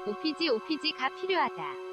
OPG가 필요하다.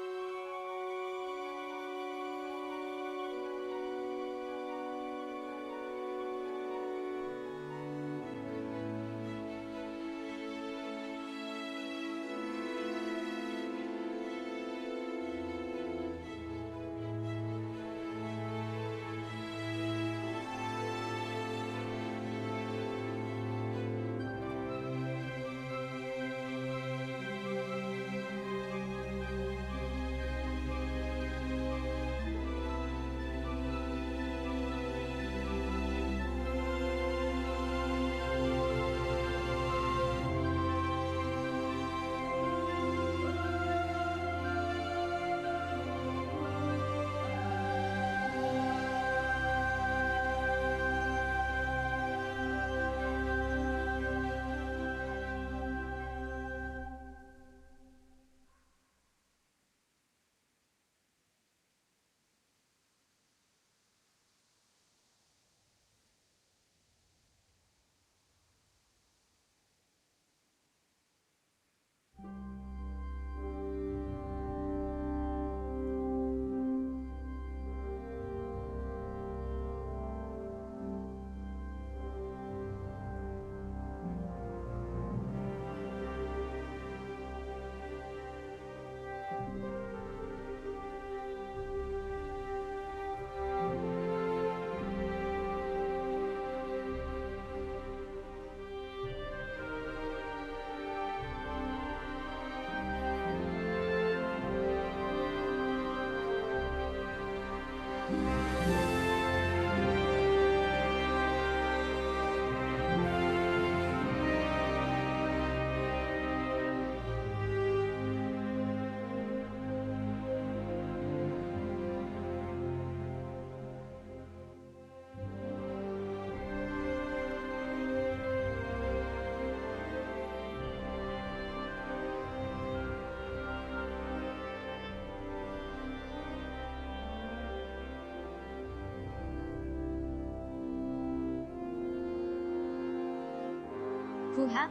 부하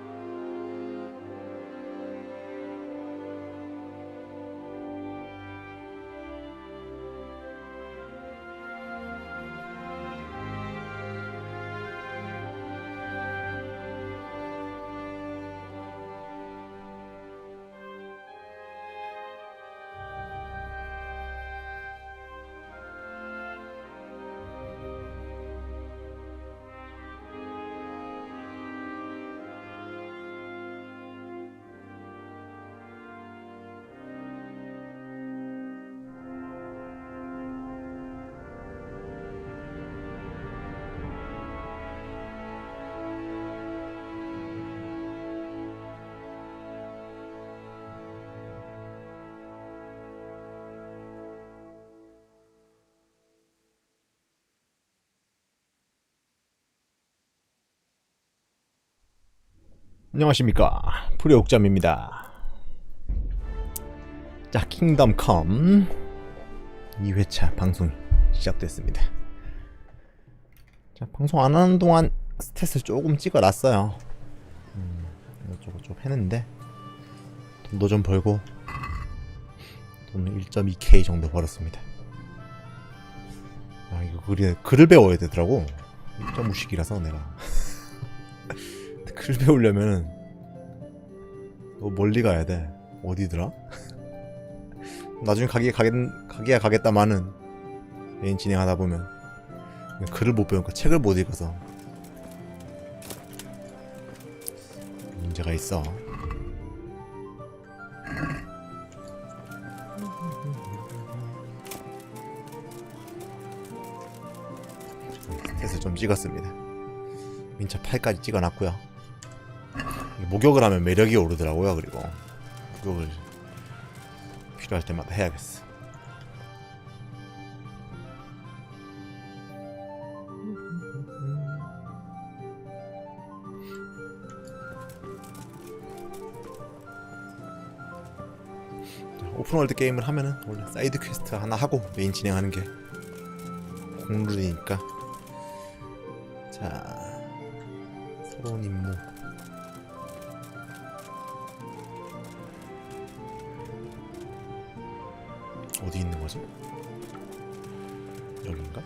안녕하십니까, 부레옥잠입니다. 자, 킹덤 컴 2회차 방송이 시작됐습니다. 자, 방송 안 하는 동안 스탯을 조금 찍어놨어요. 이것저것 좀 했는데 돈도 좀 벌고 돈은 1.2K 정도 벌었습니다. 아, 이거 글을 배워야 되더라고. 1.5씩이라서 내가 글 배우려면 멀리 가야 돼. 어디더라? 나중에 가게야 가겠다마는 메인 진행하다 보면 글을 못 배우니까 책을 못 읽어서 문제가 있어. 스탯을 좀 찍었습니다. 민차 8까지 찍어놨고요. 목욕을 하면 매력이 오르더라고요. 그리고 목욕을 필요할 때마다 해야겠어. 오픈월드 게임을 하면은 원래 사이드 퀘스트 하나 하고 메인 진행하는 게 공룰이니까. 자, 새로운 임무. 어디 있는 거지? 여긴가?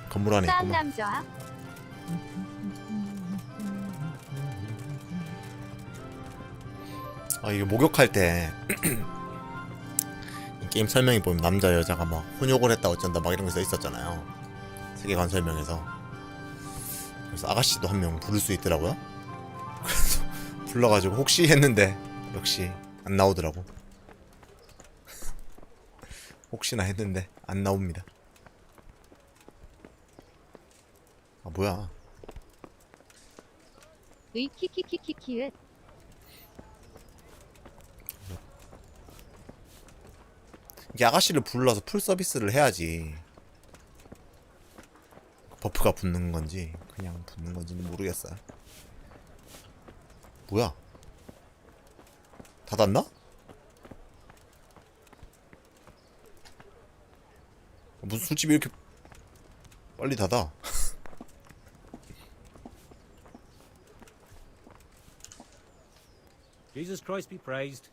건물 안에 싸움 있구만. 남자. 아, 이게 목욕할 때 게임 설명에 보면 남자 여자가 막 혼욕을 했다 어쩐다 막 이런 거 써 있었잖아요. 세계관 설명에서. 그래서 아가씨도 한 명 부를 수 있더라고요. 그래서 불러가지고 혹시 했는데 역시 안 나오더라고. 혹시나 했는데 안 나옵니다. 아, 뭐야? 키키키키키키읒. 이게 아가씨를 불러서 풀 서비스를 해야지 버프가 붙는 건지 그냥 붙는 건지는 모르겠어요. 뭐야? 닫았나? 무슨 술집이 이렇게 빨리 닫아? Jesus Christ be praised.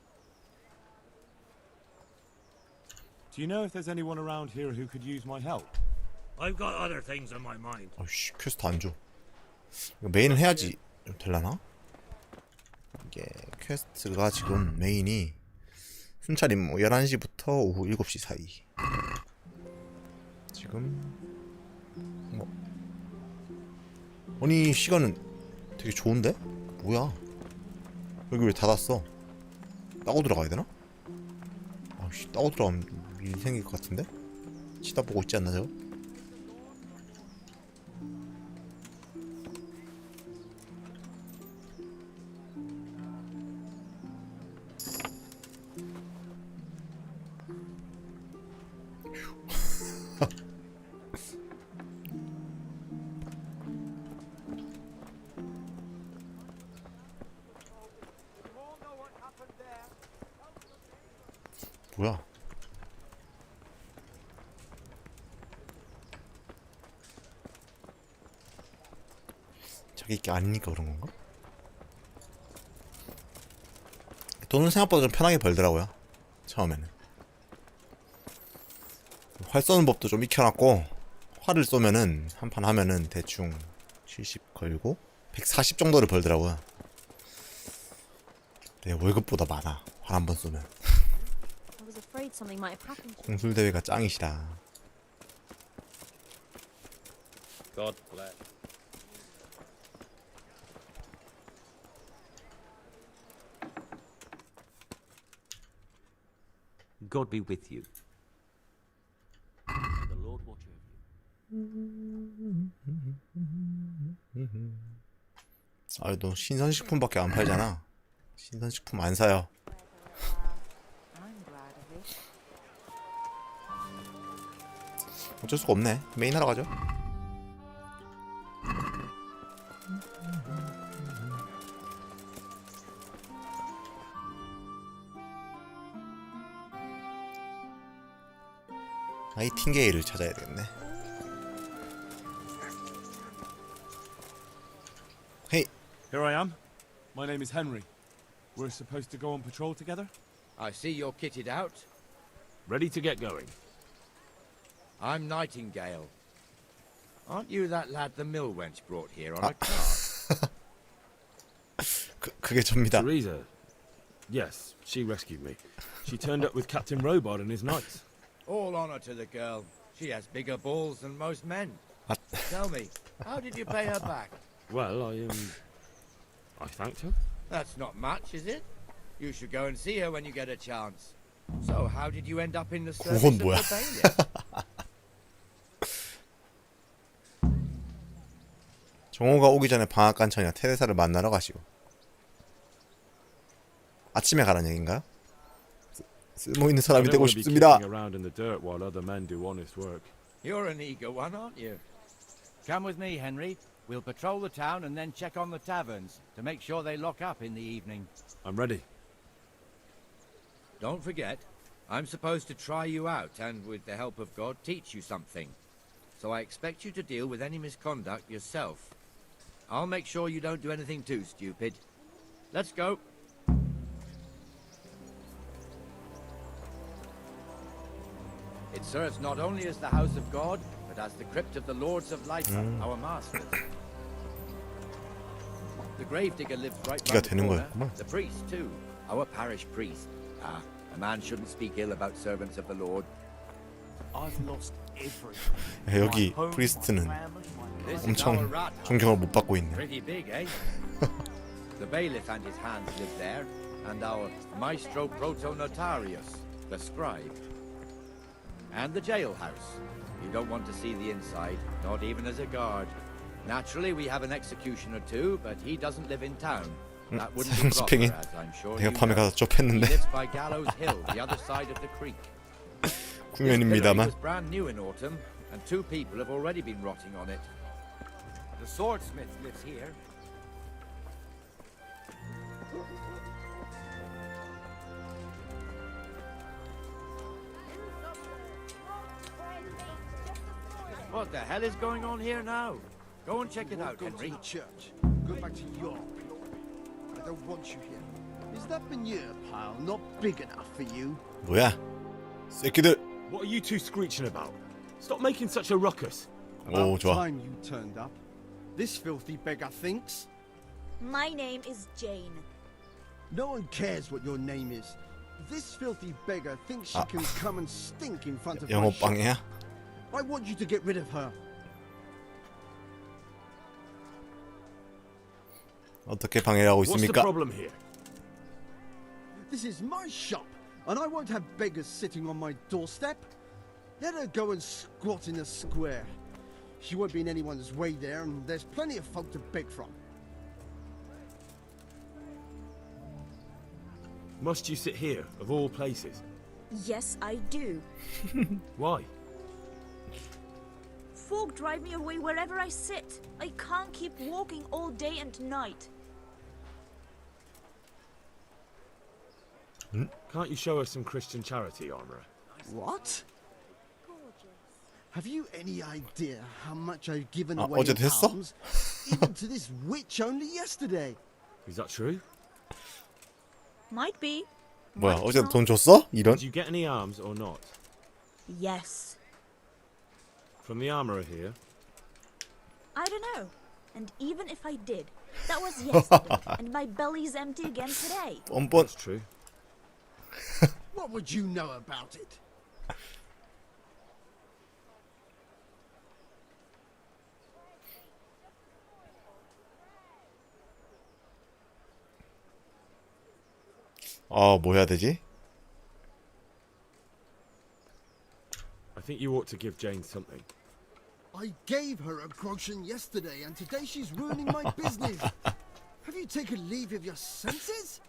Do you know if there's anyone around here who could use my help? I've got other things on my mind. 아이씨, 퀘스트 안 줘. 이거 메인을 해야지 될라나? 이게 퀘스트가 지금 메인이 순찰임 뭐 11시부터 오후 7시 사이. 지금 뭐 아니 시간은 되게 좋은데? 뭐야? 여기 왜 닫았어? 따고 들어가야 되나? 아씨, 따고 들어가면 일 생길 것 같은데? 치다보고 있지 않나 저거? 뭐야? 자기 게 아니니까 그런 건가? 돈은 생각보다 좀 편하게 벌더라고요. 처음에는. 활 쏘는 법도 좀 익혀놨고, 활을 쏘면은 한 판 하면은 대충 70 걸고 140 정도를 벌더라고요. 내 월급보다 많아. 활 한 번 쏘면. 공술 대회가 짱이시다. God bless. God be with you. The Lord watch over you. 아, 너 신선식품밖에 안 팔잖아. 신선식품 안 사요. 어쩔 수가 없네. 메인 하러 가죠. 나이팅게일을 찾아야 되겠네. 헤이. Here I am. My name is Henry. We're supposed to go on patrol together? I see you're kitted out. Ready to get going. I'm Nightingale. Aren't you that lad the mill wench brought here on a cart? 그게 접니다. Teresa. Yes, she rescued me. She turned up with Captain Robot and his knights. All honor to the girl. She has bigger balls than most men. Tell me, how did you pay her back? Well, I thanked her. That's not much, is it? You should go and see her when you get a chance. So, how did you end up in the service of 그건 뭐야? the bailiff? 정호가 오기 전에 방앗간처녀 테레사를 만나러 가시오. 아침에 가라는 얘기인가요? 쓸모있는 사람이 되고 싶습니다. You're an eager one, aren't you? Come with me, Henry. We'll patrol the town and then check on the taverns to make sure they lock up in the evening. I'm ready. Don't forget, I'm supposed to try you out and, with the help of God, teach you something. So I expect you to deal with any misconduct yourself. I'll make sure you don't do anything too stupid. Let's go. serves not only as the house of God, but as the crypt of the lords of life, our masters. The gravedigger lives right 기가 round the 되는 corner. 거였구만. The priest too, our parish priest. Ah, a man shouldn't speak ill about servants of the Lord. I've lost everything. 여기 My home, 프리스트는 my family, my This is our 엄청 rat house. 존경을 못 받고 있네. Pretty big, eh? The bailiff and his hands live there, and our maestro protonotarius, the scribe. And the jailhouse. You don't want to see the inside, not even as a guard. Naturally, we have an executioner too, but he doesn't live in town. That wouldn't be proper, 스팽인. as I'm sure 내가 you 밤에 know. 가서 He 좁혔는데 lives by Gallows Hill, the other side of the creek. This pillory 구면입니다만. was brand new in autumn, and 2 people have already been rotting on it. The swordsmith lives here. What the hell is going on here now? Go and check it out, Go to Henry. the church. Go back to York. I don't want you here. Is that manure pile not big enough for you? 뭐야? 새끼들. What are you two screeching about? Stop making such a ruckus. 오, About 좋아. time you turned up. This filthy beggar thinks. My name is Jane. No one cares what your name is. This filthy beggar thinks she can come and stink in front of my 영어 shop. 빵이야? I want you to get rid of her. 어떻게 방해를 하고 What's the 있습니까? problem here? This is my shop, and I won't have beggars sitting on my doorstep. Let her go and squat in the square. She won't be in anyone's way there, and there's plenty of folk to beg from. Must you sit here, of all places? Yes, I do. Why? Folk drive me away wherever I sit. I can't keep walking all day and night. Can't you show us some Christian charity, Armourer? What? Have you any idea how much I've given 아, away 어제도 in 했어? alms, even to this witch only yesterday? Is that true? Might be. 뭐야? Might 어제 not. 돈 줬어? 이런? Did you get any arms or not? Yes. From the armourer here? I don't know. And even if I did, that was yesterday, and my belly's empty again today. 뻔뻔. That's true. What would you know about it? 뭐 해야 되지? I think you ought to give Jane something. I gave her a groschen yesterday, and today she's ruining my business. Have you taken leave of your senses?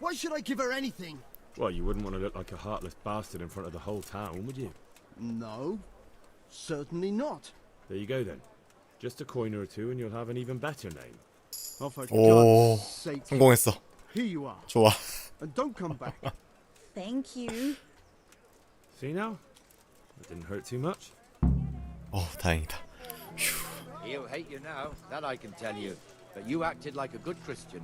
Why should I give her anything? Well, you wouldn't want to look like a heartless bastard in front of the whole town, would you? No, certainly not. There you go then. Just a coin or two and you'll have an even better name. Oh, for 오, God's sake, 성공했어. here you are, 좋아. and don't come back. Thank you. See now? It didn't hurt too much. 다행이다. He'll hate you now, that I can tell you. But you acted like a good Christian.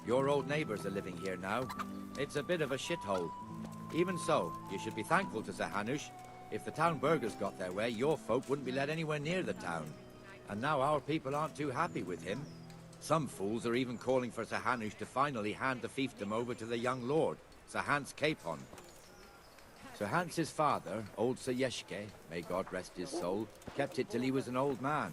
Your old neighbours are living here now. It's a bit of a shithole. Even so, you should be thankful to Sir Hanush. If the town burghers got their way, your folk wouldn't be let anywhere near the town. And now our people aren't too happy with him. Some fools are even calling for Sir Hanush to finally hand the fiefdom over to the young lord, Sir Hans Capon. Sir Hans's father, old Sir Yeshke, may God rest his soul, kept it till he was an old man.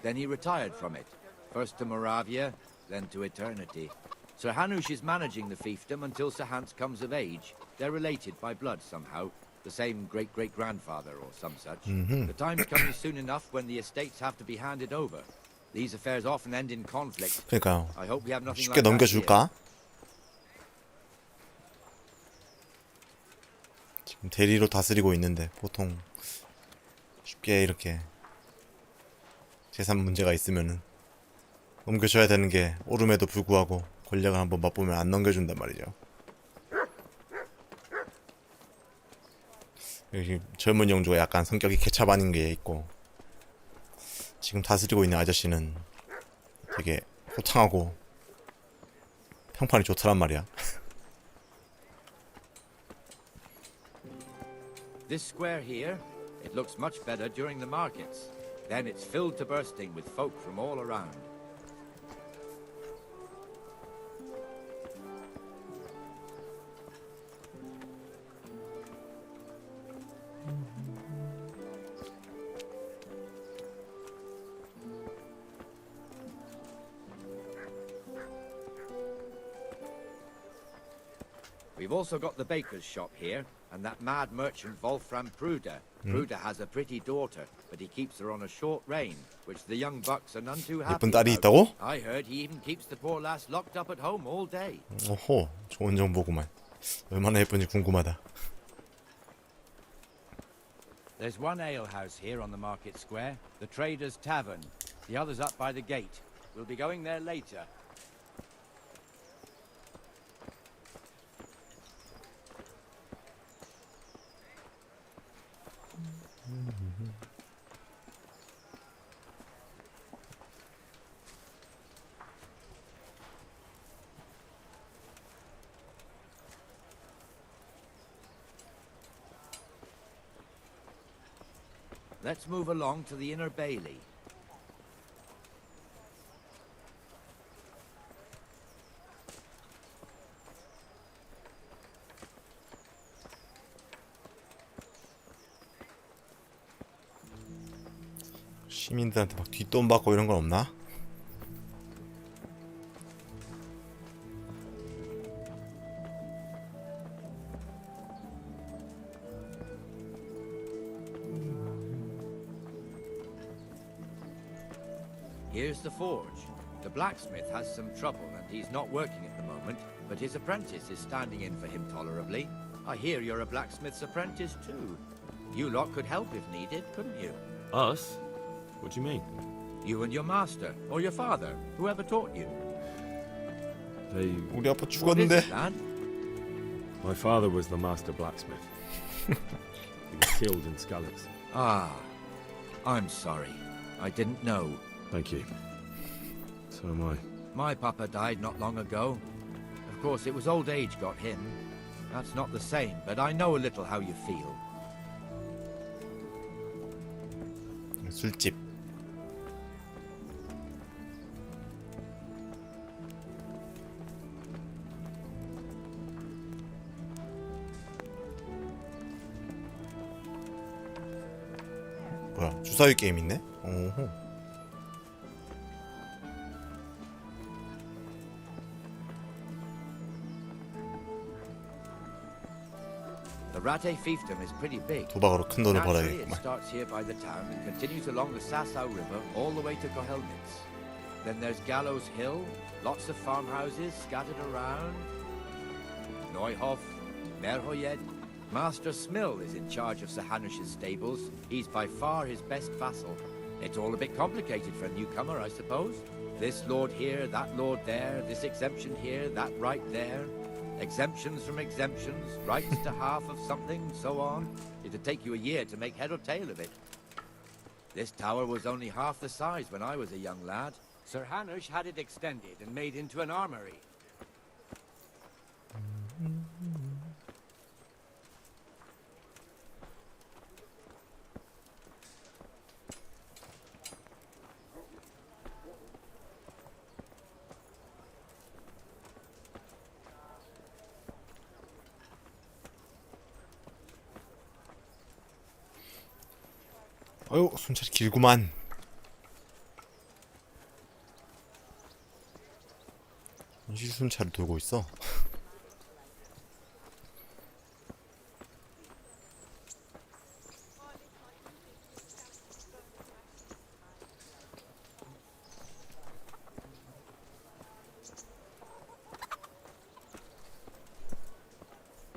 Then he retired from it, first to Moravia, then to eternity. Sir Hanush is managing the fiefdom until Sir Hans comes of age. They're related by blood somehow, the same great-great-grandfather or some such. The time's coming soon enough when the estates have to be handed over. These affairs often end in conflict. 그러니까요. I hope we have nothing 쉽게 like that here. 넘겨줄까? 지금 대리로 다스리고 있는데 보통 쉽게 이렇게 재산 문제가 있으면은 넘겨줘야 되는 게 옳음에도 불구하고 권력을 한번 맛보면 안 넘겨준단 말이죠. 여기 젊은 영주가 약간 성격이 개차반인 게 있고 지금 다스리고 있는 아저씨는 되게 호탕하고 평판이 좋더란 말이야. This square here, it looks much better during the markets. Then it's filled to bursting with folk from all around. We've also got the baker's shop here, and that mad merchant Wolfram Pruder. Pruder has a pretty daughter, but he keeps her on a short rein, which the young bucks are none too happy 예쁜 딸이 about. 있다고? I heard he even keeps the poor lass locked up at home all day. 오호, 좋은 정보구만. 얼마나 예쁜지 궁금하다. There's one alehouse here on the market square, the Trader's Tavern. The other's up by the gate. We'll be going there later. Let's move along to the inner bailey. 시민들한테 막 뒷돈 받고 이런 건 없나? Here's the forge. The blacksmith has some trouble and he's not working at the moment, but his apprentice is standing in for him tolerably. I hear you're a blacksmith's apprentice too. You lot could help if needed, couldn't you? Us? What do you mean? You and your master, or your father, whoever taught you. They... 우리 아빠 What is 죽었는데. it, lad? My father was the master blacksmith. He was killed in Skalitz. Ah, I'm sorry. I didn't know. Thank you. So am I. My papa died not long ago. Of course, it was old age got him. That's not the same, but I know a little how you feel. 술집. 뭐야, 주사위 게임 있네? 오호. The Rate fiefdom is pretty big. 도박으로 큰 돈을 Naturally, it 벌어야겠구만. starts here by the town and continues along the Sassau River all the way to Kohelnitz. Then there's Gallows Hill, lots of farmhouses scattered around. Neuhof, Merhoyed. Master Smill is in charge of Sir Hanush's stables. He's by far his best vassal. It's all a bit complicated for a newcomer, I suppose. This lord here, that lord there, this exemption here, that right there. Exemptions from exemptions, rights to half of something, so on. It'd take you a year to make head or tail of it. This tower was only half the size when I was a young lad. Sir Hanush had it extended and made into an armory. 아유, 손차이 길구만. 인실순찰을 돌고 있어.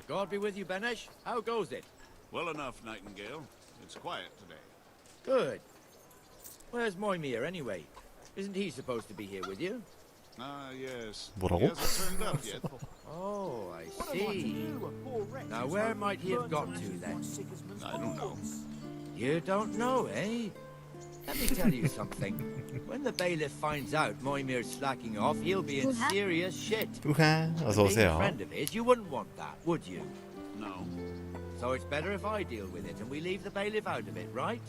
God be with you, Benesh. How goes it? Well enough, Nightingale. It's quiet today. Good. Where's Moimir, anyway? Isn't he supposed to be here with you? Ah, yes. 뭐라고? He hasn't turned up yet. Oh, I see. Now, where might he have got to, then? I don't know. You don't know, eh? Let me tell you something. When the bailiff finds out Moimir's slacking off, he'll be in Uh-huh. serious shit. 우하, 어서 Being a 오세요. friend of his, you wouldn't want that, would you? No. So it's better if I deal with it and we leave the bailiff out of it, right?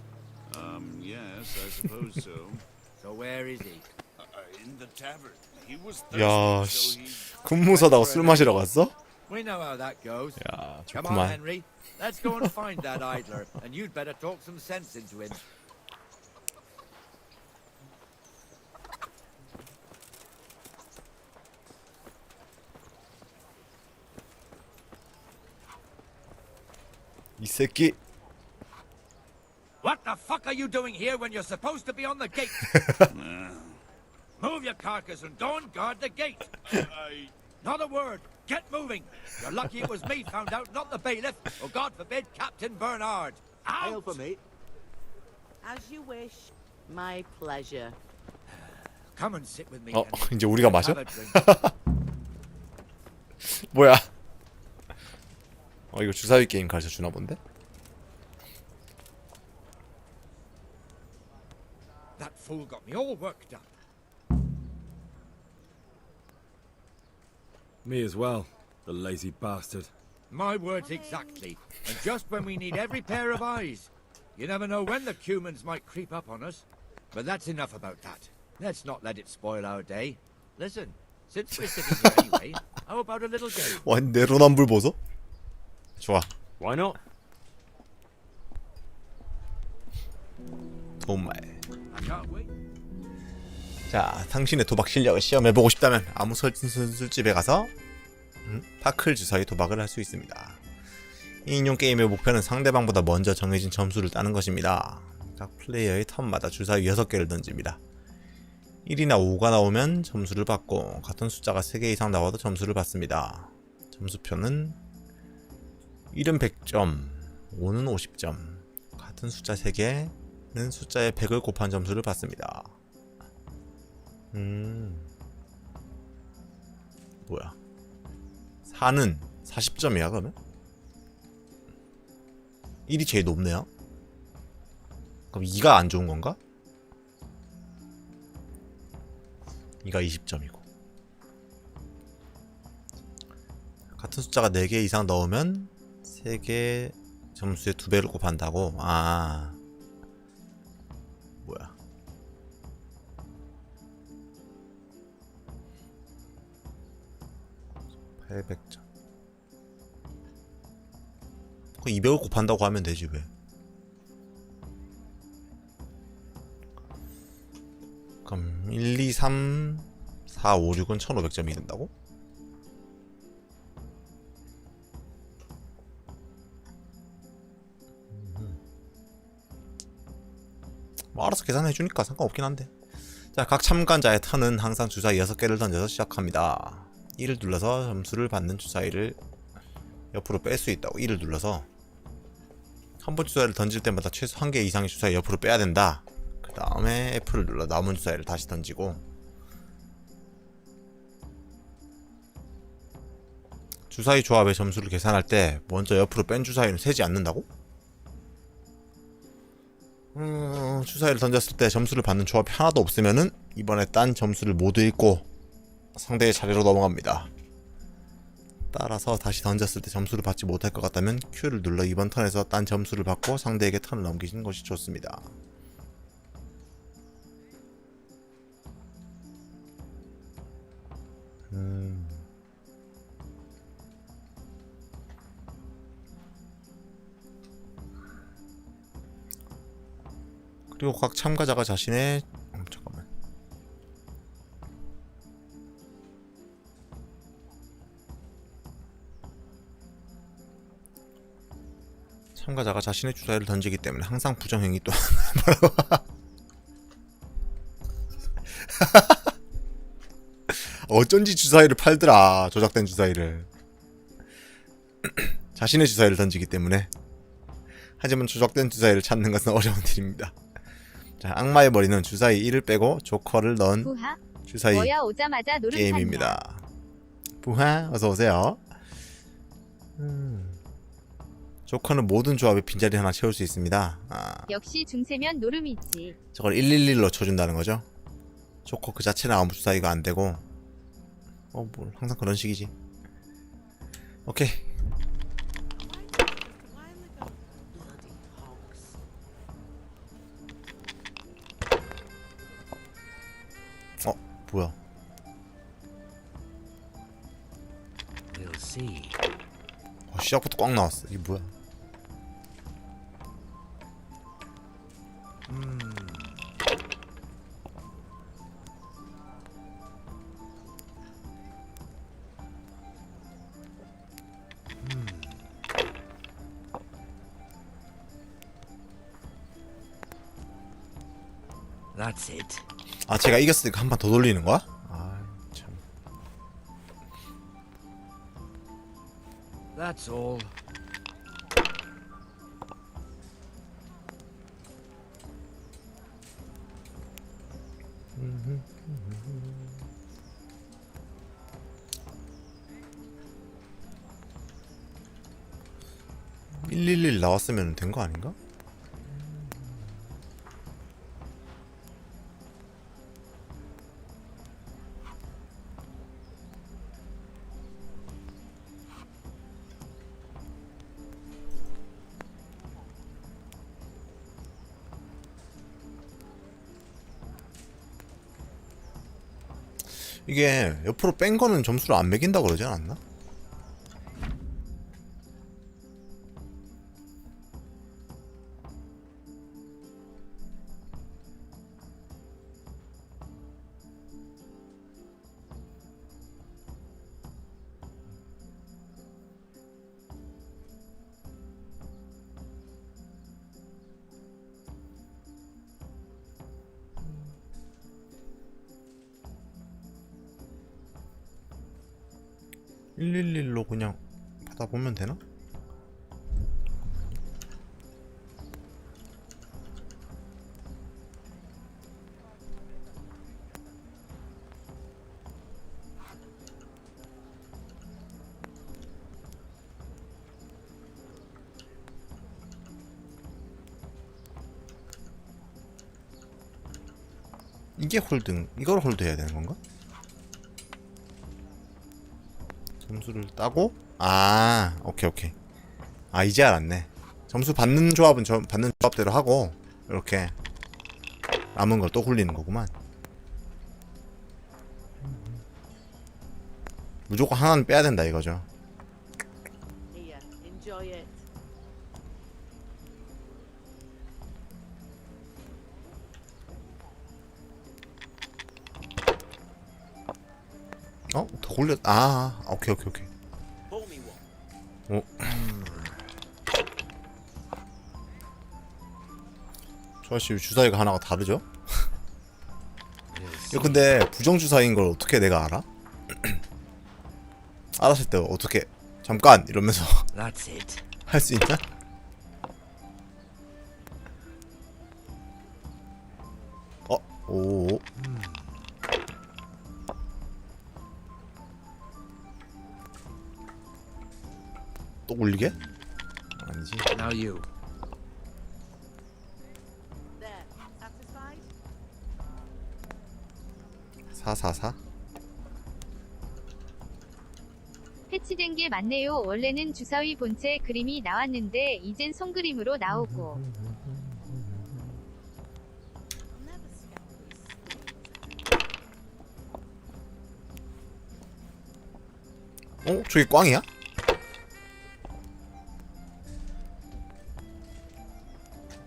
Yes, I suppose so. So where is he? In the tavern. He was 야, 씨. thirsty, so he... 근무서다가 술 마시러 갔어? We know how that goes. 야, Come on, 좋구만. Henry. Let's go and find that idler, and you'd better talk some sense into him. 이 새끼. What the fuck are you doing here when you're supposed to be on the gate? Move your carcass and go and guard the gate. Not a word. Get moving. You're lucky it was me found out, not the bailiff, or God forbid, Captain Bernard. Ale Out! for me. As you wish. My pleasure. Come and sit with me, 어, Henry. 이제 우리가 마셔? Have a drink. 뭐야? 이거 주사위 게임 가르쳐 주나 본데? That fool got me all worked up. Me as well, the lazy bastard. My words exactly. And just when we need every pair of eyes. You never know when the cumans might creep up on us. But that's enough about that. Let's not let it spoil our day. Listen, since we're sitting here anyway, how about a little game? 완 내로남불 보소? 좋아. Why not? 정말. I can't wait. 자, 당신의 도박 실력을 시험해보고 싶다면 아무 술집에 가서 파클 주사위 도박을 할 수 있습니다. 이 인용 게임의 목표는 상대방보다 먼저 정해진 점수를 따는 것입니다. 각 플레이어의 턴마다 주사위 6개를 던집니다. 1이나 5가 나오면 점수를 받고 같은 숫자가 3개 이상 나와도 점수를 받습니다. 점수표는 1은 100점, 5는 50점, 같은 숫자 3개는 숫자에 100을 곱한 점수를 받습니다. 뭐야? 4는 40점이야 그러면? 1이 제일 높네요? 그럼 2가 안 좋은 건가? 2가 20점이고 같은 숫자가 4개 이상 넣으면 3개 점수의 2배를 곱한다고? 아 뭐야 800점. 그 200을 곱한다고 하면 되지 왜? 그럼 1, 2, 3, 4, 5, 6은 1500점이 된다고? 뭐 알아서 계산해주니까 상관없긴 한데. 자, 각 참가자의 턴은 항상 주사위 6개를 던져서 시작합니다. 1을 눌러서 점수를 받는 주사위를 옆으로 뺄 수 있다고. 1을 눌러서 한 번 주사위를 던질 때마다 최소 1개 이상의 주사위 옆으로 빼야 된다. 그 다음에 F를 눌러 남은 주사위를 다시 던지고 주사위 조합의 점수를 계산할 때 먼저 옆으로 뺀 주사위는 세지 않는다고? 주사위를 던졌을 때 점수를 받는 조합이 하나도 없으면은 이번에 딴 점수를 모두 읽고 상대의 차례로 넘어갑니다. 따라서 다시 던졌을 때 점수를 받지 못할 것 같다면 Q를 눌러 이번 턴에서 딴 점수를 받고 상대에게 턴을 넘기시는 것이 좋습니다. 그리고 각 참가자가 자신의 잠깐만. 참가자가 자신의 주사위를 던지기 때문에 항상 부정행위 또 뭐라고? 어쩐지 주사위를 팔더라. 조작된 주사위를. 자신의 주사위를 던지기 때문에. 하지만 조작된 주사위를 찾는 것은 어려운 일입니다. 자, 악마의 머리는 주사위 1을 빼고 조커를 넣은 부하? 주사위 뭐야 오자마자 노릇하냐. 게임입니다. 부하 어서오세요. 조커는 모든 조합에 빈자리 하나 채울 수 있습니다. 역시 중세면 노름이지. 저걸 111로 쳐준다는 거죠. 조커 그 자체는 아무 주사위가 안 되고. 뭘 항상 그런 식이지. 오케이. 뭐야? We'll see. 시작부터 꽉 나왔어. 이게 뭐야? That's it. 제가 이겼으니까 한 판 더 돌리는 거야? 참. That's all. (111) 나왔으면 된 거 아닌가? 이게 옆으로 뺀 거는 점수를 안 매긴다고 그러지 않았나? (111로) 그냥 받아보면 되나? 이게 홀등, 이걸 홀드해야 되는 건가? 점수를 따고? 오케이. 이제 알았네. 점수 받는 조합은 받는 조합대로 하고, 이렇게 남은 걸 또 굴리는 거구만. 무조건 하나는 빼야 된다 이거죠. Here, enjoy it. 더 굴렸. 오케이. 저 아저씨 주사위가 하나가 다르죠? 이거 근데 부정주사위인 걸 어떻게 내가 알아? 알았을 때 어떻게 잠깐 이러면서 That's it. 할 수 있나? 오. 또 굴리게? 아니지. Now you. There, satisfied? 444. 패치된 게 맞네요. 원래는 주사위 본체 그림이 나왔는데 이젠 손그림으로 나오고. 저게 꽝이야?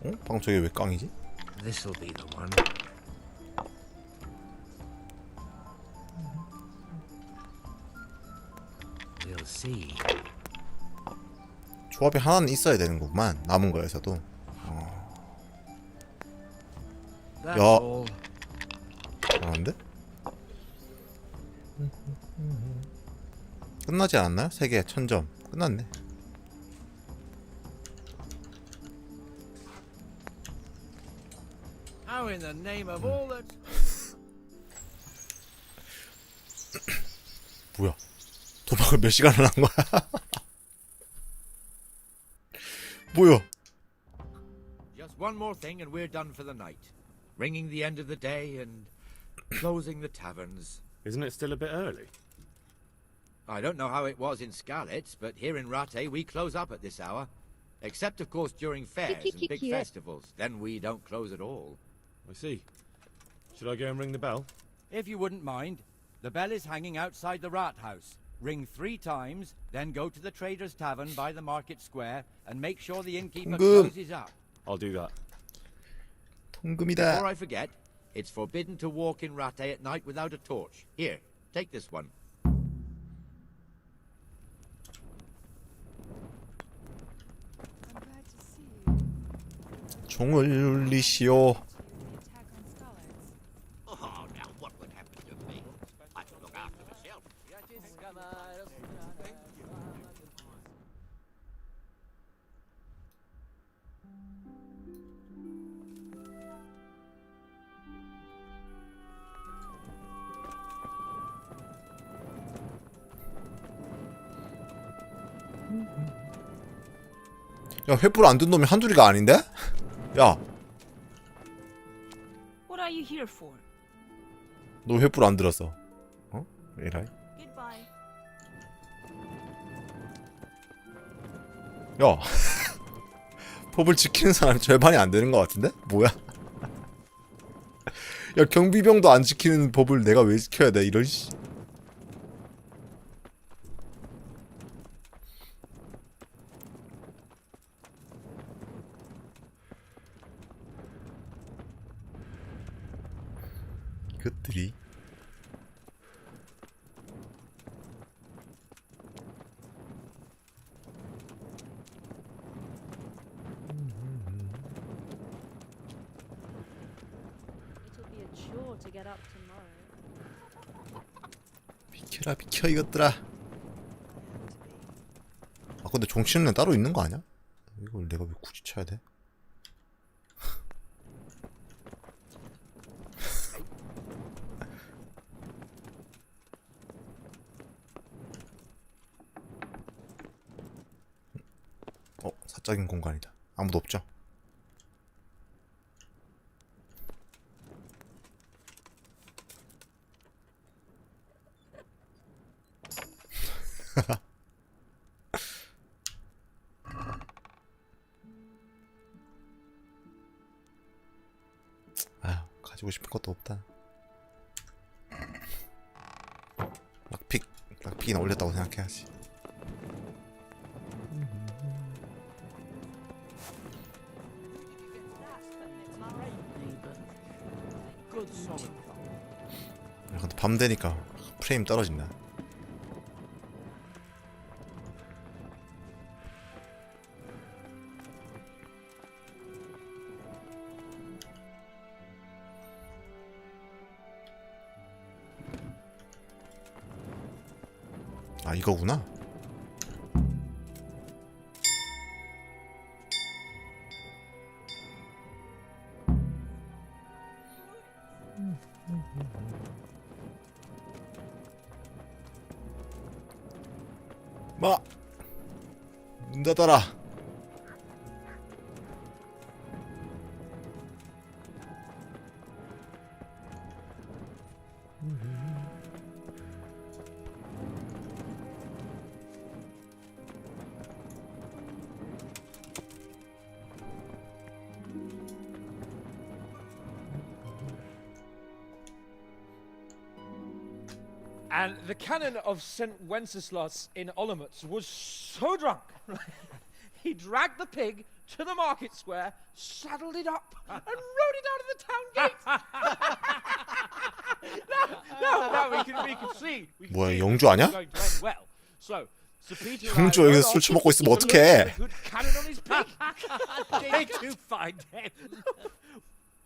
방금 저게 왜 꽝이지? This'll be the one. We'll see. 조합이 하나는 있어야 되는 거구만. 남은 거에서도. That's 야. all. 잘하는데? 끝나지 않았나요? 3개 1000점. 끝났네. How in the name of all that... 뭐야? 도박을 몇 시간을 한 거야? 뭐야? Just one more thing and we're done for the night. Ringing the end of the day and closing the taverns. Isn't it still a bit early? I don't know how it was in Scarlet, but here in Rattay we close up at this hour. Except, of course, during fairs and big festivals. Then we don't close at all. I see. Should I go and ring the bell? If you wouldn't mind, the bell is hanging outside the rat house. Ring 3 times, then go to the Trader's Tavern by the market square and make sure the innkeeper closes up. I'll do that. 통금이다. Before I forget, it's forbidden to walk in Rattay at night without a torch. Here, take this one. 종을 울리시오. Oh, now what would happen to me? I can look after myself. 야, 횃불 안 든 놈이 한둘이가 아닌데? 야, What are you here for? 너 횃불 안 들었어. 어? 에라이. Goodbye. 야, 법을 지키는 사람이 절반이 안 되는 것 같은데? 뭐야? 야, 경비병도 안 지키는 법을 내가 왜 지켜야 돼? 이런 씨. 이것들이 It'll be a chore to get up tomorrow. 비켜라 비켜 이것들아. 아 근데 종치는 따로 있는 거 아니야? 이걸 내가 왜 굳이 쳐야 돼? 사적인 공간이다. 아무도 없죠? 아휴, 가지고 싶은 것도 없다. 락픽이나 올렸다고 생각해야지. 근데 밤 되니까 프레임 떨어진다. 아 이거구나. 마! 문 닫아라. And the canon of St. Wenceslas in Olomouc was so drunk, he dragged the pig to the market square, saddled it up, and rode it out of the town gate. now we can see. 뭐야, 영주 아니야? Well, so Peter 영주 여기서 술 처먹고 있으면 어떡해? They do find him.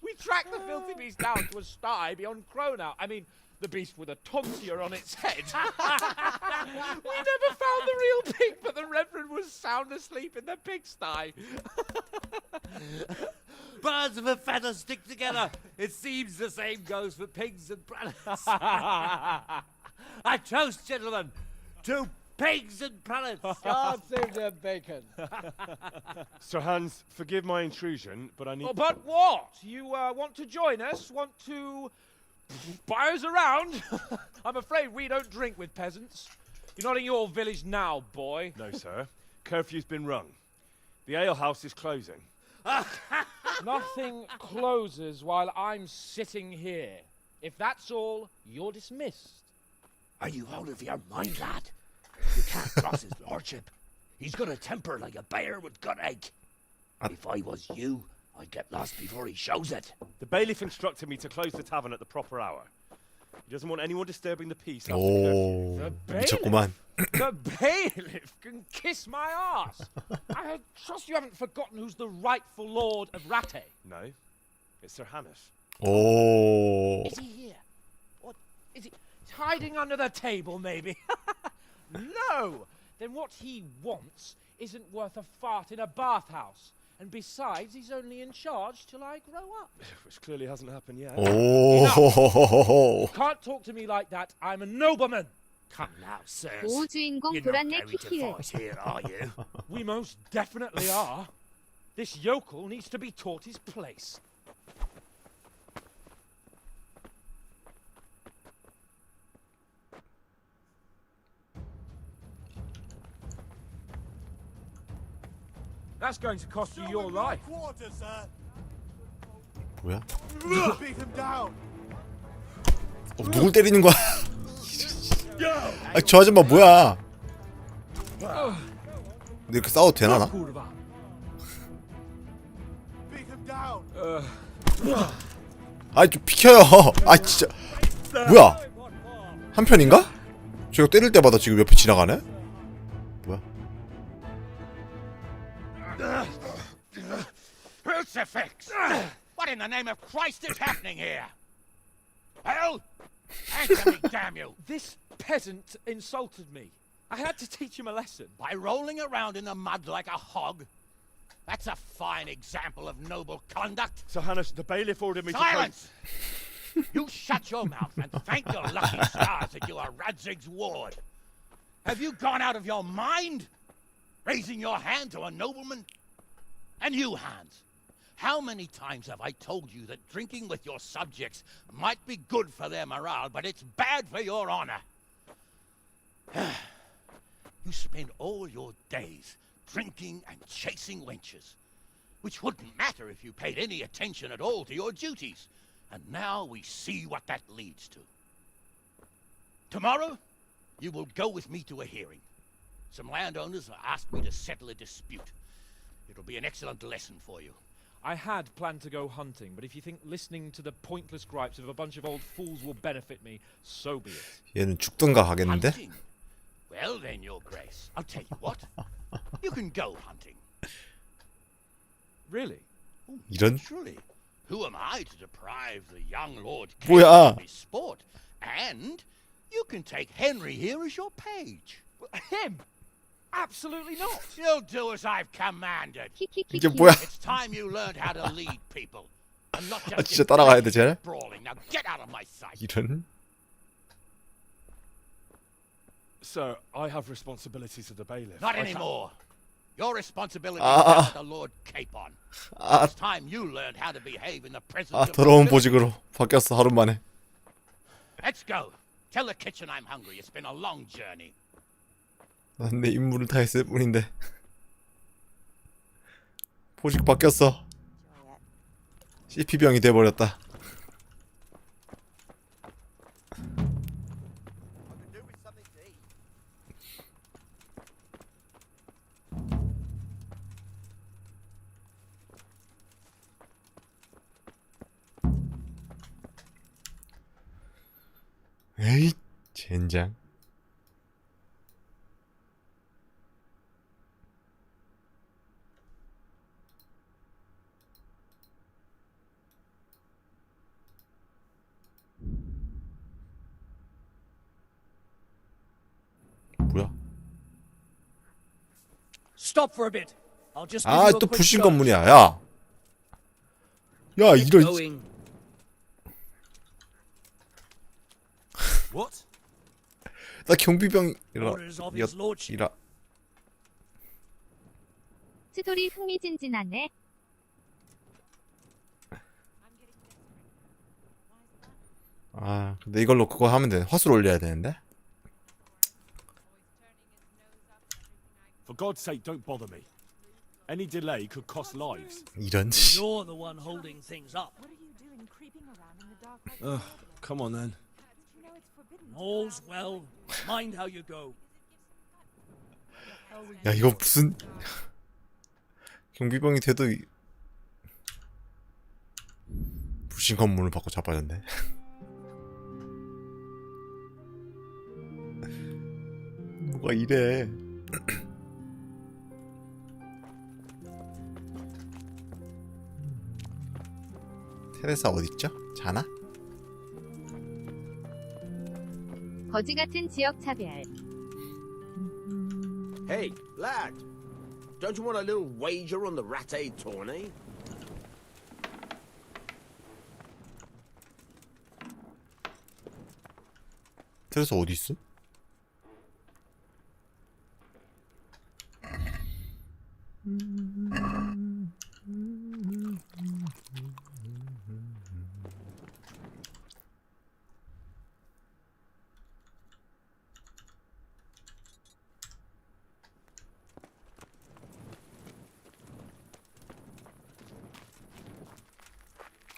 We tracked the filthy beast down to a sty beyond Cronau. I mean, the beast with a tonsure on its head. We never found the real pig, but the Reverend was sound asleep in the pigsty. Birds of a feather stick together. It seems the same goes for pigs and brothers. I toast, gentlemen, to pigs and pullets. God save their bacon. Sir Hans, forgive my intrusion, but I need... Oh, but what? You want to join us? Want to buy us around? I'm afraid we don't drink with peasants. You're not in your village now, boy. No, sir. Curfew's been rung. The alehouse is closing. Nothing closes while I'm sitting here. If that's all, you're dismissed. Are you out of your mind, lad? You can't cross his lordship. He's got a temper like a bear with gut ache. If I was you, I'd get lost before he shows it. The bailiff instructed me to close the tavern at the proper hour. He doesn't want anyone disturbing the peace after 오, curfew. 미쳤구만. The bailiff can kiss my ass. I trust you haven't forgotten who's the rightful lord of Ratte. No, it's Sir Hannes. 오. Is he here? What is he hiding under the table, maybe? No. Then what he wants isn't worth a fart in a bathhouse. And besides, he's only in charge till I grow up. Which clearly hasn't happened yet. 오. Can't talk to me like that. I'm a nobleman. Come now, sirs. 보호주인공 You're not 도란내 going to 키키을. fight here, are you? We most definitely are. This yokel needs to be taught his place. That's going to cost you your life. 뭐야? Beat him down. 누굴 때리는 거야? 아, 저 아줌마 뭐야? 근데 이렇게 싸워도 되나 나? Beat him down. 아, 좀 비켜요. 아, 진짜. 뭐야? 한 편인가? 저거 때릴 때마다 지금 옆에 지나가네? 뭐야? Crucifix! What in the name of Christ is happening here? Well, answer me, damn you! This peasant insulted me. I had to teach him a lesson. By rolling around in the mud like a hog? That's a fine example of noble conduct. Sir Hannes, the bailiff ordered me Silence! You shut your mouth and thank your lucky stars that you are Radzig's ward. Have you gone out of your mind? Raising your hand to a nobleman? And you, Hans, how many times have I told you that drinking with your subjects might be good for their morale, but it's bad for your honor? You spend all your days drinking and chasing wenches, which wouldn't matter if you paid any attention at all to your duties. And now we see what that leads to. Tomorrow, you will go with me to a hearing. Some landowners have asked me to settle a dispute. It'll be an excellent lesson for you. I had planned to go hunting, but if you think listening to the pointless gripes of a bunch of old fools will benefit me, so be it. 얘는 죽든가 하겠는데? Hunting? Well then, your grace, I'll tell you what. You can go hunting. Really? 이런? Truly. Who am I to deprive the young Lord 뭐야? of his sport? And you can take Henry here as your page. Him? Absolutely not. You'll do as I've commanded. 이게 뭐야? It's time you learned how to lead people. And not 아, just 진짜 따라가야 돼, 쟤? brawling. Now get out of my sight. 이런? Sir, I have responsibilities of the bailiff. Not anymore. Your responsibility 아. is the Lord Capon. 아, It's time you learned how to behave in the presence 아, of 더러운 the 보직으로 바뀌었어, 하루 만에. Let's go. Tell the kitchen I'm hungry. It's been a long journey. 난 내 임무를 다 했을 뿐인데. 보직 바뀌었어. CP병이 돼버렸다. 에이, 젠장. 뭐야? Stop for a bit. I'll just give 아, you a 또 quick 불신 search. 검문이야. 야. 야, 이런. What? 나 경비병이라 Orders of his lordship. 이라. 스토리 흥미진진하네. 아 근데 이걸로 그거 하면 돼. 화술 올려야 되는데. For God's sake, don't bother me. Any delay could cost lives. 이런. You're the one holding things up. Come on then. All's well. Mind how you go. 야 이거 무슨 경비병이 돼도 불신 검문을 받고 자빠졌네. 뭐가 이래. 테레사 어딨죠? 자나? 거지 같은 지역 차별. Hey, lad. Don't you want a little wager on the ratte tourney? 테레사 어디 있어?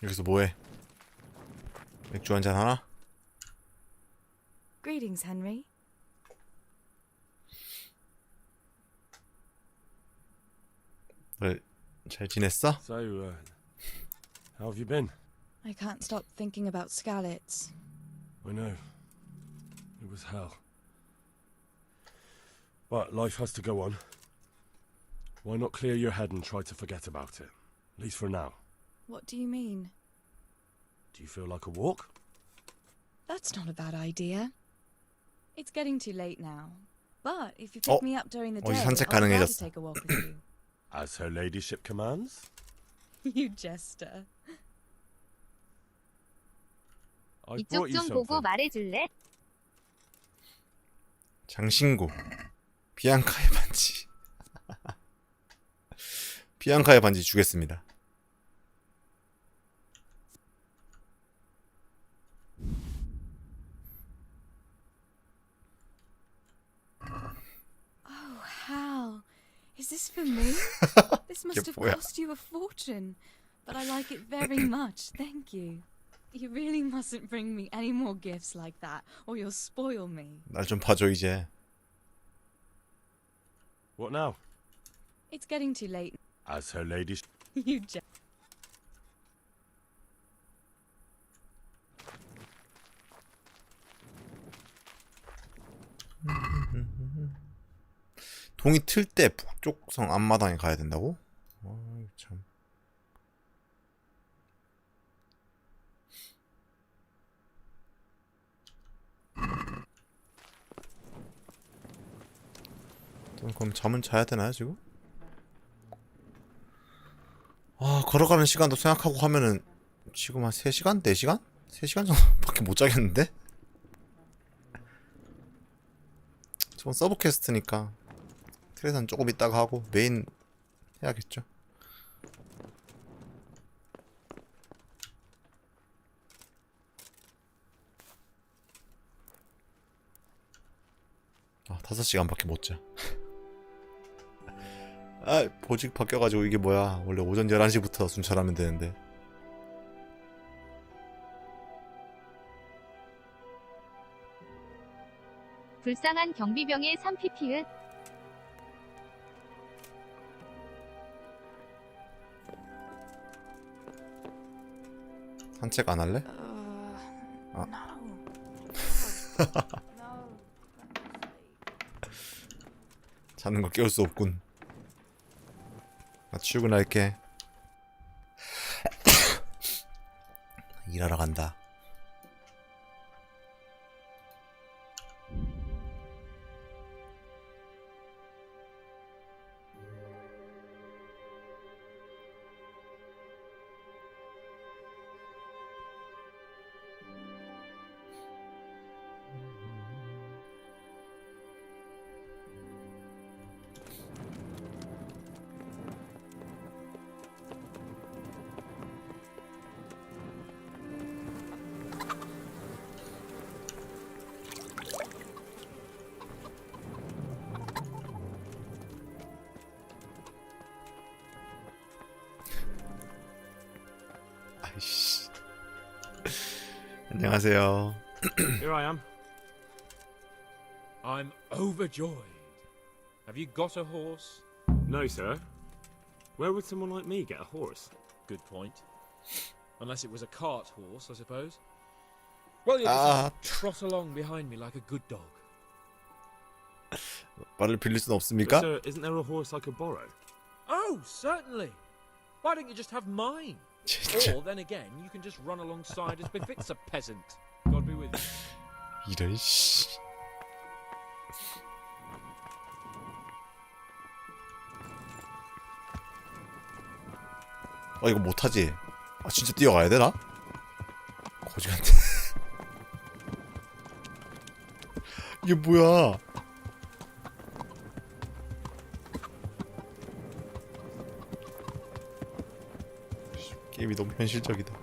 여기서 뭐해? 맥주 한잔 하나? Greetings, Henry. 그래, 잘 지냈어? So, how have you been? I can't stop thinking about Skalitz. I know. It was hell. But life has to go on. Why not clear your head and try to forget about it? At least for now. What do you mean? Do you feel like a walk? That's not a bad idea. It's getting too late now. But if you pick me up during the day, I'll 산책 be glad to 가능해졌어. take a walk with you. As her ladyship commands? You jester. I 이쪽 brought you 좀 보고 something. 말해줄래? 장신구 비앙카의 반지. 비앙카의 반지 주겠습니다. Oh, Hal. Is this for me? This must have 뭐야? cost you a fortune. But I like it very much, thank you. You really mustn't bring me any more gifts like that, or you'll spoil me. 날 좀 봐줘 이제. What now? It's getting too late. As her ladyship. You just... 동이 틀 때 북쪽성 앞마당에 가야 된다고? 아, 참. 그럼 잠은 자야 되나요 지금? 아 걸어가는 시간도 생각하고 하면은 지금 한 3시간? 4시간? 3시간 정도밖에 못 자겠는데? 저건 서브 퀘스트니까 트레산 조금 있다가 하고 메인 해야겠죠. 아 5시간밖에 못 자. 아 보직 바뀌어가지고 이게 뭐야. 원래 오전 11시부터 순찰하면 되는데. 불쌍한 경비병의 3pp은 산책 안 할래? 아. 자는 거 깨울 수 없군. 나 출근할게. 일하러 간다. 씨. 안녕하세요. Here I am. I'm overjoyed. Have you got a horse? No, sir. Where would someone like me get a horse? Good point. Unless it was a cart horse, I suppose. Well, you just trot along behind me like a good dog. 말을 빌릴 순 But, 없습니까? sir, isn't there a horse I could borrow? Oh, certainly. Why don't you just have mine? 진짜. Or then again, you can just run alongside as befits a peasant. God be with you. 이런 씨. 이거 못하지. 진짜 뛰어가야 되나? 거지 같아. 이게 뭐야? 게임이 너무 현실적이다.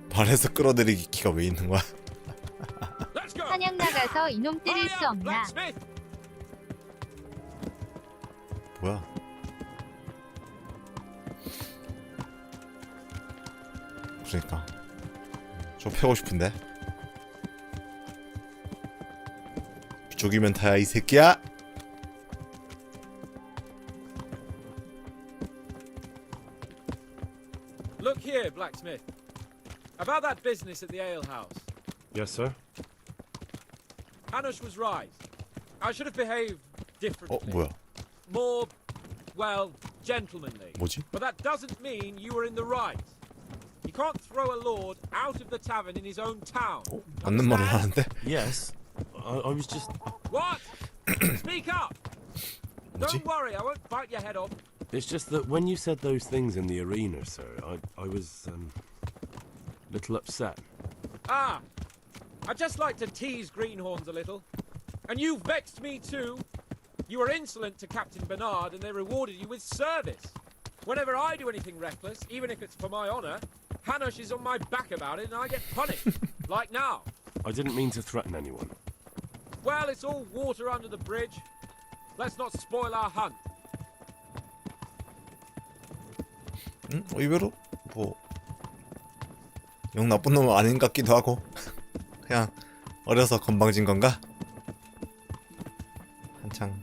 발에서 끌어들이기 기가 왜 있는 거야? 사냥 나가서 이놈 때릴 수 없나? 뭐야? 그러니까 좀 패고 싶은데. 죽이면 다야 이 새끼야. Look here, blacksmith. About that business at the alehouse. Yes, sir. Hanush was right. I should have behaved differently. 뭐야? More, well, gentlemanly. 뭐지? But that doesn't mean you were in the right. You can't throw a lord out of the tavern in his own town. 맞는 말을 하는데? Yes. I was just... What? Speak up! Don't worry, I won't bite your head off. It's just that when you said those things in the arena, sir, I was, a little upset. Ah, I just like to tease greenhorns a little. And you vexed me too. You were insolent to Captain Bernard and they rewarded you with service. Whenever I do anything reckless, even if it's for my honour, Hanush is on my back about it and I get punished. Like now. I didn't mean to threaten anyone. Well, it's all water under the bridge. Let's not spoil our hunt. 의외로 뭐 영 나쁜 놈은 아닌 것 같기도 하고 그냥 어려서 건방진 건가? 한창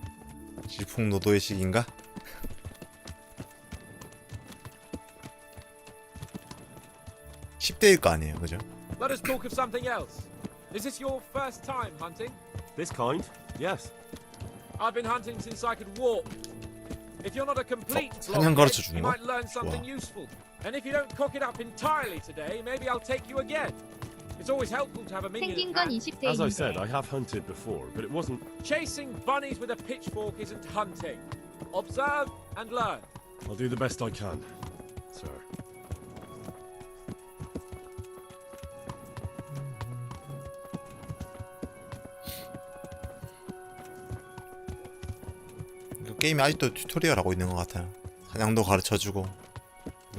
질풍노도의 시기인가? (10대일) 거 아니에요, 그죠? Let us talk of something else. Is this your first time hunting? This kind? Yes. I've been hunting since I could walk. If you're not a complete 사냥 blockhead, 가르쳐 주는 you 거? might learn something 좋아. useful. And if you don't cock it up entirely today, maybe I'll take you again. It's always helpful to have a minion 생긴 at 건 hand. 20대인데. As I said, I have hunted before, but it wasn't... Chasing bunnies with a pitchfork isn't hunting. Observe and learn. I'll do the best I can, sir. 게임이 아직도 튜토리얼하고 있는 것 같아요. 사냥도 가르쳐주고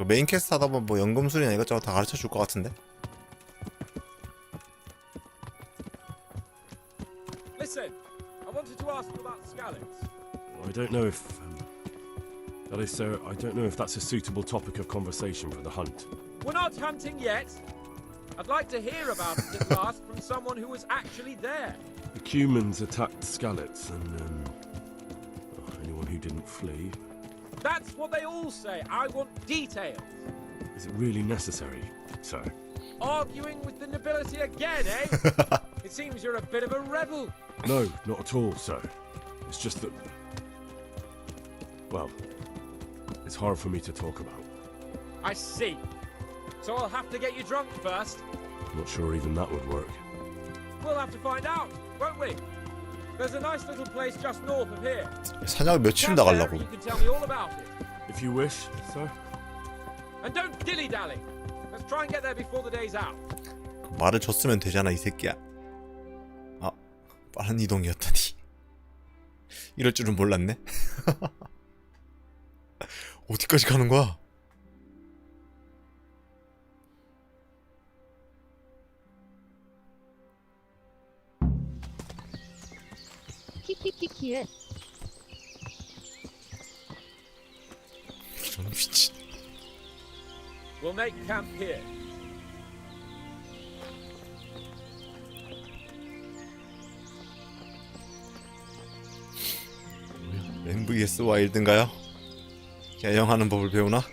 메인 퀘스트 하다 보면 뭐 연금술이나 이것저것 다 가르쳐줄 것 같은데. Listen, I wanted to ask you about scallops. I don't know if... that is, sir, I don't know if that's a suitable topic of conversation for the hunt. We're not hunting yet. I'd like to hear about it at last from someone who was actually there. The Cumans attacked Skallets, and, anyone who didn't flee. That's what they all say. I want details. Is it really necessary, sir? Arguing with the nobility again, eh? It seems you're a bit of a rebel. No, not at all, sir. It's just that... well, it's hard for me to talk about. I see. So I'll have to get you drunk first. Not sure even that would work. We'll have to find out, won't we? There's a nice little place just north of here. 사냥을 며칠 Come there 나가려고. and you can tell me all about it. If you wish, sir. And don't dilly-dally. Let's try and get there before the day's out. 말을 줬으면 되잖아 이 새끼야. 아, 빠른 이동이었다니. 이럴 줄은 몰랐네. 어디까지 가는 거야? 키키키키키은. 미친. We'll make camp here. 맨 vs 와일드인가요? 개영하는 법을 배우나?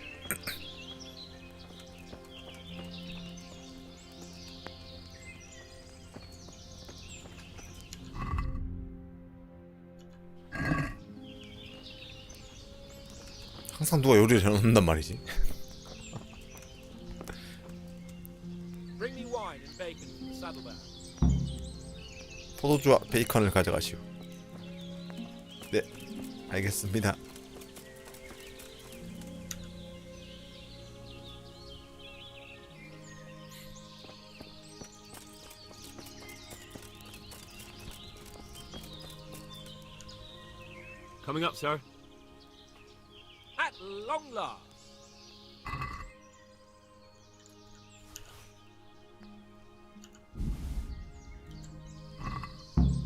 항상 누가 요리를 해놓는단 말이지. Bring me wine and bacon from the saddlebag. 포도주와 베이컨을 가져가시오. 네, 알겠습니다. Coming up, sir. At long last.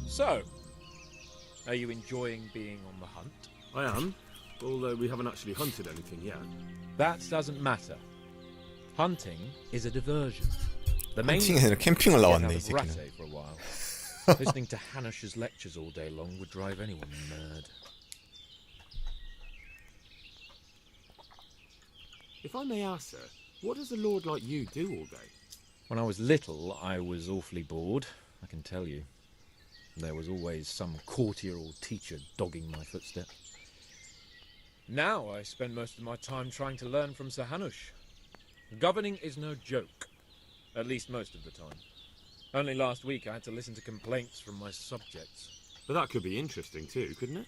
So, are you enjoying being on the hunt? I am, although we haven't actually hunted anything yet. That doesn't matter. Hunting is a diversion. The main 헌팅이 아니라 캠핑을 get 나왔네 out 이 of 새끼는. Rattay for a while. Listening to Hanush's lectures all day long would drive anyone mad. If I may ask, sir, what does a lord like you do all day? When I was little, I was awfully bored, I can tell you. There was always some courtier or teacher dogging my footsteps. Now I spend most of my time trying to learn from Sir Hanush. Governing is no joke, at least most of the time. Only last week I had to listen to complaints from my subjects. But that could be interesting too, couldn't it?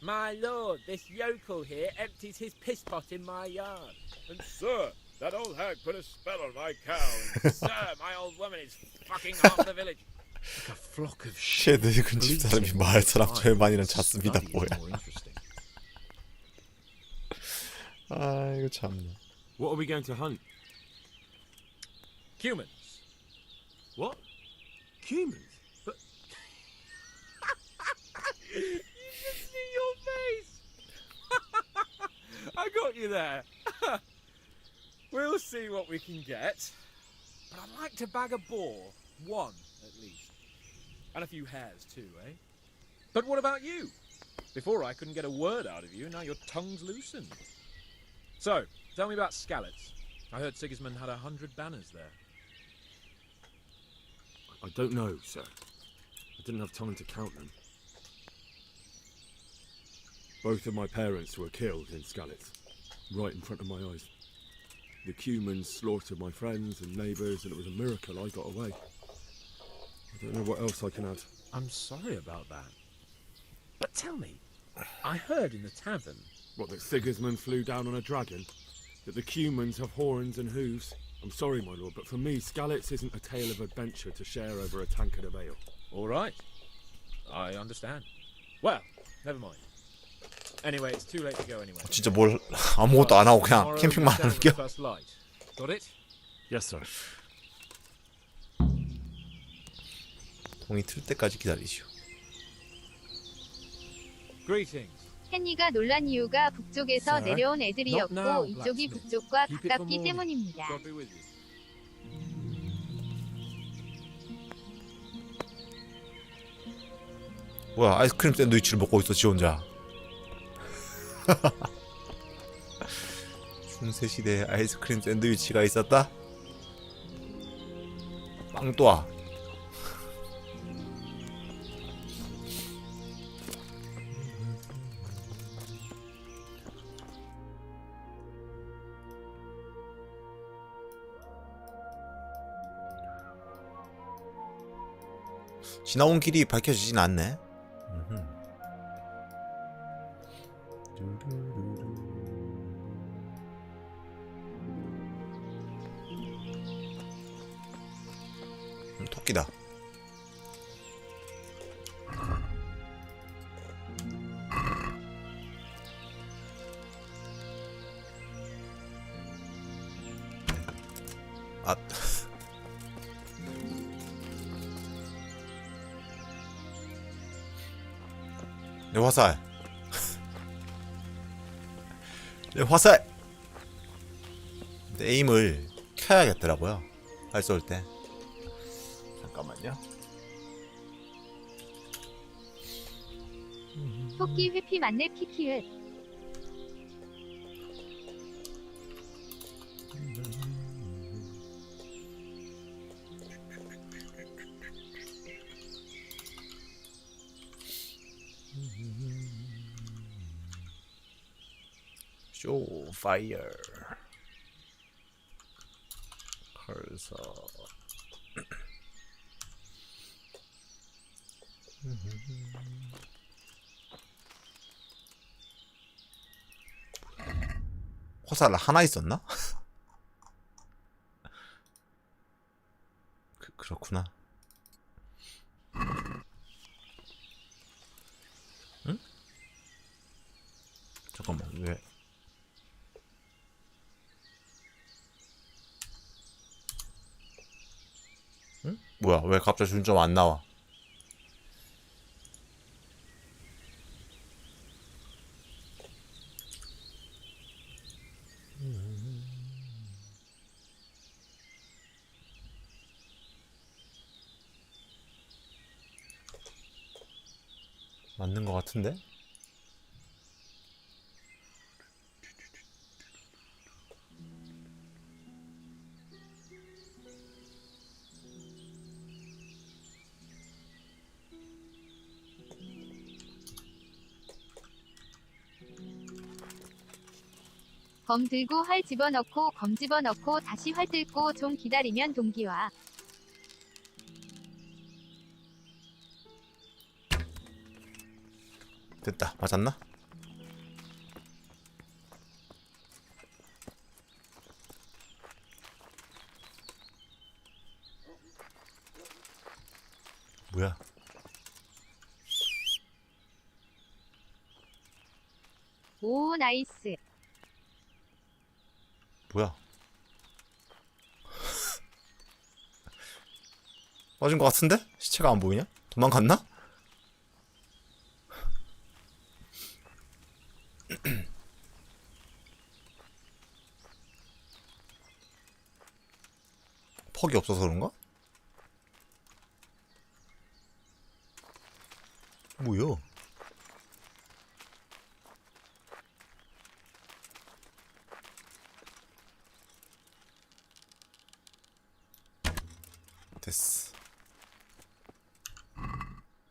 My lord, this yokel here empties his piss pot in my yard. And sir, that old hag put a spell on my cow. And sir, my old woman is fucking half the village. Like a flock of sheep. 쉐드 근 집사람이 마을 사람 제일 많이는 잤습니다. 뭐야? 아 이거 참나. What are we going to hunt? Humans. What? Humans? But You should see your face. I got you there. We'll see what we can get. But I'd like to bag a boar. One, at least. And a few hares, too, eh? But what about you? Before I couldn't get a word out of you, now your tongue's loosened. So, tell me about Skalitz. I heard Sigismund had 100 banners there. I don't know, sir. I didn't have time to count them. Both of my parents were killed in Skalitz, right in front of my eyes. The Cumans slaughtered my friends and neighbours, and it was a miracle I got away. I don't know what else I can add. I'm sorry about that. But tell me, I heard in the tavern... What, that Sigismund flew down on a dragon? That the Cumans have horns and hooves? I'm sorry, my lord, but for me, Skalitz isn't a tale of adventure to share over a tankard of ale. All right. I understand. Well, never mind. Anyway, it's too late to go anyway. 진짜 뭘 아무것도 안 하고 그냥 캠핑만 하는 겨? First light. Got it? Yes, sir. 동이 틀 때까지 기다리시오. Greetings. 헨리가 놀란 이유가 북쪽에서 Sir? 내려온 Not 애들이었고 now, 이쪽이 blacksmith. 북쪽과 Keep it for 가깝기 morning. 때문입니다. God be with you. 뭐야 아이스크림 샌드위치를 먹고 있어 지 혼자. 중세 시대에 아이스크림 샌드위치가 있었다? 빵또아. 지나온 길이 밝혀지진 않네. 토끼다. 아. 내 화살. 내 화살. 근데 에임을 켜야겠더라고요. 할 쏠 때. 잠깐만요. 토끼 회피 맞네 키키읒. 쇼 파이어. 컬서. 화살 하나 있었나? 그렇구나. 응? 잠깐만, 왜? 응? 뭐야, 왜 갑자기 준점 안 나와? 맞는 것 같은데? 검 들고 활 집어넣고 검 집어넣고 다시 활 들고 좀 기다리면 동기화. 됐다. 맞았나? 뭐야? 오 나이스. 뭐야? 맞은 것 같은데? 시체가 안 보이냐? 도망갔나? 퍽이 없어서 그런가? 뭐야? 됐어.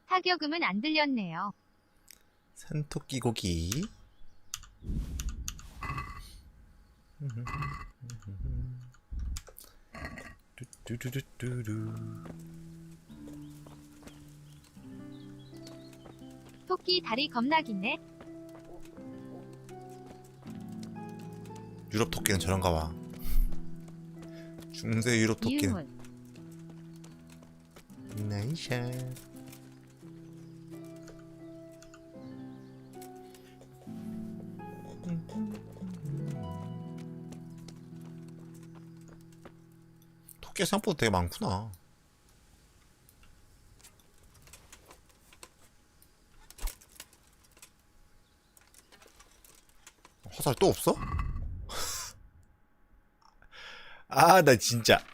타격음은 안 들렸네요. 산토끼 고기. 뚜뚜뚜뚜뚜. 토끼 다리 겁나 기네. 유럽 토끼는 저런가 봐. 중세 유럽 토끼는. 이응훈. 나이샷. 토끼 생각보다 되게 많구나. 화살 또 없어? 아, 나 진짜.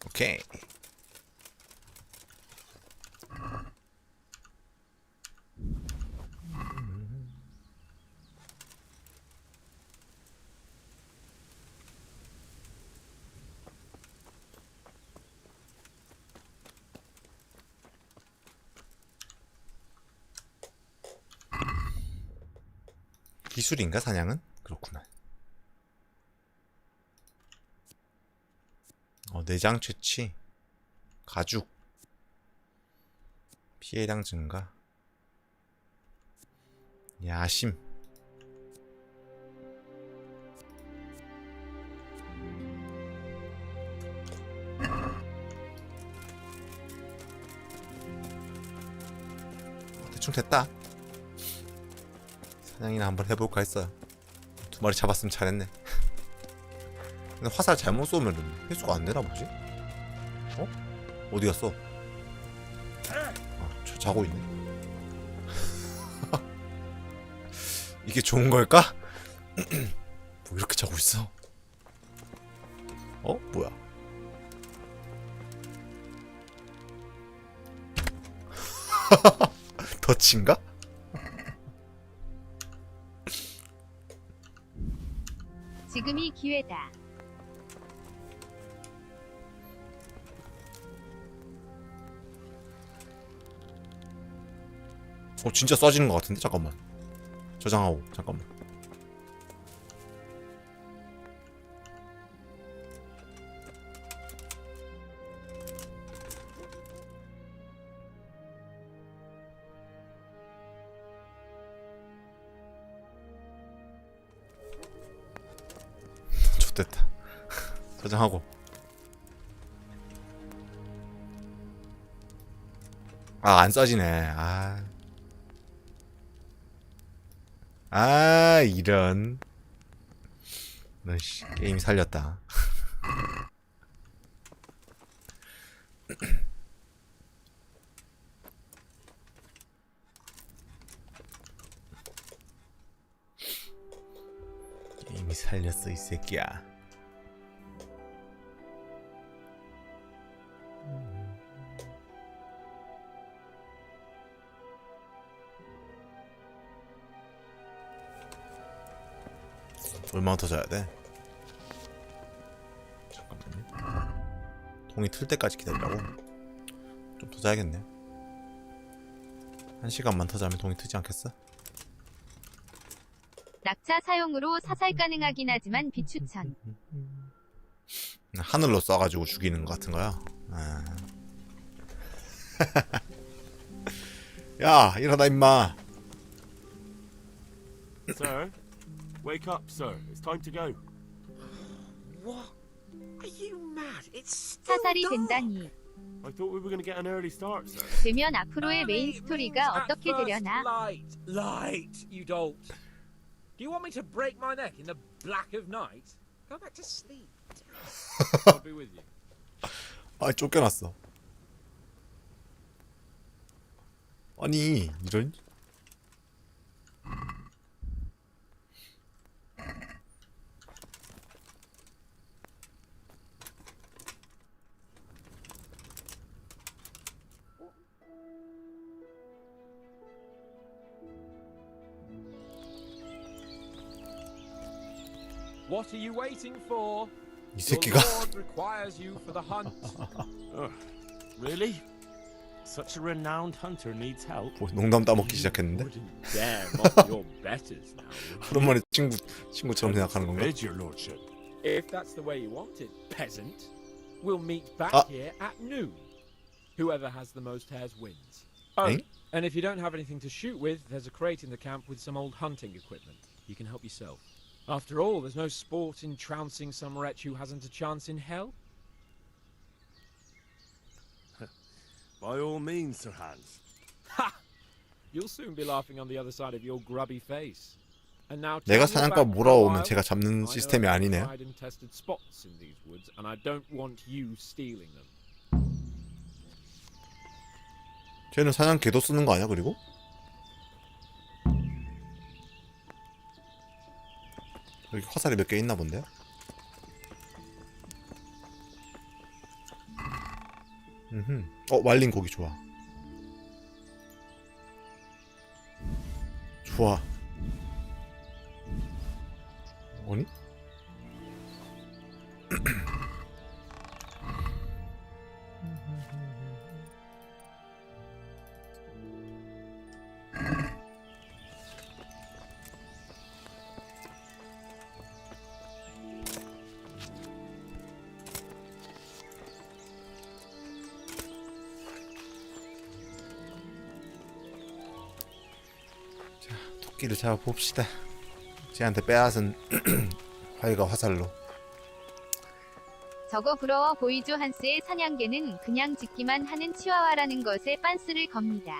오케이. 기술인가 사냥은? 그렇구나. 내장 채취, 가죽, 피해량 증가, 야심. 대충 됐다. 사냥이나 한번 해볼까 했어요. 2마리 잡았으면 잘했네. 근데 화살 잘못 쏘면 회수가 안 되나 보지? 어? 어디 갔어? 아, 저 자고 있네. 이게 좋은 걸까? 뭐 이렇게 자고 있어? 어? 뭐야? 덫인가? 지금이 기회다. 진짜 쏴지는 것 같은데? 잠깐만. 저장하고 잠깐만. 좋됐다. 저장하고. 아, 안 쏴지네. 이런. 씨, 게임 살렸다. 게임이 살렸어, 이 새끼야. 얼마나 더 자야 돼? 잠깐만요. 동이 틀 때까지 기다리라고? 좀 더 자야겠네. 1시간만 더 자면 동이 트지 않겠어? 낙차 사용으로 사살 가능하긴 하지만 비추천. 하늘로 쏴가지고 죽이는 것 같은 거야. 야, 일어나 임마. Sir, wake up, sir. It's time to go. What? Are you mad? It's still 사살이 dark. 된다니. I thought we were going to get an early start, sir. 되면 앞으로의 메인 스토리가 어떻게 되려나? Light, light, you dolt. Do you want me to break my neck in the black of night? Go back to sleep. I'll be with you. 아, 쫓겨났어. 아니, 이런. What are you waiting for? 이 새끼가. Your lord requires you for the hunt. Really? Such a renowned hunter needs help. 뭐, 농담 따먹기 시작했는데. Dare mock your betters now. 오랜만에 친구처럼 생각하는 건가? Forbid, your lordship. If that's the way you want it, peasant, we'll meet back Ah. here at noon. Whoever has the most hares wins. Eh? And if you don't have anything to shoot with, there's a crate in the camp with some old hunting equipment. You can help yourself. After all, there's no sport in trouncing some wretch who hasn't a chance in hell. By all means, Sir Hans. Ha! You'll soon be laughing on the other side of your grubby face. And now 내가 turn your 사냥감 back for a 몰아오면 while. 제가 잡는 I know 시스템이 of 아니네요. tried and tested spots in these woods, and I don't want you stealing them. 쟤는 사냥 개도 쓰는 거 아니야? 그리고? 여기 화살이 몇 개 있나 본데요? 말린 고기 좋아. 좋아. 아니? 토끼를 잡아봅시다. 쟤한테 빼앗은 활과 화살로. 저거 부러워 보이죠? 한스의 사냥개는 그냥 짓기만 하는 치와와라는 것에 빤스를 겁니다.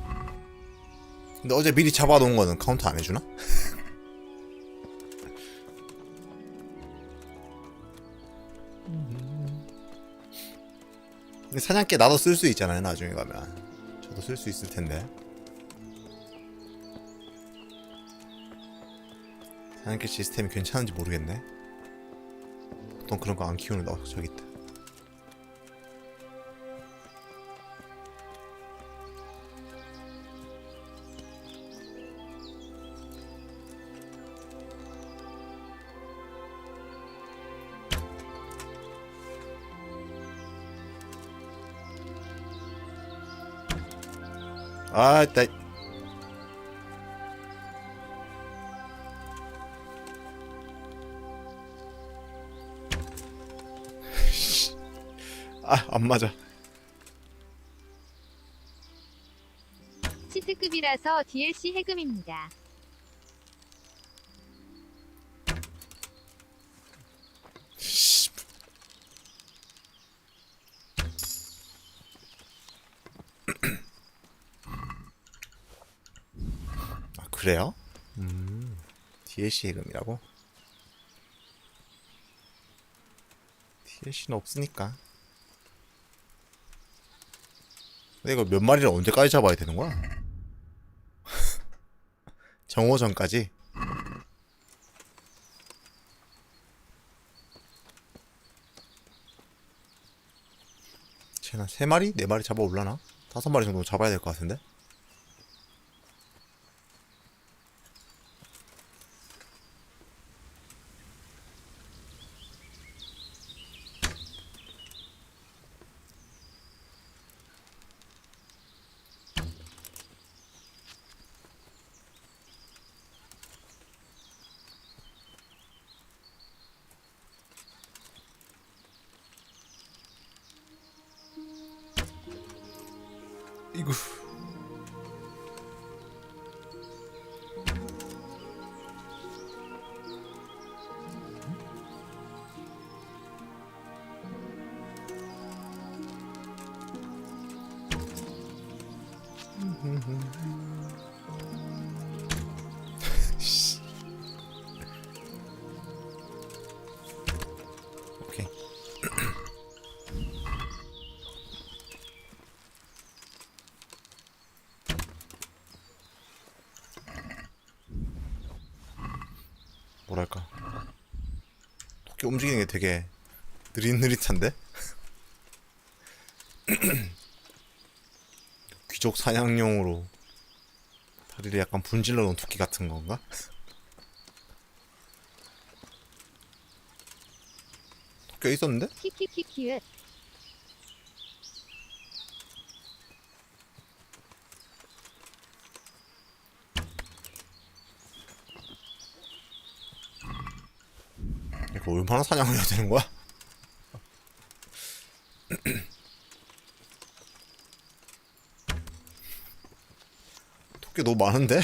근데 어제 미리 잡아놓은 거는 카운트 안 해주나? 근데 사냥개 나도 쓸 수 있잖아요, 나중에 가면. 저도 쓸 수 있을 텐데. 사냥개 시스템이 괜찮은지 모르겠네. 보통 그런 거 안 키우는데. 저기 있다. 아, 따. 아, 안 맞아. 치트급이라서 DLC 해금입니다. 아, 그래요? DLC 해금이라고? DLC는 없으니까. 근데 이거 몇 마리를 언제까지 잡아야 되는 거야? 정오전까지? 쟤는 3마리? 4마리 잡아 올라나? 5마리 정도 잡아야 될 것 같은데? 이구. 오케이. 뭐랄까, 토끼 움직이는 게 되게 느릿느릿한데? 귀족 사냥용으로 다리를 약간 분질러 놓은 토끼 같은 건가? 토끼가 있었는데? 키키키키읒. 이거 얼마나 사냥을 해야 되는 거야? 토끼 너무 많은데?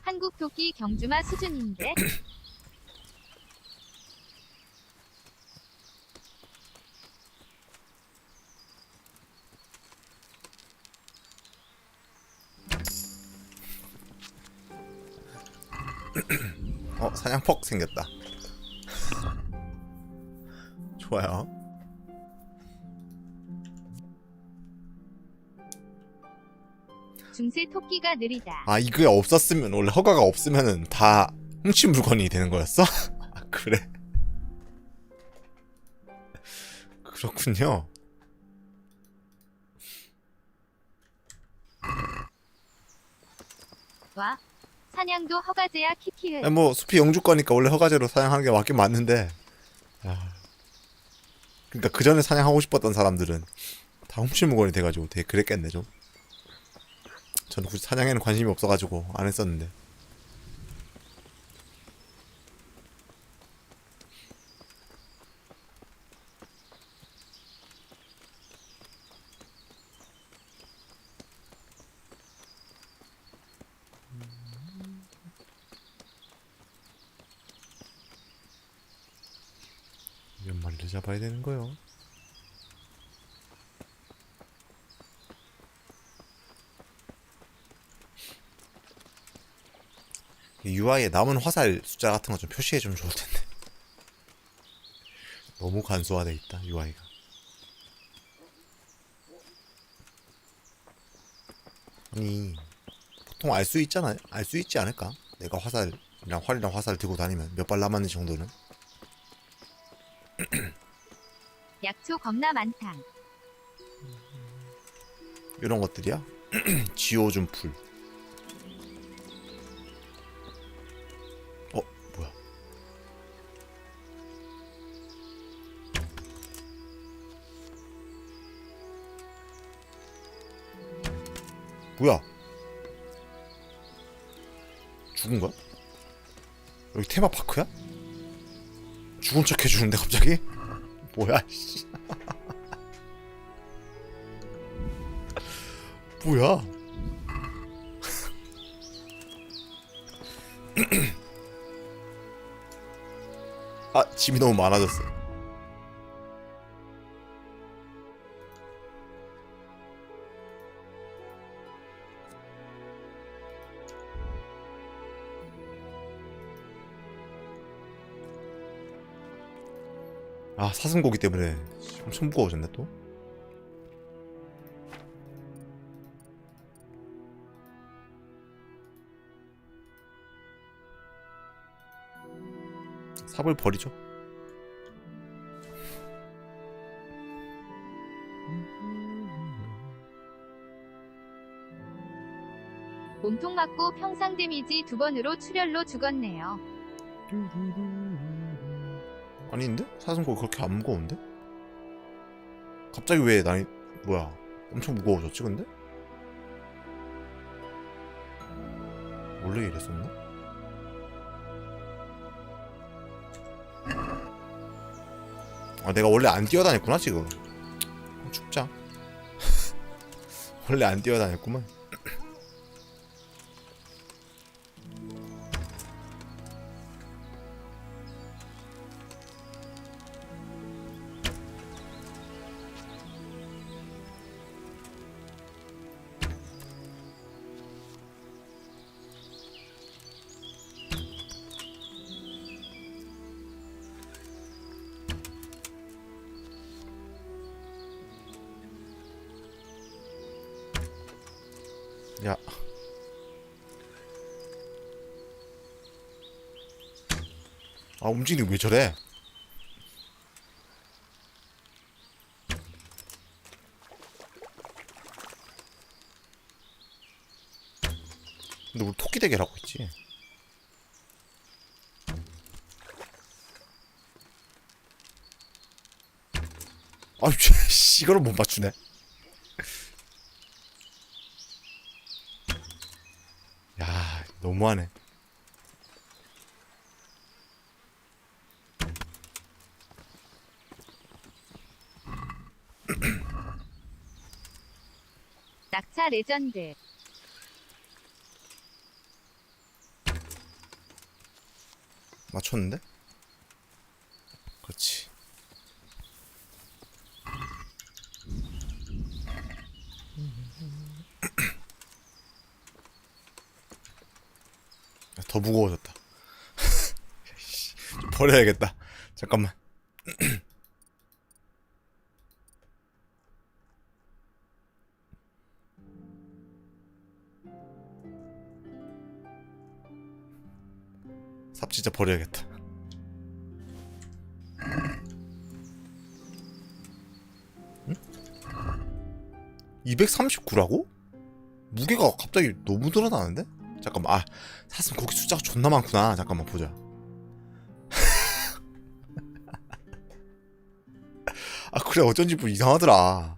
한국 토끼 경주마 수준인데. 사냥퍽 생겼다. 좋아요. 중세 토끼가 느리다. 아, 이게 없었으면, 원래 허가가 없으면은 다 훔친 물건이 되는 거였어? 아, 그래. 그렇군요. 와, 사냥도 허가제야 키키읒. 아니, 뭐 숲이 영주권이니까 원래 허가제로 사냥하는 게 맞긴 맞는데, 그러니까 그 전에 사냥하고 싶었던 사람들은 다 훔친 물건이 돼가지고 되게 그랬겠네 좀. 저는 굳이 사냥에는 관심이 없어가지고 안 했었는데. 몇 마리를 잡아야 되는 거요? UI에 남은 화살 숫자 같은 거 좀 표시해주면 좋을 텐데. 너무 간소화돼 있다 UI가. 아니 보통 알 수 있잖아. 알 수 있지 않을까? 내가 활이랑 화살 들고 다니면 몇 발 남았는지 정도는. 약초 겁나 많다. 이런 것들이야. 지워준 풀. 뭐야? 뭐야? 죽은 거야? 여기 테마파크야? 죽은 척 해주는데 갑자기? 뭐야 씨. 뭐야? 아, 짐이 너무 많아졌어. 아, 사슴고기 때문에 엄청 무거워졌네 또. 삽을 버리죠. 몸통 맞고 평상 데미지 2번으로 출혈로 죽었네요. 아닌데? 사슴고기 그렇게 안 무거운데? 갑자기 왜 난이 뭐야? 엄청 무거워졌지 근데? 원래 이랬었나? 아, 내가 원래 안 뛰어다녔구나 지금. 죽자. 원래 안 뛰어다녔구만. 야. 아, 움직이는 게 왜 저래? 근데 우리 토끼 대결하고 있지. 아유, 씨, 이거를 못 맞추네. 야, 너무하네. 낙차 레전드. 맞췄는데? 그렇지. 더 무거워졌다. 좀 버려야겠다. 잠깐만. 삽 진짜 버려야겠다. 응? 239라고? 무게가 갑자기 너무 늘어나는데? 잠깐만. 아, 사슴 고기 숫자가 존나 많구나. 잠깐만 보자. 아, 그래, 어쩐지 뭐 이상하더라.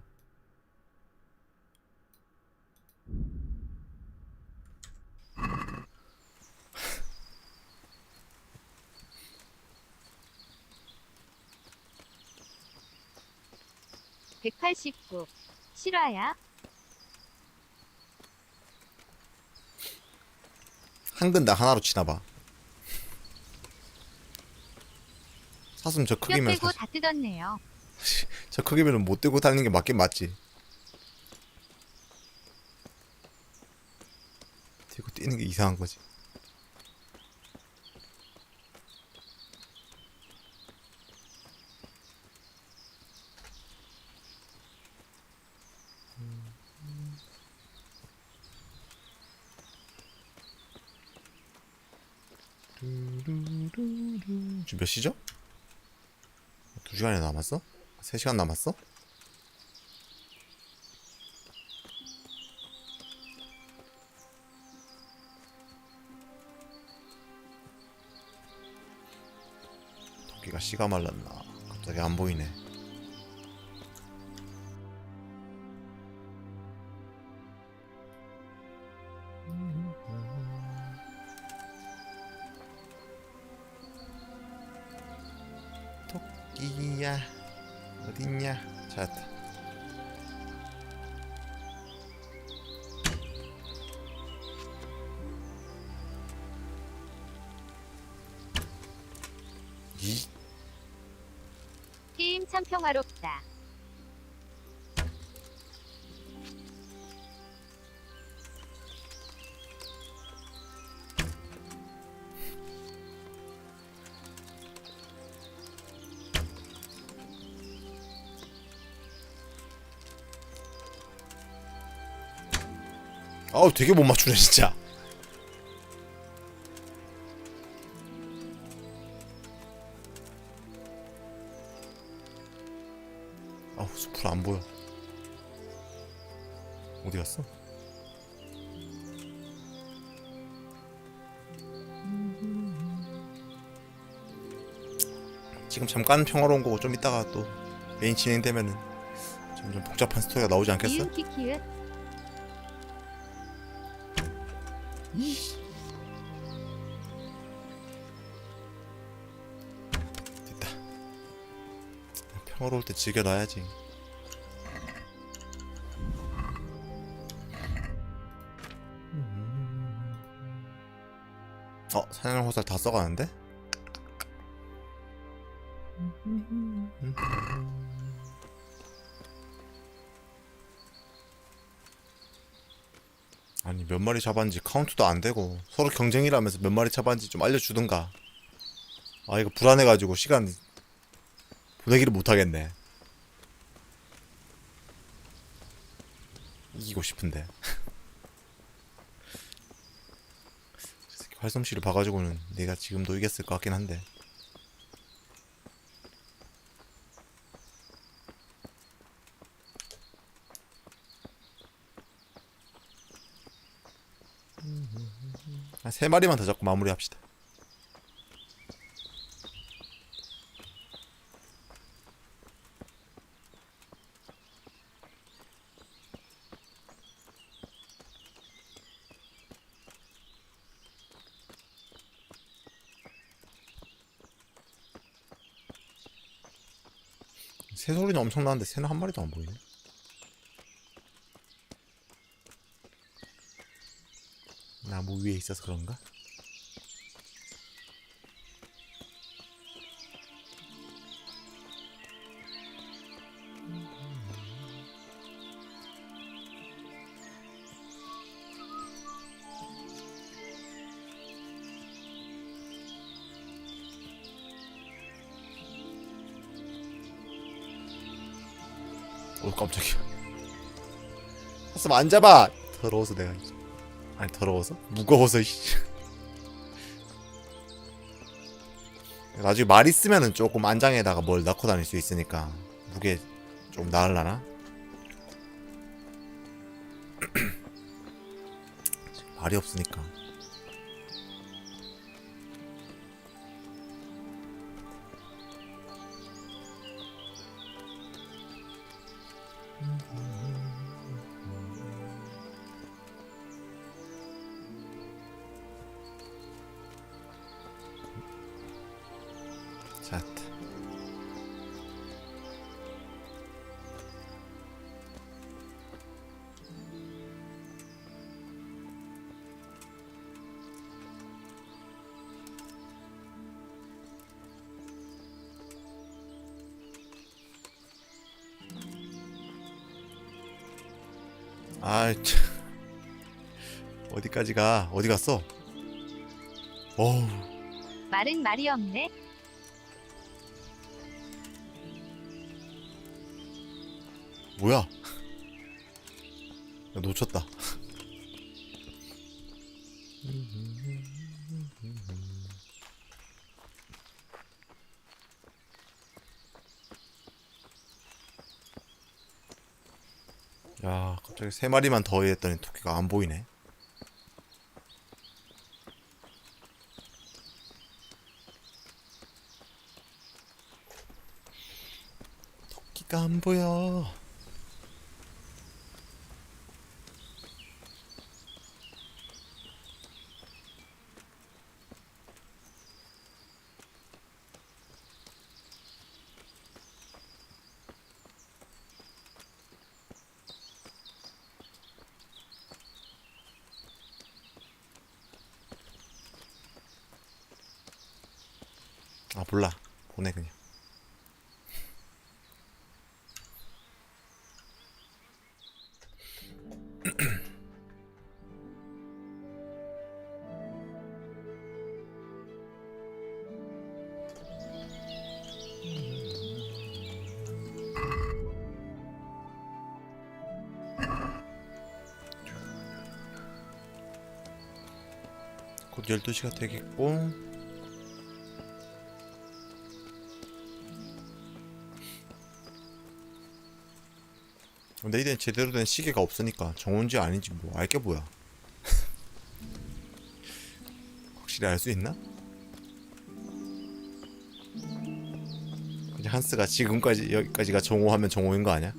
(189) 실화야? 한 근당 하나로 치나봐. 사슴 저 뼈 크기면 빼고 다 뜯었네요. 저 크기면 못 들고 다니는 게 맞긴 맞지. 들고 뛰는 게 이상한 거지. 지금 몇 시죠? 2시간이 남았어? 3시간 남았어? 토끼가 씨가 말랐나? 갑자기 안 보이네. 토끼야 어딨냐? 찾았다. 이 게임 참 평화롭다. 아우 되게 못 맞추네 진짜. 아우 숲을 안 보여. 어디 갔어? 지금 잠깐 평화로운 거고 좀 이따가 또 메인 진행되면은 점점 복잡한 스토리가 나오지 않겠어? 이응 키키읓. 됐다. 평화로울 때 즐겨놔야지. 사냥할 화살 다 써가는데? 아니 몇 마리 잡았는지 카운트도 안 되고 서로 경쟁이라면서 몇 마리 잡았는지 좀 알려주든가. 아 이거 불안해가지고 시간 보내기를 못하겠네. 이기고 싶은데. 활솜씨를 봐가지고는 내가 지금도 이겼을 것 같긴 한데. 한 3마리만 더 잡고 마무리합시다. 새 소리는 엄청 나는데 새는 한 마리도 안 보이네. 나무 위에 있어서 그런가? 오 깜짝이야. 핫슴 안 잡아. 더러워서 내가 이제. 아니 더러워서? 무거워서 이씨. 나중에 말 있으면은 조금 안장에다가 뭘 넣고 다닐 수 있으니까 무게 좀 나으려나? 말이 없으니까. 자. 아이 참. 어디까지 가? 어디 갔어? 어우. 말은 말이 없네. 뭐야? 야, 놓쳤다. 야, 갑자기 3마리만 더 했더니 토끼가 안 보이네. 토끼가 안 보여. 아, 몰라. 보내 그냥. 곧 12시가 되겠고, 내일은 제대로 된 시계가 없으니까 정온지 아닌지 뭐 알게 뭐야. 확실히 알 수 있나? 그냥 한스가 지금까지 여기까지가 정오하면 정오인 거 아니야?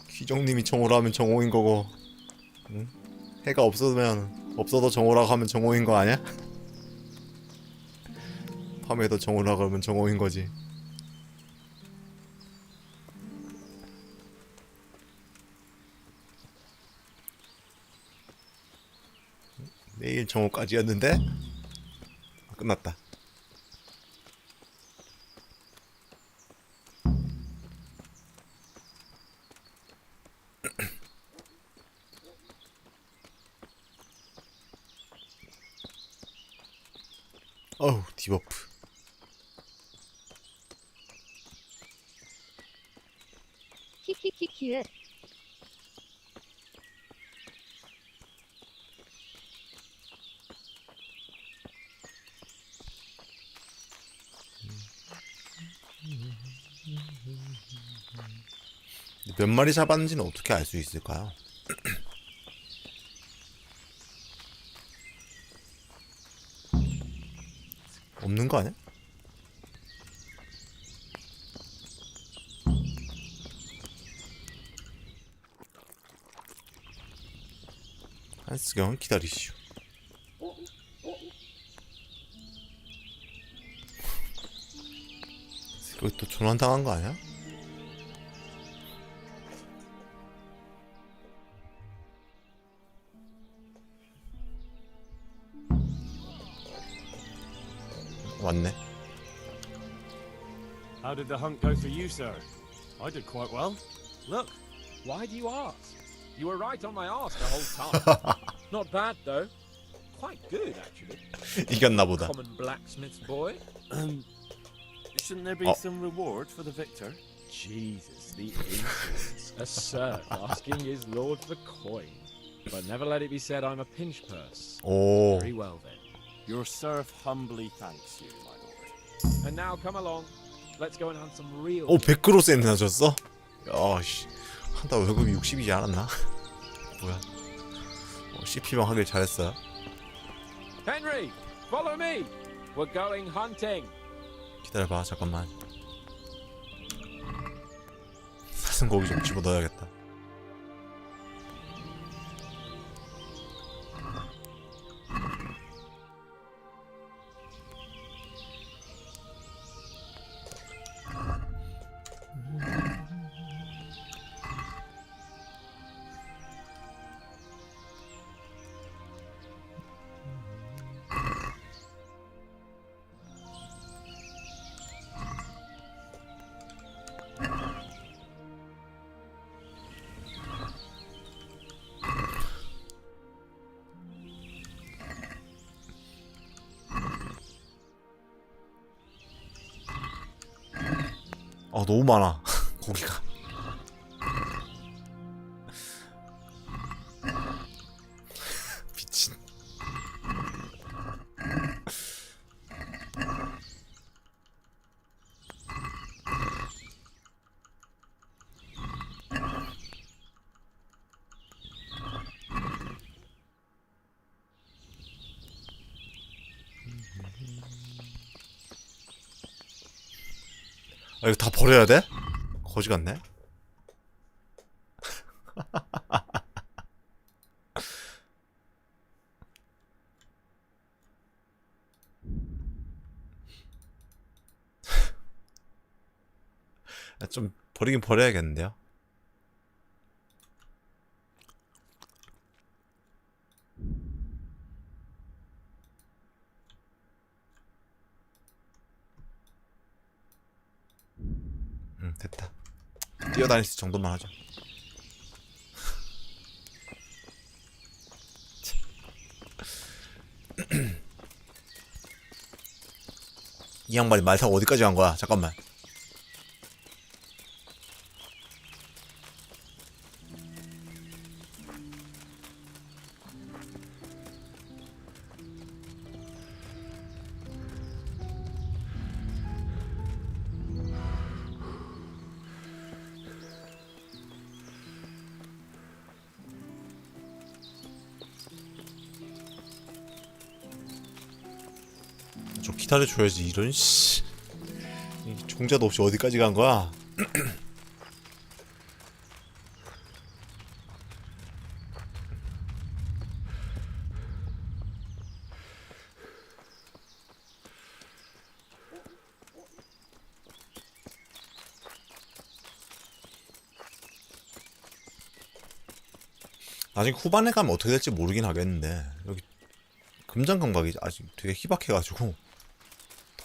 귀정님이 정오라 하면 정오인 거고, 응? 해가 없어도 정오라고 하면 정오인 거 아니야? 밤에도 정오라고 하면 정오인 거지. 내일 정오까지였는데 끝났다. 어우, 디버프. 키키키키으. 몇 마리 잡았는지는 어떻게 알 수 있을까요? 없는 거 아니야? 한스경은 기다리시오. 여기 또 전환당한 거 아니야? 왔네. How did the hunt go for you, sir? I did quite well. Look. Why do you ask? You were right on my arse the whole time. Not bad though. Quite good actually. 이겼나 보다. Common blacksmith's boy. Shouldn't there be some reward for the victor? Jesus, the insolence. A serf asking his lord for coin. But never let it be said I'm a pinch purse. 오. Very well then. Your serf humbly thanks you, my lord. And now come along. Let's go and hunt some real. 오, 100%나 줬어? 야, 씨. 한달 월급이 60이지 않았나? 뭐야? CP방 하길 잘했어요. Henry, follow me. We're going hunting. 기다려봐, 잠깐만. 사슴고기 좀 집어넣어야겠다. 너무 많아 고기가. 미친. 아 이거 다 버려야 돼? 거지 같네. 좀 버리긴 버려야겠는데요. 됐다. 뛰어다닐 정도만 하죠. 이 양반이 말 타고 어디까지 간 거야? 잠깐만. 좀 기다려줘야지. 이런 씨 종자도 없이 어디까지 간 거야? 나중에 후반에 가면 어떻게 될지 모르긴 하겠는데 여기 금전 감각이 아직 되게 희박해가지고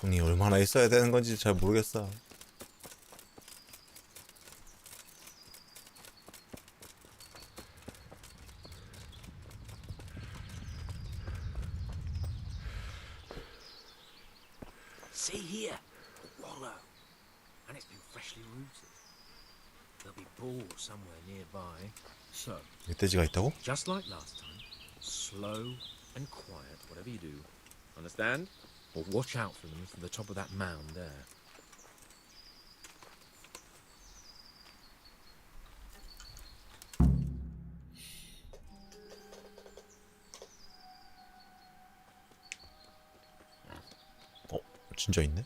돈이 얼마나 있어야 되는 건지 잘 모르겠어. See here, a wallow, and it's been freshly rooted. There'll be balls somewhere nearby. So, 멧돼지가 있다고? just like last time, slow and quiet, whatever you do. Understand? Or watch out for them from the top of that mound there. 진짜 있네?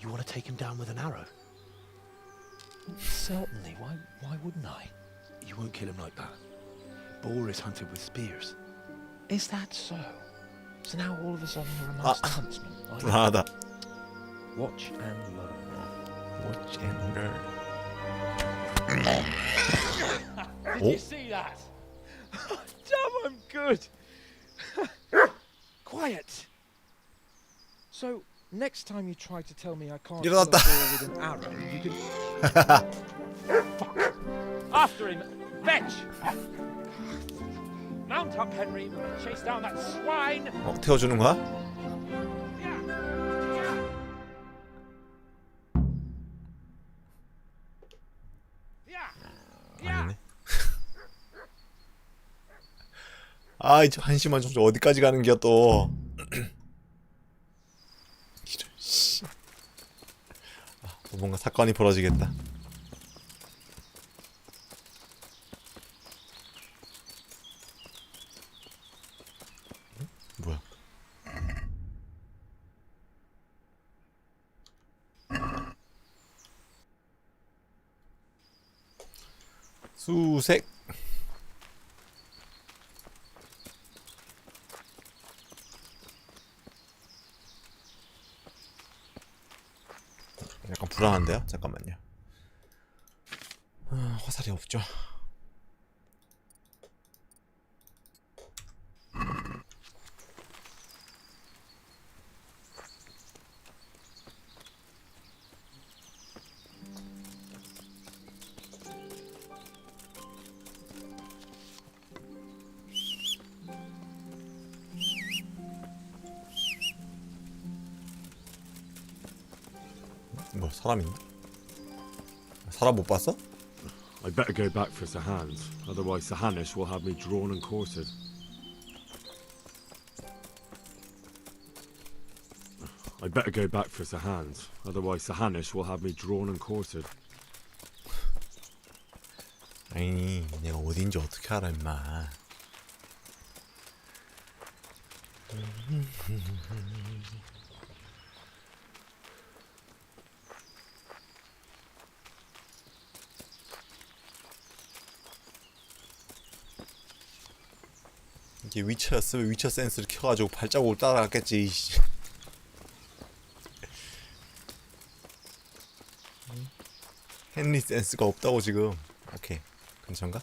You want to take him down with an arrow? Certainly. Why wouldn't I? You won't kill him like that. Boar is hunted with spears. Is that so? So now all of a sudden you're a master huntsman. 불안하다. Watch and learn. Watch and learn. Did you see that? Damn, I'm good. Quiet. So, next time you try to tell me I can't kill a 일어났다. boar with an arrow, you can... Fuck. After him. Fetch. Mount up, Henry. We're going to chase down that swine. 태워주는 거야? 아니네. 아, 이제 한심한 정조 어디까지 가는 게야 또. 이런 씨. 아, 뭔가 사건이 벌어지겠다. 뭐야? 수색. 약간 불안한데요? 잠깐만요. 화살이 없죠. 뭐 사람인가? 사람 못 봤어? I'd better go back for Sir Hans, otherwise Sir Hanush will have me drawn and quartered. I'd better go back for Sir Hans, otherwise Sir Hanush will have me drawn and quartered. 아니, 내가 어딘지 어떻게 알아, 임마. 이게 위쳐였으면 위쳐 센스를 켜가지고 발자국을 따라갔겠지. 헨리 센스가 없다고 지금. 오케이, 괜찮가?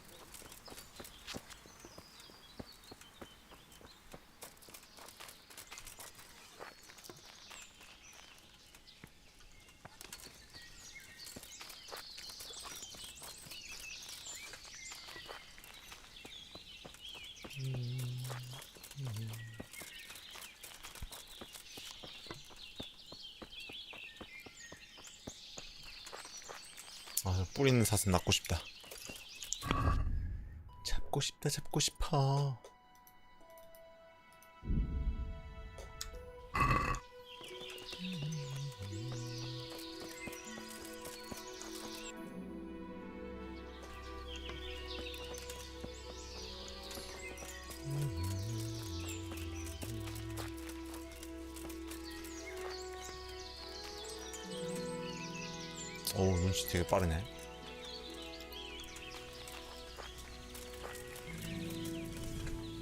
아, 뿌리 있는 사슴 낳고 싶다. 잡고 싶다, 잡고 싶어. 어우, 눈치 되게 빠르네.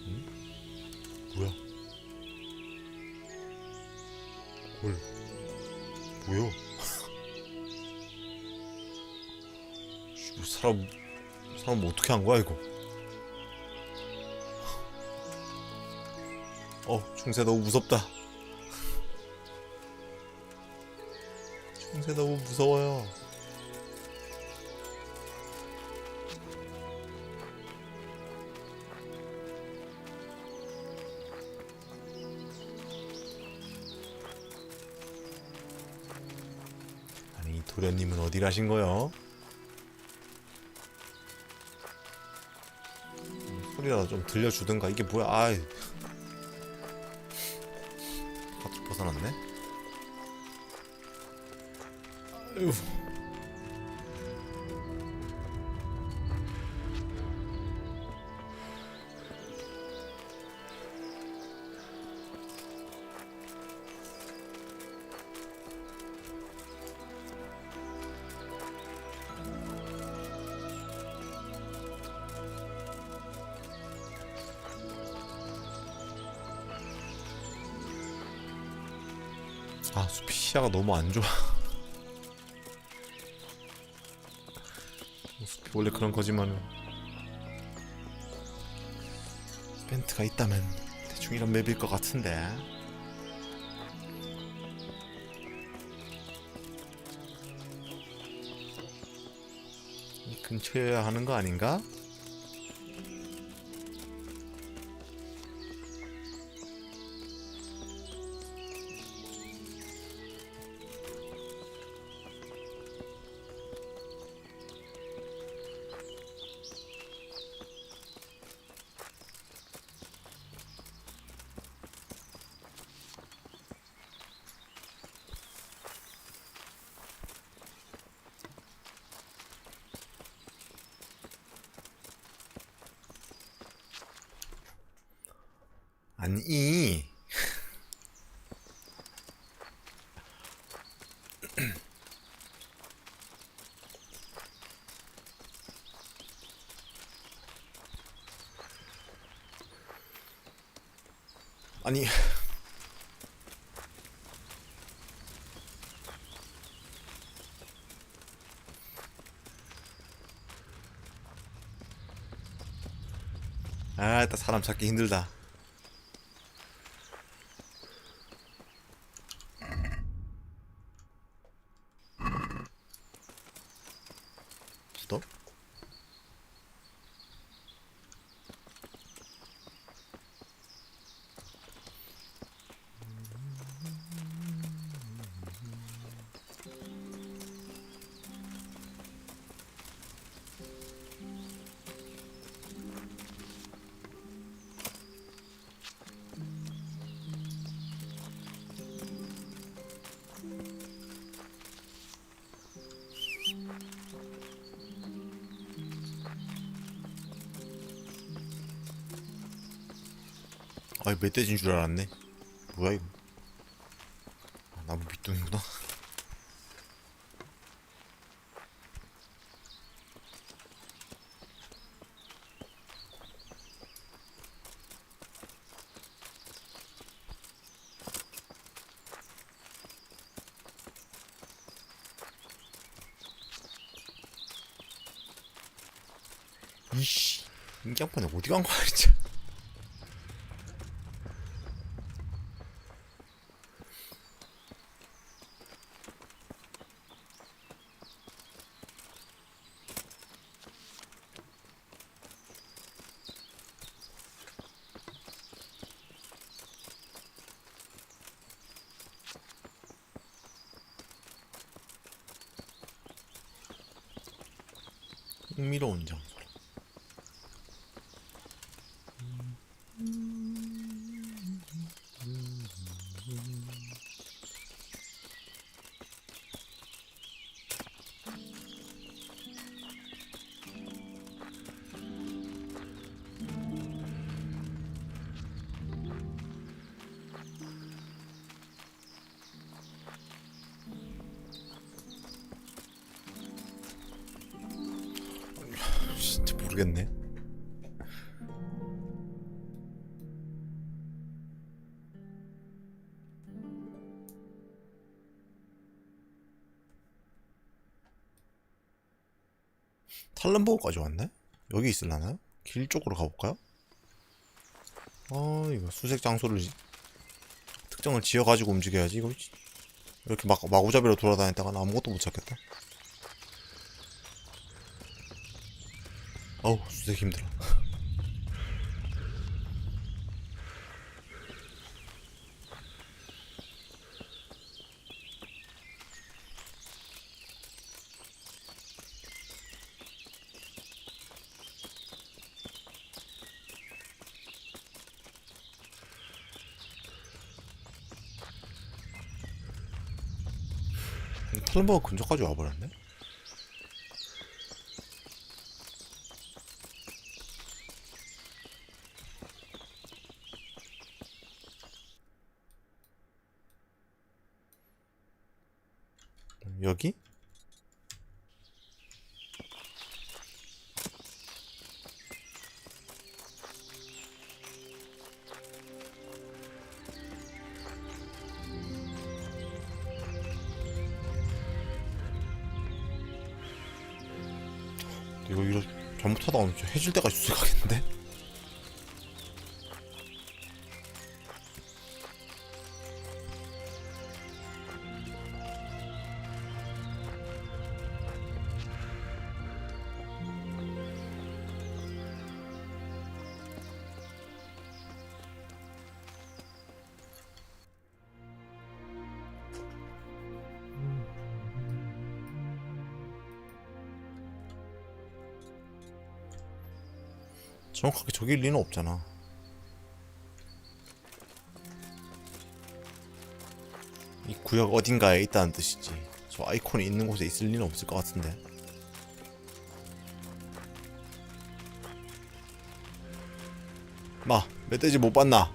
응? 뭐야? 뭘? 뭐야? 사람 어떻게 한 거야 이거? 충새 너무 무섭다. 충새 너무 무서워요. 아니, 도련님은 어디 가신 거요? 소리라도 좀 들려주든가. 이게 뭐야? 아이, 갑자기 벗어났네. 아유. 아, 숲이 시야가 너무 안 좋아. 숲이 원래 그런 거지만은 이벤트가 있다면 대충 이런 맵일 것 같은데. 이 근처여야 하는 거 아닌가? 아니, 아니, 아, 일단 사람 찾기 힘들다. 너? 아이 멧돼지인 줄 알았네. 뭐야 이거? 아, 나무 밑둥이구나. 이씨, 인기양반이 어디 간 거야 진짜. 흥미로운 장소라. 진짜 모르겠네. 탈런버거까지 왔네? 여기 있을라나요? 길 쪽으로 가볼까요? 아 이거 수색 장소를 특정을 지어가지고 움직여야지. 이거 이렇게 마구잡이로 돌아다녔다가는 아무것도 못 찾겠다. 어우 수색 힘들어. 탈런버거 근처까지 와버렸네? 여기? 이거 잘못하다 오늘 해질 때까지 수색하겠는데? 정확하게 저길 리는 없잖아. 이 구역 어딘가에 있다는 뜻이지. 저 아이콘이 있는 곳에 있을 리는 없을 것 같은데. 마, 멧돼지 못 봤나?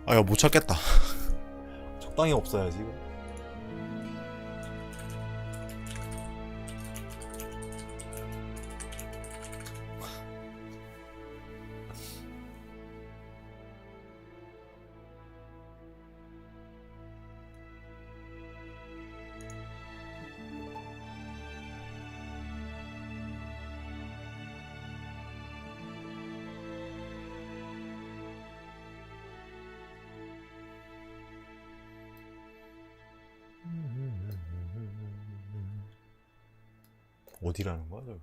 아 이거 못 찾겠다. 적당히 없어야지 이거. 어디라는 거야? 저기.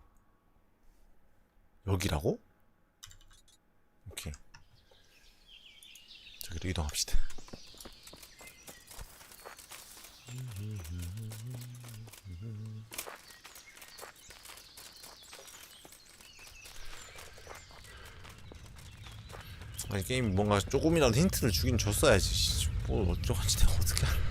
여기라고? 오케이. 저기로 이동합시다. 아니 게임이 뭔가 조금이라도 힌트를 주긴 줬어야지. 뭐 어쩌간지 내가 어떻게 알아.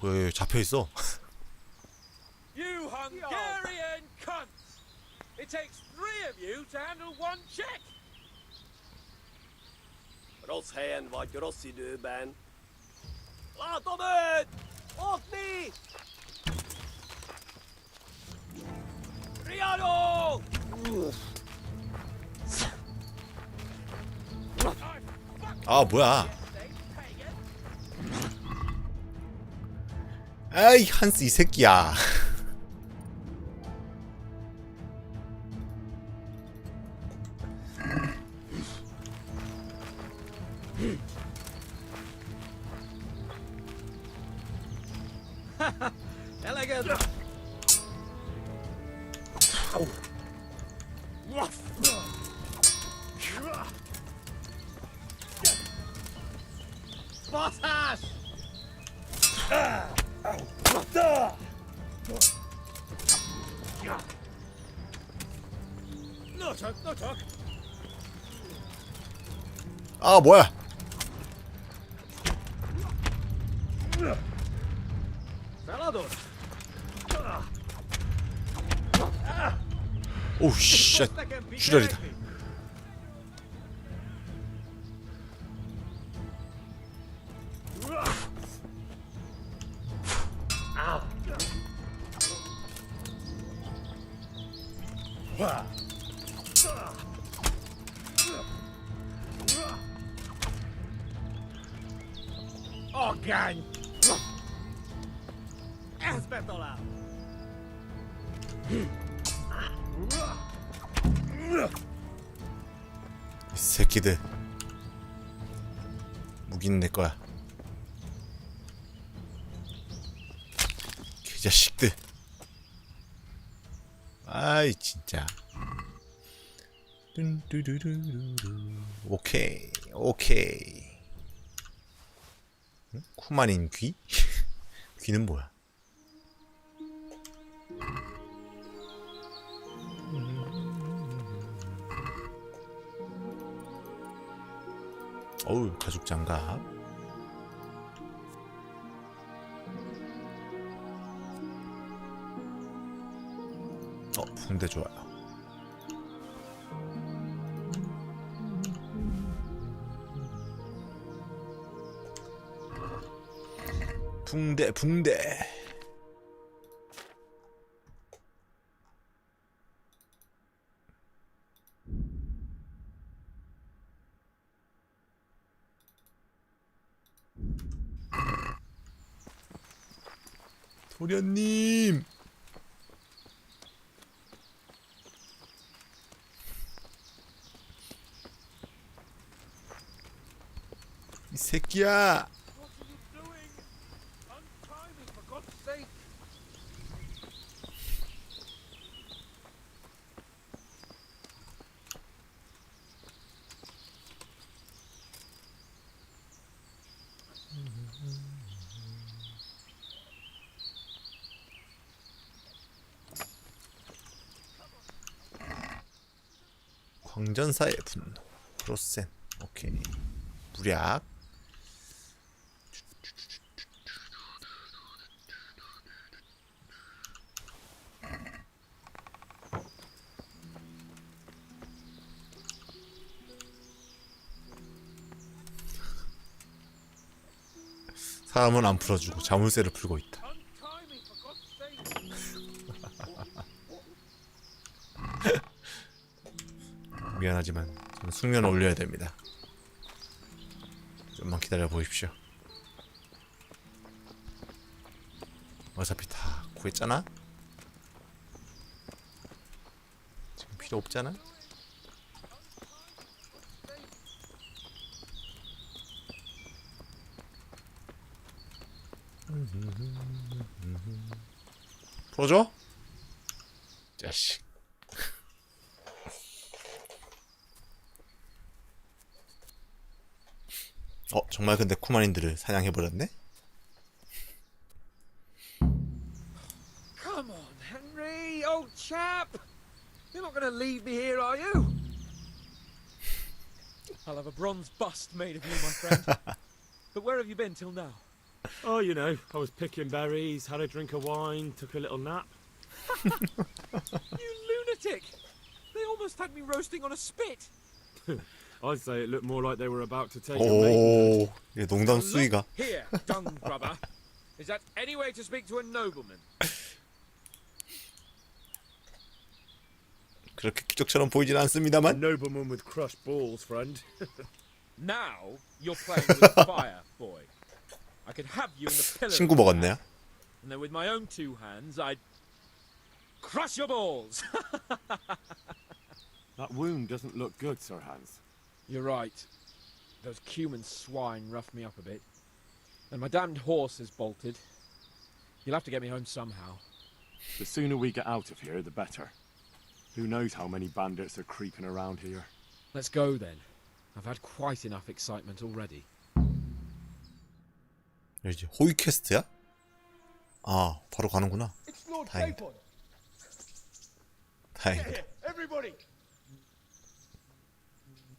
뭐야 여기 잡혀있어. You Hungarian cunts! It takes 3 of you to handle 1 check! Rosshelyen vagy, rossz időben. Látom őt! Ott mi! Riano! 아 뭐야. 아이 한스 이 새끼야. Elegant! Bottas! No talk, no talk. 아 뭐야. Felador! 오우 쉣. 슈려리다. Ogány! Ez betalál! 이 새끼들 무기는 내 거야. 개자식들. 아이 진짜. 오케이 오케이. 응? 쿠마닌 귀? 귀는 뭐야? 어우 가죽 장갑. 붕대 좋아요. 붕대 붕대. 도련님. 이 새끼야. 광전사의 분노. 프로센. 오케이. 무략. 사람은 안 풀어주고 자물쇠를 풀고 있다. 미안하지만 저는 숙련을 올려야 됩니다. 좀만 기다려 보십시오. 어차피 다 구했잖아? 지금 필요 없잖아? 풀어줘? 자식. 정말 근데 쿠마린들을 사냥해버렸네? Come on, Henry, old chap. You're not going to leave me here, are you? I'll have a bronze bust made of you, my friend. But where have you been till now? Oh, you know, I was picking berries, had a drink of wine, took a little nap. You lunatic! They almost had me roasting on a spit. I'd say it looked more like they were about to take a maiden. 오, 얘 농담 수위가. Here, dung grubber. Is that any way to speak to a nobleman? 그렇게 기적처럼 보이진 않습니다만. Nobleman with crushed balls, friend. Now you're playing with fire, boy. I could have you in the pillar. 친구 먹었네요. And then with my own two hands, I'd crush your balls. That wound doesn't look good, Sir Hans. You're right. Those cumin swine roughed me up a bit. And my damned horse is bolted. You'll have to get me home somehow. The sooner we get out of here, the better. Who knows how many bandits are creeping around here. Let's go then. I've had quite enough excitement already. 여기 호위 퀘스트야? 아, 바로 가는구나. 다행이다. 다행이다. Everybody,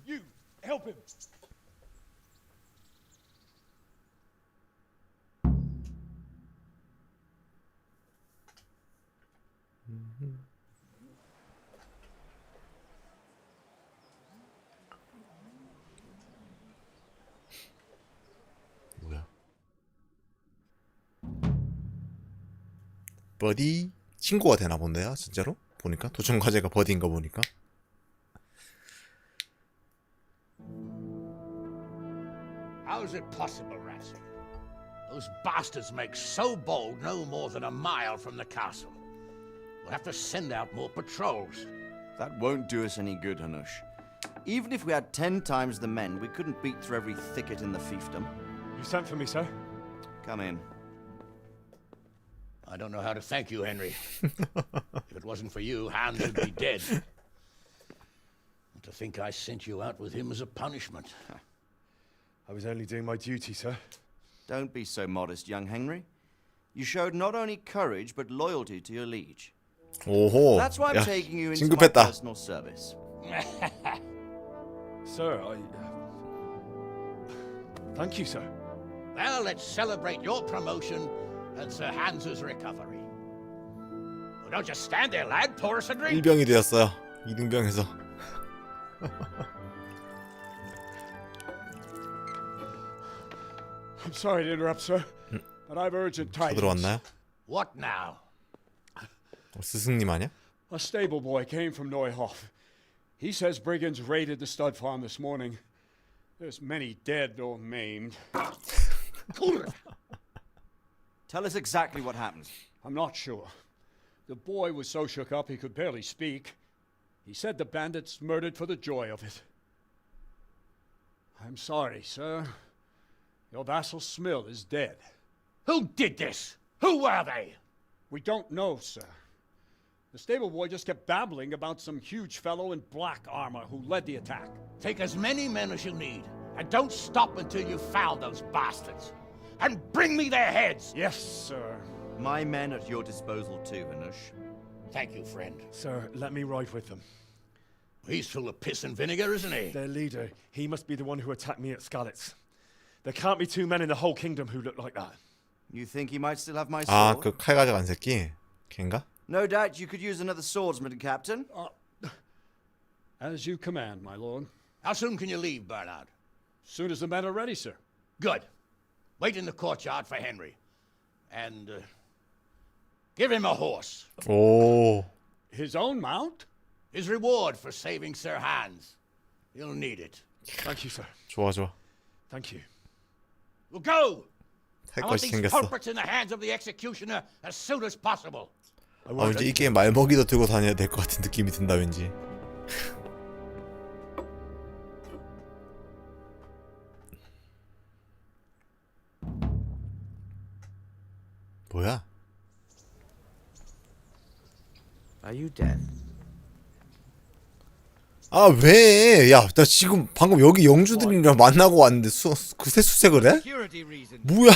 you help him. 뭐야? 버디 친구가 되나 본데요, 진짜로? 보니까 도전 과제가 버디인 거 보니까. How's it possible, Razzie? Those bastards make so bold no more than a mile from the castle. We'll have to send out more patrols. That won't do us any good, Hanush. Even if we had 10 times the men, we couldn't beat through every thicket in the fiefdom. You sent for me, sir? Come in. I don't know how to thank you, Henry. If it wasn't for you, Hans would be dead. And to think I sent you out with him as a punishment. I was only doing my duty, sir. Don't be so modest, young Henry. You showed not only courage, but loyalty to your liege. 오호. That's why I'm 야, taking you into my 진급했다. personal service. Sir, thank you, sir. Well, let's celebrate your promotion and Sir Hans's recovery. Well, don't just stand there, lad. Pour us a drink. 일병이 되었어요. 이등병에서. I'm sorry to interrupt, sir, but I've urgent tidings. 들어왔나요? What now? 스승님 아니야? A stable boy came from Neuhof. He says brigands raided the stud farm this morning. There's many dead or maimed. Tell us exactly what happened. I'm not sure. The boy was so shook up he could barely speak. He said the bandits murdered for the joy of it. I'm sorry, sir. Your vassal Smill is dead. Who did this? Who were they? We don't know, sir. The stable boy just kept babbling about some huge fellow in black armor who led the attack. Take as many men as you need, and don't stop until you've found those bastards. And bring me their heads! Yes, sir. My men at your disposal too, Hanush. Thank you, friend. Sir, let me ride with them. He's full of piss and vinegar, isn't he? Their leader, he must be the one who attacked me at Skalitz. There can't be two men in the whole kingdom who look like that. You think he might still have my 아, sword? 그 칼 가져간 새끼? 걔인가? No doubt you could use another swordsman, Captain. As you command, my lord. How soon can you leave, Bernard? Soon as the men are ready, sir. Good. Wait in the courtyard for Henry. And give him a horse. 오. His own mount? His reward for saving Sir Hans. He'll need it. Thank you, sir. 좋아, 좋아. Thank you. Well, go! 할 I want 것이 these 생겼어. culprits in the hands of the executioner as soon as possible. 아, 이제 이 게임 말먹이도 들고 다녀야 될 것 같은 느낌이 든다, 왠지. 뭐야? Are you dead? 아 왜? 야, 나 지금 방금 여기 영주들이랑 만나고 왔는데 그새 수색을 해? 뭐야?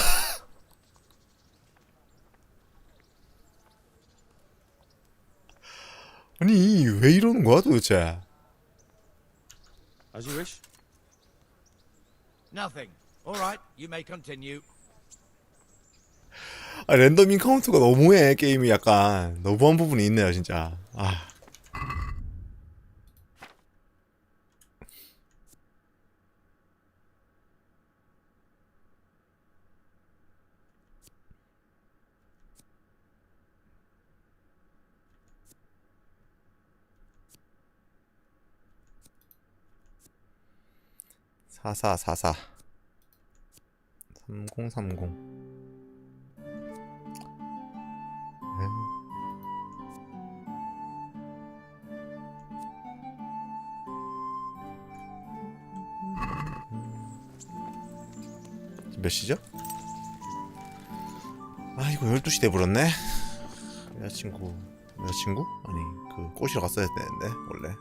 아니 왜 이러는 거야 도대체? As you wish. Nothing. All right, you may continue. 아, 랜덤 인카운트가 너무해. 게임이 약간 너무한 부분이 있네요 진짜. 아. 사사사사 3030 몇 시죠? 아이고 12시 돼버렸네. 여자친구 아니 그 꼬시러 갔어야 되는데 원래.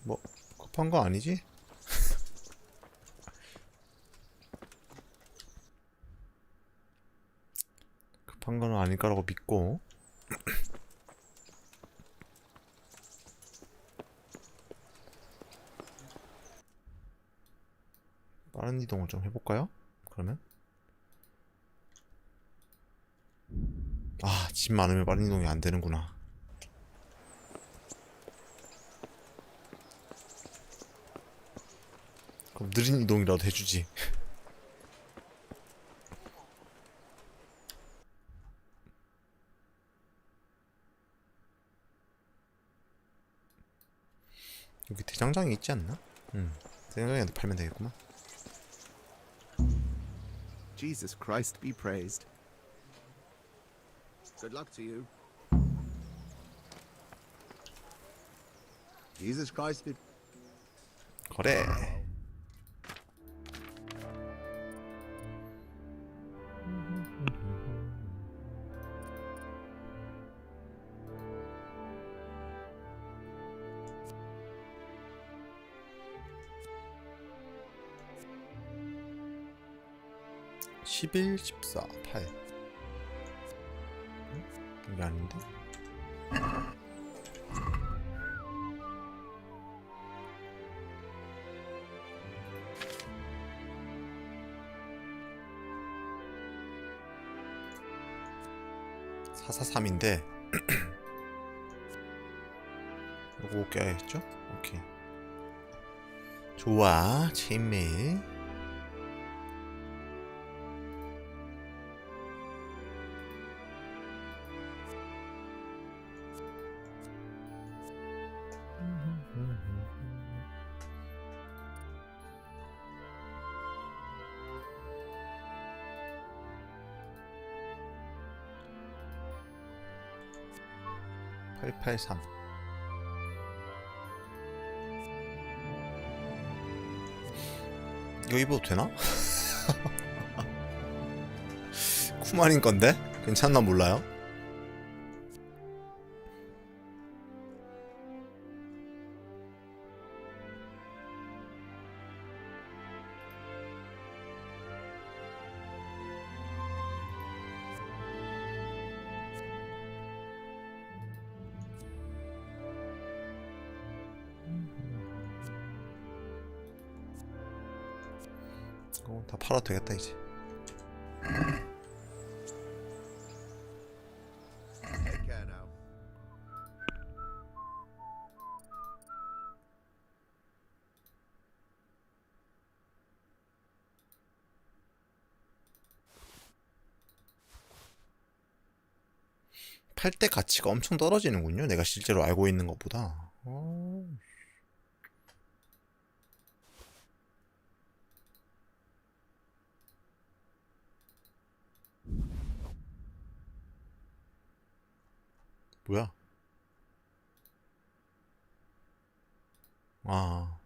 뭐 급한 거 아니지? 급한 건 아닐 거라고 믿고. 빠른 이동을 좀 해볼까요? 그러면 아, 집 많으면 빠른 이동이 안 되는구나. 그럼 느린 이동이라도 해주지. 여기 대장장이 있지 않나? 대장장이한테 팔면 되겠구만. Jesus Christ be praised. Good luck to you. Jesus Christ be... 거래. (11, 14, 8) 이게 아닌데? (443인데) 요거 껴야겠죠? 오케이. 좋아, 체인메일. (883) 이거 입어도 되나? 쿠만인 건데? 괜찮나 몰라요? 다 팔아도 되겠다 이제. Take care now. 팔 때 가치가 엄청 떨어지는군요. 내가 실제로 알고 있는 것보다. 뭐야? 아.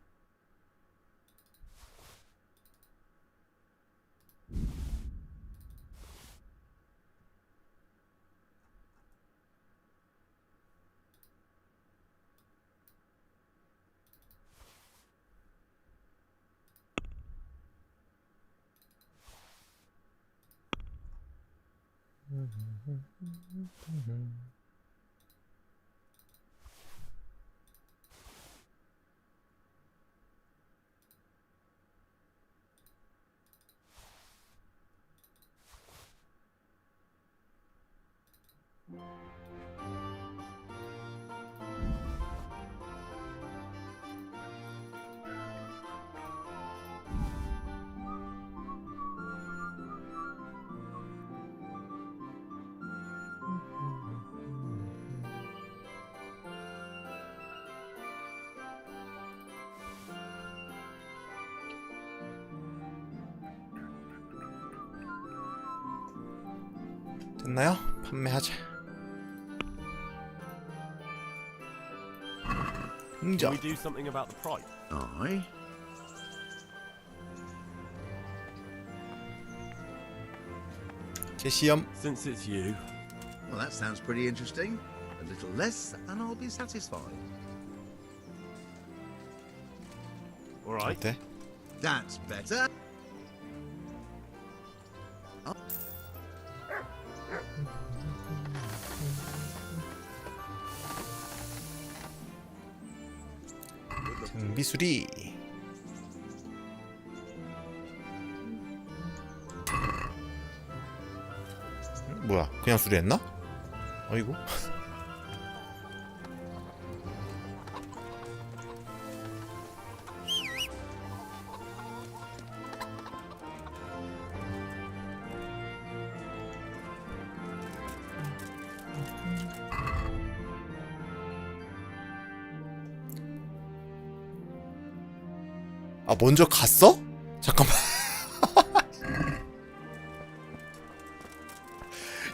됐나요? 판매하자. Can 흥정. we do something about the price? Aye. 제시험. Since it's you. Well, that sounds pretty interesting. A little less, and I'll be satisfied. All right. 어때? That's better. 장비수리. 뭐야? 그냥 수리했나? 어이구. 아, 먼저 갔어? 잠깐만.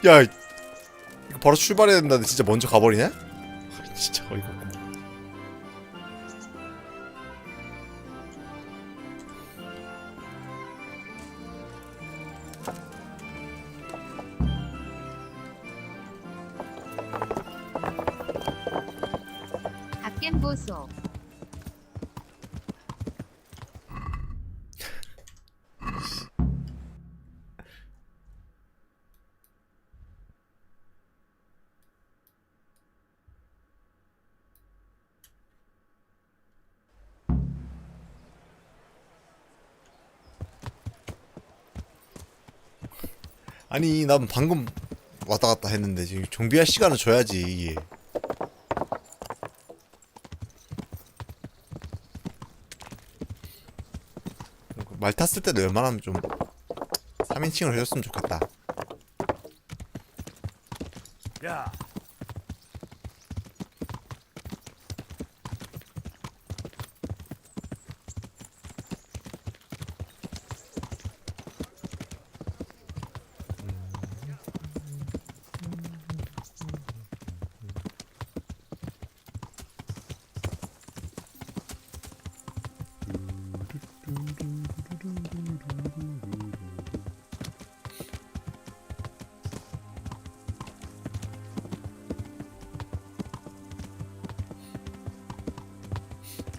야, 이거 바로 출발해야 된다는데 진짜 먼저 가버리네? 진짜 어이가 없구만. 갓겜 보소. 아니, 난 방금 왔다 갔다 했는데 지금 정비할 시간을 줘야지. 말 탔을 때도 웬만하면 좀 3인칭을 해줬으면 좋겠다. Yeah.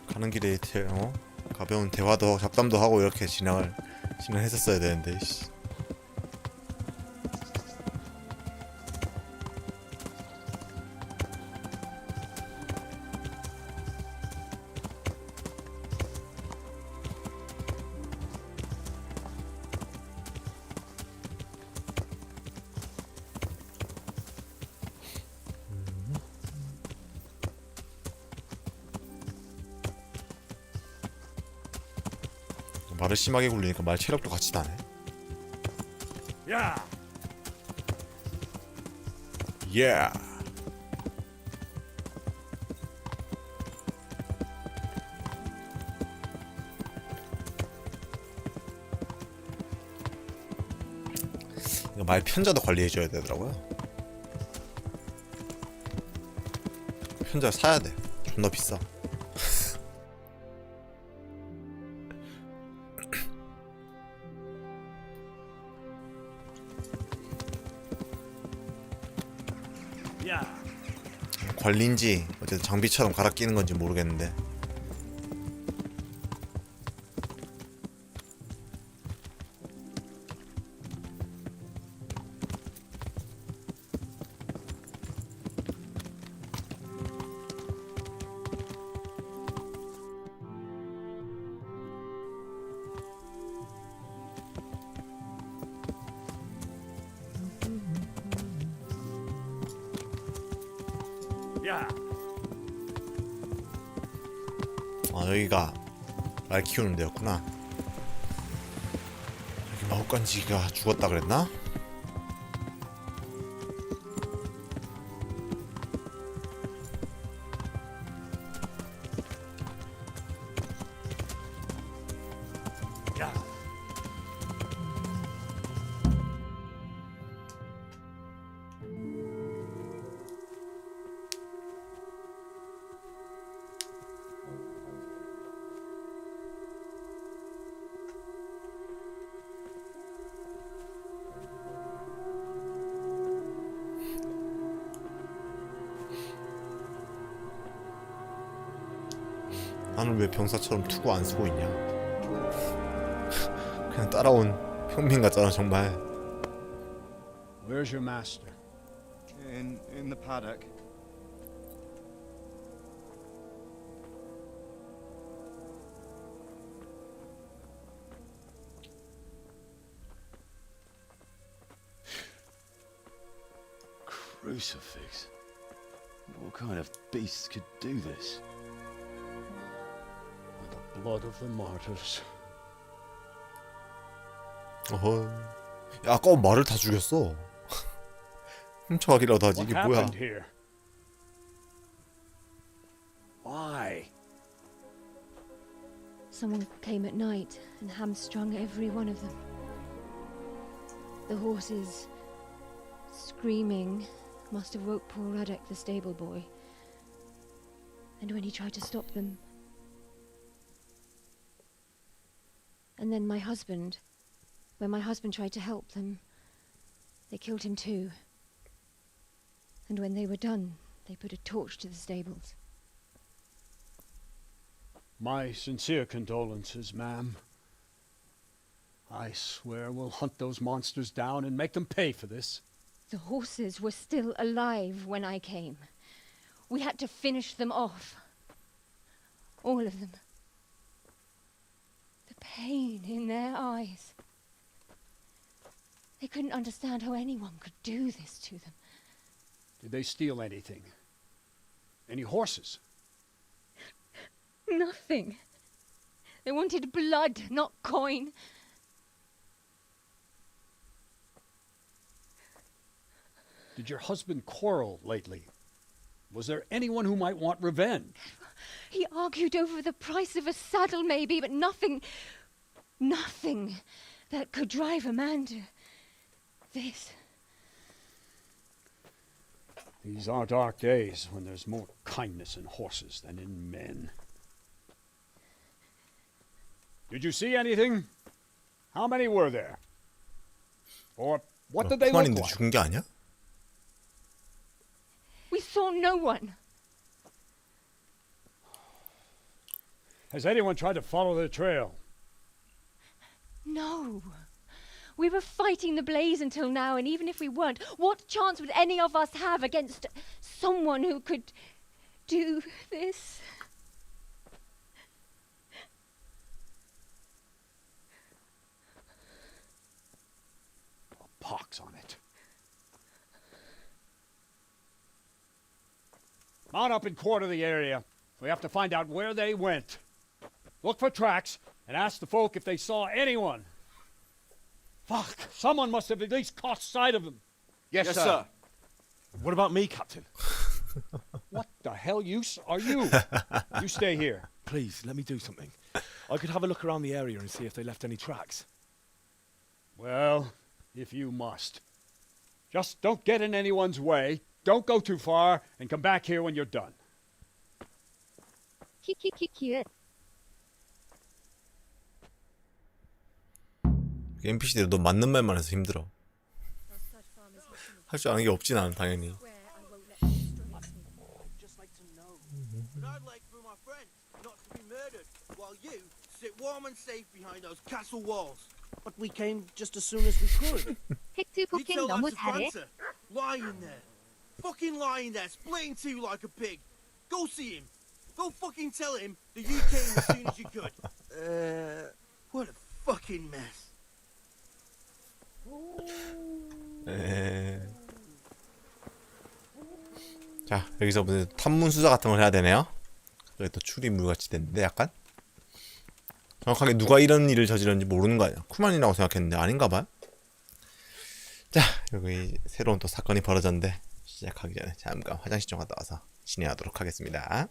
가는 길에 가벼운 대화도 잡담도 하고 이렇게 진행했었어야 되는데. 씨. 말을 심하게 굴리니까 말 체력도 같이 나네. Yeah. Yeah. 이거 말 편자도 관리해줘야 되더라고요. 편자 사야 돼. 존나 비싸. 관리인지 어쨌든 장비처럼 갈아 끼는 건지 모르겠는데. 아, 여기가 말 키우는 데였구나. 여기 마법관지가 죽었다 그랬나? 나는 왜 병사처럼 투구 안 쓰고 있냐? 그냥 따라온 평민 같잖아 정말. Where's your master? In the paddock. Crucifix. What kind of beast could do this? The blood of the martyrs. 어허. 야, 아까 말을 다 죽였어. 훔쳐가기라도 하지. 이게 뭐야? What happened here? Why? Someone came at night and hamstrung every one of them. The horses, screaming, must have woke poor Radek, the stable boy. And when he tried to stop them... And then my husband... When my husband tried to help them, they killed him too. And when they were done, they put a torch to the stables. My sincere condolences, ma'am. I swear we'll hunt those monsters down and make them pay for this. The horses were still alive when I came. We had to finish them off. All of them. The pain in their eyes. They couldn't understand how anyone could do this to them. Did they steal anything? Any horses? Nothing. They wanted blood, not coin. Did your husband quarrel lately? Was there anyone who might want revenge? He argued over the price of a saddle, maybe, but nothing that could drive a man to this. These are dark days when there's more kindness in horses than in men. Did you see anything? How many were there? Or what did they look like? 죽은 게 아니야? We saw no one. Has anyone tried to follow the trail? No. We were fighting the blaze until now, and even if we weren't, what chance would any of us have against someone who could do this? A pox on it. Mount up and quarter the area. We have to find out where they went. Look for tracks and ask the folk if they saw anyone. Fuck! Someone must have at least caught sight of them. Yes, sir. What about me, Captain? What the hell use are you? You stay here. Please, let me do something. I could have a look around the area and see if they left any tracks. Well, if you must. Just don't get in anyone's way, don't go too far, and come back here when you're done. 키키키키. NPC들이 너 맞는 말만 해서 힘들어. 할 줄 아는 게 없진 않아 당연히. But I'd like for my friend not to be murdered, while you sit warm and safe behind those castle walls. But we came just as soon as we could. 팩트 You 폭행 tell 너무 that to 잘해. Prancer. Lying there. Fucking lying there, splitting two like a pig. Go see him. Go fucking tell him that you came as soon as you could. What a fucking mess. 자, 여기서 무슨 탐문 수사 같은 걸 해야 되네요. 여기 또 추리물 같이 됐는데 약간 정확하게 누가 이런 일을 저지르는지 모르는 거 아니야. 쿠만이라고 생각했는데 아닌가 봐요. 자, 여기 새로운 또 사건이 벌어졌는데 시작하기 전에 잠깐 화장실 좀 갔다 와서 진행하도록 하겠습니다.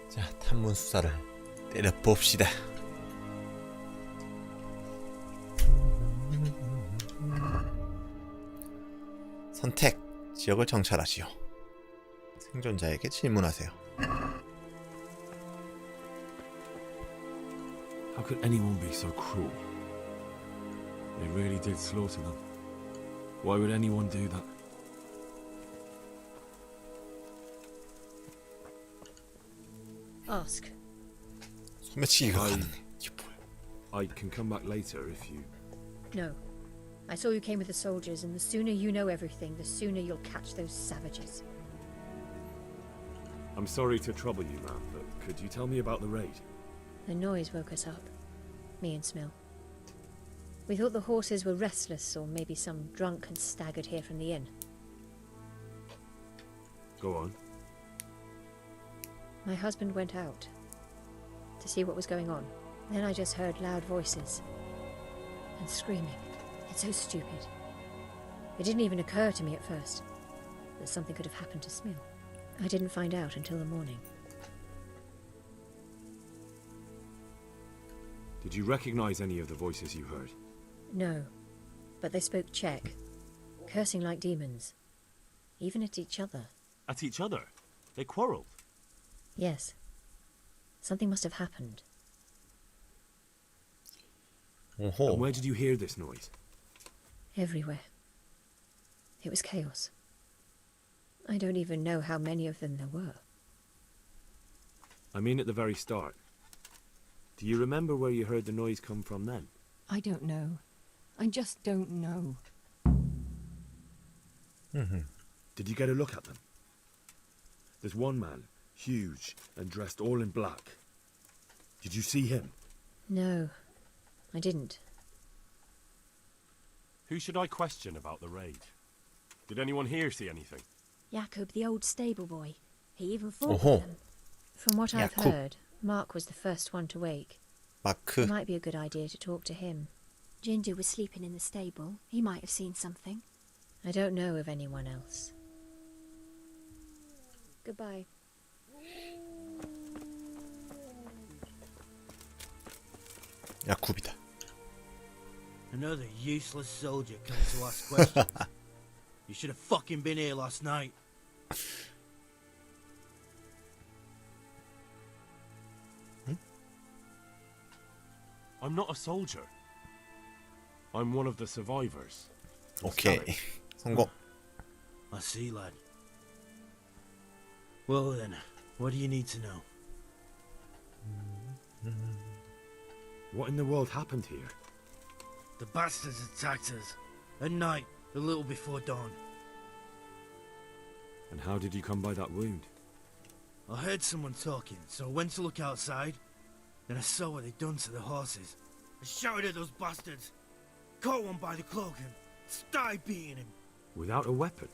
자, 탐문 수사를 때려봅시다. 선택. 지역을 정찰하시오. 생존자에게 질문하세요. How could anyone be so cruel? They really did slaughter them. Why would anyone do that? Ask. 소매치기가 가능해. I can come back later if you... No. I saw you came with the soldiers, and the sooner you know everything, the sooner you'll catch those savages. I'm sorry to trouble you, ma'am, but could you tell me about the raid? The noise woke us up. Me and Smill. We thought the horses were restless, or maybe some drunk had staggered here from the inn. Go on. My husband went out to see what was going on. Then I just heard loud voices and screaming. It's so stupid. It didn't even occur to me at first that something could have happened to Smill. I didn't find out until the morning. Did you recognize any of the voices you heard? No, but they spoke Czech, cursing like demons, even at each other. At each other? They quarreled? Yes. Something must have happened. And where did you hear this noise? Everywhere. It was chaos. I don't even know how many of them there were. I mean at the very start. Do you remember where you heard the noise come from then? I don't know. I just don't know. Did you get a look at them? There's one man, huge and dressed all in black. Did you see him? No, I didn't. Who should I question about the raid? Did anyone here see anything? Jakob, the old stable boy. He even fought Oh. with them. From what I've Jakob. heard, Mark was the first one to wake. 마크. It might be a good idea to talk to him. Ginger was sleeping in the stable. He might have seen something. I don't know of anyone else. Goodbye. 야쿠비다. Another useless soldier coming to ask questions. You should have fucking been here last night. I'm not a soldier. I'm one of the survivors. 오케이. 성공. I see, lad. Well then, what do you need to know? What in the world happened here? The bastards attacked us. At night, a little before dawn. And how did you come by that wound? I heard someone talking, so I went to look outside. Then I saw what they'd done to the horses. I shouted at those bastards. Caught one by the cloak and started beating him. Without a weapon?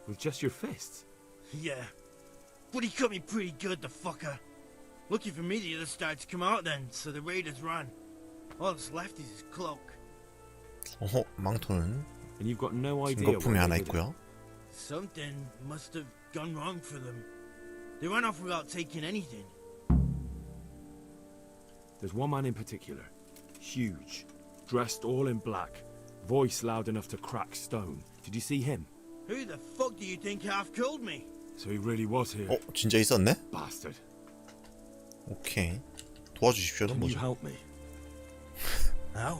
With just your fists? Yeah. But he cut me pretty good, the fucker. Lucky for me, the others started to come out then, so the raiders ran. All that's left is his cloak. 어허, 망토는 And you've got no idea 증거품이 where 하나 they hid it. 있고요. Something must have gone wrong for them. They ran off without taking anything. There's one man in particular. Huge. Dressed all in black. Voice loud enough to crack stone. Did you see him? Who the fuck do you think half killed me? So he really was here. 어, 진짜 있었네? Bastard. 오케이. 도와주십시오는 Can you 뭐죠? help me? How?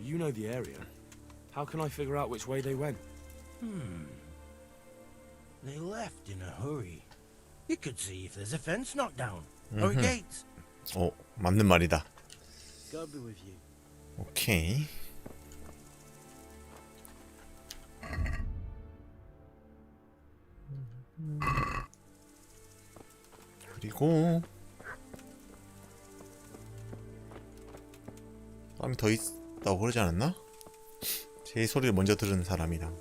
You know the area. How can I figure out which way they went? They left in a hurry. You could see if there's a fence knocked down. Or a gate. 어, 맞는 말이다. God be with you. 오케이. 그리고 사람이 더 있다고 그러지 않았나? 제 소리를 먼저 들은 사람이랑.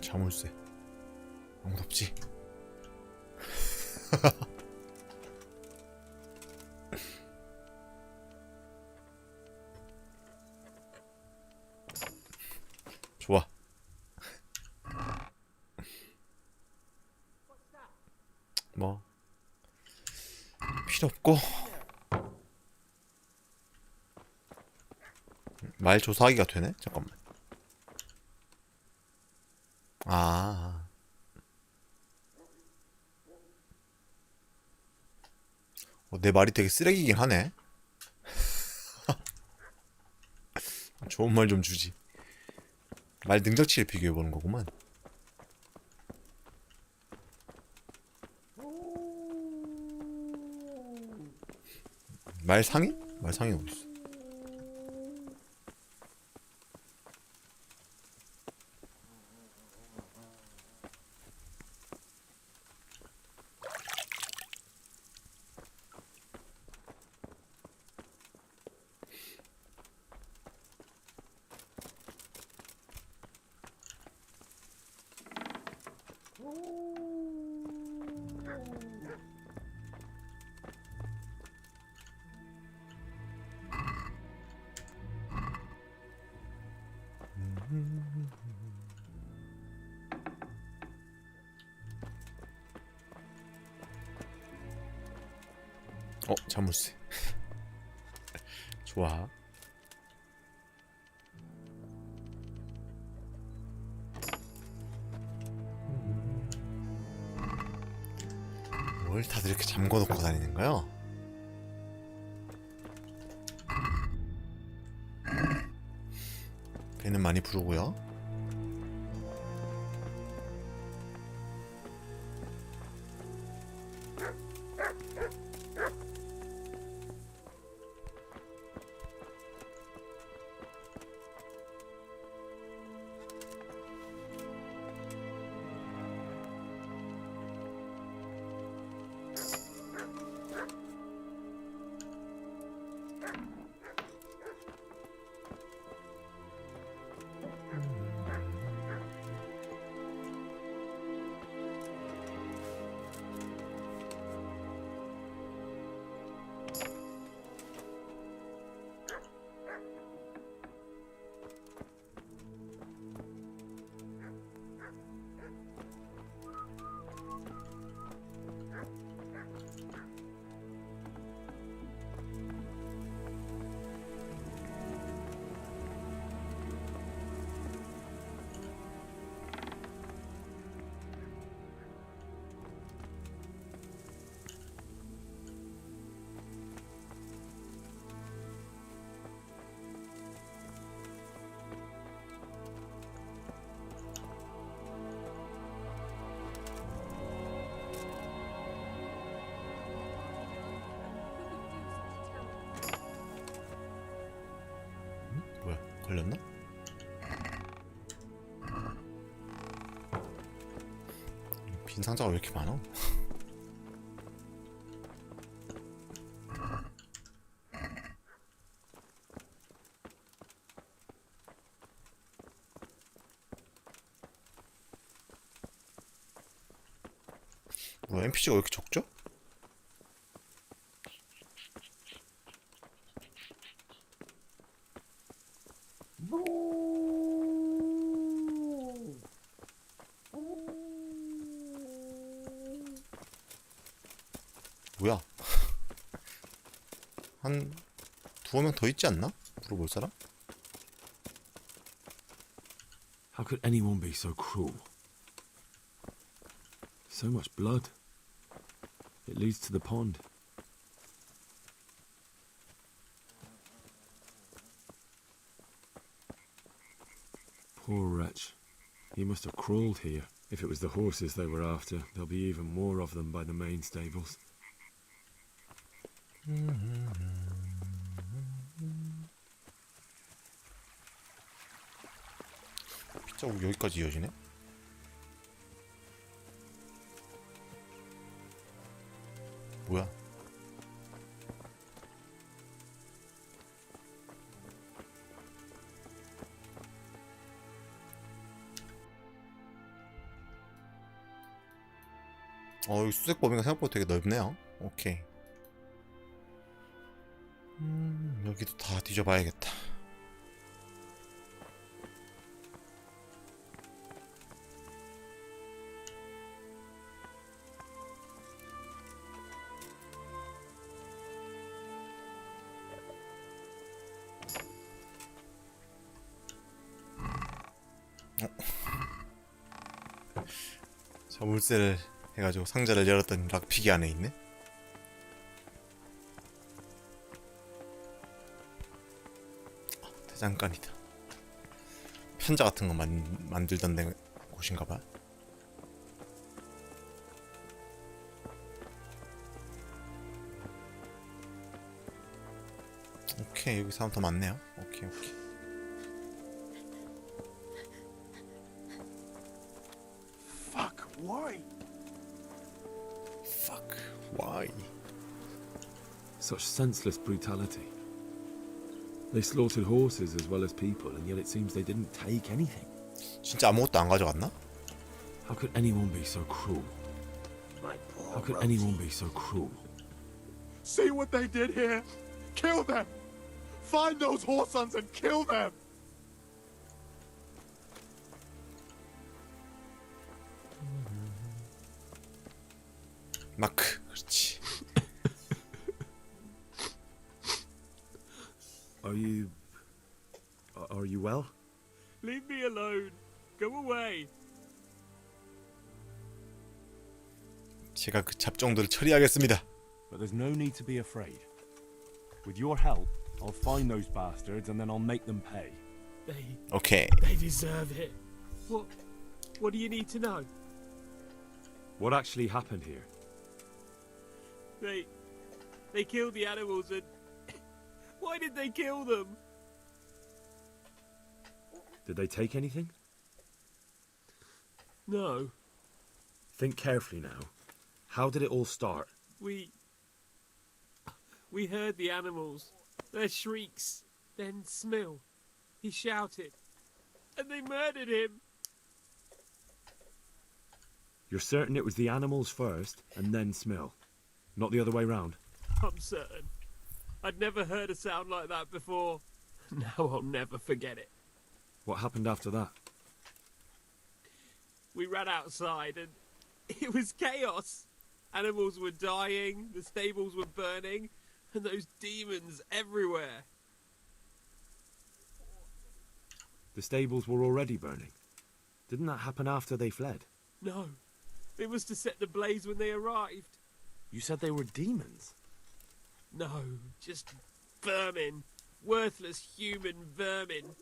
자물쇠. 아무도 없지. 필요 없고. 말 조사하기가 되네? 잠깐만. 아. 내 말이 되게 쓰레기긴 하네. 좋은 말 좀 주지. 말 능력치를 비교해보는 거구만. 말 상위? 말 상위 어딨어? 자물쇠. 좋아. 뭘 다들 이렇게 잠궈놓고 다니는 거야? 배는 많이 부르고요. 걸렸나? 빈 상자가 왜 이렇게 많아? 뭐야, NPC가 왜 이렇게 적죠? 뭐야? 한 두어 명 더 있지 않나? 물어볼 사람? How could anyone be so cruel? So much blood. It leads to the pond. Poor wretch. He must have crawled here. If it was the horses they were after, there'll be even more of them by the main stables. 빗자국 여기까지 이어지네? 뭐야? 여기 수색 범위가 생각보다 되게 넓네요. 오케이. 여기도 다 뒤져봐야겠다. 자물쇠를 해가지고 상자를 열었더니 락픽이 안에 있네. 대장간이다. 편자 같은 거 만들던 데 곳인가봐. 오케이, 여기 사람 더 많네요. 오케이. Fuck, why? Fuck, why? Such senseless brutality. They slaughtered horses as well as people, and yet it seems they didn't take anything. 진짜 아무것도 안 가져갔나? How could anyone be so cruel? How could anyone be so cruel? See what they did here? Kill them! Find those whoresons and kill them! 마크, 그렇지. Are you well? Leave me alone. Go away. 제가 그 잡종들을 처리하겠습니다. But there's no need to be afraid. With your help, I'll find those bastards and then I'll make them pay. Okay. They deserve it. What do you need to know? What actually happened here? They killed the animals and why did they kill them? Did they take anything? No. Think carefully now. How did it all start? We heard the animals, their shrieks, then Smill. He shouted, and they murdered him. You're certain it was the animals first and then Smill, not the other way round? I'm certain. I'd never heard a sound like that before. Now I'll never forget it. What happened after that? We ran outside and it was chaos. Animals were dying, the stables were burning, and those demons everywhere. The stables were already burning. Didn't that happen after they fled? No, it was to set the blaze when they arrived. You said they were demons? No, just vermin. Worthless human vermin.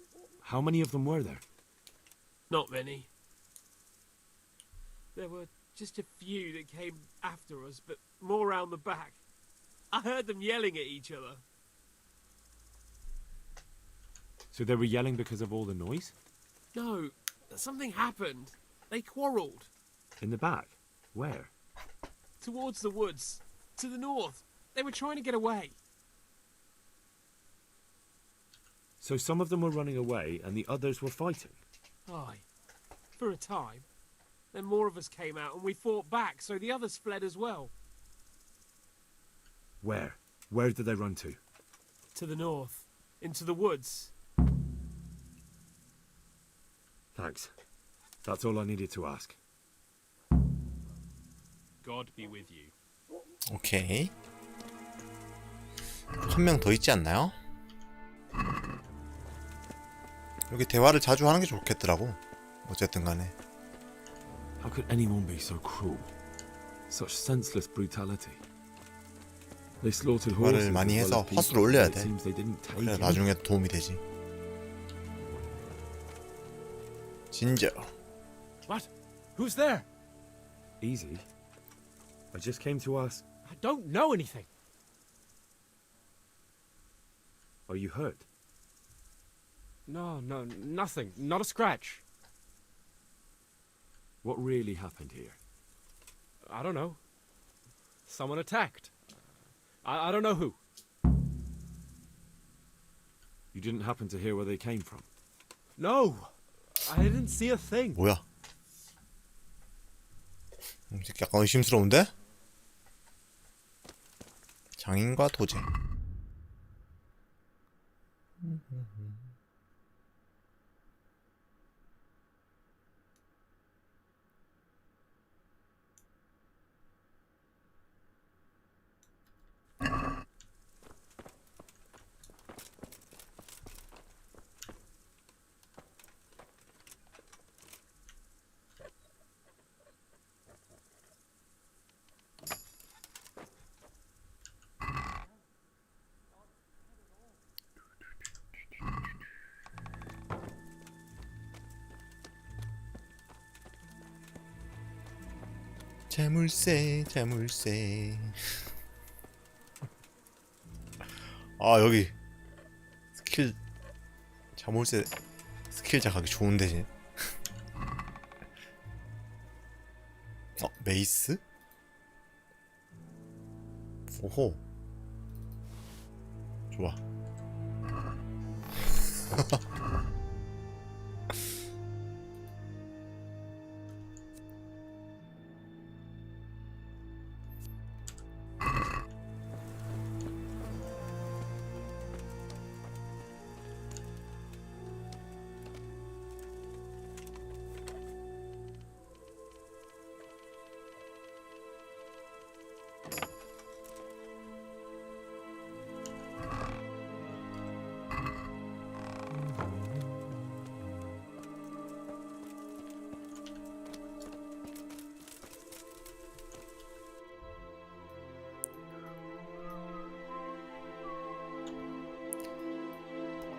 How many of them were there? Not many. There were just a few that came after us, but more round the back. I heard them yelling at each other. So they were yelling because of all the noise? No, something happened. They quarrelled. In the back? Where? Towards the woods. To the north. They were trying to get away. So some of them were running away and the others were fighting? Aye. For a time. Then more of us came out and we fought back, so the others fled as well. Where? Where did they run to? To the north. Into the woods. Thanks. That's all I needed to ask. God be with you. 오케이. 한 명 더 있지 않나요? 여기 대화를 자주 하는 게 좋겠더라고. 어쨌든 간에. How could anyone be so cruel? Such senseless brutality. They slaughtered horses. 대화를 많이 해서 화수를 올려야 돼. 그래 나중에 도움이 되지. 진저. What? Who's there? Easy. I just came to ask. I don't know anything. Are you hurt? No, nothing. Not a scratch. What really happened here? I don't know. Someone attacked. I don't know who. You didn't happen to hear where they came from? No. I didn't see a thing. 뭐야? 약간 의심스러운데? 장인과 도제. 자물쇠 자물쇠. 아 여기 스킬 자물쇠 스킬 작하기 좋은데. 메이스? 오호 좋아.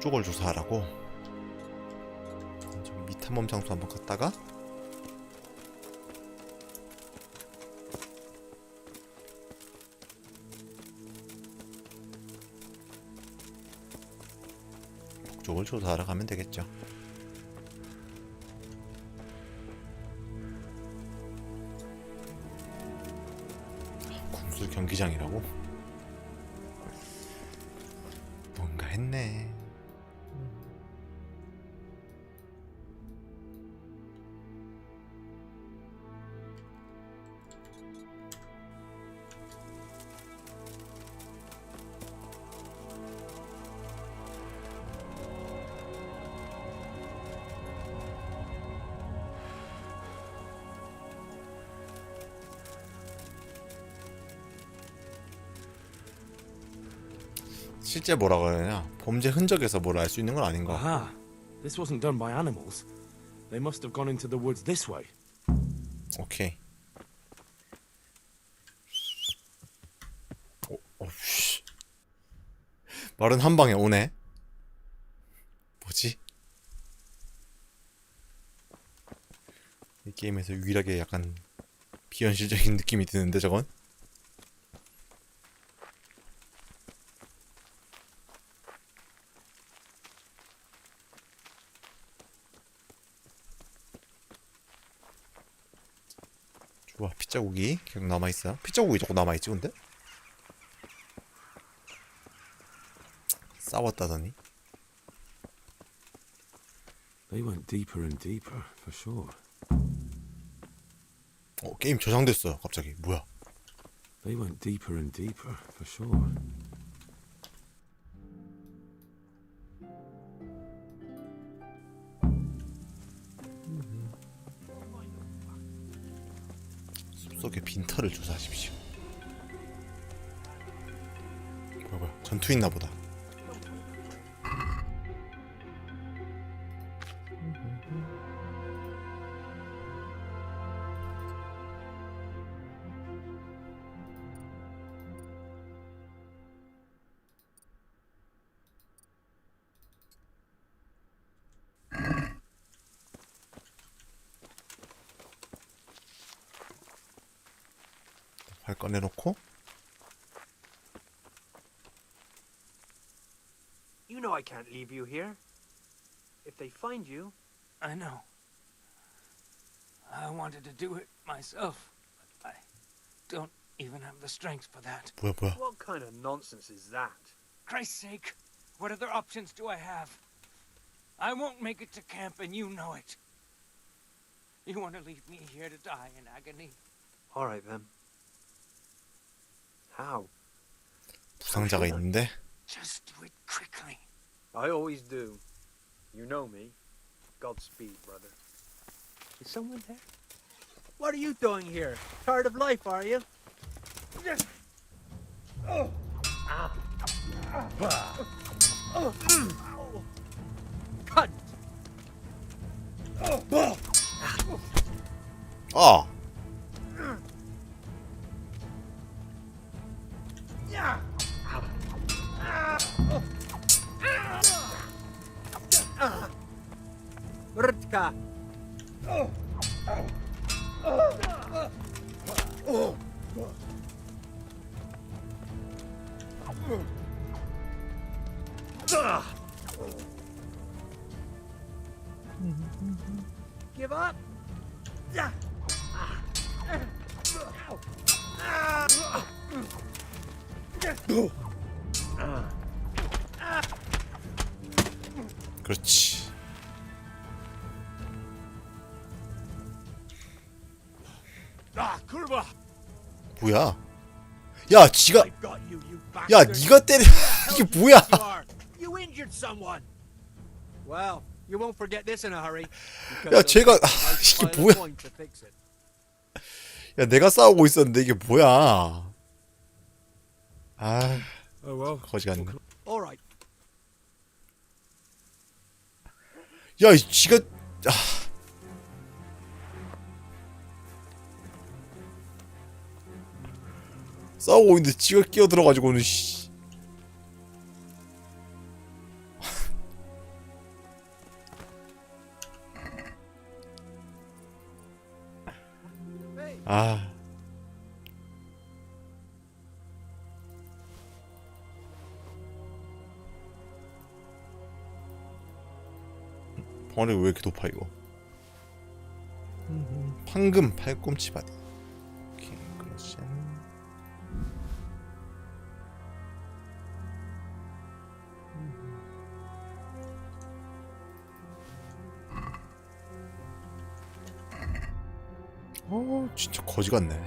쪽을 조사하라고. 저기 미탐험 장소 한번 갔다가 북쪽을 조사하러 가면 되겠죠. 군수 경기장이라고? 뭔가 했네. 실제 뭐라 그러냐? 범죄 흔적에서 뭘 알 수 있는 건 아닌 거. Aha! This wasn't done by animals. They must have gone into the woods this way. 오케이. 씨. 말은 한 방에 오네. 뭐지? 이 게임에서 유일하게 약간 비현실적인 느낌이 드는데 저건? 좋아, 핏자국이 계속 남아있어요. 핏자국이 자꾸 남아있지 근데? 싸웠다더니. They went deeper and deeper, for sure. 게임 저장됐어요. 갑자기 뭐야? They went deeper and deeper, for sure. 숲속의 빈털을 조사하십시오. 뭐야? 전투 있나 보다. 발 꺼내놓고. You know I can't leave you here. If they find you... I know. I wanted to do it myself, but I don't even have the strength for that. 뭐야? What kind of nonsense is that? Christ's sake, what other options do I have? I won't make it to camp and you know it. You want to leave me here to die in agony? All right then. How? 부상자가 있는데. Just do it quickly. I always do. You know me. Godspeed, brother. Is someone there? What are you doing here? Tired of life, are you? Cut. 아. Rtka. Give up? 그렇지. 뭐야? 야, 지가 야, 네가 때려. 이게 뭐야? You injured someone. Well, you won't forget this in a hurry. 야, 쟤가 이게 뭐야? 야, 내가 싸우고 있었는데 이게 뭐야? 아, 거지 같네. All right. 야, 지가 싸우고 있는데 지가 끼어들어가지고는 씨. 아. 벙어리가 왜 이렇게 높아 이거? 황금 팔꿈치 바디. 오케이, 그렇지. 진짜 거지 같네.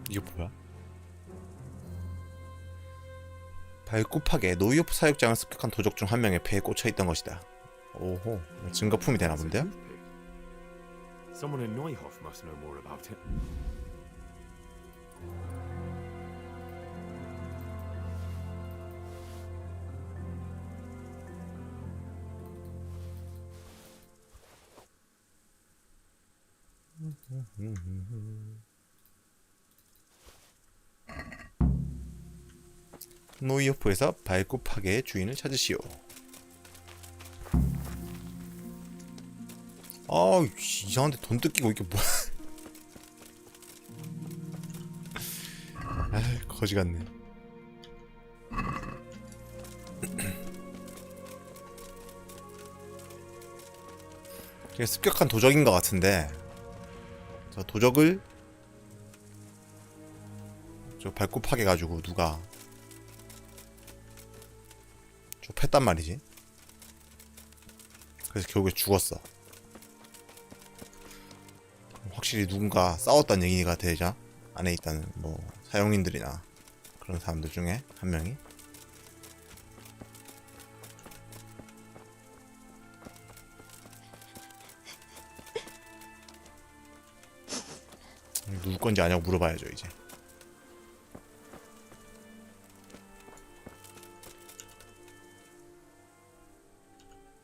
이게 뭐야? 발굽하게 노이오프 사육장을 습격한 도적 중 한 명의 배에 꽂혀 있던 것이다. 오호, 증거품이 되나 본데요? Someone in Neuhof must know more about it. 노이오프에서 발굽하게의 주인을 찾으시오. 아, 이상한데 돈 뜯기고 이게 뭐야? 아, 거지 같네. 이게 습격한 도적인 것 같은데, 저 도적을 저 발굽하게 가지고 누가 저 팼단 말이지. 그래서 결국에 죽었어. 확실히 누군가 싸웠다는 얘기가 되자 안에 있다는 뭐 사용인들이나 그런 사람들 중에 한 명이 누구 건지 아냐고 물어봐야죠 이제.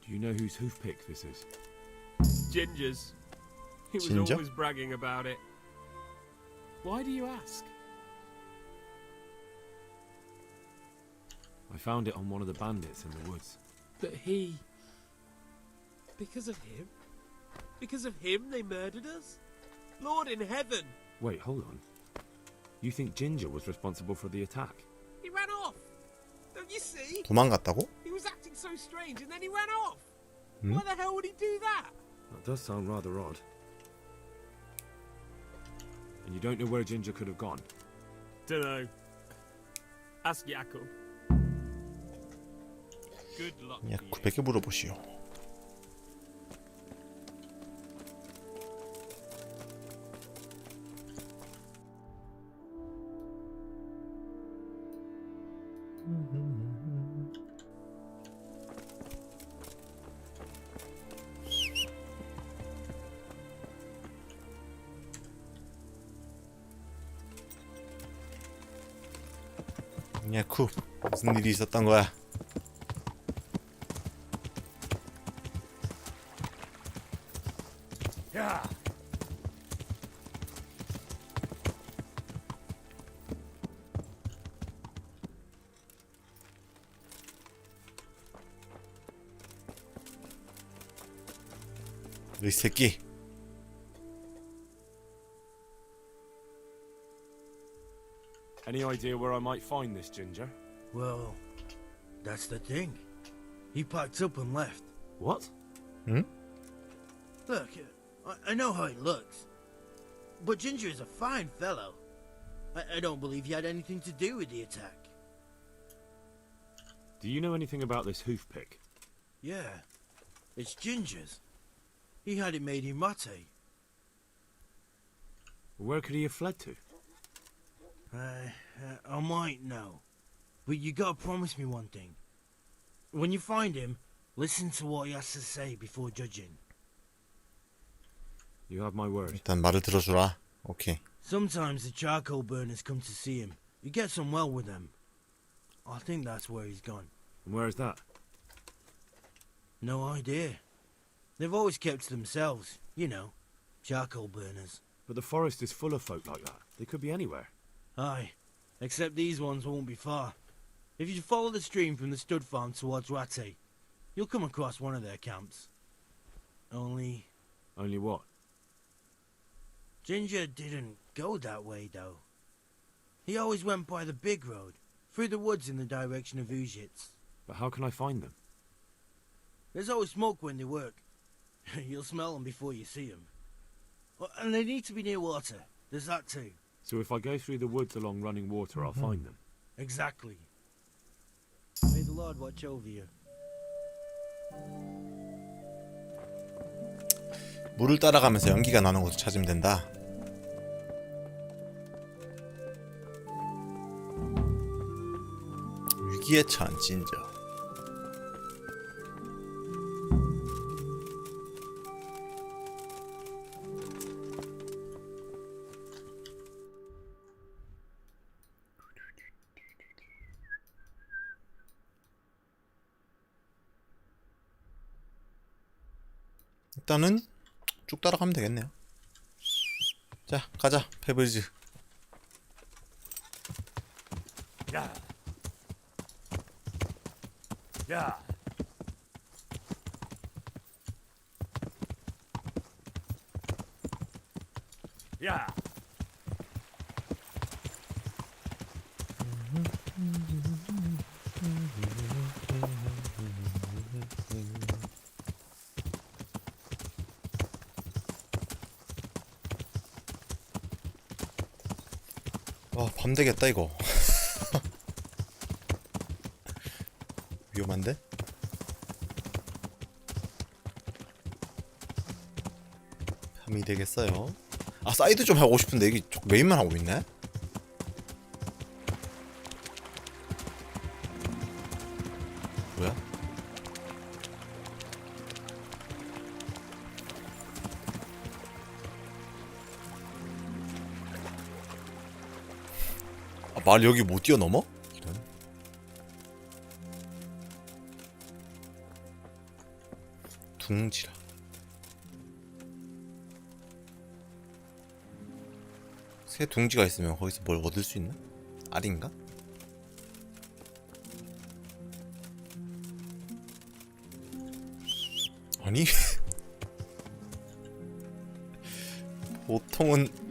Do you know whose hoofpick this is? Ginger's. He was Ginger? always bragging about it. Why do you ask? I found it on one of the bandits in the woods. But he... Because of him? Because of him they murdered us? Lord in heaven! Wait, hold on. You think Ginger was responsible for the attack? He ran off! Don't you see? 도망갔다고? He was acting so strange and then he ran off! Hmm? Why the hell would he do that? That does sound rather odd. And you don't know where Ginger could have gone? Dunno. Ask Jakob. Good luck to you. 야쿠백에 물어보시오. 야쿠, 무슨 일이 있었던 거야? 야. 이 새끼. Any idea where I might find this ginger? Well, that's the thing. He packed up and left. What? Hmm? Look, I know how he looks. But Ginger is a fine fellow. I don't believe he had anything to do with the attack. Do you know anything about this hoof pick? Yeah, it's Ginger's. He had it made in Mate. Where could he have fled to? I might know. But you gotta promise me one thing. When you find him, listen to what he has to say before judging. You have my word. 일단 말을 들어주라. 오케이. Sometimes the charcoal burners come to see him. He gets on well with them. I think that's where he's gone. And where is that? No idea. They've always kept to themselves, you know, charcoal burners. But the forest is full of folk like that. They could be anywhere. Aye, except these ones won't be far. If you follow the stream from the stud farm towards Rate, you'll come across one of their camps. Only what? Ginger didn't go that way, though. He always went by the big road, through the woods in the direction of Ujits. But how can I find them? There's always smoke when they work. You'll smell them before you see them. And they need to be near water. There's that too. So if I go through the woods along running water, I'll find them. Exactly. May the Lord watch over you. 물을 따라가면서 연기가 나는 곳을 찾으면 된다. 위기에 처한 진저. 일단은 쭉 따라가면 되겠네요. 자, 가자, 페블즈. 야. 야. 야. 밤 되겠다 이거. 위험한데? 밤이 되겠어요. 아, 사이드 좀 하고 싶은데 이게 메인만 하고 있네? 뭐야? 아, 말 여기 못 뛰어넘어? 이런. 둥지라. 새 둥지가 있으면 거기서 뭘 얻을 수 있나? 알인가? 아니 보통은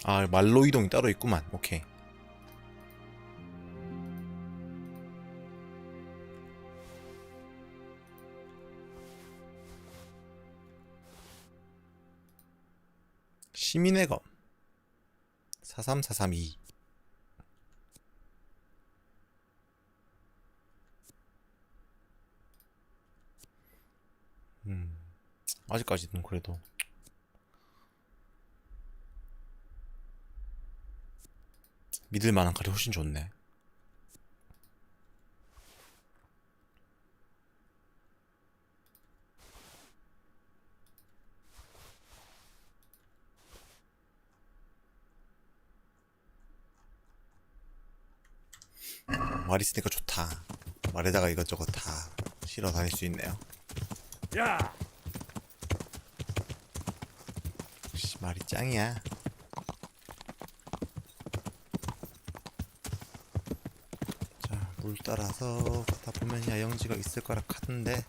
아, 말로 이동이 따로 있구만. 오케이. 시민의 검 43432. 아직까지는 그래도 믿을 만한 칼이 훨씬 좋네. 말 있으니까 좋다. 말에다가 이것저것 다 실어 다닐 수 있네요. 야! 역시 말이 짱이야. 자, 물 따라서 가다 보면 야영지가 있을 거라 카던데.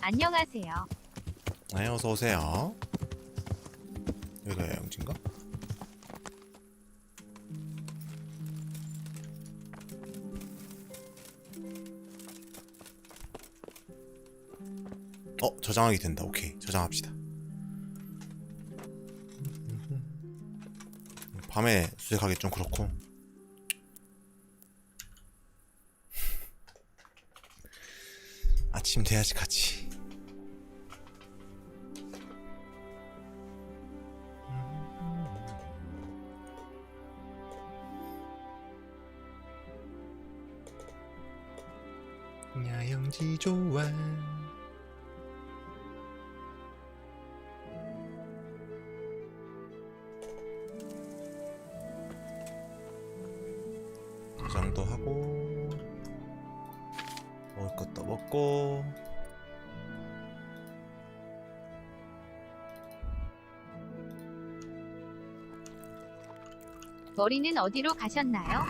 안녕하세요. 네, 어서 오세요. 여기가 야영지인가? 저장하게 된다. 오케이, 저장합시다. 밤에 수색하기 좀 그렇고. 아침 돼야지 같이. 야영지 좋아. 도장도 하고 먹을 것도 먹고. 머리는 어디로 가셨나요?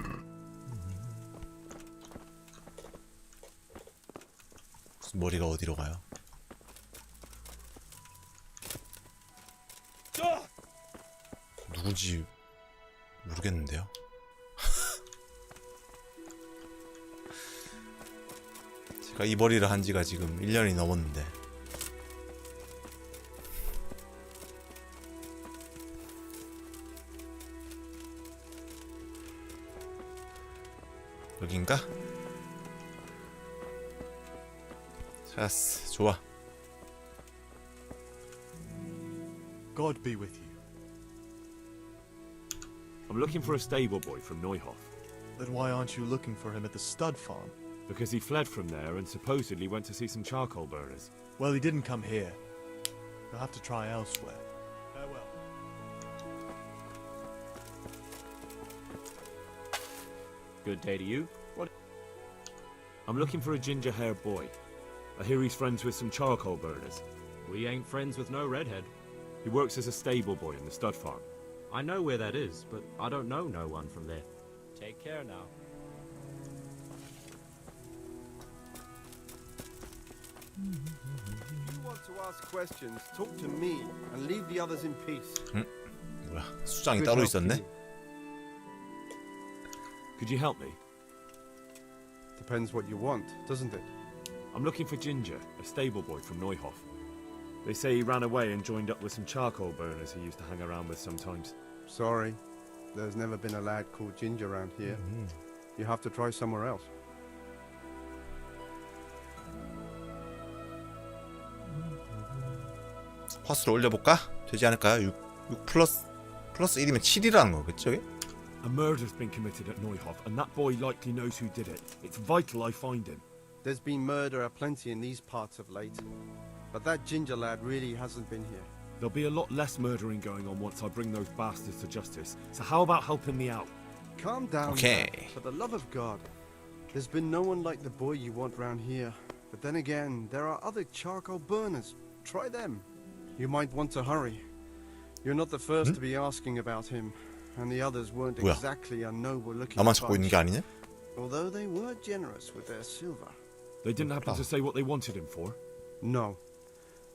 무슨 머리가 어디로 가요? 누군지 모르겠는데요. 제가 이 머리를 한 지가 지금 1년이 넘었는데. 여긴가? 찾았어. 좋아. God be with you. I'm looking for a stable boy from Neuhof. Then why aren't you looking for him at the stud farm? Because he fled from there and supposedly went to see some charcoal burners. Well, he didn't come here. You'll have to try elsewhere. Farewell. Good day to you. What? I'm looking for a ginger-haired boy. I hear he's friends with some charcoal burners. We ain't friends with no redhead. He works as a stable boy in the stud farm. I know where that is, but I don't know no one from there. Take care now. If you want to ask questions, talk to me and leave the others in peace. 뭐야, 수장이 따로 있었네? Could you help me? Depends what you want, doesn't it? I'm looking for Ginger, a stable boy from Neuhof. They say he ran away and joined up with some charcoal burners he used to hang around with sometimes. Sorry, there's never been a lad called Ginger around here. You have to try somewhere else. 화수를 올려볼까? 되지 않을까요? 6 플러스 1이면 7이라는 거겠죠? 이게? A murder's been committed at Neuhof, and that boy likely knows who did it. It's vital I find him. There's been murder aplenty in these parts of late, but that Ginger lad really hasn't been here. There'll be a lot less murdering going on once I bring those bastards to justice, so how about helping me out? Calm down, Okay. lad, for the love of God. There's been no one like the boy you want round here. But then again, there are other charcoal burners. Try them. You might want to hurry. You're not the first to be asking about him, and the others weren't 뭐야? exactly a noble-looking 나만 찾고 있는 bunch. 게 아니냐? Although they were generous with their silver. They didn't happen to say what they wanted him for? No.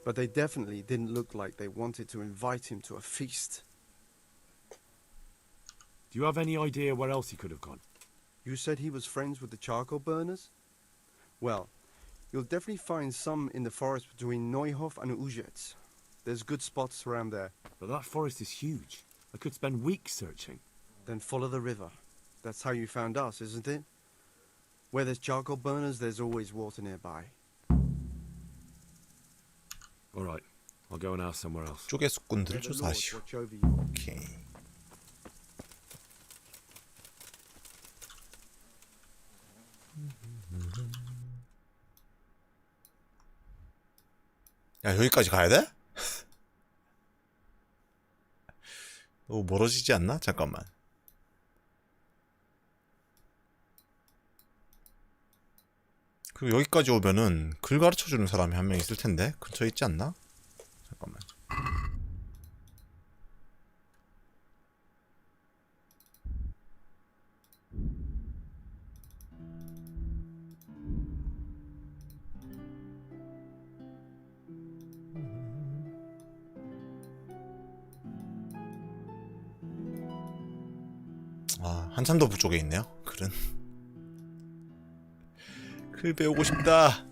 But they definitely didn't look like they wanted to invite him to a feast. Do you have any idea where else he could have gone? You said he was friends with the charcoal burners? Well, you'll definitely find some in the forest between Neuhof and Uzhets. There's good spots around there. But that forest is huge. I could spend weeks searching. Then follow the river. That's how you found us, isn't it? Where there's charcoal burners, there's always water nearby. All right, I'll go and ask somewhere else. 쪽의 숙군들을 May the Lord 조사하시오. watch over you. 오케이. 야, 여기까지 가야 돼? 너무 멀어지지 않나? 잠깐만. 그리고 여기까지 오면은 글 가르쳐주는 사람이 한 명 있을 텐데 근처에 있지 않나? 잠깐만. 아, 한참 더 북쪽에 있네요. 글은. 글 배우고 싶다.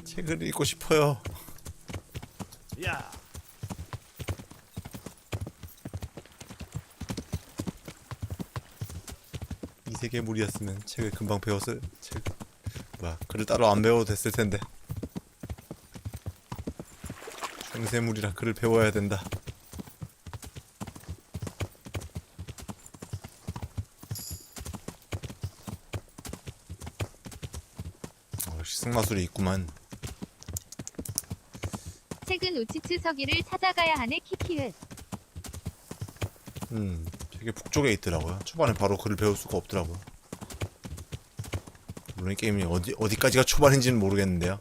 책을 읽고 싶어요. 야. 이 세계물이었으면 책을 금방 배웠을 책. 뭐야, 글을 따로 안 배워도 됐을 텐데. 생세물이라 글을 배워야 된다. 승마술이 있구만. 책은 우치츠 서기를 찾아가야 하네. 키키읒. 되게 북쪽에 있더라고요. 초반에 바로 글을 배울 수가 없더라고요. 물론 이 게임이 어디까지가 초반인지는 모르겠는데요.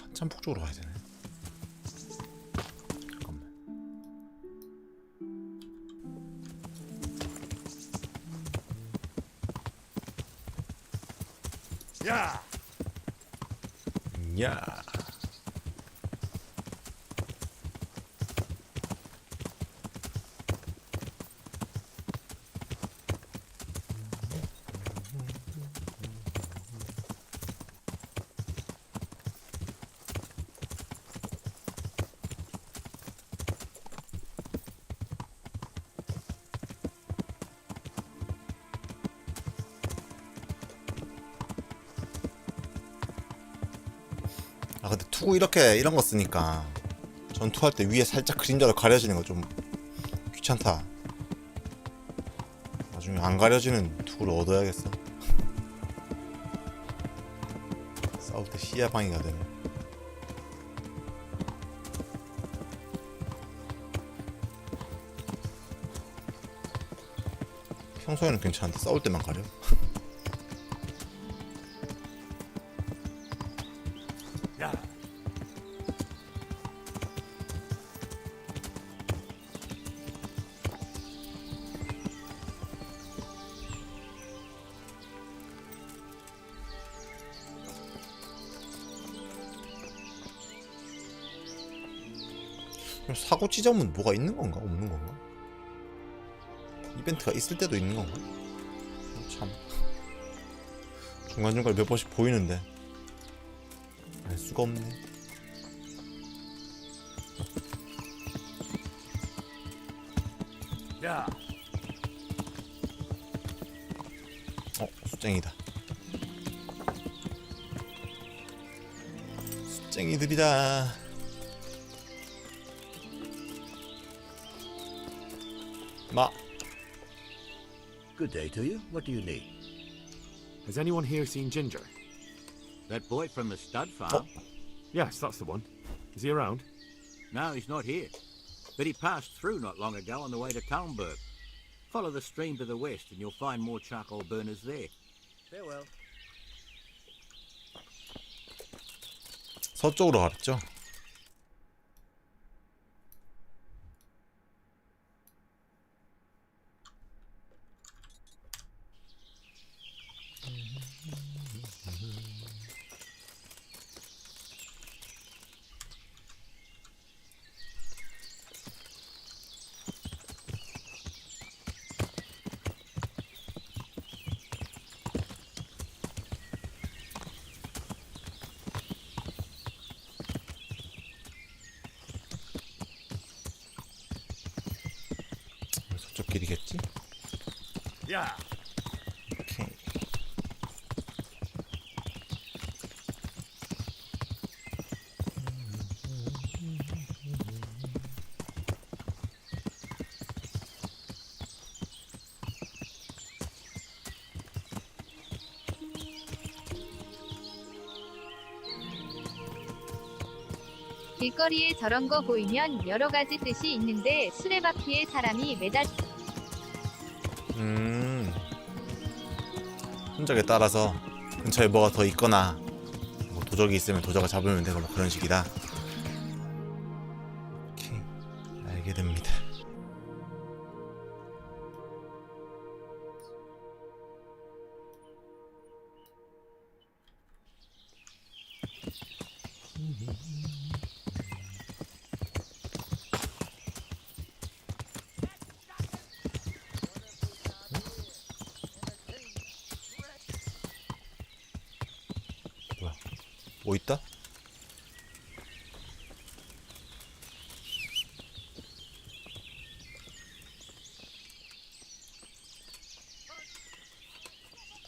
한참 북쪽으로 가야 되네. 잠깐만. 야. 야. 아 근데 투구 이런 거 쓰니까 전투할 때 위에 살짝 그림자로 가려지는 거 좀 귀찮다. 나중에 안 가려지는 투구를 얻어야겠어. 싸울 때 시야 방해가 되네. 평소에는 괜찮은데 싸울 때만 가려. 야. 사고 지점은 뭐가 있는 건가? 없는 건가? 이벤트가 있을 때도 있는 건가? 참 중간중간 몇 번씩 보이는데 알 수가 없네. 야. 숫쟁이다. 숫쟁이들이다. 마. Good day to you. What do you need? Has anyone here seen Ginger? That boy from the stud farm? Yes, that's the one. Is he around? No, he's not here. But he passed through not long ago on the way to Talmberg. Follow the stream to the west and you'll find more charcoal burners there. Farewell. 서쪽으로 가랬죠? 어디겠지? 야. 오케이. 길거리에 저런 거 보이면 여러 가지 뜻이 있는데 수레바퀴에 사람이 매달 흔적에 따라서 근처에 뭐가 더 있거나 뭐 도적이 있으면 도적을 잡으면 되고 뭐 그런 식이다. 오케이, 알게 됩니다. 뭐 있다?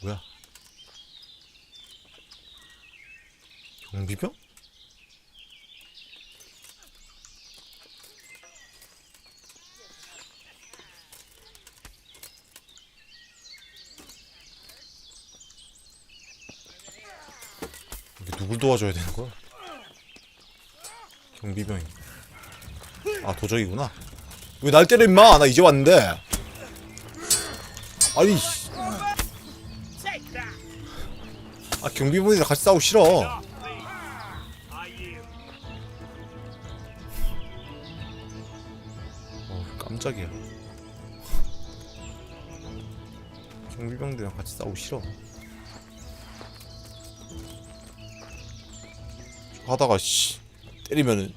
뭐야? 경비병? 이게 누굴 도와줘야 되는 거야? 경비병이. 아, 도적이구나. 왜 날 때려 임마? 나 이제 왔는데. 아니. 아, 경비병이랑 같이 싸우기 싫어. 깜짝이야. 경비병들이랑 같이 싸우기 싫어. 하다가 씨 때리면은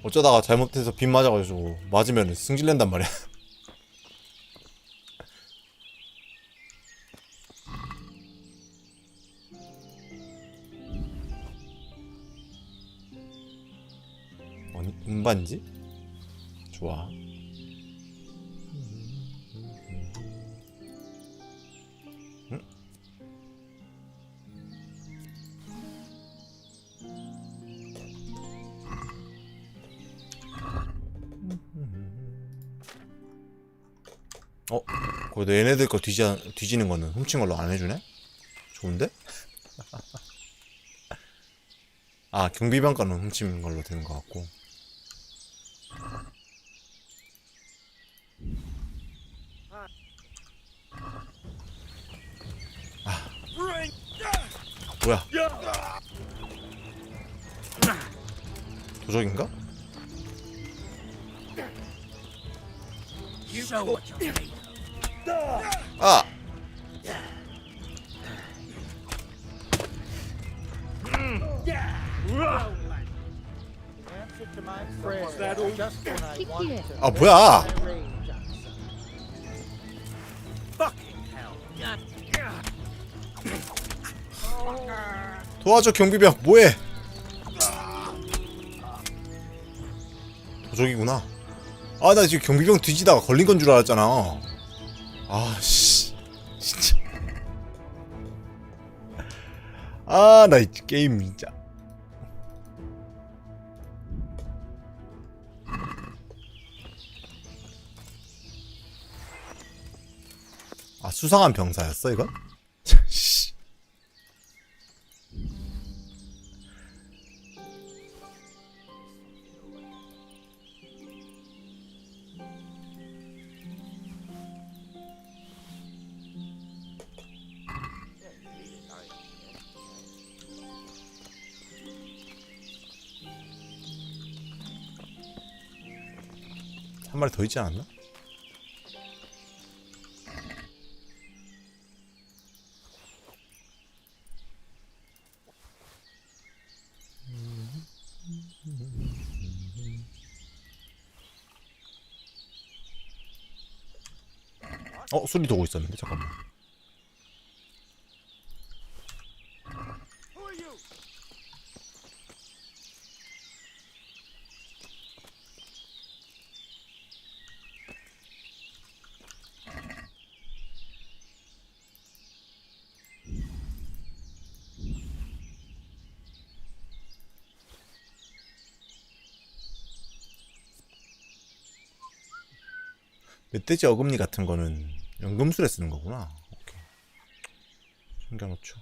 어쩌다가 잘못해서 빗 맞아가지고 맞으면은 승질낸단 말이야. 아니, 음반지? 좋아. 응? 그래도 얘네들 거 뒤지는 거는 훔친 걸로 안 해주네? 좋은데? 아, 경비병 거는 훔친 걸로 되는 것 같고. 아, 뭐야? 도적인가? 아! 아, 뭐야? 도와줘, 경비병. 뭐해? 도적이구나. 아, 나 지금 경비병 뒤지다가 걸린 건 줄 알았잖아. 아, 씨. 진짜. 아, 나 이 게임 진짜. 아, 수상한 병사였어, 이건? 씨. 한 마리 더 있지 않았나? 소리 도고 있었는데, 잠깐만. 멧돼지 어금니 같은 거는 연금술에 쓰는 거구나. 오케이. 챙겨놓죠.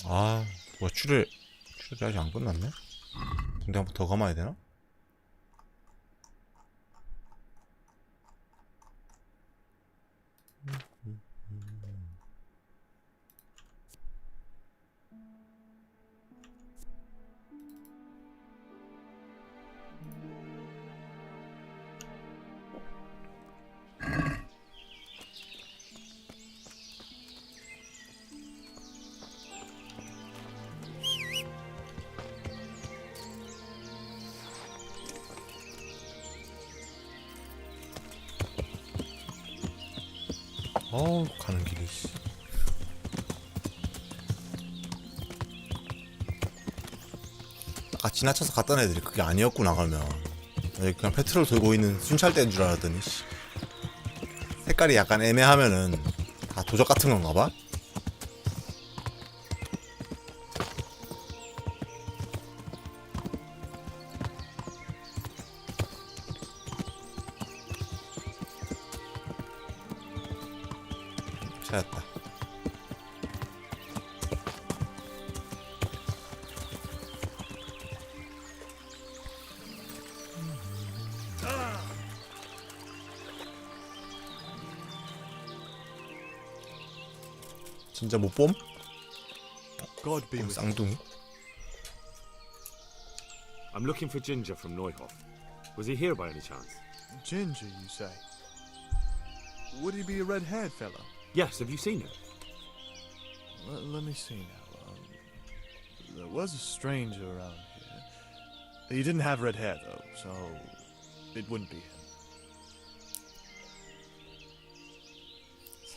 아, 뭐야, 출혈이 아직 안 끝났네? 근데 한번 더 감아야 되나? 가는 길이 아까 지나쳐서 갔던 애들이 그게 아니었구나. 그러면 그냥 페트롤 들고 있는 순찰대인 줄 알았더니 색깔이 약간 애매하면은 다 도적 같은 건가 봐. 찾았다. 진짜 못 봄? 쌍둥이? I'm looking for Ginger from Neuhof. Was he here by any chance? Ginger, you say? Would he be a red-haired fellow? Yes, have you seen him? Let me see now. There was a stranger around here. He didn't have red hair, though, so it wouldn't be him.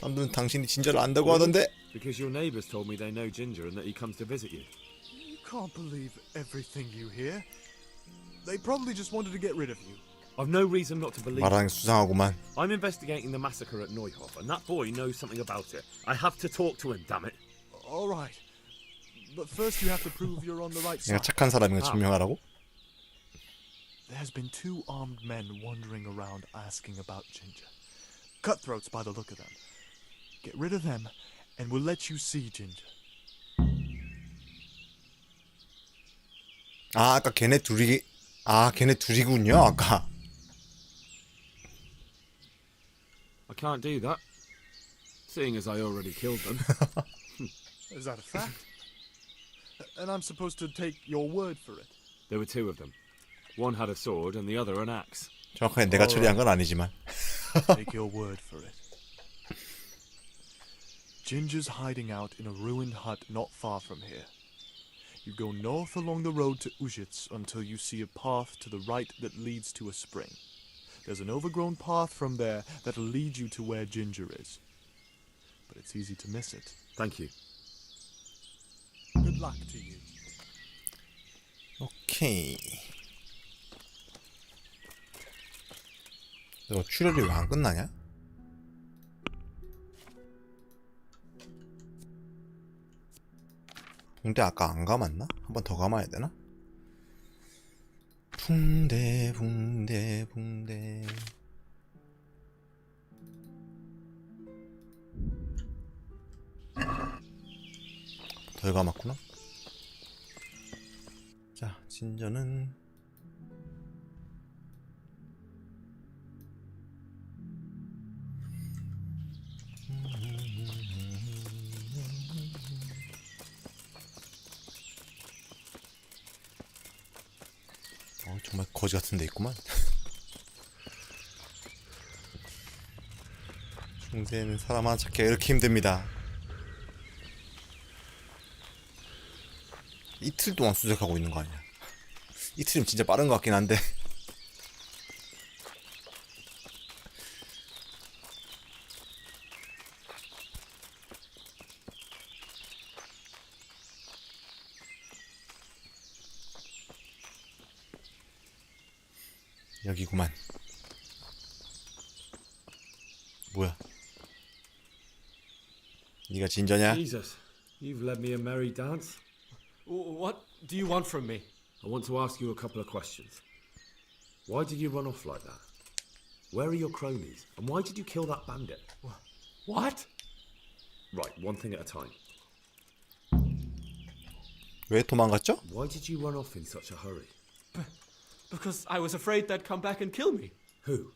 사람들은 당신이 진짜를 안다고 하던데. Because your neighbors told me they know Ginger and that he comes to visit you. You can't believe everything you hear. They probably just wanted to get rid of you. I've no reason not to believe 말하는 게 수상하구만. I'm investigating the massacre at Neuhof, and that boy knows something about it. I have to talk to him, damn it. All right. But first you have to prove you're on the right 내가 side. 착한 사람인 걸 증명하라고? There's been 2 armed men wandering around asking about Ginger. Cutthroats by the look of them. Get rid of them, and we'll let you see Ginger. 아까 걔네 둘이군요. 아까. I can't do that, seeing as I already killed them. Is that a fact? And I'm supposed to take your word for it? There were 2 of them. One had a sword and the other an axe. 정확하게 내가 처리한 건 아니지만. Take your word for it. Ginger's hiding out in a ruined hut not far from here. You go north along the road to Ujits until you see a path to the right that leads to a spring. There's an overgrown path from there that'll lead you to where Ginger is. But it's easy to miss it. Thank you. Good luck to you. 오케이. 이거 출혈이 왜 안 끝나냐? 붕대 아까 안 감았나? 한 번 더 감아야 되나? 붕대 덜 감았구나. 자, 진저는 정말 거지 같은 데 있구만. 중세는 사람 하나 찾기가 이렇게 힘듭니다. 이틀 동안 수색하고 있는 거 아니야? 이틀이면 진짜 빠른 것 같긴 한데. 여기구만. 뭐야? 네가 진저냐? Jesus, you've led me a merry dance. What do you want from me? I want to ask you a couple of questions. Why did you run off like that? Where are your cronies? And why did you kill that bandit? What? Right, one thing at a time. 왜 도망갔죠? Why did you run off in such a hurry? Because I was afraid they'd come back and kill me. Who?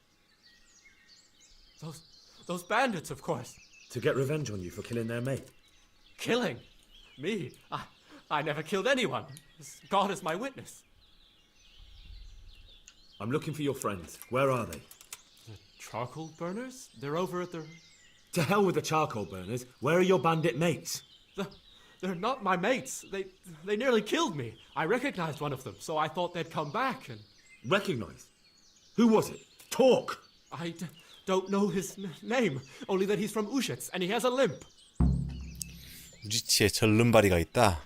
Those bandits, of course. To get revenge on you for killing their mate? Killing? Me? I never killed anyone. God is my witness. I'm looking for your friends. Where are they? The charcoal burners? They're over at the... To hell with the charcoal burners. Where are your bandit mates? They're not my mates. They nearly killed me. I recognized one of them, so I thought they'd come back and... Recognized? Who was it? Talk! I don't know his name, only that he's from Ushets and he has a limp. 우지치에 절름발이가 있다.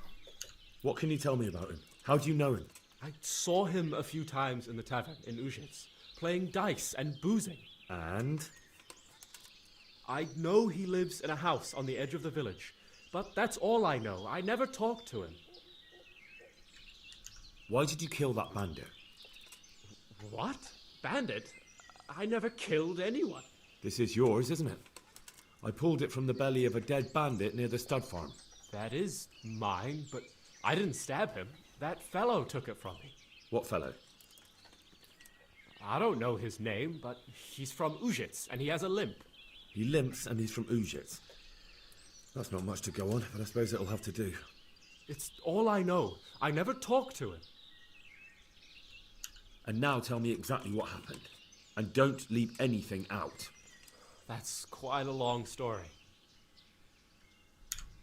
What can you tell me about him? How do you know him? I saw him a few times in the tavern in Ushets, playing dice and boozing. And? I know he lives in a house on the edge of the village, but that's all I know. I never talked to him. Why did you kill that bandit? What? Bandit? I never killed anyone. This is yours, isn't it? I pulled it from the belly of a dead bandit near the stud farm. That is mine, but I didn't stab him. That fellow took it from me. What fellow? I don't know his name, but he's from Ushets and he has a limp. He limps and he's from Ushets. That's not much to go on, but I suppose it'll have to do. It's all I know. I never talked to him. And now tell me exactly what happened. And don't leave anything out. That's quite a long story.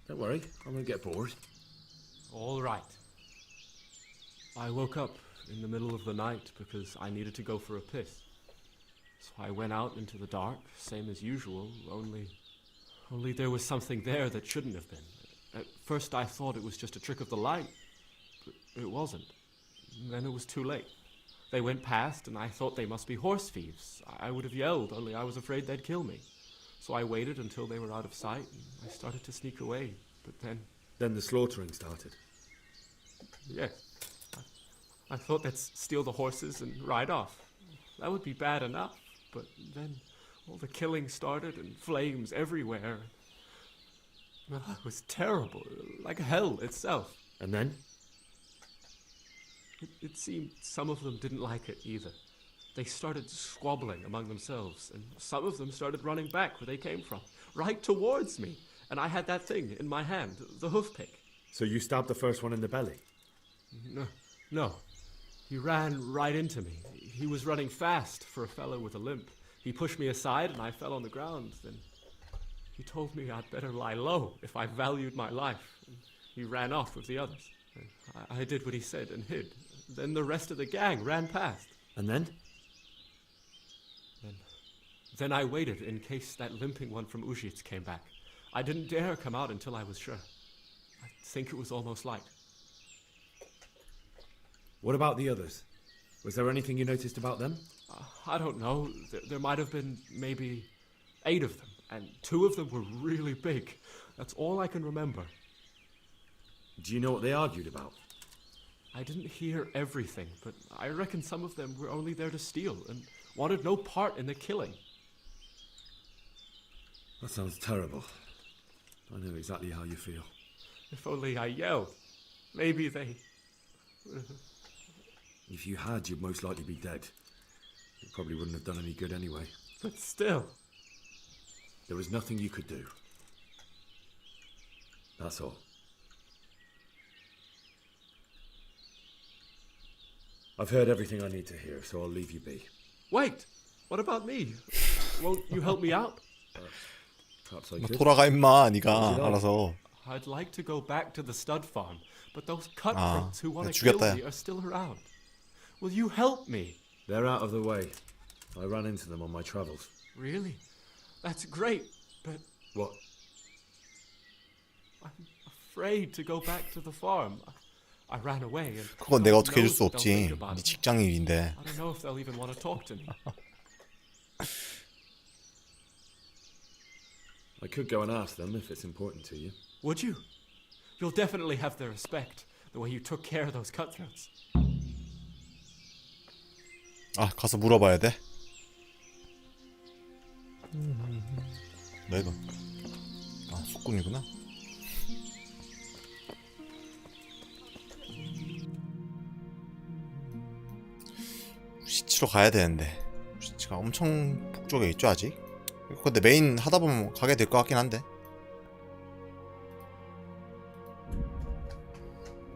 Don't worry, I won't get bored. All right. I woke up in the middle of the night because I needed to go for a piss. So I went out into the dark, same as usual, only there was something there that shouldn't have been. At first I thought it was just a trick of the light, but it wasn't. Then it was too late. They went past and I thought they must be horse thieves. I would have yelled, only I was afraid they'd kill me. So I waited until they were out of sight and I started to sneak away, but then... Then the slaughtering started? Yes. I thought they'd steal the horses and ride off. That would be bad enough, but then all the killing started and flames everywhere. Well, it was terrible, like hell itself. And then? It seemed some of them didn't like it either. They started squabbling among themselves, and some of them started running back where they came from, right towards me. And I had that thing in my hand, the hoof pick. So you stabbed the first one in the belly? No. He ran right into me. He was running fast for a fellow with a limp. He pushed me aside and I fell on the ground. Then he told me I'd better lie low if I valued my life. And he ran off with the others. I did what he said and hid. Then the rest of the gang ran past. And then? Then I waited in case that limping one from Ushits came back. I didn't dare come out until I was sure. I think it was almost light. What about the others? Was there anything you noticed about them? I don't know. There might have been maybe 8 of them, and 2 of them were really big. That's all I can remember. Do you know what they argued about? I didn't hear everything, but I reckon some of them were only there to steal and wanted no part in the killing. That sounds terrible. I know exactly how you feel. If only I yelled. Maybe they... If you had, you'd most likely be dead. It probably wouldn't have done any good anyway. But still... There was nothing you could do. That's all. I've heard everything I need to hear, so I'll leave you be. Wait! What about me? Won't you help me out? Perhaps I could. 돌아가 임마, 네가 알아서. I'd like to go back to the stud farm, but those cutthroats who want to 죽였다, kill 야. me are still around. Will you help me? They're out of the way. I ran into them on my travels. Really? That's great, but What? I'm afraid to go back to the farm. I ran away and 그건 내가 어떻게 해줄 knows 수 what they'll think 없지. about 네 it. 직장 일인데. I don't know if they'll even want to talk to me. I could go and ask them if it's important to you. Would you? You'll definitely have their respect, the way you took care of those cutthroats. 아, 가서 물어봐야 돼? 뭐야 이거? 아, 숙궁이구나. 우시치로 가야 되는데 우시치가 엄청 북쪽에 있죠 아직? 근데 메인 하다보면 가게 될 것 같긴 한데.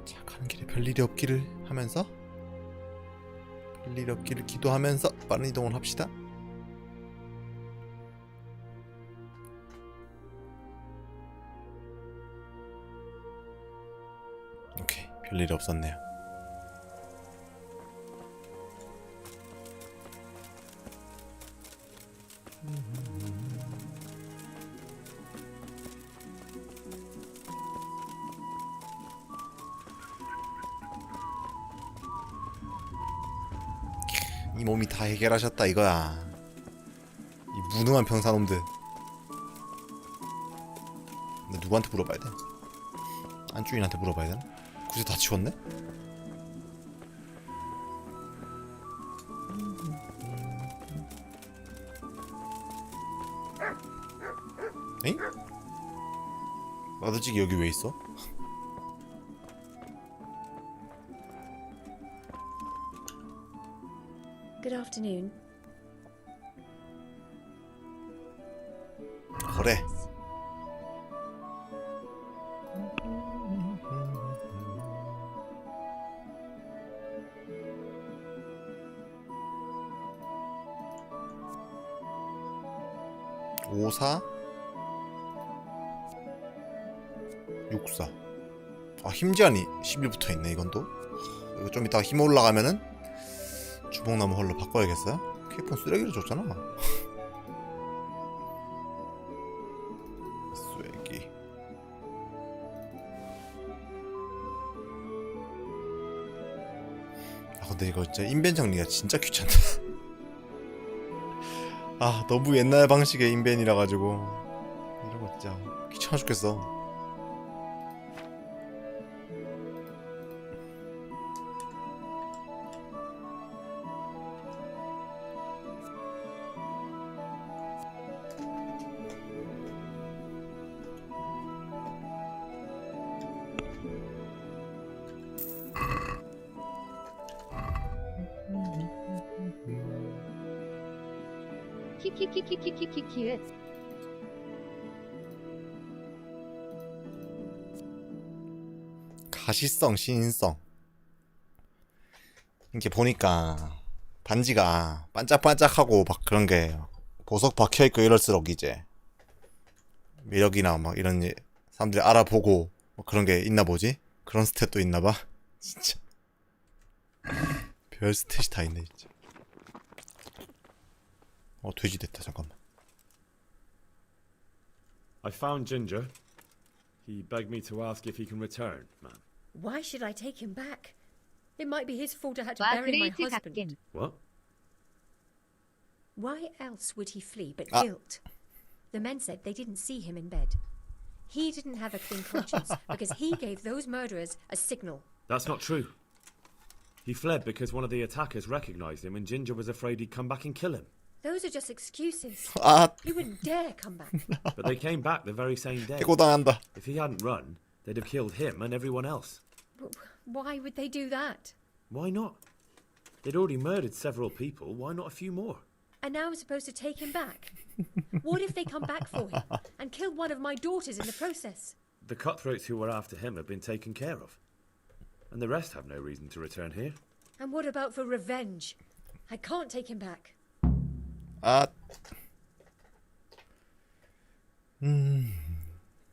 자, 가는 길에 별일이 없기를 하면서, 별일이 없기를 기도하면서 빠른 이동을 합시다. 오케이, 별일이 없었네요. 이 몸이 다 해결하셨다 이거야. 이 무능한 병사놈들. 근데 누구한테 물어봐야 돼? 안주인한테 물어봐야 되나? 굳이 다 치웠네? 에잉? 마드직이 여기 왜 있어? Good afternoon. 그래. 오사 64. 아, 힘 제한이 10일 붙어있네 이건 또. 이거 좀 이따가 힘 올라가면은 주먹나무 홀로 바꿔야겠어요? 케이폰 쓰레기를 줬잖아. 쓰레기. 아, 근데 이거 진짜 인벤 정리가 진짜 귀찮다. 아, 너무 옛날 방식의 인벤이라 가지고 이런 거 진짜 귀찮아 죽겠어. 키키키키키키키키읒. 가시성, 신인성. 이렇게 보니까 반지가 반짝반짝하고 막 그런 게 보석 박혀있고 이럴수록 이제 매력이나 막 이런 사람들이 알아보고 뭐 그런 게 있나 보지? 그런 스탯도 있나봐. 진짜 별 스탯이 다 있네 진짜. 돼지 됐다. 잠깐만. I found Ginger. He begged me to ask if he can return, ma'am. Why should I take him back? It might be his fault I had to 와, bury my 그레이트 husband. 갓겜. What? Why else would he flee but Ah. guilt? The men said they didn't see him in bed. He didn't have a clean conscience because he gave those murderers a signal. That's not true. He fled because one of the attackers recognized him and Ginger was afraid he'd come back and kill him. Those are just excuses. Ah. He wouldn't dare come back. But they came back the very same day. 해고당한다. If he hadn't run, they'd have killed him and everyone else. Why would they do that? Why not? They'd already murdered several people. Why not a few more? And now I'm supposed to take him back? What if they come back for him and kill one of my daughters in the process? The cutthroats who were after him have been taken care of. And the rest have no reason to return here. And what about for revenge? I can't take him back. 아.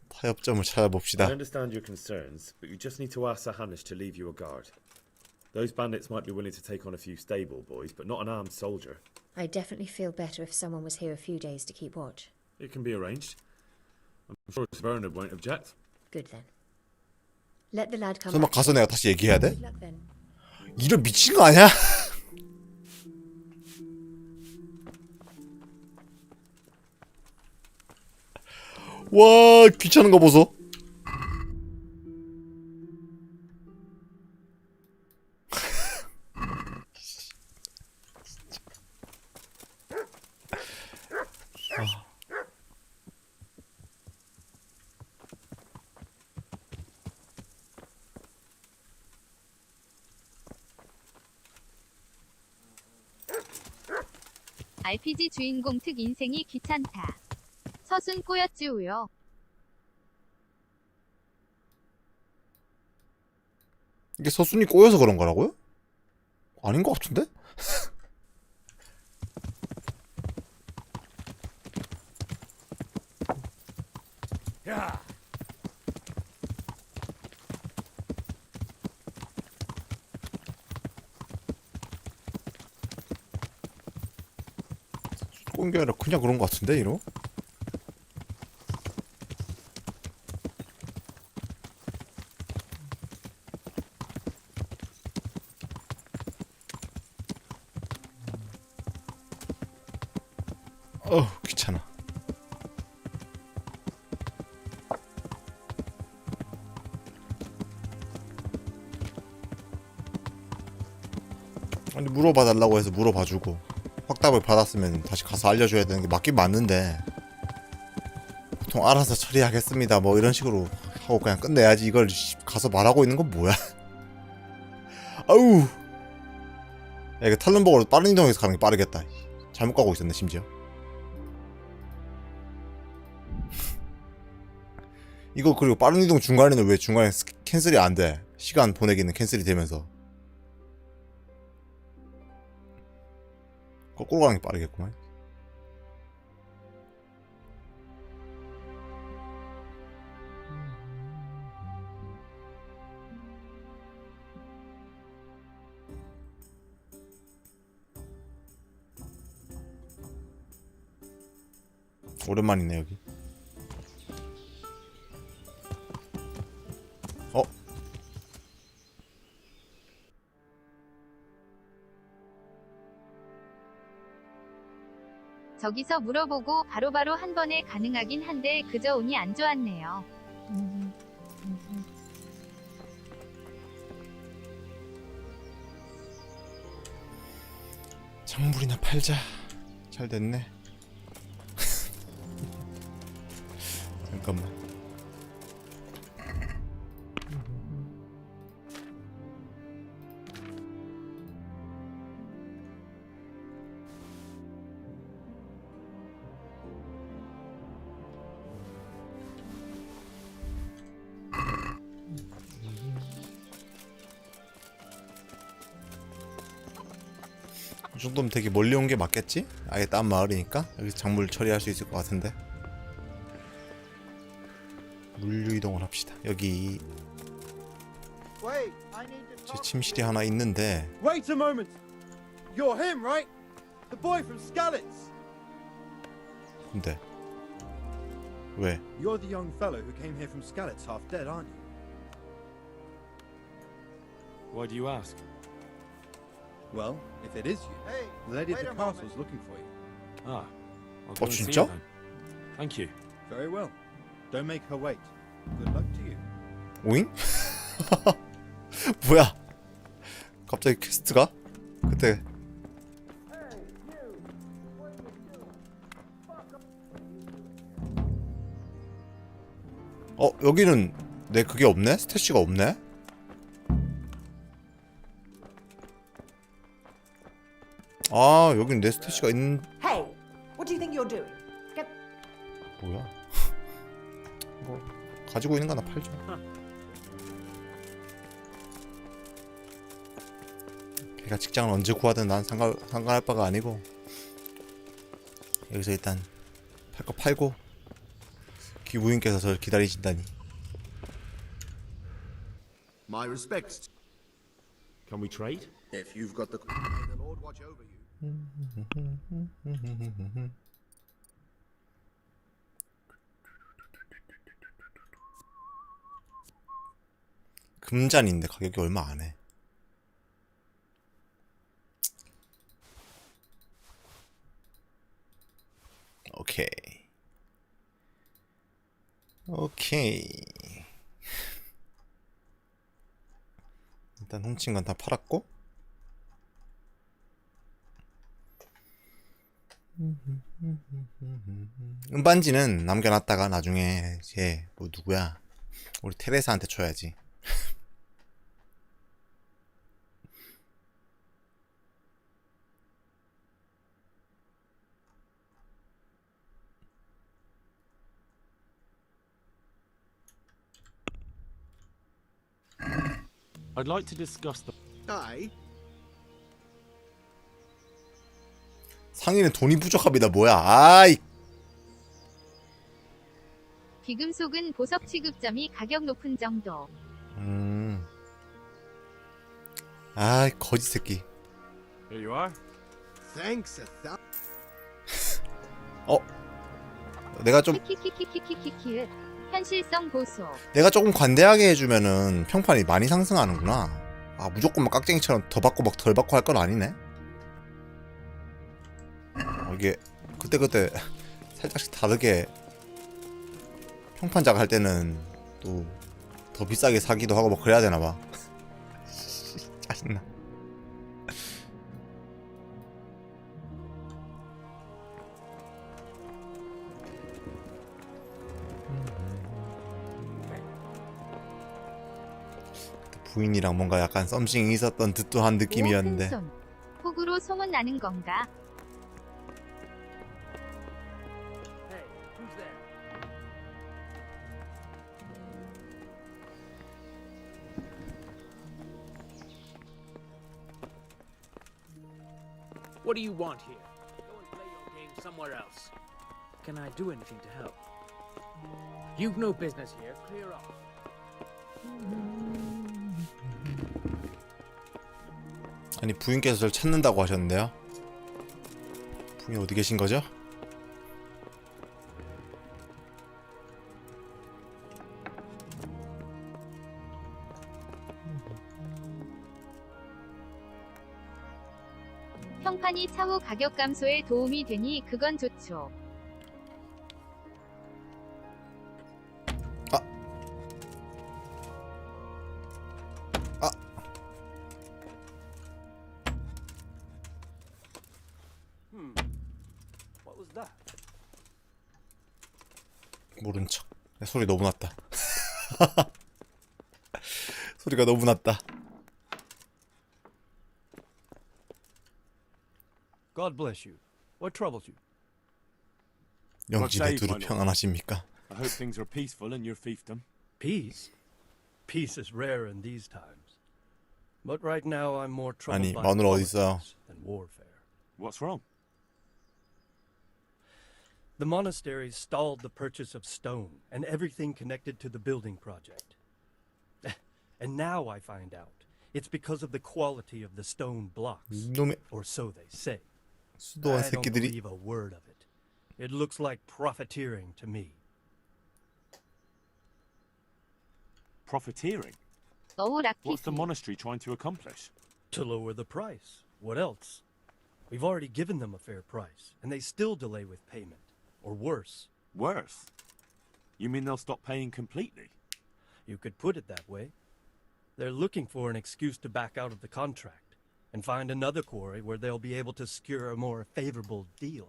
타협점을 I 찾아봅시다. understand your concerns, but you just need to ask Sahanish to leave you a guard. Those bandits might be willing to take on a few stable boys, but not an armed soldier. I definitely feel better if someone was here a few days to keep watch. It can be arranged. I'm sure Bernard won't object. Good then. Let the lad come 설마 back. 가서 내가 다시 얘기해야 돼? Good luck then. 이런 미친 거 아니야? 와, 귀찮은 거 보소. RPG 주인공 특 인생이 귀찮다. 서순 꼬였지 우요. 이게 서순이 꼬여서 그런 거라고요? 아닌 것 같은데? 야. 꼬인 게 아니라 그냥 그런 것 같은데 이러? 귀찮아. 아니 물어봐 달라고 해서 물어봐주고 확답을 받았으면 다시 가서 알려줘야 되는 게 맞긴 맞는데 보통 알아서 처리하겠습니다 뭐 이런 식으로 하고 그냥 끝내야지. 이걸 가서 말하고 있는 건 뭐야? 아우 야 이거 탈론버거로 빠른 이동해서 가는 게 빠르겠다. 잘못 가고 있었네 심지어. 이거 그리고 빠른 이동 중간에는 왜 중간에 캔슬이 안 돼? 시간 보내기는 캔슬이 되면서. 거꾸로 가는 게 빠르겠구만. 오랜만이네 여기. 저기서 물어보고 바로바로 한 번에 가능하긴 한데 그저 운이 안 좋았네요. 작물이나 팔자. 잘 됐네. 잠깐만. 이 정도면 되게 멀리 온 게 맞겠지? 아예 딴 마을이니까 여기서 작물 처리할 수 있을 것 같은데. 물류 이동을 합시다. 여기 제 침실이 하나 있는데. Wait a moment. You're him, right? The boy from Skalitz. 근데 왜? You're the young fellow who came here from Skalitz half dead, aren't you? Why do you ask? Well, if it is you, the lady at the castle is looking for you. Ah, I'll go and see 진짜? her then. Thank you. Very well. Don't make her wait. Good luck to you. 오잉? 뭐야? 갑자기 퀘스트가? 그때 여기는 내 그게 없네? 스태시가 없네? 아 여긴 내 스태시가 있는. Hey, what do you think you're doing? Get... 뭐야? 뭐 가지고 있는 거 하나 팔죠. 걔가 직장을 언제 구하든 난 상관할 바가 아니고 여기서 일단 팔 거 팔고 기부인께서 저를 기다리신다니. My respects. Can we trade? If you've got the may the Lord watch over you. 금잔인데 가격이 얼마 안 해. 오케이. 오케이. 일단 훔친 건 다 팔았고. 음반지는 남겨놨다가 나중에 쟤 뭐 누구야? 우리 테레사한테 줘야지. I'd like to discuss the... Aye. 상인은 돈이 부족합니다. 뭐야? 아이. 비금속은 보석 취급점이 가격 높은 정도. 아, 거짓 새끼. Here you are. Thanks a 내가 좀 키키키키키키키. 현실성 보소. 내가 조금 관대하게 해주면은 평판이 많이 상승하는구나. 아, 무조건 막 깍쟁이처럼 더 받고 막 덜 받고 할 건 아니네. 이게 그때그때 살짝씩 다르게 평판작 할 때는 또 더 비싸게 사기도 하고 뭐 그래야 되나 봐. 짜증나. 부인이랑 뭔가 약간 썸씽이 있었던 듯도 한 느낌이었는데. 큰손. 폭으로 소문 나는 건가? What do you want here? Go and play your game somewhere else. Can I do anything to help? You've no business here. Clear off. 아니, 부인께서 저를 찾는다고 하셨는데요. 부인 어디 계신 거죠? 평판이 차후 가격 감소에 도움이 되니 그건 좋죠. What was that? 모른 척. 소리 너무 났다. 소리가 너무 났다. God bless you. What troubles you? 영진의 두루 평안하십니까? I hope things are peaceful in your fiefdom. Peace? Peace is rare in these times. But right now I'm more troubled 아니, by 마누라 어디 있어요? politics than warfare. What's wrong? The monastery stalled the purchase of stone and everything connected to the building project. And now I find out it's because of the quality of the stone blocks, or so they say. 수도원 I don't 새끼들이. believe a word of it. It looks like profiteering to me. Profiteering? 너무 What's the monastery trying to accomplish? To lower the price. What else? We've already given them a fair price, and they still delay with payment. Or worse. Worse? You mean they'll stop paying completely? You could put it that way. They're looking for an excuse to back out of the contract and find another quarry where they'll be able to secure a more favorable deal.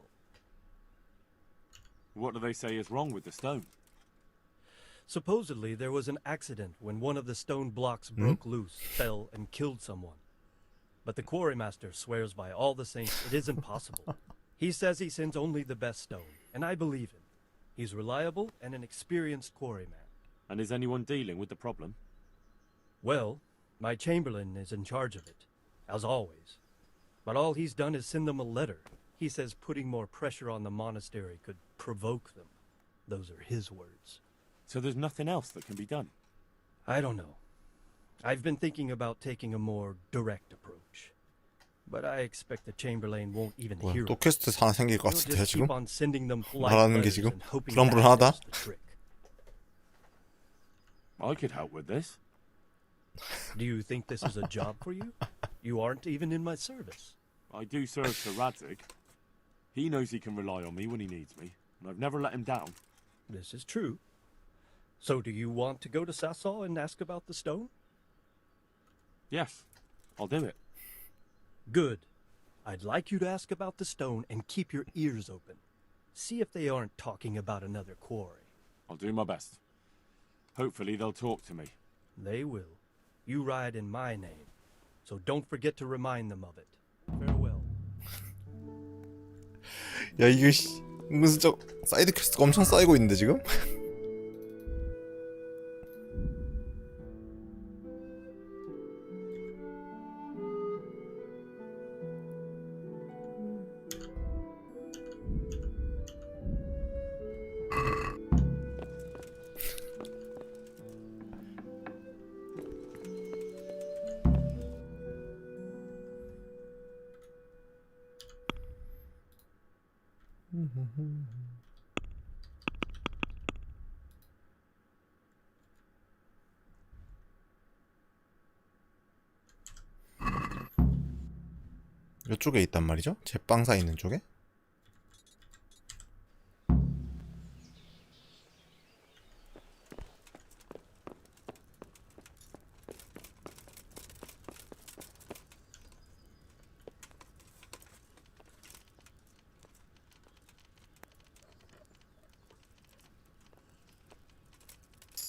What do they say is wrong with the stone? Supposedly, there was an accident when one of the stone blocks broke loose, fell, and killed someone. But the quarrymaster swears by all the saints it isn't possible. He says he sends only the best stone, and I believe him. He's reliable and an experienced quarryman. And is anyone dealing with the problem? Well, my chamberlain is in charge of it, as always. But all he's done is send them a letter. He says putting more pressure on the monastery could provoke them. Those are his words. So there's nothing else that can be done? I don't know. I've been thinking about taking a more direct approach. But I expect the chamberlain won't even 뭐야, hear 또 it. 퀘스트 하나 생길 것 He'll 같은데요 just 지금? keep on sending them polite 말하는 게 letters 지금 and hoping 불안불안하다. that does the trick. I could help with this. Do you think this is a job for you? You aren't even in my service. I do serve Sir Radzig. He knows he can rely on me when he needs me, and I've never let him down. This is true. So do you want to go to Sasau and ask about the stone? Yes, I'll do it. Good. I'd like you to ask about the stone and keep your ears open. See if they aren't talking about another quarry. I'll do my best. Hopefully they'll talk to me. They will. You ride in my name, so don't forget to remind them of it. Farewell. 야, 이게 은근슬쩍 사이드 퀘스트가 엄청 쌓이고 있는데 지금? 이쪽에 있단 말이죠? 제빵사 있는 쪽에?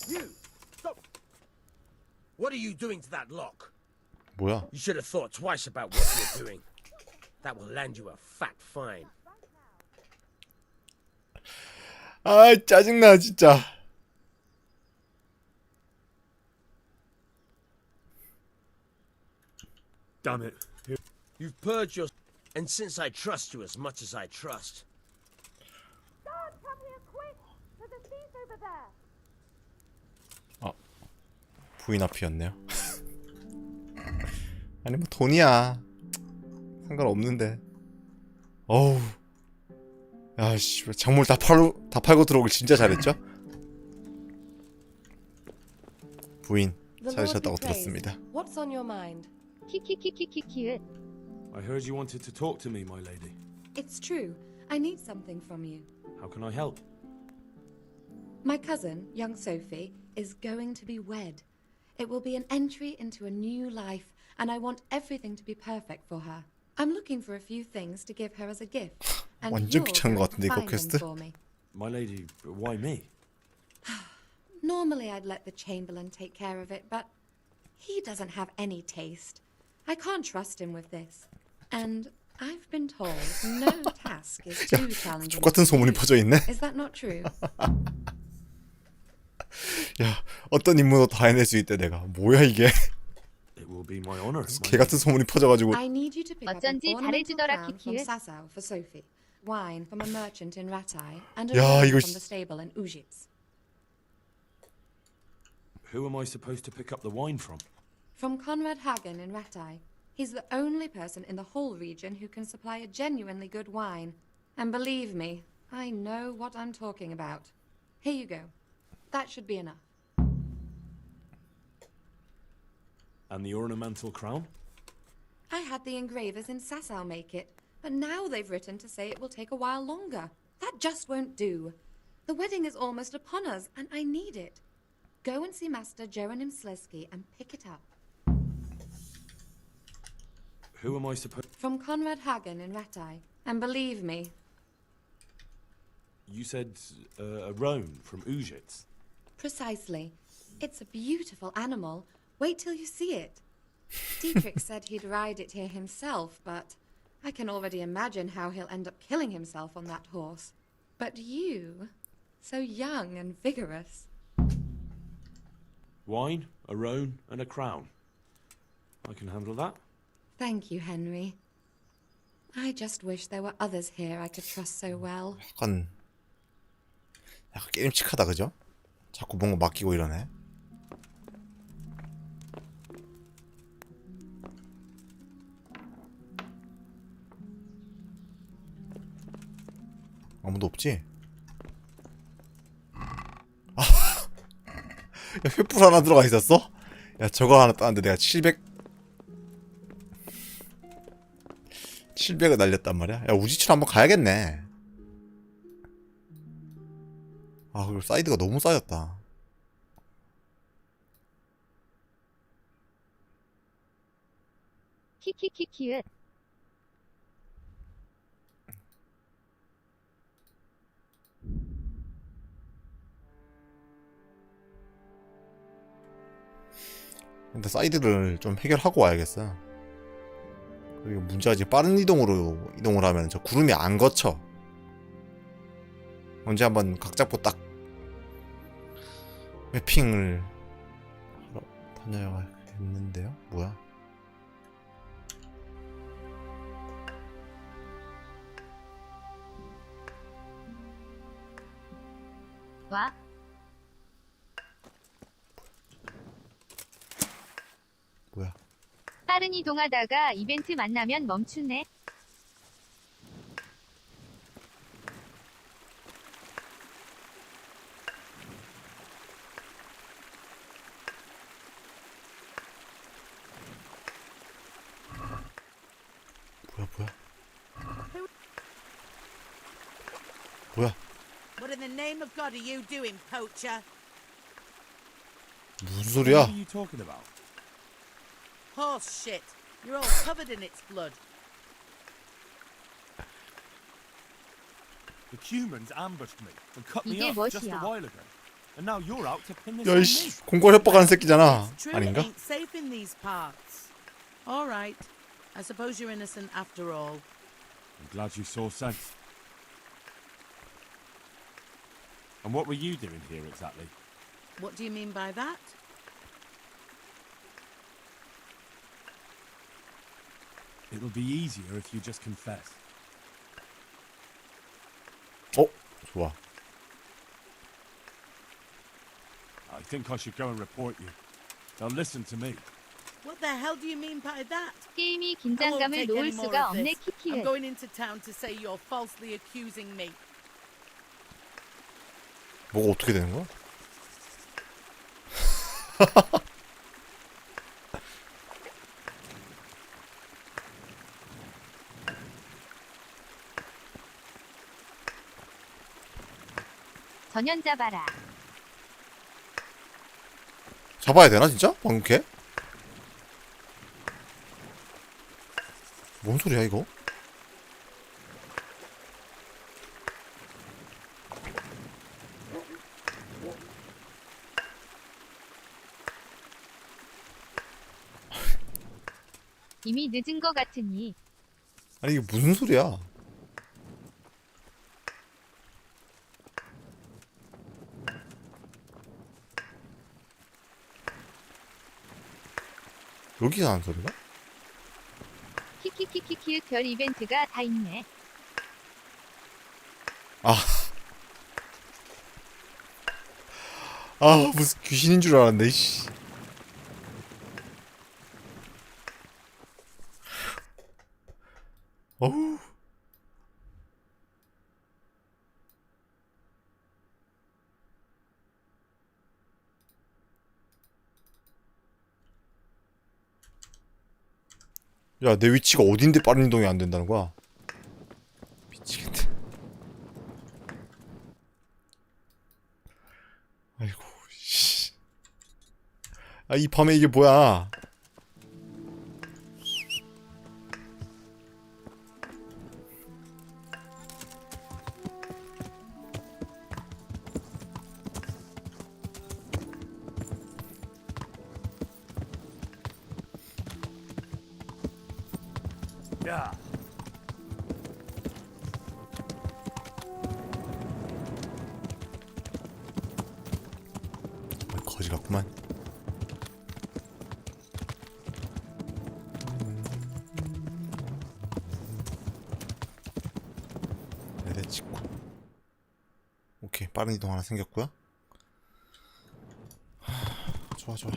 You! Stop! What are you doing to that lock? 뭐야? You should have thought twice about what you're doing. That will land you a fat fine. 아, 짜증나 진짜. Damn it. You've purged your... And since I trust you as much as I trust... Guard, come here quick! There's a thief over there! 부인 앞이었네요. 아니 뭐 돈이야. 상관없는데. 어우. 야씨, 작물 다 팔고 들어오길 진짜 잘했죠? 부인 찾으셨다고 들었습니다. What's on your mind? 키키키키키키. I heard you wanted to talk to me, my lady. It's true. I need something from you. How can I help? My cousin, young Sophie, is going to be wed. It will be an entry into a new life, and I want everything to be perfect for her. I'm looking for a few things to give her as a gift. And 완전 you're 귀찮은 것 going to 같은데 이거 find them 퀘스트? for me. My lady, why me? Normally I'd let the Chamberlain take care of it, but he doesn't have any taste. I can't trust him with this. And I've been told no task is too challenging. 똑같은 소문이 퍼져 있네. Is that not true? 야, 어떤 임무도 다 해낼 수 있대 내가. 뭐야 이게? It will be my honor. 개 같은 소문이 퍼져가지고. I need you to pick up an 어쩐지 ornamental 잘해주더라, crown from 키키. Sasau for Sophie, wine from a merchant in Ratai, and a 야, ring 이거 from the stable in Ujits. Who am I supposed to pick up the wine from? From Conrad Hagen in Ratai. He's the only person in the whole region who can supply a genuinely good wine. And believe me, I know what I'm talking about. Here you go. That should be enough. And the ornamental crown? I had the engravers in Sasau make it, but now they've written to say it will take a while longer. That just won't do. The wedding is almost upon us, and I need it. Go and see Master Jeronim Slesky and pick it up. Who am I supposed... From Conrad Hagen in Ratai. And believe me... You said a roan from Ujits. Precisely. It's a beautiful animal. Wait till you see it. Dietrich said he'd ride it here himself, but I can already imagine how he'll end up killing himself on that horse. But you, so young and vigorous. Wine, a roan, and a crown. I can handle that. Thank you, Henry. I just wish there were others here I could trust so well. 약간 게임칙하다 그죠? 자꾸 뭔가 맡기고 이러네. 아무도 없지? 아, 야, 횃불 하나 들어가 있었어? 야, 저거 하나 땄는데 내가 700을 날렸단 말이야. 야, 우지치로 한번 가야겠네. 아, 그리고 사이드가 너무 쌓였다. 키키키키읒. 근데 사이드를 좀 해결하고 와야겠어. 그리고 문제가 이제 빠른 이동을 하면 저 구름이 안 거쳐. 언제 한번 각 잡고 딱 매핑을 하러 다녀야겠는데요? 뭐야? 와. 뭐야? 빠른 이동하다가 이벤트 만나면 멈추네. 뭐야? What in the name of God are you doing, poacher? 무슨 소리야? What are you talking about? Horse shit. You're all covered in its blood. The humans ambushed me and cut me 이게 up just a 멋이야. while ago. And now you're out to pin this 야, on 이씨, me. 공권 협박하는 새끼잖아. It's true 아닌가? it ain't safe in these parts. All right. I suppose you're innocent after all. I'm glad you saw sense. And what were you doing here exactly? What do you mean by that? It'll be easier if you just confess. 좋아. I think I should go and report you. Now listen to me. What the hell do you mean by that? 게임이 I won't 긴장감을 take 놓을 any more 수가 of 없네 this. I'm 키키은. going into town to say you're falsely accusing me. 뭐가 어떻게 되는 거야? 전연 잡아라. 잡아야 되나 진짜? 방금 걔? 뭔 소리야 이거? 이미 늦은 거 같으니. 아니 이게 무슨 소리야? 여기서 하는 소리가? 키키키키키 별 이벤트가 다 있네. 무슨 귀신인 줄 알았네, 씨. 어우. 야, 내 위치가 어딘데 빠른 이동이 안 된다는 거야? 미치겠네. 아이고, 씨. 이 밤에 이게 뭐야? 야. 거지 같구만. 내대 찍고. 오케이, 빠른 이동 하나 생겼고요. 좋아 좋아.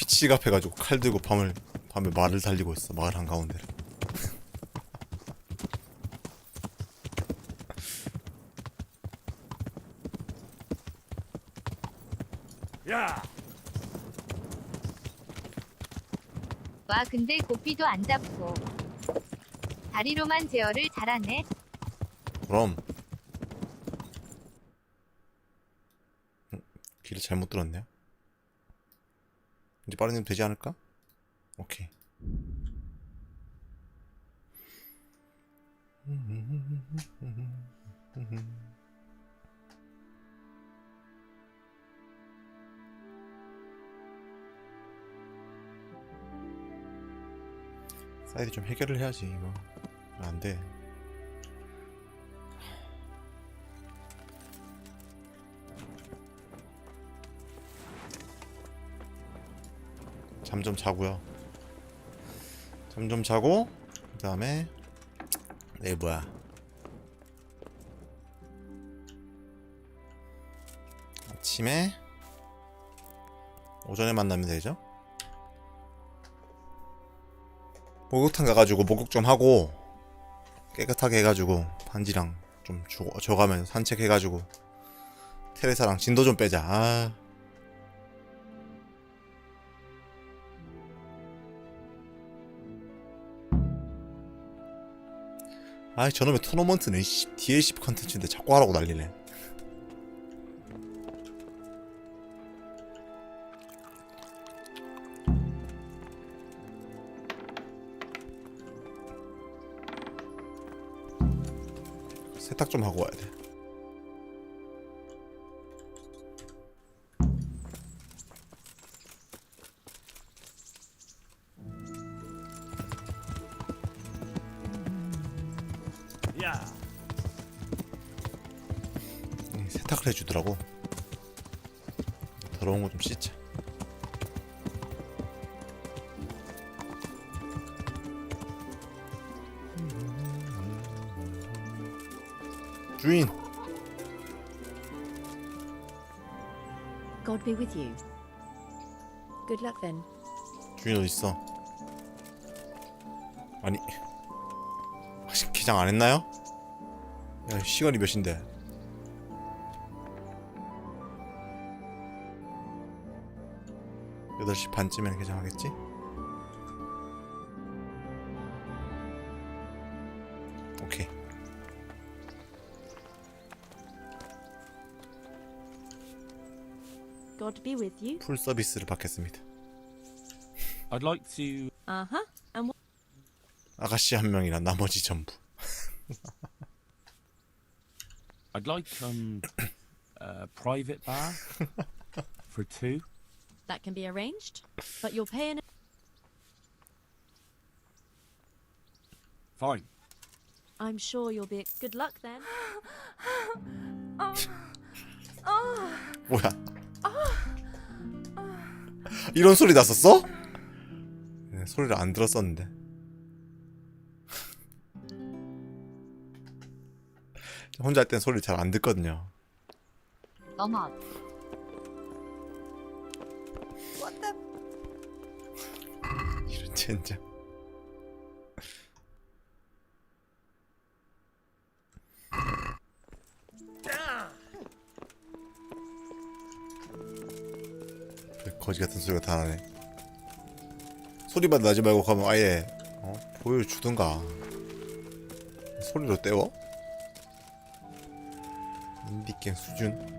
시갑해가지고 칼 들고 밤에 말을 달리고 있어. 마을 한가운데를. 야. 와 근데 고삐도 안 잡고 다리로만 제어를 잘하네. 그럼 길을 잘못 들었네요. 이제 빠른 이동 되지 않을까? 오케이. 사이드 좀 해결을 해야지 이거. 안 돼. 잠 좀 자고요. 잠 좀 자고 그 다음에 내일 뭐야? 아침에 오전에 만나면 되죠? 목욕탕 가가지고 목욕 좀 하고 깨끗하게 해가지고 반지랑 좀 줘가면 산책해가지고 테레사랑 진도 좀 빼자. 아이 저놈의 토너먼트는 DLC 컨텐츠인데 자꾸 하라고 난리네. 세탁 좀 하고 와야 돼. 세탁을 해주더라고. 더러운 거 좀 씻자. 주인. God be with you. Good luck then. 주인 어디 있어? 아니 아직 기장 안 했나요? 야 시간이 몇인데? 여덟 시 반쯤에는 개장하겠지? 오케이. God be with you. 풀 서비스를 받겠습니다. I'd like to. Uh-huh. And what? 아가씨 한 명이랑 나머지 전부. I'd like a private bath for two. That can be arranged, but you'll pay an. Fine. I'm sure you'll be. Good luck then. 뭐야? 이런 소리 났었어? 네, 소리를 안 들었었는데. 혼자 할 땐 소리를 잘 안 듣거든요. 넘어. What the? 이런 젠장. 거지 같은 소리가 다 나네. 소리만 나지 말고 가면 아예 보여주든가. 소리로 때워? 인디게임 수준.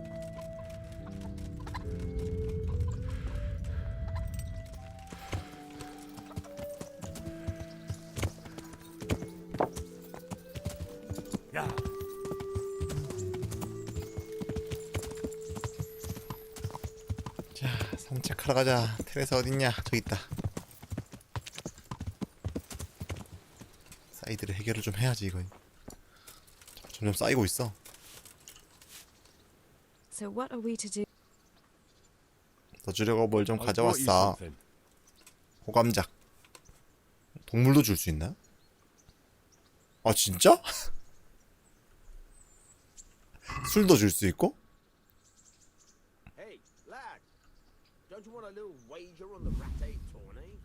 야. 자, 산책하러 가자. 테레사 어딨냐? 저기 있다. 사이드를 해결을 좀 해야지 이거. 점점 쌓이고 있어. So what are we to do? 더 주려고 뭘 좀 가져왔어. 호감작. 동물도 줄 수 있나? 아 진짜? 술도 줄 수 있고? Hey, lad, don't you want a little wager on the rat-ape tourney?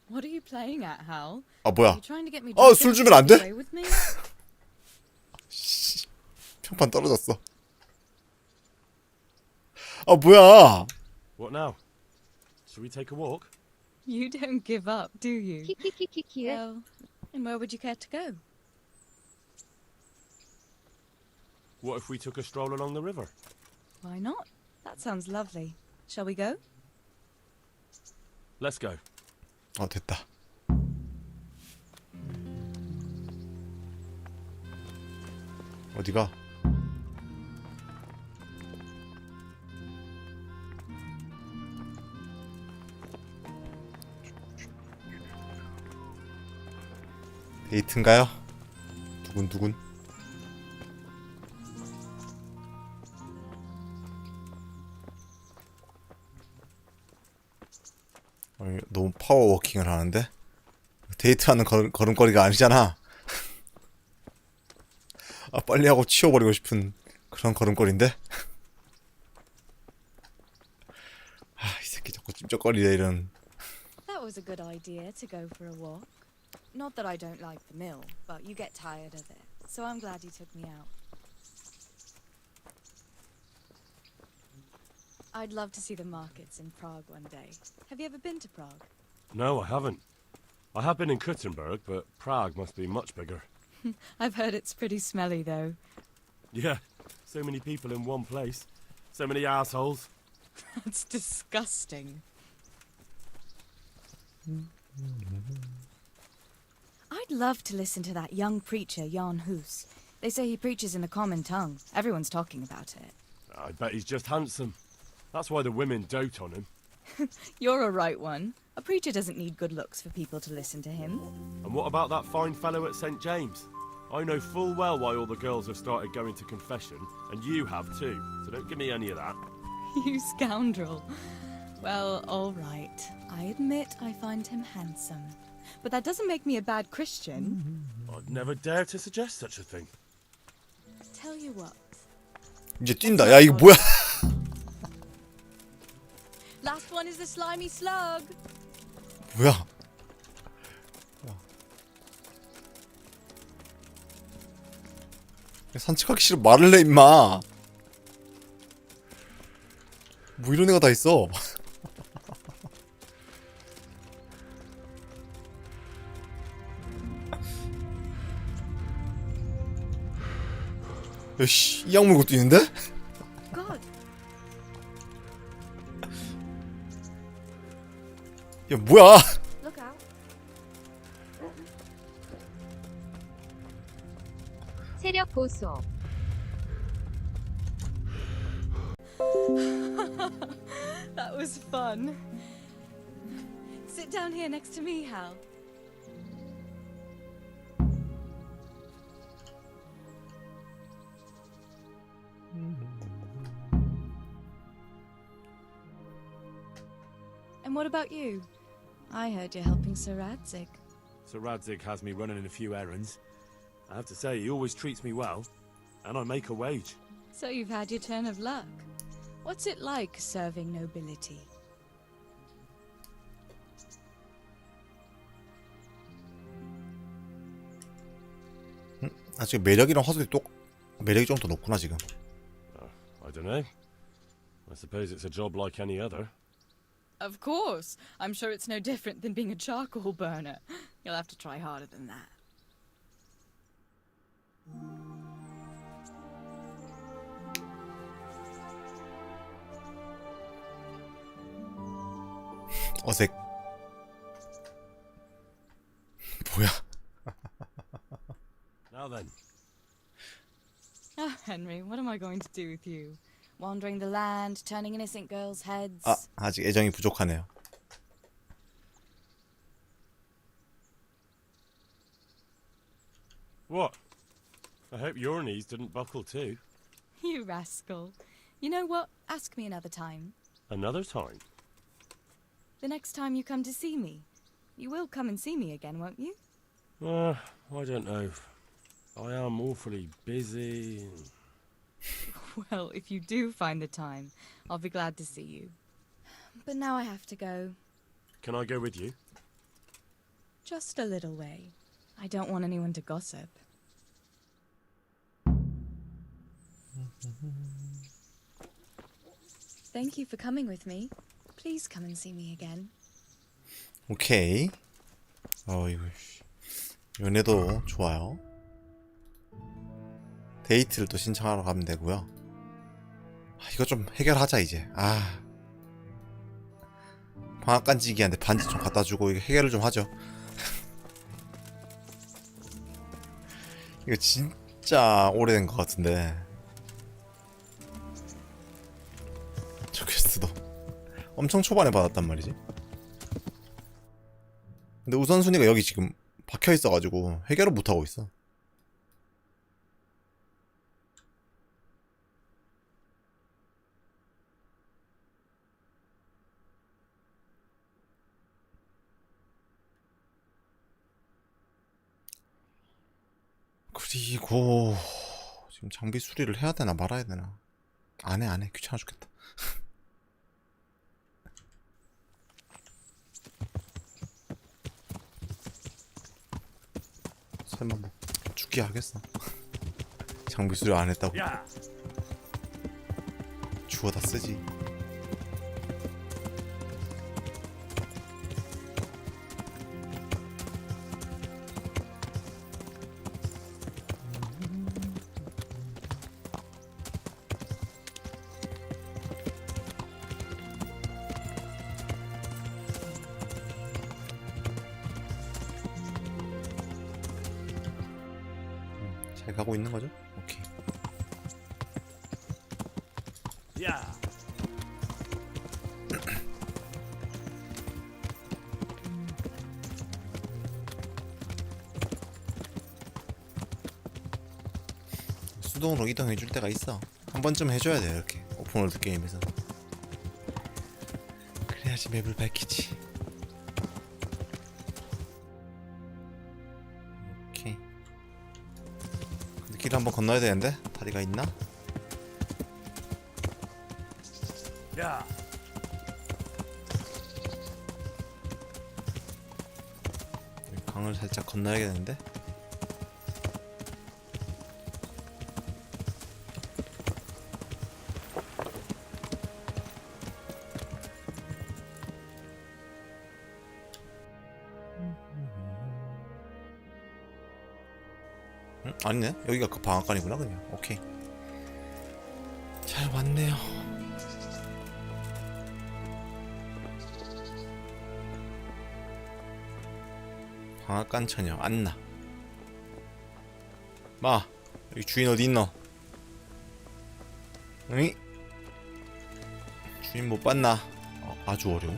What are you playing at, Hal? 아 뭐야? You trying to get me 술 주면 안 돼? away with me? 평판 떨어졌어. 아 뭐야? What now? Shall we take a walk? You don't give up, do you? 키키키키키. Well, and where would you care to go? What if we took a stroll along the river? Why not? That sounds lovely. Shall we go? Let's go. 됐다. 어디가? 데이트인가요? 두근두근. 너무 파워워킹을 하는데? 데이트하는 걸음걸이가 아니잖아. 아 빨리 하고 치워버리고 싶은 그런 걸음걸인데? 아 이 새끼 자꾸 찝쩍거리네 이런. That was a good idea to go for a walk. Not that I don't like the mill, but you get tired of it. So I'm glad you took me out. I'd love to see the markets in Prague one day. Have you ever been to Prague? No, I haven't. I have been in Kuttenberg, but Prague must be much bigger. I've heard it's pretty smelly, though. Yeah, so many people in one place. So many assholes. That's disgusting. I'd love to listen to that young preacher, Jan Hus. They say he preaches in a common tongue. Everyone's talking about it. I bet he's just handsome. That's why the women dote on him. You're a right one. A preacher doesn't need good looks for people to listen to him. And what about that fine fellow at St. James? I know full well why all the girls have started going to confession, and you have too, so don't give me any of that. You scoundrel. Well, all right. I admit I find him handsome. But that doesn't make me a bad Christian. I'd never dare to suggest such a thing. Tell you what. 이제 뛴다. 야, 이거 뭐야? Last one is the slimy slug. 뭐야? 산책하기 싫어 말을 해 임마. 뭐 이런 애가 다 있어. 야씨, 이 악물고 뛰는데? God. 야 뭐야? Look out. 체력 보소. That was fun. Sit down here next to me, Hal. And what about you? I heard you're helping Sir Radzig. Sir Radzig has me running a few errands. I have to say, he always treats me well, and I make a wage. So you've had your turn of luck. What's it like serving nobility? 아직 매력이랑 화술이 매력이 좀 더 높구나 지금. I don't know. I suppose it's a job like any other. Of course. I'm sure it's no different than being a charcoal burner. You'll have to try harder than that. 어색. 뭐야? Now then. Oh, Henry, what am I going to do with you? Wandering the land, turning innocent girls' heads. 아, 아직 애정이 부족하네요. What? I hope your knees didn't buckle too. You rascal. You know what? Ask me another time. Another time? The next time you come to see me. You will come and see me again, won't you? I don't know. I am awfully busy. Well, if you do find the time, I'll be glad to see you. But now I have to go. Can I go with you? Just a little way. I don't want anyone to gossip. Thank you for coming with me. Please come and see me again. 오케이. 이거 연애도 좋아요. 데이트를 또 신청하러 가면 되고요. 이거 좀 해결하자 이제. 방학 간지기한테 반지 좀 갖다 주고 이거 해결을 좀 하죠. 이거 진짜 오래된 것 같은데. 저 퀘스트도 엄청 초반에 받았단 말이지. 근데 우선순위가 여기 지금 박혀 있어가지고 해결을 못하고 있어. 그리고 지금 장비 수리를 해야 되나 말아야 되나. 안 해. 귀찮아 죽겠다. 설마 뭐 죽게 하겠어. 장비 수리 안 했다고. 주워다 쓰지. 잘 가고 있는 거죠? 오케이. 야. 수동으로 이동해 줄 때가 있어. 한 번쯤 해줘야 돼. 이렇게 오픈월드 게임에서. 그래야지 맵을 밝히지. 오케이. 근데 길 한번 건너야 되는데 다리가 있나? 야. 강을 살짝 건너야겠는데? 응? 아니네. 여기가 그 방앗간이구나 그냥. 오케이. 잘 왔네요. 방앗간 처녀 안나. 마 여기 주인 어디 있노? 응? 주인 못 봤나? 아주 어려워.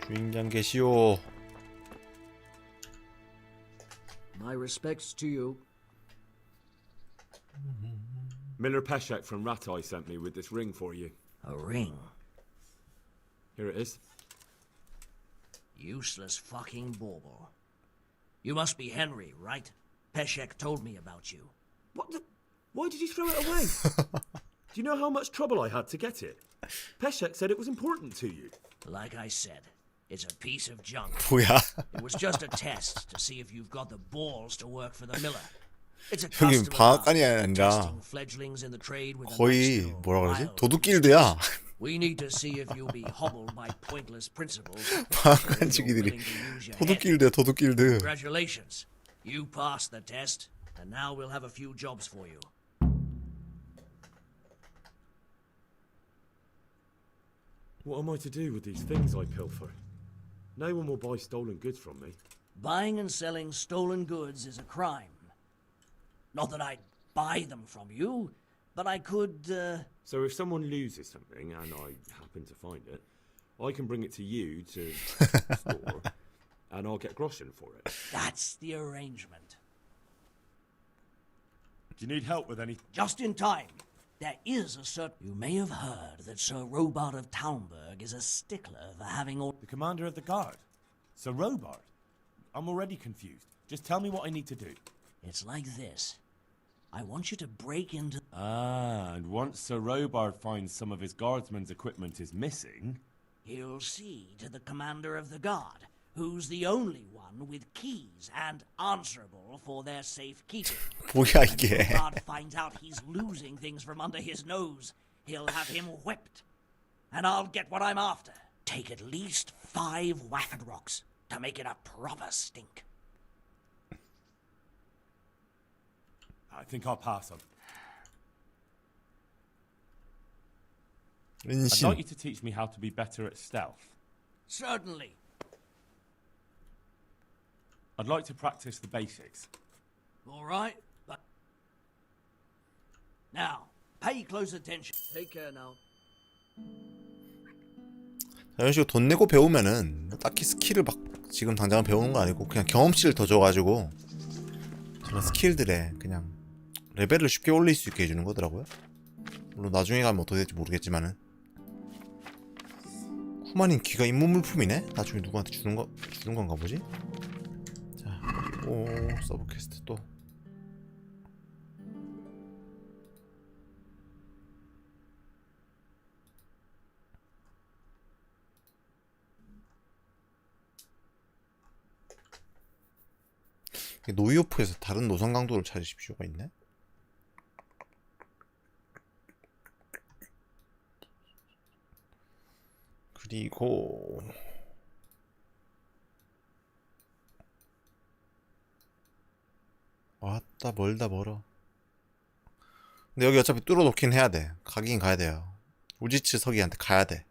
주인장 계시오. My respects to you. Miller Peshek from Ratai sent me with this ring for you. A ring? Here it is. Useless fucking bauble. You must be Henry, right? Peshek told me about you. What the? Why did you throw it away? Do you know how much trouble I had to get it? Peshek said it was important to you. Like I said, it's a piece of junk. 뭐야? It was just a test to see if you've got the balls to work for the miller. 여긴 방앗간이 아니라 거의 뭐라 그러지? 도둑길드야. We need to see if you'll be hobbled by pointless principles. 방앗간지기들이 도둑길드야 도둑길드. Congratulations, you passed the test, and now we'll have a few jobs for you. What am I to do with these things I pilfer? No one will buy stolen goods from me. Buying and selling stolen goods is a crime. Not that I'd buy them from you, but I could, So if someone loses something, and I happen to find it, I can bring it to you to store, and I'll get groschen for it. That's the arrangement. Do you need help with any... Just in time. There is a certain... You may have heard that Sir Robart of Townburg is a stickler for having all... The commander of the guard? Sir Robart? I'm already confused. Just tell me what I need to do. It's like this. I want you to break into... Ah, and once Sir Robart finds some of his guardsmen's equipment is missing... He'll see to the commander of the guard, who's the only one with keys and answerable for their safekeeping. 뭐야 이게? When Robart finds out he's losing things from under his nose, he'll have him whipped. And I'll get what I'm after. Take at least 5 waffed rocks to make it a proper stink. I think I'll pass on. I'd like you to teach me how to be better at stealth. Certainly. I'd like to practice the basics. All right, but... Now, pay close attention. Take care now. 이런 식으로 돈 내고 배우면은 딱히 스킬을 막 지금 당장은 배우는 거 아니고 그냥 경험치를 더 줘가지고 저런 스킬들에 그냥 레벨을 쉽게 올릴 수 있게 해주는 거더라고요. 물론 나중에 가면 어떻게 될지 모르겠지만은. 후마닌 귀가 입문 물품이네? 나중에 누구한테 주는 건가 보지? 자, 그리고 서브 퀘스트 또. 노이오프에서 다른 노선 강도를 찾으실 필요가 있네. 그리고 왔다 멀다 멀어. 근데 여기 어차피 뚫어놓긴 해야 돼. 가긴 가야 돼요. 우지츠 서기한테 가야 돼.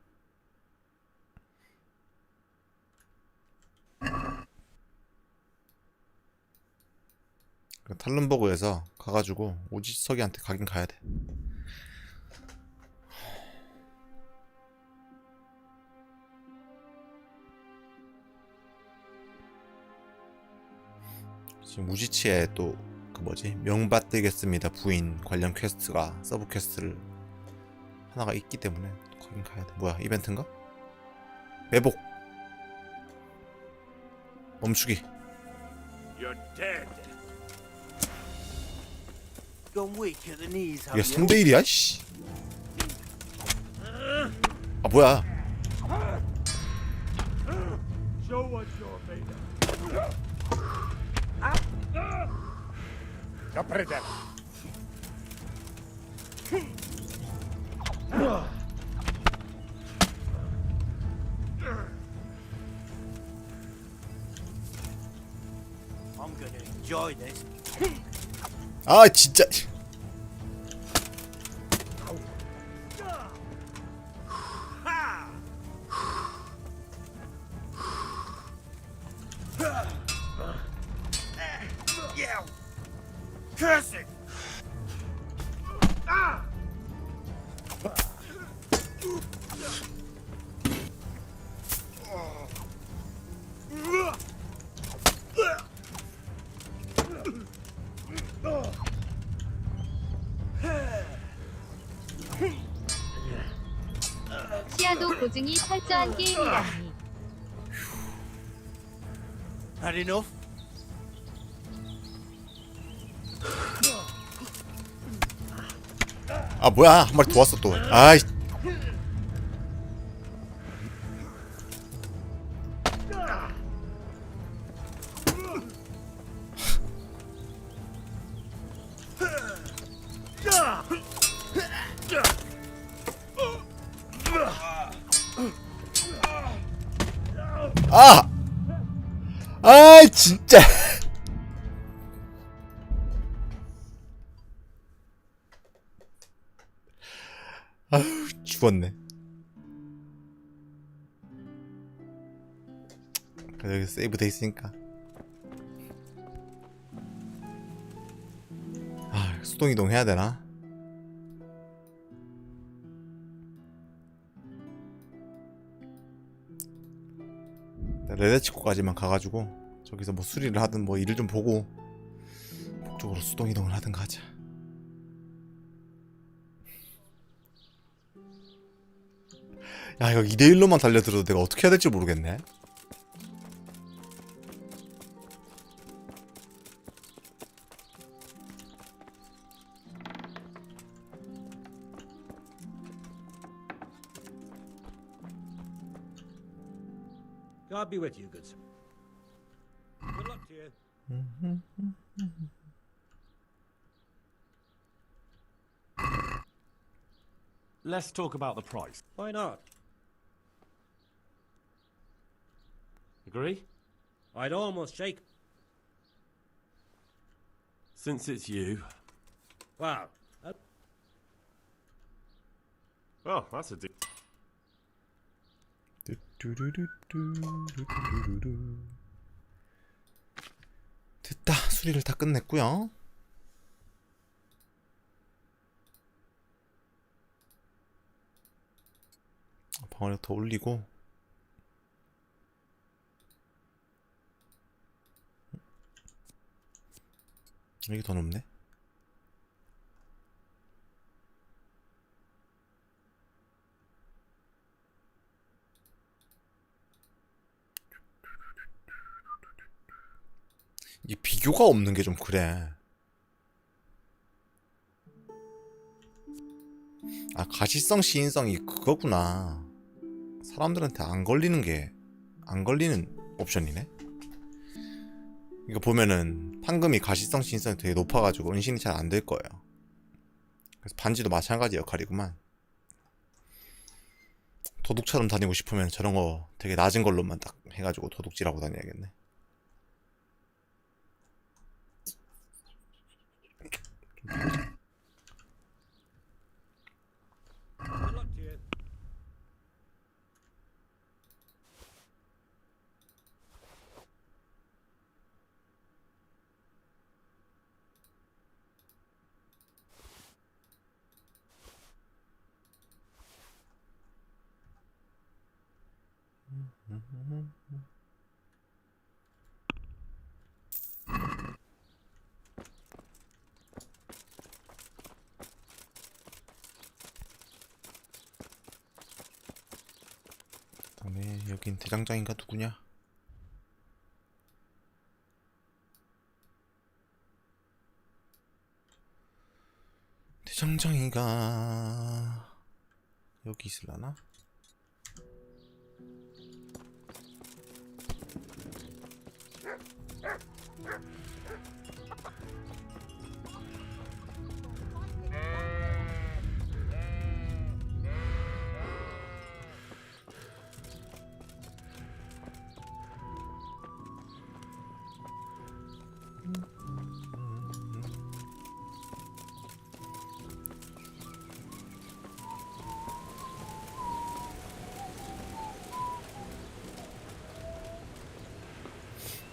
탈른버그에서 가가지고 우지츠 서기한테 가긴 가야 돼. 지금 우지치에 또 그 뭐지 명받들겠습니다 부인 관련 퀘스트가 서브 퀘스트를 하나가 있기 때문에 거긴 가야 돼. 뭐야 이벤트인가? 매복 멈추기. You're dead. Gone weak at the knees, 이게 have you? 3대1이야 씨. 아 뭐야. Show what you're made of. Capre I'm gonna enjoy this. 아 진짜. Yeah. Curse it. Ah. 시야도 고증이 철저한 게임이라니. Had enough? 아 뭐야 한 마리 더 왔어 또. 아이. 아! 아 진짜. 아휴 죽었네. 그래 여기 세이브 돼 있으니까. 아 수동 이동 해야 되나? 레데치코까지만 가가지고 저기서 뭐 수리를 하든 뭐 일을 좀 보고 북쪽으로 수동 이동을 하든가 하자. 야 이거 2대1로만 달려들어도 내가 어떻게 해야 될지 모르겠네. God be with you, good sir. Good luck to you. Let's talk about the price. Why not? Agree? I'd almost shake. Since it's you. Wow. Oh, that's a deal. 됐다. 수리를 다 끝냈고요. 방어력 더 올리고. 이게 더 높네. 이게 비교가 없는 게 좀 그래. 아 가시성 시인성이 그거구나. 사람들한테 안 걸리는 옵션이네. 이거 보면은 판금이 가시성 신성이 되게 높아가지고 은신이 잘 안 될 거예요. 그래서 반지도 마찬가지 역할이구만. 도둑처럼 다니고 싶으면 저런 거 되게 낮은 걸로만 딱 해가지고 도둑질하고 다녀야겠네. 그다음에 여긴 대장장인가 누구냐? 대장장이가 여기 있을라나?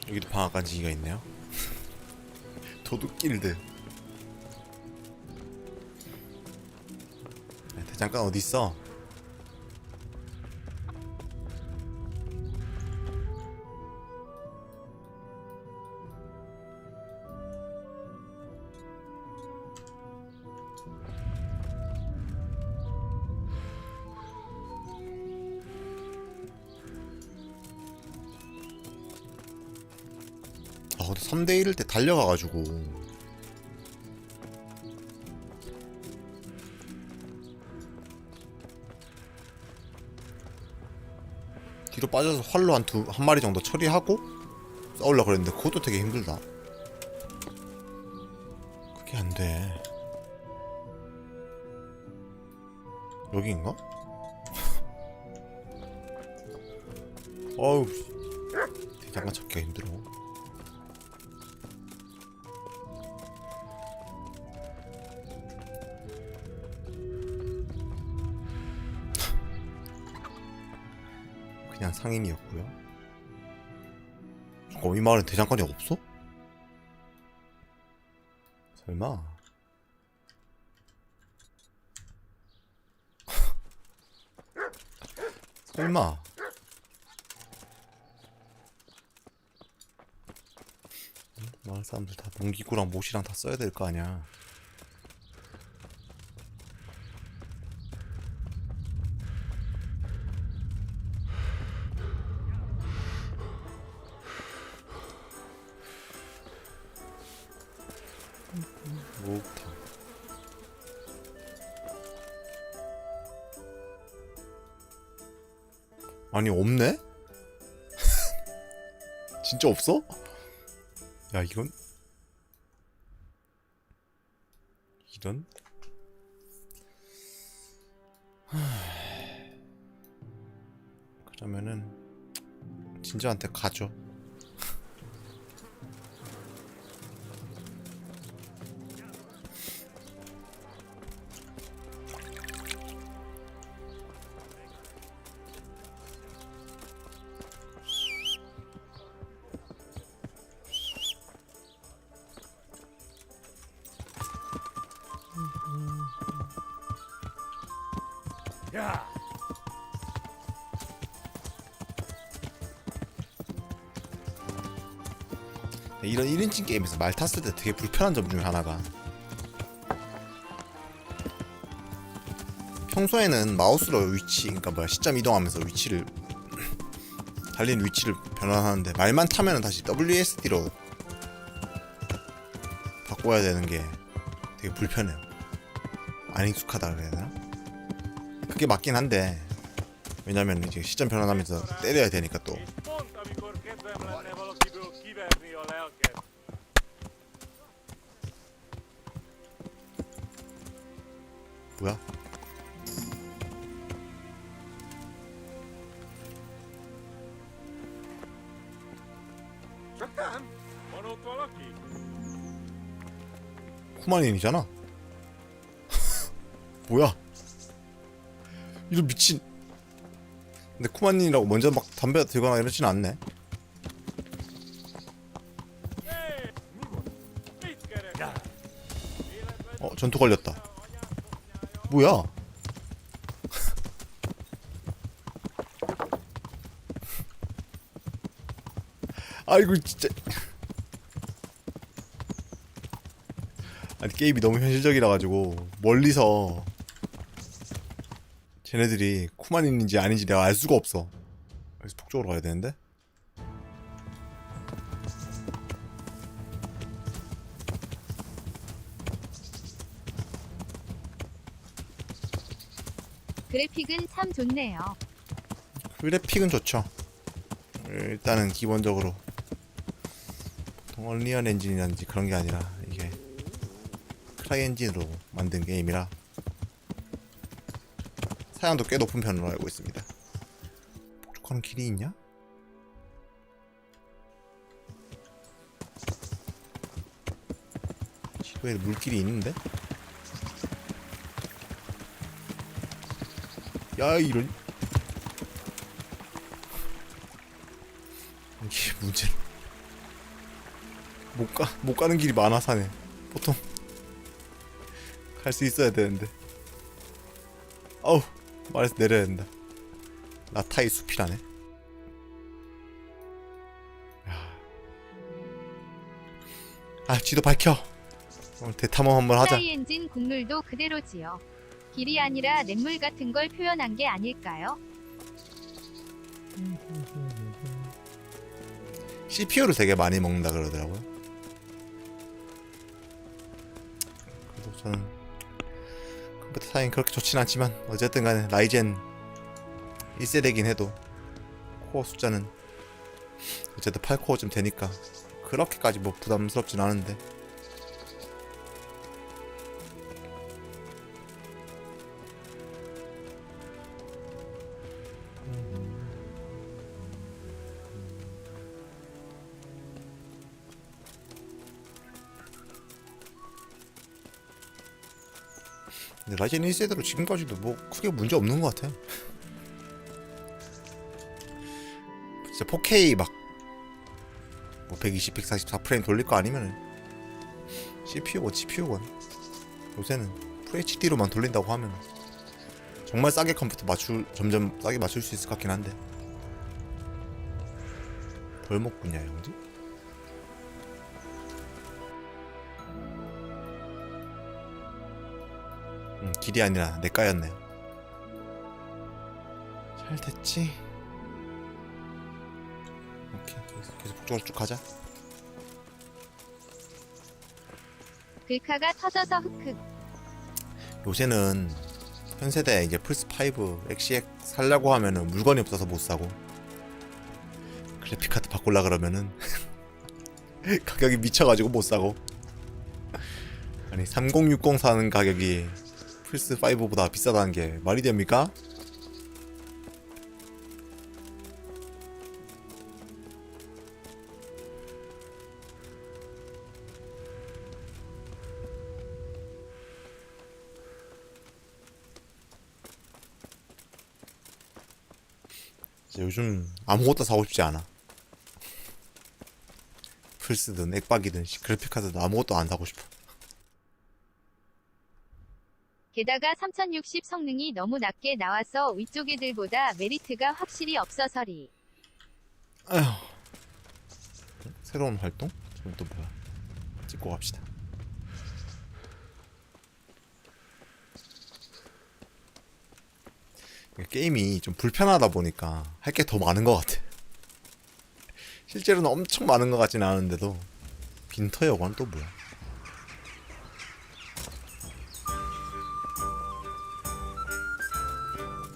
여기도 방앗간지기가 있네요. 도둑 길드. 대장간 어디 있어? 아, 근데 3대1일 때 달려가가지고 뒤로 빠져서 활로 한 마리 정도 처리하고 싸우려고 그랬는데 그것도 되게 힘들다. 그게 안돼. 여기인가? 어우, 대장간 찾기가 힘들어. 그냥 상인이었고요. 잠깐, 이 마을엔 대장간이 없어? 설마? 설마? 마을 사람들 다 농기구랑 못이랑 다 써야 될 거 아니야. 목탕. 아니 없네? 진짜 없어? 야 이런 그러면은 진저한테 가죠. 야. 이런 1인칭 게임에서 말 탔을 때 되게 불편한 점 중에 하나가 평소에는 마우스로 그러니까 뭐야 시점 이동하면서 위치를 달리는 위치를 변환하는데 말만 타면은 다시 WSD로 바꿔야 되는 게 되게 불편해요. 안 익숙하다 그래야 되나? 그게 맞긴 한데 왜냐면 이제 시점 변환하면서 때려야 되니까 또 뭐야? 쿠마닌이잖아. 뭐야? 이런 미친. 근데 쿠마닌이라고 먼저 막 담배 들거나 이러진 않네. 전투 걸렸다. 뭐야? 아이고 진짜. 아니 게임이 너무 현실적이라 가지고 멀리서 쟤네들이 쿠마닌인지 아닌지 내가 알 수가 없어. 그래서 북쪽으로 가야 되는데. 그래픽은 참 좋네요. 그래픽은 좋죠. 일단은 기본적으로 보통 얼리언 엔진이라든지 그런 게 아니라 이게 크라이 엔진으로 만든 게임이라 사양도 꽤 높은 편으로 알고 있습니다. 북쪽가는 길이 있냐? 지도에 물길이 있는데? 야 이런. 이게 문제. 못 가는 길이 많아 사네. 보통 갈 수 있어야 되는데. 아우 말해서 내려야 된다. 라타이 숲이라네. 아 지도 밝혀. 오늘 대탐험 한번 하자. 크라이 엔진 국룰도 그대로지요. 길이 아니라 냇물 같은 걸 표현한 게 아닐까요? CPU를 되게 많이 먹는다 그러더라고요. 그래도 저는 컴퓨터 사양이 그렇게 좋진 않지만 어쨌든 간에 라이젠 1세대긴 해도 코어 숫자는 어쨌든 8코어쯤 되니까 그렇게까지 뭐 부담스럽진 않은데. 근데 라이젠 1세대로 지금까지도 뭐 크게 문제 없는 것 같아. 진짜 4K 막 뭐 120, 144 프레임 돌릴 거 아니면은 CPU건 GPU건 요새는 FHD로만 돌린다고 하면 정말 싸게 컴퓨터 점점 싸게 맞출 수 있을 것 같긴 한데. 덜 먹겠냐 형들? 길이 아니라 내과였네요. 잘 됐지? 오케이, 계속 북쪽으로 쭉 가자. 글카가 터져서 흑흑. 요새는 현세대 이제 플스5 엑시엑 살려고 하면은 물건이 없어서 못 사고, 그래픽카드 바꾸려 그러면은 가격이 미쳐가지고 못 사고. 아니 3060 사는 가격이 플스5보다 비싸다는 게 말이 됩니까? 요즘 아무것도 사고 싶지 않아. 플스든 액박이든 그래픽카드도 아무것도 안 사고 싶어. 게다가 3060 성능이 너무 낮게 나와서 위쪽 애들보다 메리트가 확실히 없어서리. 아휴. 새로운 활동? 저건 또 뭐야? 찍고 갑시다. 게임이 좀 불편하다 보니까 할 게 더 많은 것 같아. 실제로는 엄청 많은 것 같지는 않은데도. 빈터 여관 또 뭐야?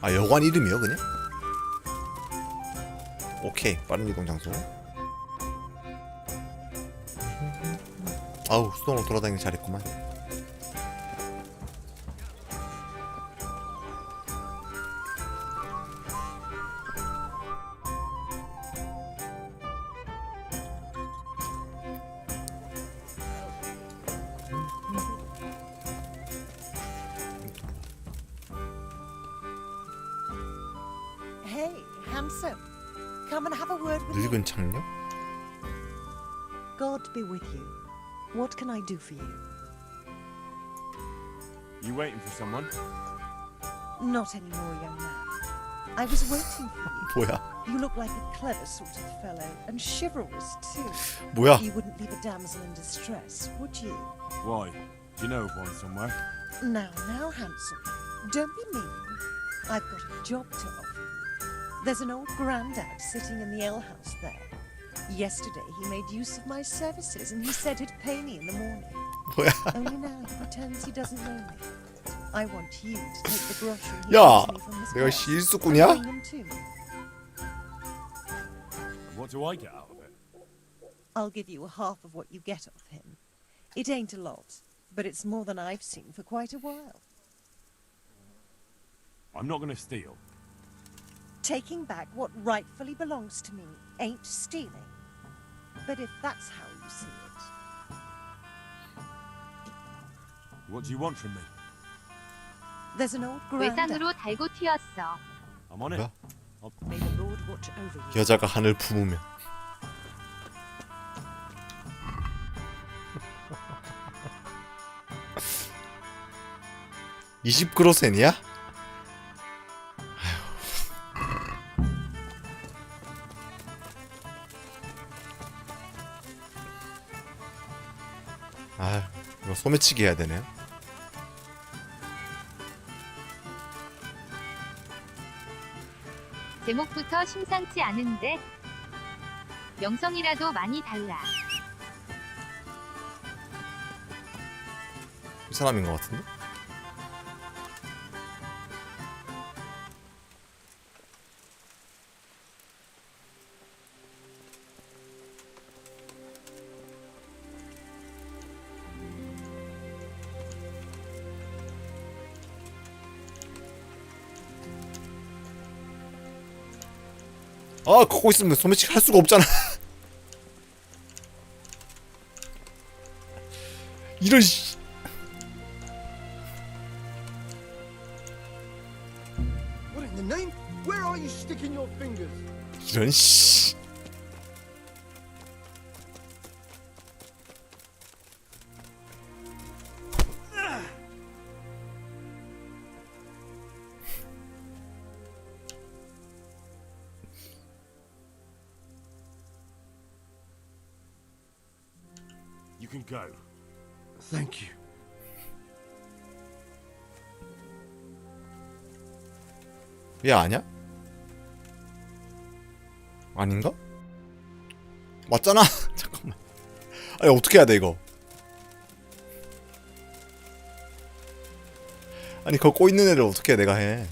아, 여관 이름이요 그냥? 오케이, 빠른 이동 장소. 아우 수동으로 돌아다니기 잘했구만. Hey, handsome. Come and have a word with me. 늙은 창녀? God be with you. What can I do for you? You waiting for someone? Not anymore, young man. I was waiting for you. 뭐야? You look like a clever sort of fellow, and chivalrous too. 뭐야? You wouldn't leave a damsel in distress, would you? Why? Do you know of one somewhere? Now, handsome. Don't be mean. I've got a job to offer you. There's an old grandad sitting in the alehouse there. Yesterday he made use of my services and he said he'd pay me in the morning. 뭐야? Only now he pretends he doesn't know me. I want you to take the grocery he 야, gives me from his 내가 purse 실수꾼이야? and bring them to me. What do I get out of it? I'll give you half of what you get off him. It ain't a lot, but it's more than I've seen for quite a while. I'm not gonna steal. Taking back what rightfully belongs to me ain't stealing. But if that's how you see it. What do you want from me? There's an old grandad. 외상으로 달고 튀었어. I'm on it. May the Lord watch over you. 여자가 하늘 품으면. (20그로센이야) 아휴, 이거 소매치기 해야 되네요. 제목부터 심상치 않은데 명성이라도 많이 달라. 이 사람인 것 같은데? 아, 걷고 있으면 소매치기 할 수가 없잖아. 이런 씨. What in the name? Where are you sticking your fingers? 이런 씨. You can go. Thank you. 얘 아냐? 아닌가? 맞잖아. 잠깐만. 아니 어떻게 해야 돼 이거? 아니 그거 꼬있는 애를 어떻게 해 내가 해?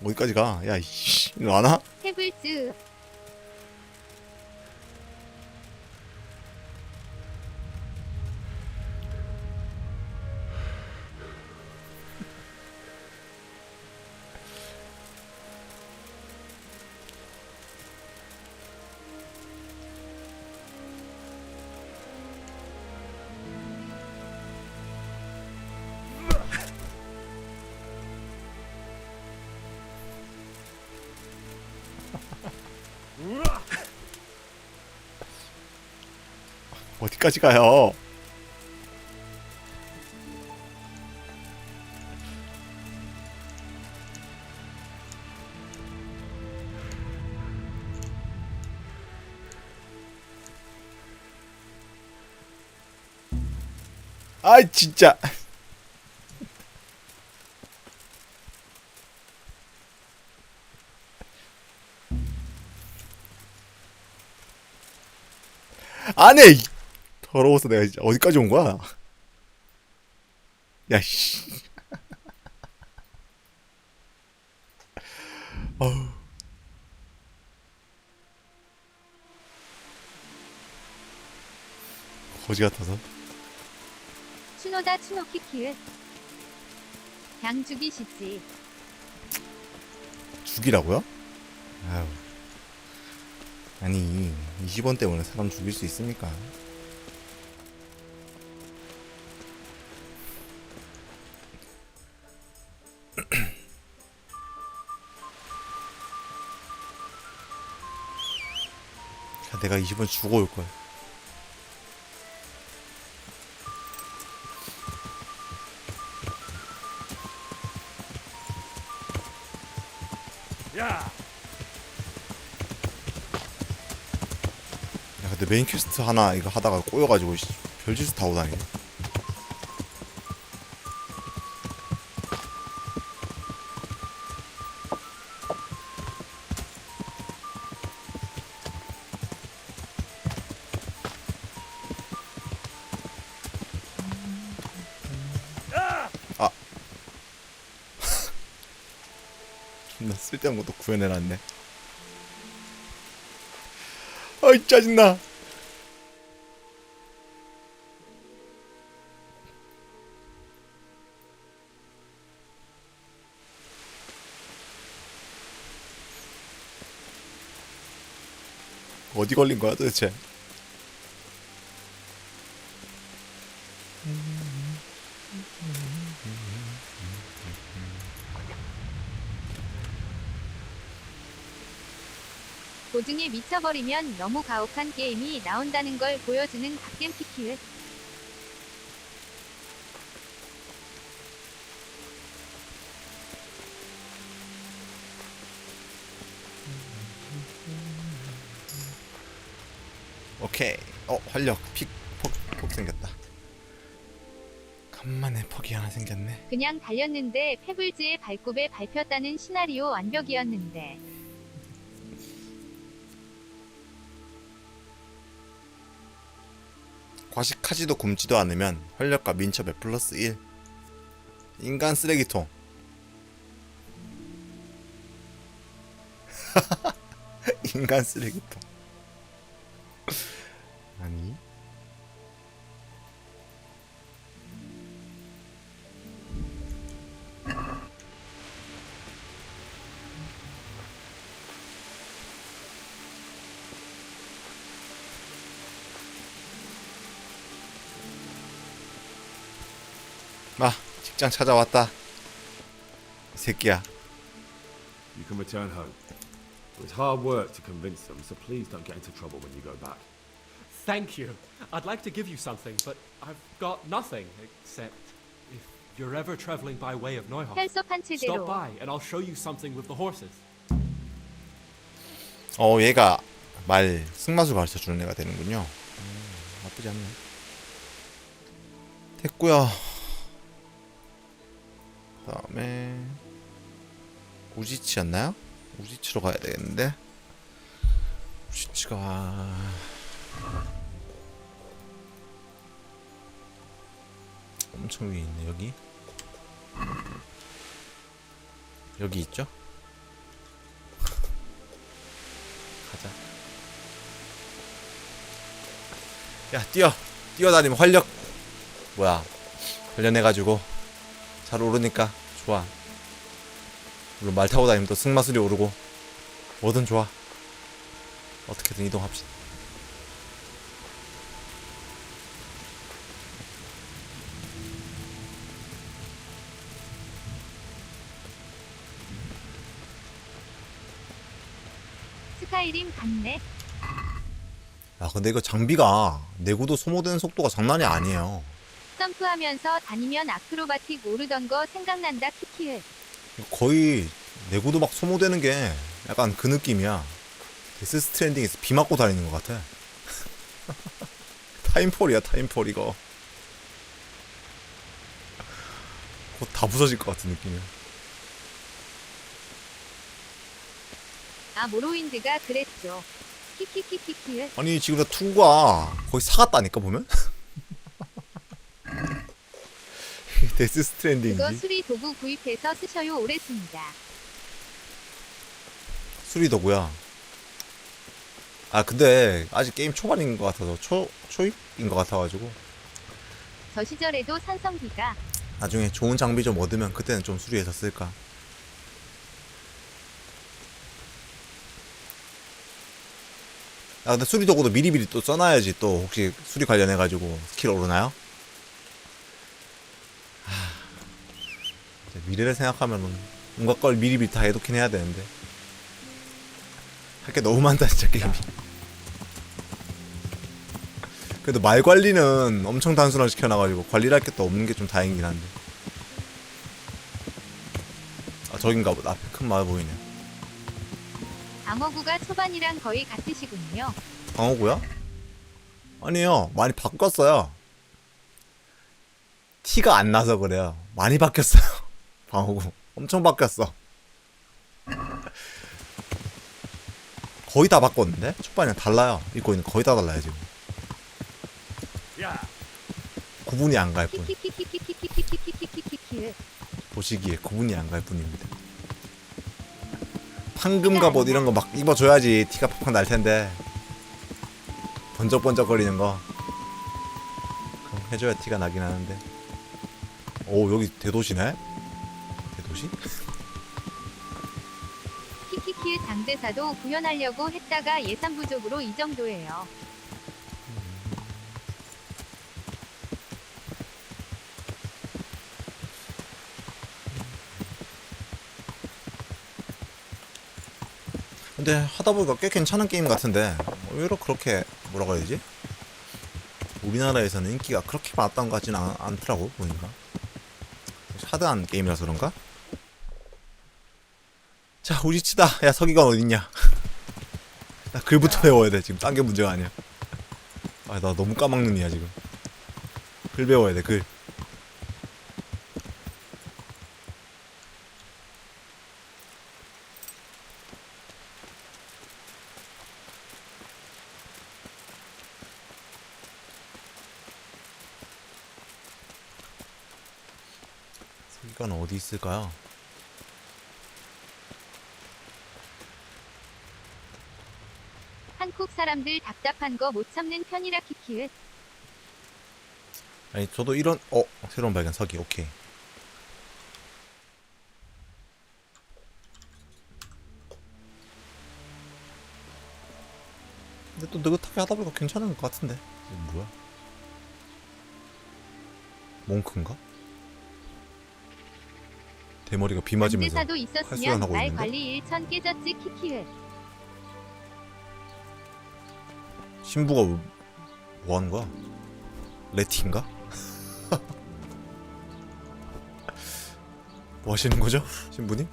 어디까지 가? 야 이씨 이거 안 와? 해불즈. 어디까지 가요? 아이 진짜. 안해. 더러워서 내가 진짜 어디까지 온 거야? 야 씨. 어우. 거지 같아서. 추노다 추노 키키을. 양 죽이시지. 죽이라고요? 아유. 아니 20원 때문에 사람 죽일 수 있습니까? 내가 20원 주고 올걸. 야! 야 근데 메인 퀘스트 하나 이거 하다가 꼬여가지고 별짓을 다 오다니. 아 존나 쓸데없는 것도 구해내놨네. 아이 짜증나. 어디 걸린 거야 도대체? 고증에 미쳐버리면 너무 가혹한 게임이 나온다는 걸 보여주는 갓겜 키키을. 오케이. 활력 폭 생겼다. 간만에 폭이 하나 생겼네. 그냥 달렸는데 페블즈의 발굽에 밟혔다는 시나리오 완벽이었는데. 과식하지도 굶지도 않으면 활력과 민첩에 플러스 1. 인간 쓰레기통. 인간 쓰레기통. 아니 직장 찾아왔다. 이 새끼야. You can return home. It was hard work to convince them, so please don't get into trouble when you go back. Thank you. I'd like to give you something, but I've got nothing except if you're ever traveling by way of Neuhof, 혈섭한 체대로. stop by and I'll show you something with the horses. 얘가 말 승마술 가르쳐 주는 애가 되는군요. 나쁘지 않네. 됐고요. 그다음에 우지치였나요? 우지치로 가야 되겠는데. 우지치가 엄청 위에 있네. 여기 있죠? 가자. 야 뛰어다니면 활력 관련해가지고 잘 오르니까 좋아. 물론 말 타고 다니면 또 승마술이 오르고 뭐든 좋아. 어떻게든 이동합시다. 스카이림 갔네. 근데 이거 장비가 내구도 소모되는 속도가 장난이 아니에요. 점프하면서 다니면 아크로바틱 오르던 거 생각난다 키키을. 거의 내구도 막 소모되는 게 약간 그 느낌이야. 데스 스트랜딩에서 비 맞고 다니는 것 같아. 타임폴이야 타임폴 이거. 곧 다 부서질 것 같은 느낌이야. 모로윈드가 그랬죠. 키키키키키을. 아니 지금 투가 거의 사갔다니까 보면. 데스 스트랜딩인지. 그거 수리 도구 구입해서 쓰셔요. 오랬습니다. 수리 도구야. 근데 아직 게임 초반인 것 같아서 초입인 것 같아가지고 저 시절에도 산성비가. 나중에 좋은 장비 좀 얻으면 그때는 좀 수리해서 쓸까. 아 근데 수리 도구도 미리미리 또 써놔야지. 또 혹시 수리 관련해가지고 스킬 오르나요? 미래를 생각하면은 온갖 걸 미리미리 다 해놓긴 해야 되는데 할 게 너무 많다 진짜 게임이. 그래도 말 관리는 엄청 단순하게 시켜놔가지고 관리를 할 게 또 없는 게 좀 다행이긴 한데. 아 저긴가 보다. 앞에 큰 마을 보이네. 방어구가 초반이랑 거의 같으시군요. 방어구야? 아니요 많이 바꿨어요. 티가 안 나서 그래요. 많이 바뀌었어요. 방어구 엄청 바뀌었어. 거의 다 바꿨는데? 초반이랑 달라요. 입고 있는 거 거의 다 달라요 지금. 구분이 안 갈 뿐. 보시기에 구분이 안 갈 뿐입니다. 황금 갑옷 이런 거 막 입어줘야지 티가 팍팍 날 텐데. 번쩍번쩍거리는 거 그럼 해줘야 티가 나긴 하는데. 오 여기 대도시네? 대도시? 키키키의 장대사도 구현하려고 했다가 예산 부족으로 이 정도예요. 근데 하다보니까 꽤 괜찮은 게임 같은데 의외로 그렇게 뭐라고 해야 되지? 우리나라에서는 인기가 그렇게 많았던 것 같지는 않더라고 보니까. 하드한 게임이라서 그런가? 자 우리 치다. 야 서기관 어딨냐? 나 글부터 배워야 돼 지금. 딴 게 문제가 아니야. 아 나 너무 까막눈이야 지금. 글 배워야 돼 글. 서기관 어디 있을까요? 한국 사람들 답답한 거 못 참는 편이라 키키을. 아니 저도 이런 새로운 발견 서기 오케이. 근데 또 느긋하게 하다보니까 괜찮은 것 같은데. 이거 뭐야? 몽크인가? 대머리가 비 맞으면서 장대사도 있었으면 활수연하고 말 있는데? 관리 1천 깨졌지 키키을. 신부가 뭐 하는 거야? 레티인가? 뭐 하시는 거죠? 신부님?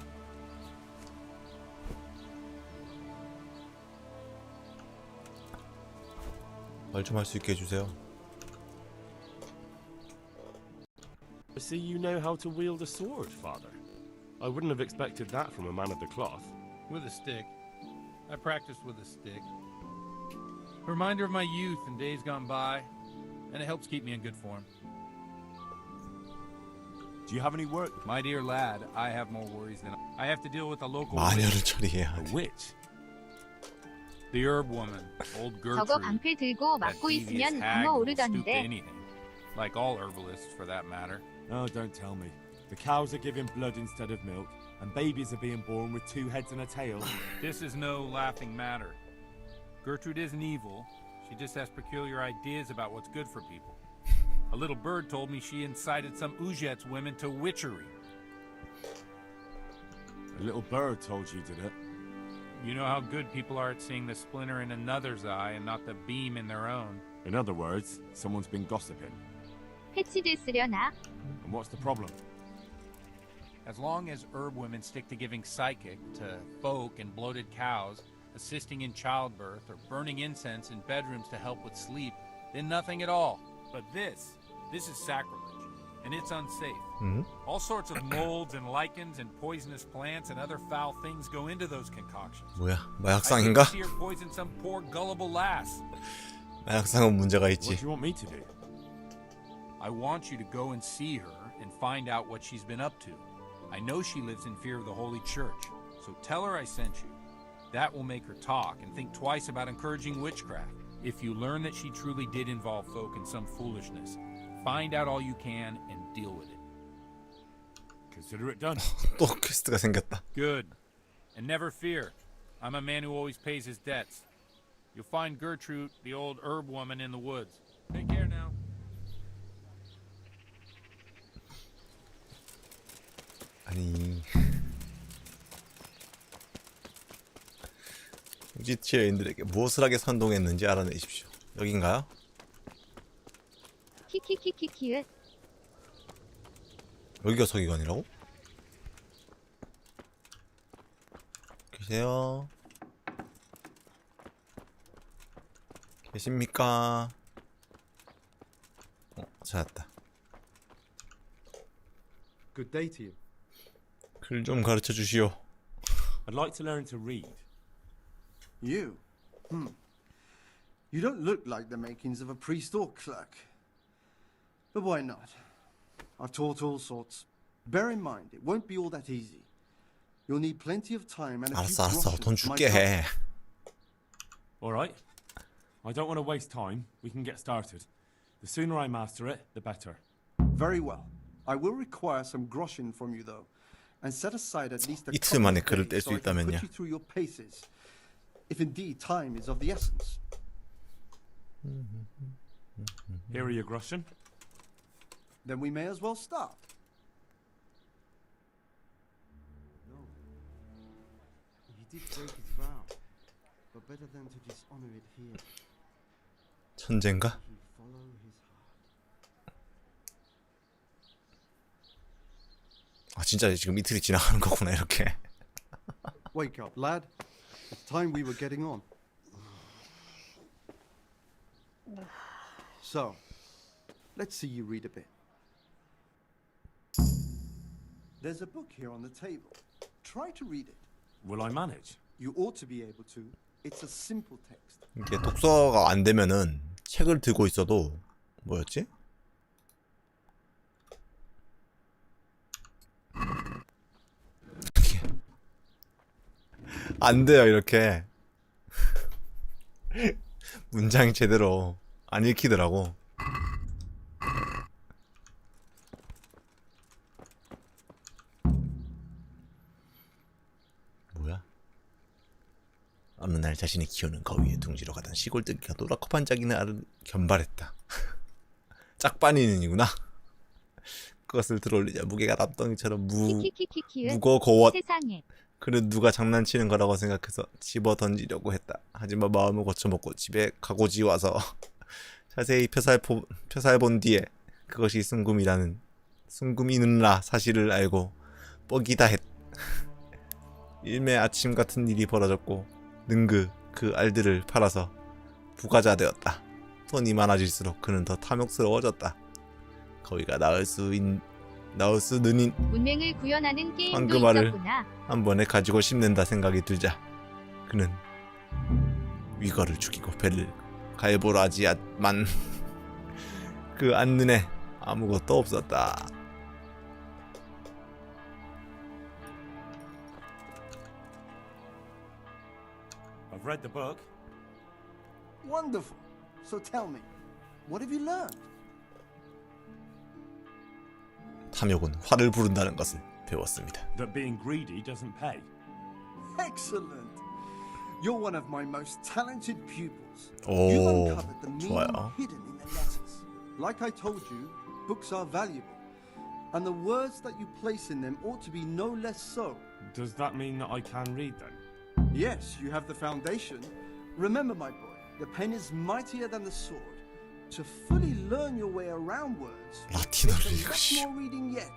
말 좀 할 수 있게 해주세요. I see you know how to wield a sword, father. I wouldn't have expected that from a man of the cloth. With a stick. I practiced with a stick. A reminder of my youth and days gone by, and it helps keep me in good form. Do you have any work? My dear lad, I have more worries than I have to deal with a local 마녀를 처리해야 a 돼. witch. The herb woman, old 저거 Gertrude. 방패 들고 That 막고 devious 있으면 hag 방어 will stoop to 오르던데. anything. Like all herbalists, for that matter. Oh, don't tell me. The cows are giving blood instead of milk, and babies are being born with 2 heads and a tail. This is no laughing matter. Gertrude isn't evil. She just has peculiar ideas about what's good for people. A little bird told me she incited some Ujet's women to witchery. A little bird told you, did it? You know how good people are at seeing the splinter in another's eye and not the beam in their own. In other words, someone's been gossiping. 패치됐으려나? And what's the problem? As long as herb women stick to giving psychic to folk and bloated cows, assisting in childbirth, or burning incense in bedrooms to help with sleep, then nothing at all. But this is sacrilege, and it's unsafe. All sorts of molds and lichens and poisonous plants and other foul things go into those concoctions. 뭐야? I 마약상인가? see her poison some poor gullible lass. 마약상은 문제가 있지. What do you want me to do? I want you to go and see her and find out what she's been up to. I know she lives in fear of the Holy Church, so tell her I sent you. That will make her talk and think twice about encouraging witchcraft. If you learn that she truly did involve folk in some foolishness, Find out all you can and deal with it. Consider it done. 또 퀘스트가 생겼다. Good. And never fear. I'm a man who always pays his debts. You'll find Gertrude, the old herb woman, in the woods. Take care now. 아니 GTA 인들에게 무엇을 하게 선동했는지 알아내십시오. 여긴가요? 키키키키키읒. 여기가 서기관이라고? 계세요? 계십니까? 찾았다. Good day to you. 글 좀 가르쳐 주시오. I'd like to learn to read. You? You don't look like the makings of a priest or clerk. But why not? I've taught all sorts. Bear in mind, it won't be all that easy. You'll need plenty of time and a few 알았어. 돈 groschen for my 줄게 해. All right. I don't want to waste time. We can get started. The sooner I master it, the better. Very well. I will require some groschen from you, though, and set aside at least a 이틀 만에 couple 글을 of 뗄 days 수 so I can 있다면요. put you through your paces. If indeed time is of the essence. Here are your groschen. Then we may as well start. No. He did break his vow, but better than to dishonor it here. 천재인가? Follow his heart. 아 진짜 지금 이틀이 지나가는 거구나 이렇게. Wake up, lad. It's time we were getting on. So, let's see you read a bit. There's a book here on the table. Try to read it. Will I manage? You ought to be able to. It's a simple text. 이게 독서가 안 되면은 책을 들고 있어도 뭐였지? 안 돼요 이렇게. 문장이 제대로 안 읽히더라고. 뭐야? 어느 날 자신이 키우는 거위에 둥지로 가던 시골뜨기가 노랗고 반짝이는 알을 견발했다. 짝반이는이구나. 그것을 들어올리자 무게가 납덩이처럼 무거워. 세상에. 그는 누가 장난치는 거라고 생각해서 집어 던지려고 했다. 하지만 마음을 고쳐먹고 집에 가고지 와서 자세히 펴살본 뒤에 그것이 순금이는라 사실을 알고 뻑이다 했. 일매 아침 같은 일이 벌어졌고 능그 그 알들을 팔아서 부가자 되었다. 돈이 많아질수록 그는 더 탐욕스러워졌다. 거위가 나을 수는 운명을 구현하는 게임도 황금알을 있었구나. 한 번에 가지고 씹는다 생각이 들자 그는 위거를 죽이고 배를 가해보려 하지만 그 안눈에 아무것도 없었다. I've read the book. Wonderful. So tell me, what have you learned? 탐욕은 화를 부른다는 것을 배웠습니다. That being greedy doesn't pay. Excellent. You're one of my most talented pupils. 오, You've uncovered the meaning 좋아요. hidden in the letters. Like I told you, books are valuable, and the words that you place in them ought to be no less so. Does that mean that I can read then? Yes, you have the foundation. Remember, my boy, the pen is mightier than the sword. To fully learn your way around words, 라틴어를 there's 읽으시. more reading yet.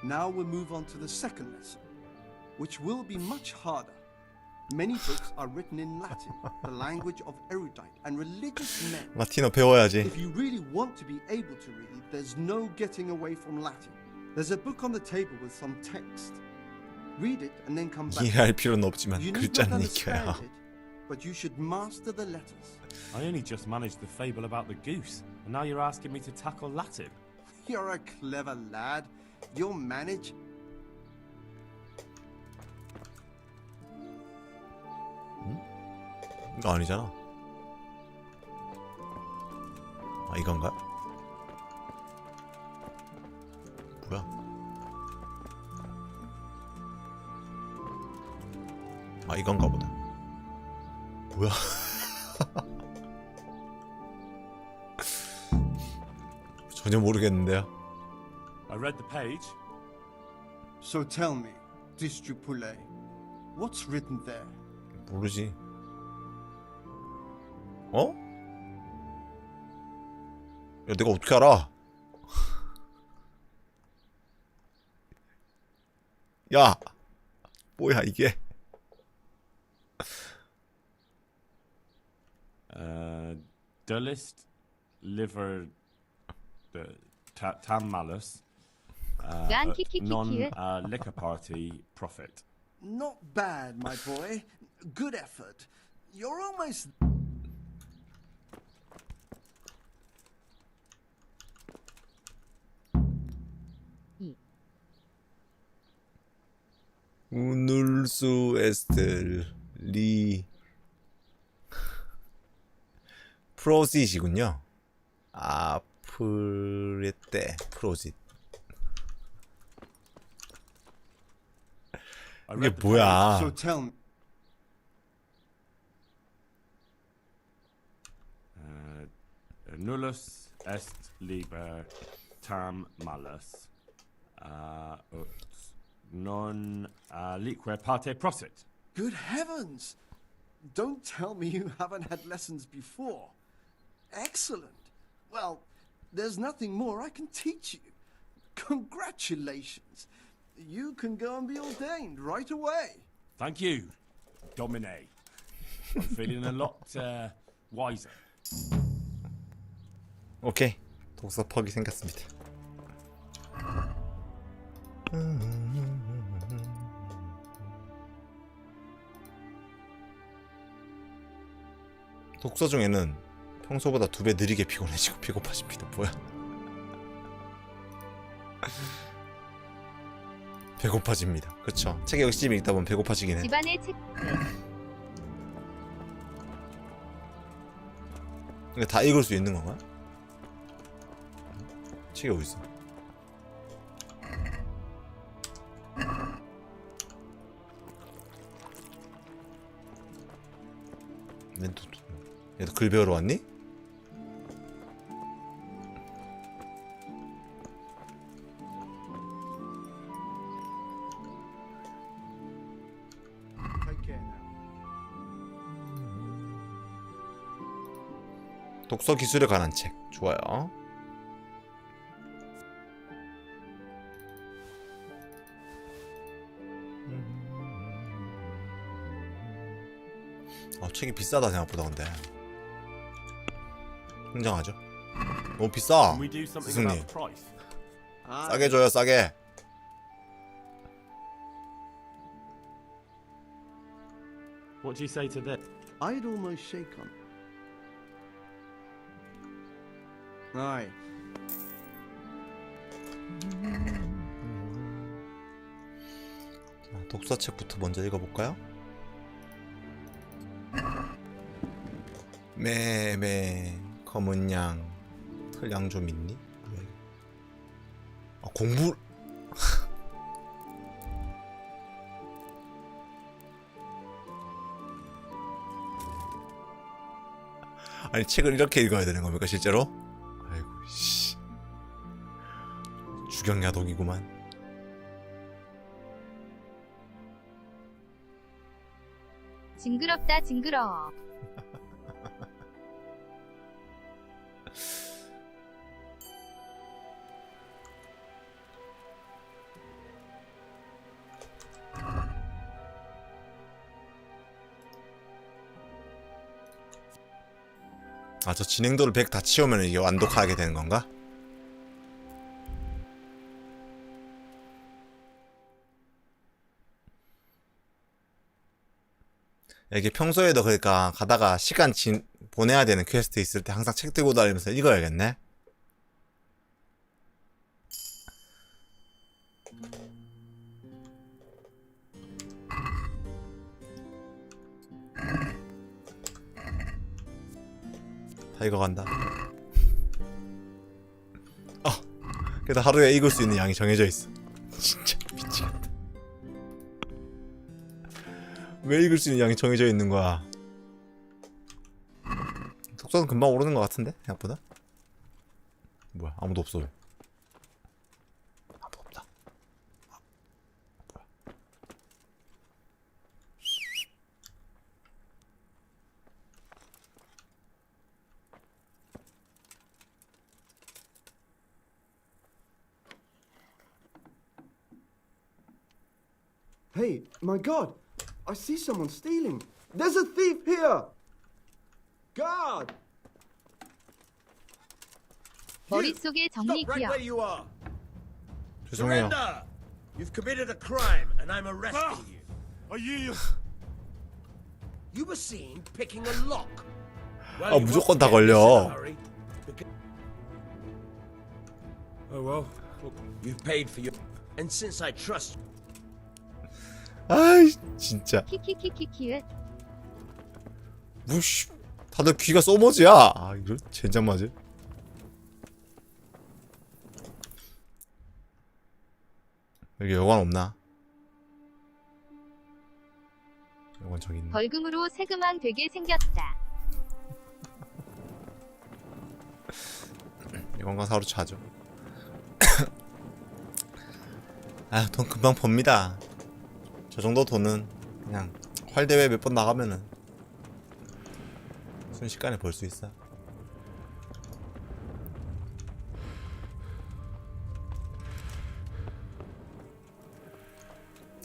Now we'll move on to the second lesson, which will be much harder. Many books are written in Latin, the language of erudite and religious men. 라틴어 배워야지. If you really want to be able to read, there's no getting away from Latin. There's a book on the table with some text. Read it and then come back. 이해할 필요는 없지만 You need not 글자는 understand 익혀야. it, but you should master the letters. I only just managed the fable about the goose, and now you're asking me to tackle Latin. You're a clever lad. You'll manage. 이거 아니잖아. 아 이건가? 아 이건가 보다. 뭐야? 전혀 모르겠는데요. I read the page. So tell me, District Poulet, what's written there? 모르지. 어? 야 내가 어떻게 알아? 야 뭐야 이게? Dullest liver tam malus. Non liquor party profit. Not bad, my boy. Good effort. You're almost... 우눌수 에스텔 리 프로짓이군요. 아프레떼 프로짓. 이게 뭐야? So tell me. Nullus est liber tam malus. Non liquor parte prosit. Good heavens! Don't tell me you haven't had lessons before. Excellent. Well, there's nothing more I can teach you. Congratulations. You can go and be ordained right away. Thank you, Domine. I'm feeling a lot wiser. 오케이. 독서 퍽이 생겼습니다. 독서 중에는 평소보다 2배 느리게 피곤해지고 배고파집니다. 뭐야? 배고파집니다. 그쵸? 책에 열심히 읽다 보면 배고파지긴 해. 집안의 책. 이거 다 읽을 수 있는 건가? 책이 어딨어? 얘도 글 배우러 왔니? 독서 기술에 관한 책 좋아요. 책이 비싸다 생각보다. 근데 흥정하죠. 너무 비싸. 스승님 싸게 줘요. 싸게. What do you say to that? I'd almost shake on. Aye. 자, 독서책부터 먼저 읽어볼까요? 매매 검은 양 털양 좀 있니? 아, 공부 아니 책을 이렇게 읽어야 되는 겁니까 실제로? 아이고 씨 주경야독이구만. 징그럽다 징그러워. 아, 저 진행도를 100 다 치우면 이게 완독하게 되는 건가? 이게 평소에도 그러니까 가다가 시간 보내야 되는 퀘스트 있을 때 항상 책 들고 다니면서 읽어야겠네. 다 읽어간다. 그래도 하루에 읽을 수 있는 양이 정해져 있어. 진짜 미치겠다. 왜 읽을 수 있는 양이 정해져 있는 거야? 속도는 금방 오르는 것 같은데? 생각보다? 뭐야, 아무도 없어. 아무도 없다. 뭐야. Hey, my God! I see someone stealing. There's a thief here! Guard! 머릿속에 정리 Stop right 기억. where you are. 죄송해요. Surrender! You've committed a crime, and I'm arresting you. Are you? You were seen picking a lock. 아, 무조건 다 걸려. Oh well. You've paid for your. And since I trust. 아이, 진짜. 키키키키키. 무씨. 다들 귀가 소머지야. 아, 이거 젠장 맞아. 여기 여관 없나? 여관 저기 있네. 벌금으로 세금왕 되게 생겼다. 여관가 사로 차죠. 아, 돈 금방 법니다. 저 정도 돈은 그냥 활대회 몇 번 나가면은 순식간에 벌 수 있어.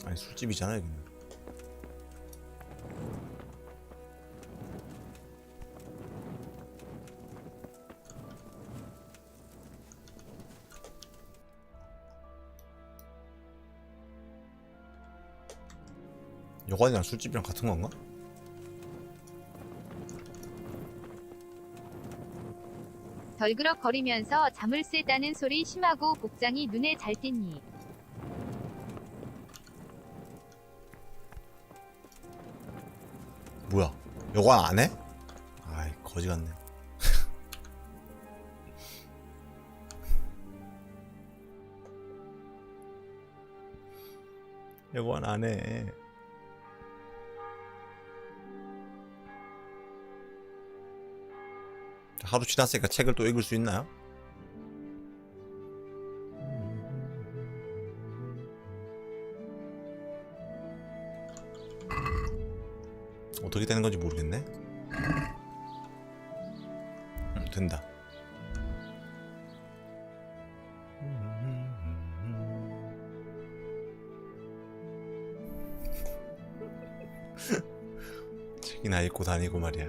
아니, 술집이잖아 여기는. 여관이랑 술집이랑 같은 건가? 덜그럭거리면서 잠을 쇠다는 소리 심하고 복장이 눈에 잘 띄니. 뭐야? 여관 안 해? 아이, 거지 같네. 여관 안 해. 하루 지났으니까 책을 또 읽을 수 있나요? 어떻게 되는 건지 모르겠네. 된다. 책이나 읽고 다니고 말이야.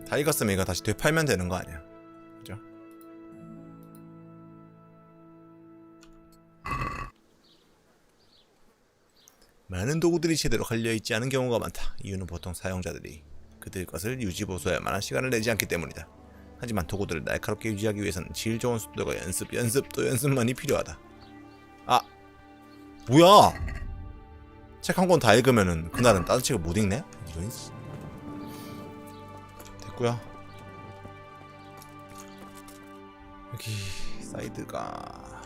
다 읽었으면 이거 다시 되팔면 되는 거 아니야? 그죠? 많은 도구들이 제대로 갈려있지 않은 경우가 많다. 이유는 보통 사용자들이 그들 것을 유지보수할 만한 시간을 내지 않기 때문이다. 하지만 도구들을 날카롭게 유지하기 위해서는 질 좋은 속도가 연습 또 연습만이 필요하다. 아! 뭐야! 책 한 권 다 읽으면은 그날은 다른 책을 못 읽네? 이런. 됐고요. 여기 사이드가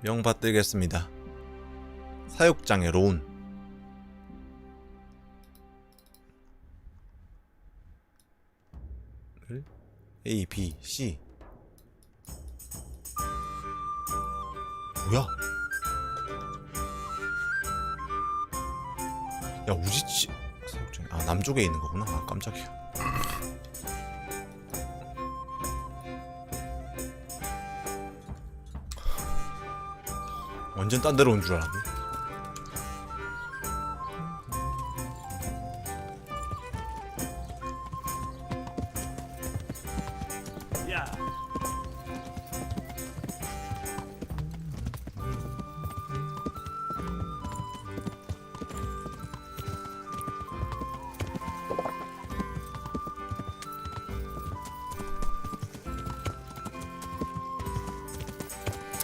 명 받들겠습니다. 사육장의 론. A, B, C. 뭐야? 야, 우지치 사육장. 아, 남쪽에 있는 거구나. 아, 깜짝이야. 완전 딴 데로 온 줄 알았네. 야.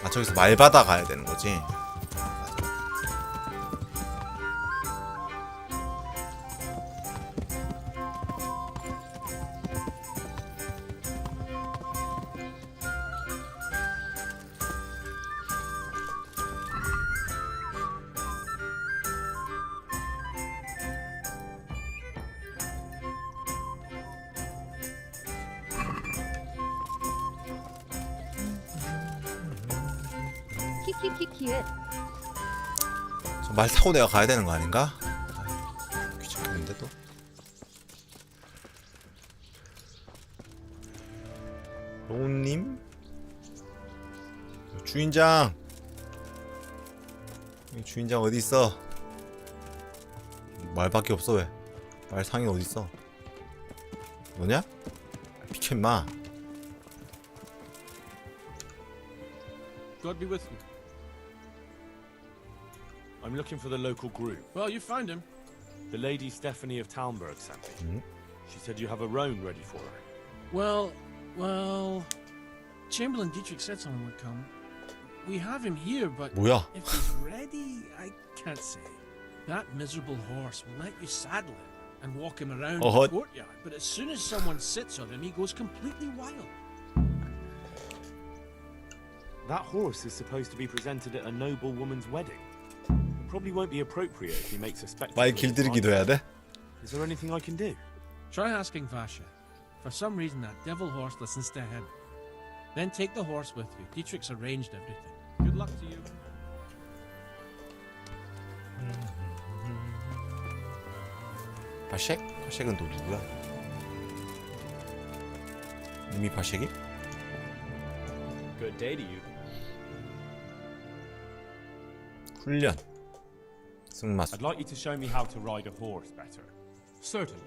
아, 저기서 말 받아 가야 되는 거지. 키키키키키읒. 저 말 타고 내가 가야 되는 거 아닌가? 아이, 귀찮겠는데 또. 로운님? 주인장! 주인장 어디 있어? 말밖에 없어 왜? 말 상인 어디 있어? 너냐? 비켜 임마. God be with you. I'm looking for the local group. Well, you found him. The lady Stephanie of Talmberg sent me. She said you have a roan ready for her. Well, Chamberlain Dietrich said someone would come. We have him here, but 뭐야? if he's ready, I can't say. That miserable horse will let you saddle him and walk him around the courtyard, but as soon as someone sits on him, he goes completely wild. That horse is supposed to be presented at a noble woman's wedding. It probably won't be appropriate if he makes a spectacle. 말 길들이기도 해야 돼? Is there anything I can do? Try asking Vasha. For some reason, that devil horse listens to him. Then take the horse with you. Dietrich's arranged everything. Good luck to you. 바쉑? 바쉑은 또 누구야? 이미 바쉑이? Good day to you. 훈련. 승마수. I'd like you to show me how to ride a horse better. Certainly.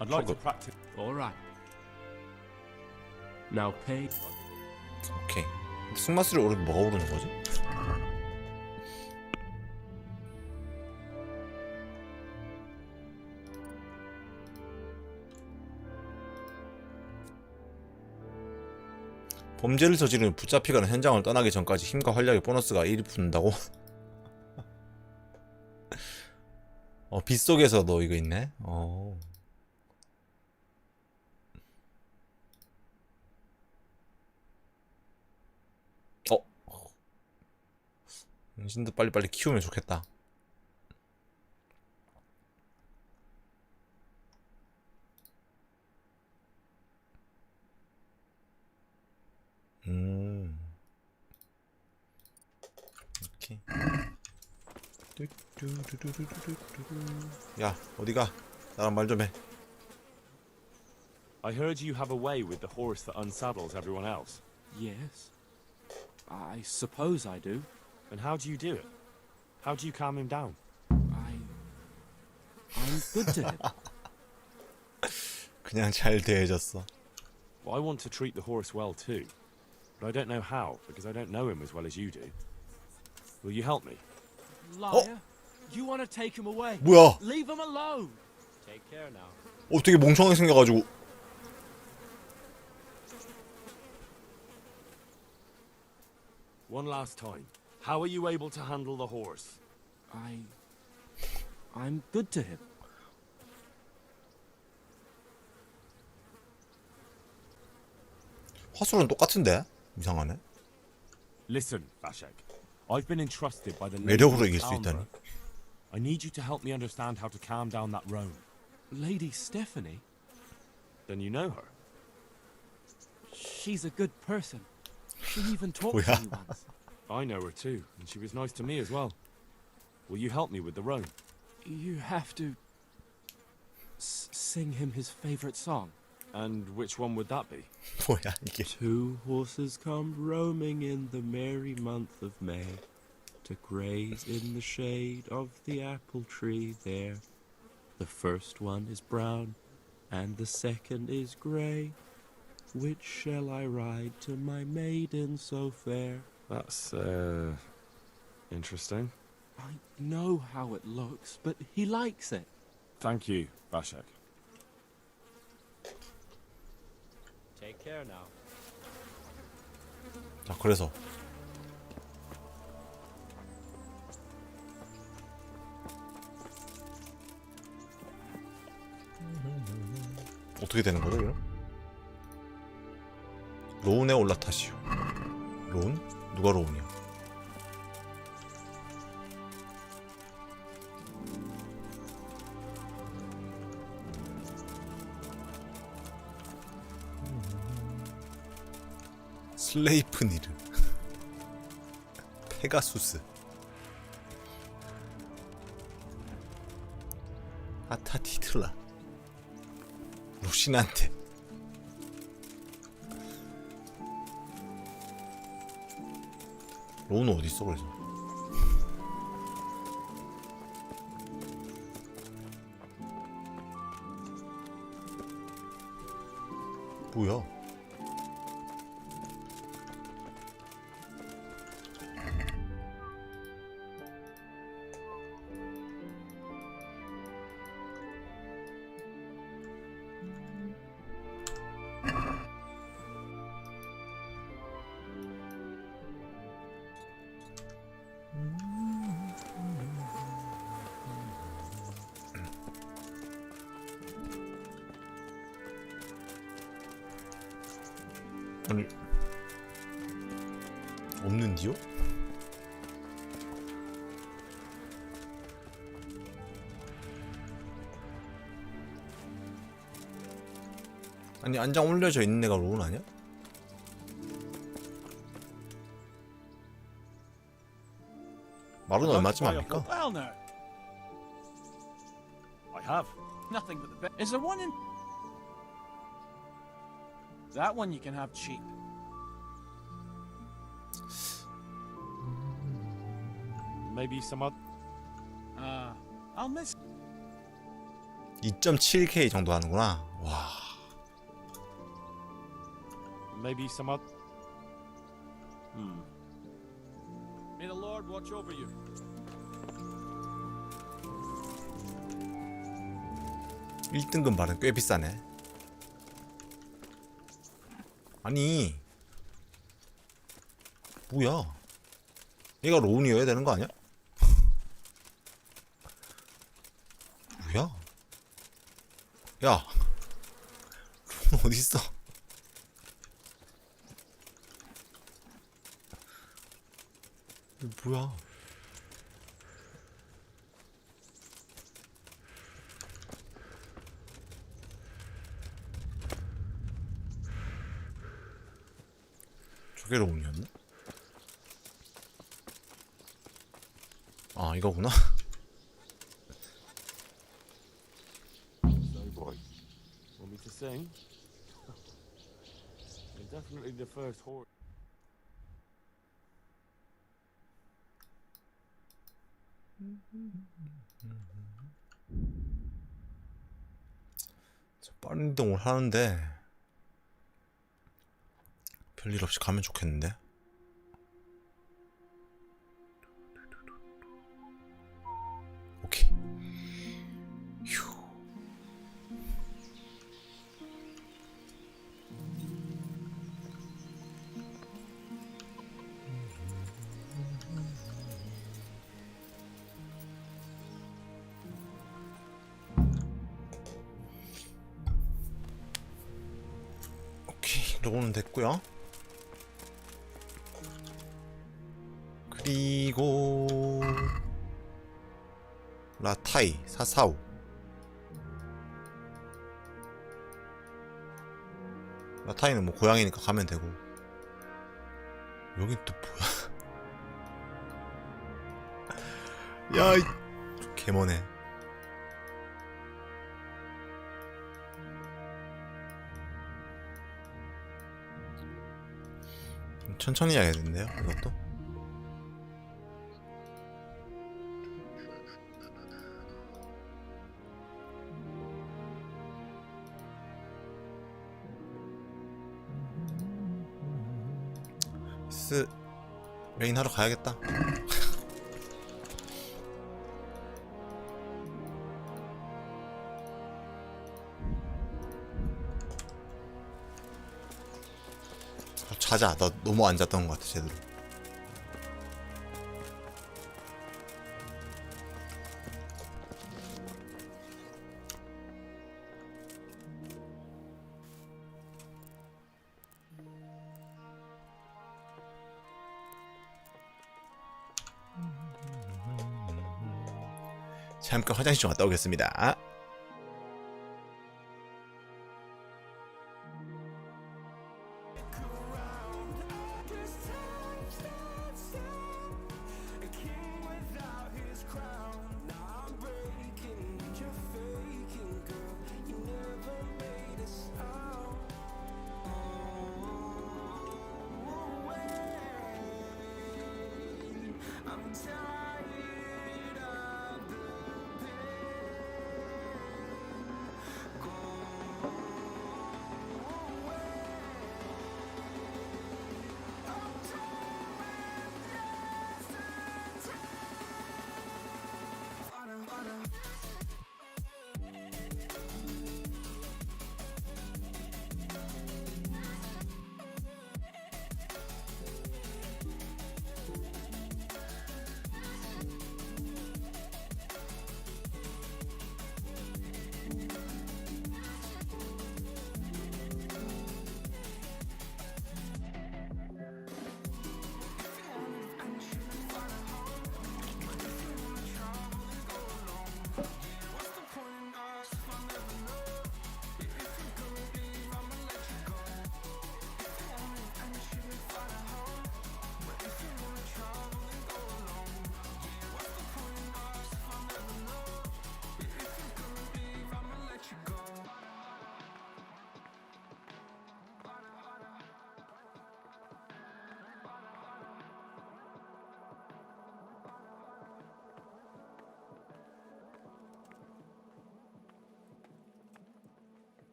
I'd like to practice. All right. Now pay. 오케이. 승마수를 오르면 뭐가 오르는 거지? 범죄를 저지르면 붙잡히거나 현장을 떠나기 전까지 힘과 활력의 보너스가 1 붙는다고? 빗속에서도 이거 있네? 당신도 빨리빨리 키우면 좋겠다. 오케이. 야, 어디가? 나랑 말 좀 해. I heard you have a way with the horse that unsaddles everyone else. Yes. I suppose I do. And how do you do it? How do you calm him down? I'm good to him. 그냥 잘 대해줬어. Well, I want to treat the horse well too. But I don't know how, because I don't know him as well as you do. Will you help me? Liar. You want to take him away. 뭐야? Leave him alone. Take care now. 되게 멍청하게 생겨가지고. One last time. How are you able to handle the horse? I'm good to him. 화술은 똑같은데? 이상하네. Listen, Vashek. I've been entrusted by the 매력으로 lady 이길 수 있다니. I need you to help me understand how to calm down that roan. Lady Stephanie? Then you know her. She's a good person. She even talked 뭐야? to me once. I know her too, and she was nice to me as well. Will you help me with the roan? You have to sing him his favorite song. And which one would that be? 뭐야 이게? Two horses come roaming in the merry month of May to graze in the shade of the apple tree there. The first one is brown and the second is grey. Which shall I ride to my maiden so fair? That's, interesting. I know how it looks, but he likes it. Thank you, Vashek. Take care now. 자, 그래서 어떻게 되는 거죠, 그럼? 로운에 올라타시오. 로운? 누가 로운이야? 슬레이프니르. 페가수스. 아타티틀라. 루시난테. 로우는 어딨어 그래서. 뭐야? 아니 없는디요? 아니 안장 올려져 있는 애가 로운 아니야? 말은 얼마쯤 합니까? I have nothing but the best. Is there one in? That one you can have cheap. Maybe some other. I'll miss. 2.7K 정도 하는구나. 와. Maybe some other. May the Lord watch over you. 일등급 말은 꽤 비싸네. 아니 뭐야? 얘가 로운이어야 되는 거 아니야? 뭐야? 야, 로운 어딨어? 이거 뭐야? 저게 로운이었나? 아 이거구나. So boy, want me to sing? You're definitely the first horse. 빠른 이동을 하는데 별일 없이 가면 좋겠는데. 오케이. 휴. 오케이, 로고는 됐고요. 그리고 라타이 445. 라타이는 뭐 고양이니까 가면 되고. 여긴 또 뭐야? 야, 이 개머네. 천천히 해야겠는데요, 이것도? 메인 하러 가야겠다. 자자. 나 너무 안 잤던 것 같아 제대로. 잠깐 화장실 좀 갔다 오겠습니다.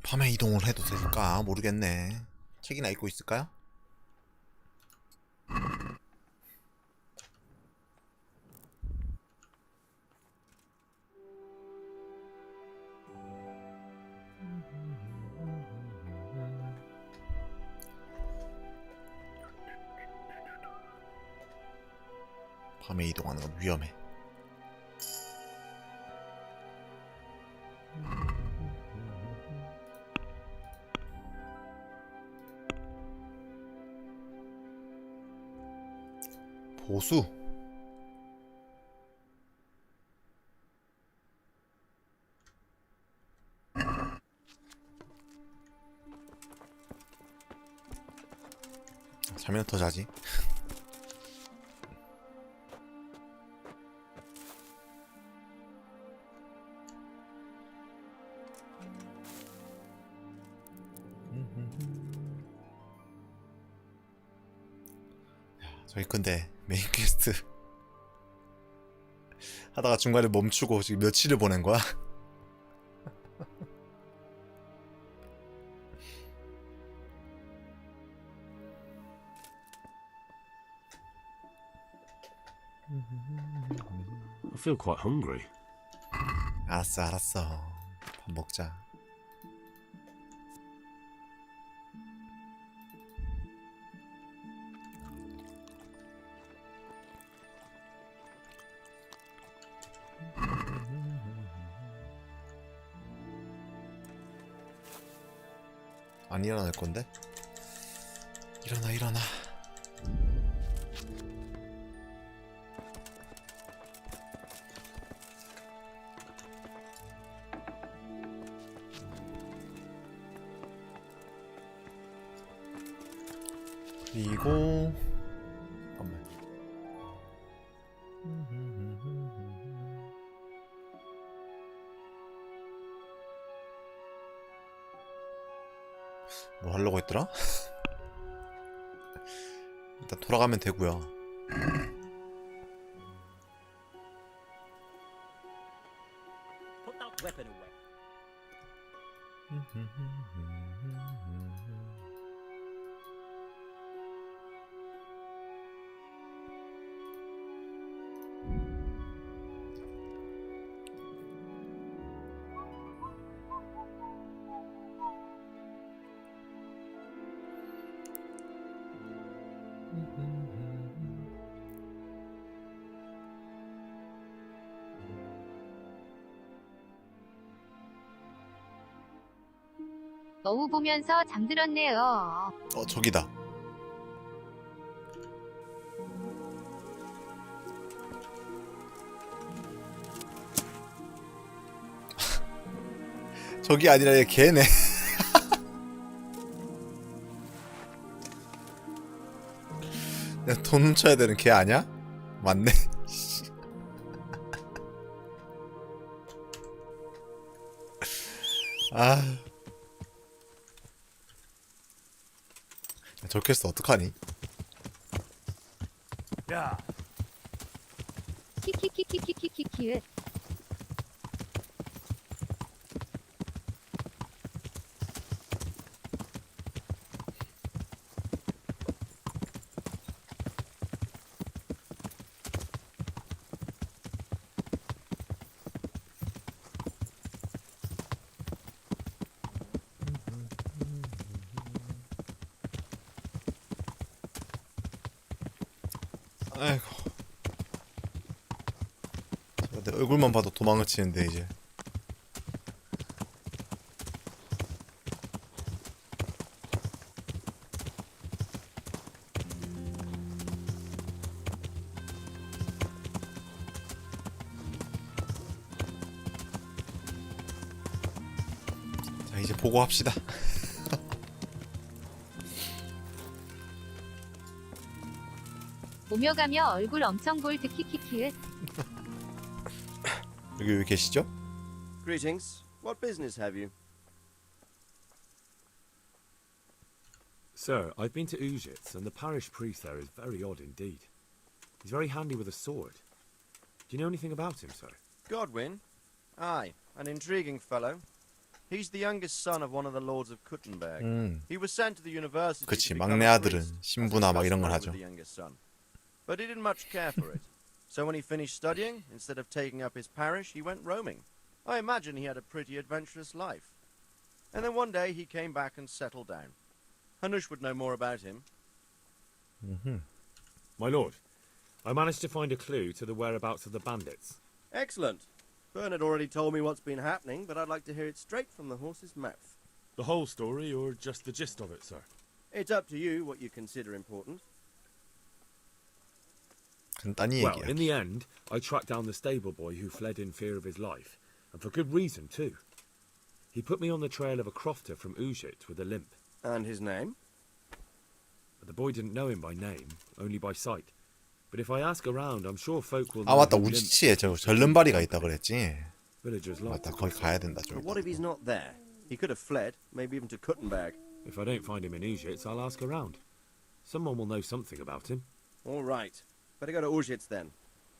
밤에 이동을 해도 될까 모르겠네. 책이나 읽고 있을까요? 밤에 이동하는 건 위험해. 보수. 자면 더 자지. 저희 근데 메인 퀘스트 하다가 중간에 멈추고 지금 며칠을 보낸 거야? I feel quite hungry. 알았어, 알았어. 밥 먹자. 안 일어날 건데? 일어나, 일어나. 그리고 잠깐만. 뭐 하려고 했더라? 일단 돌아가면 되고요. Put that weapon away. 너우 보면서 잠들었네요. 저기다. 저기 아니라 얘 걔네. 내가 돈 훔쳐야 되는 걔 아니야? 맞네. 아, 저 퀘스트 어떡하니? 야, 키키키키키키키키. 아이고. 내 얼굴만 봐도 도망을 치는데 이제. 자, 이제 보고합시다. 오며 가며 얼굴 엄청 볼드 키키키. 여기 왜 계시죠? Greetings. What business have you? Sir, I've been to Uzhitz, and the parish priest there is very odd indeed. He's very handy with a sword. Do you know anything about him, sir? Godwin? Aye, an intriguing fellow. He's the youngest son of one of the lords of Kuttenberg. He was sent to the university 그치, to become 막내 a 아들은 priest, 신부나 막 이런 걸 as 하죠. the youngest son. But he didn't much care for it. So when he finished studying, instead of taking up his parish, he went roaming. I imagine he had a pretty adventurous life. And then one day he came back and settled down. Hanush would know more about him. My lord, I managed to find a clue to the whereabouts of the bandits. Excellent. Bernard already told me what's been happening, but I'd like to hear it straight from the horse's mouth. The whole story, or just the gist of it, sir? It's up to you what you consider important. 간단히 Well, 얘기해. in the end, I tracked down the stable boy who fled in fear of his life, and for good reason, too. He put me on the trail of a crofter from Ujit with a limp. And his name? The boy didn't know him by name, only by sight. But if I ask around, I'm sure folk will 아 know 맞다, who Limp 우지치에 저 절름발이가 있다 그랬지. villagers like. 맞다, 거기 가야 된다 좀. But what if he's not there? He could have fled, maybe even to Kuttenberg. If I don't find him in Ujit, I'll ask around. Someone will know something about him. All right. Better go to Ujits then.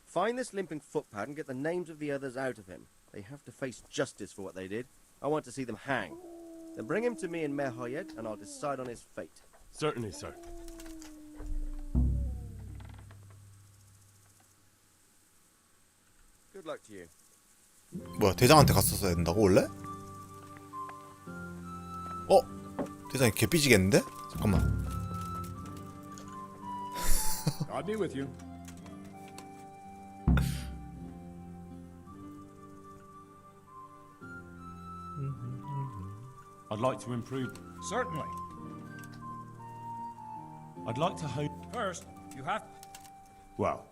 Find this limping footpad and get the names of the others out of him. They have to face justice for what they did. I want to see them hang. Then bring him to me in Merhoyet and I'll decide on his fate. Certainly, sir. Good luck to you. 뭐야, 대장한테 갔었어야 된다고 원래? 대장이 개삐지겠는데? 잠깐만. I'll be with you. I'd like to improve. Certainly. I'd like to hone. First, you have. Well,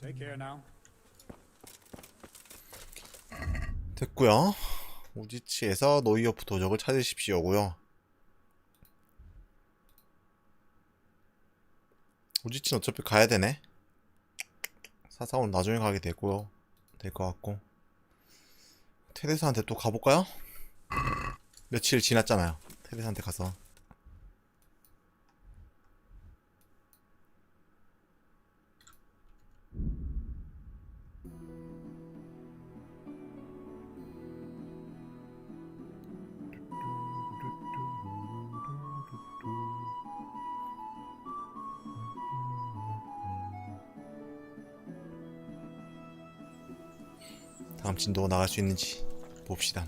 Take care now. 됐고요. 우지치에서 노이오프 도적을 찾으십시오고요. 우지치는 어차피 가야 되네. 사사원 나중에 가게 되고요. 될 것 같고. 테레사한테 또 가볼까요? 며칠 지났잖아요. 테레사한테 가서. 다음 진도가 나갈 수 있는지 봅시다.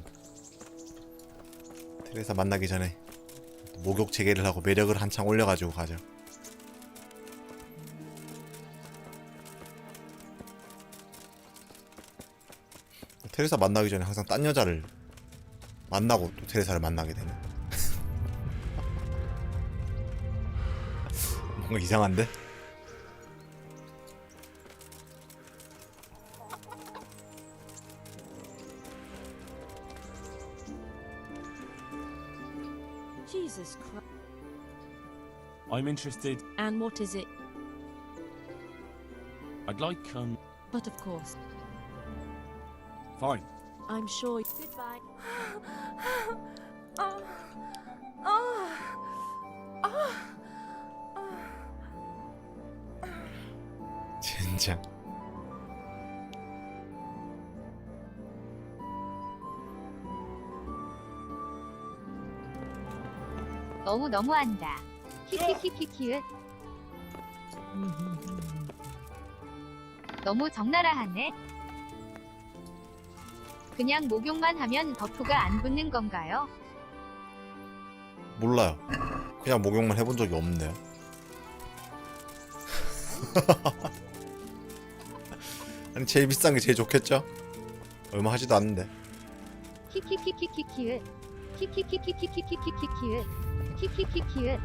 테레사 만나기 전에 목욕 재개를 하고 매력을 한창 올려가지고 가죠. 테레사 만나기 전에 항상 딴 여자를 만나고 또 테레사를 만나게 되는. 뭔가 이상한데? Jesus Christ. I'm interested. And what is it? I'd like, But of course. Fine. I'm sure. Goodbye. 진짜. 너무한다. 키키키키키읒. 너무 적나라하네. 그냥 목욕만 하면 버프가 안 붙는 건가요? 몰라요. 그냥 목욕만 해본 적이 없는데요. 아니 제일 비싼 게 제일 좋겠죠? 얼마 하지도 않는데. 키키키키키키읒. 키키키키키키키키키읒. 키키키키읒.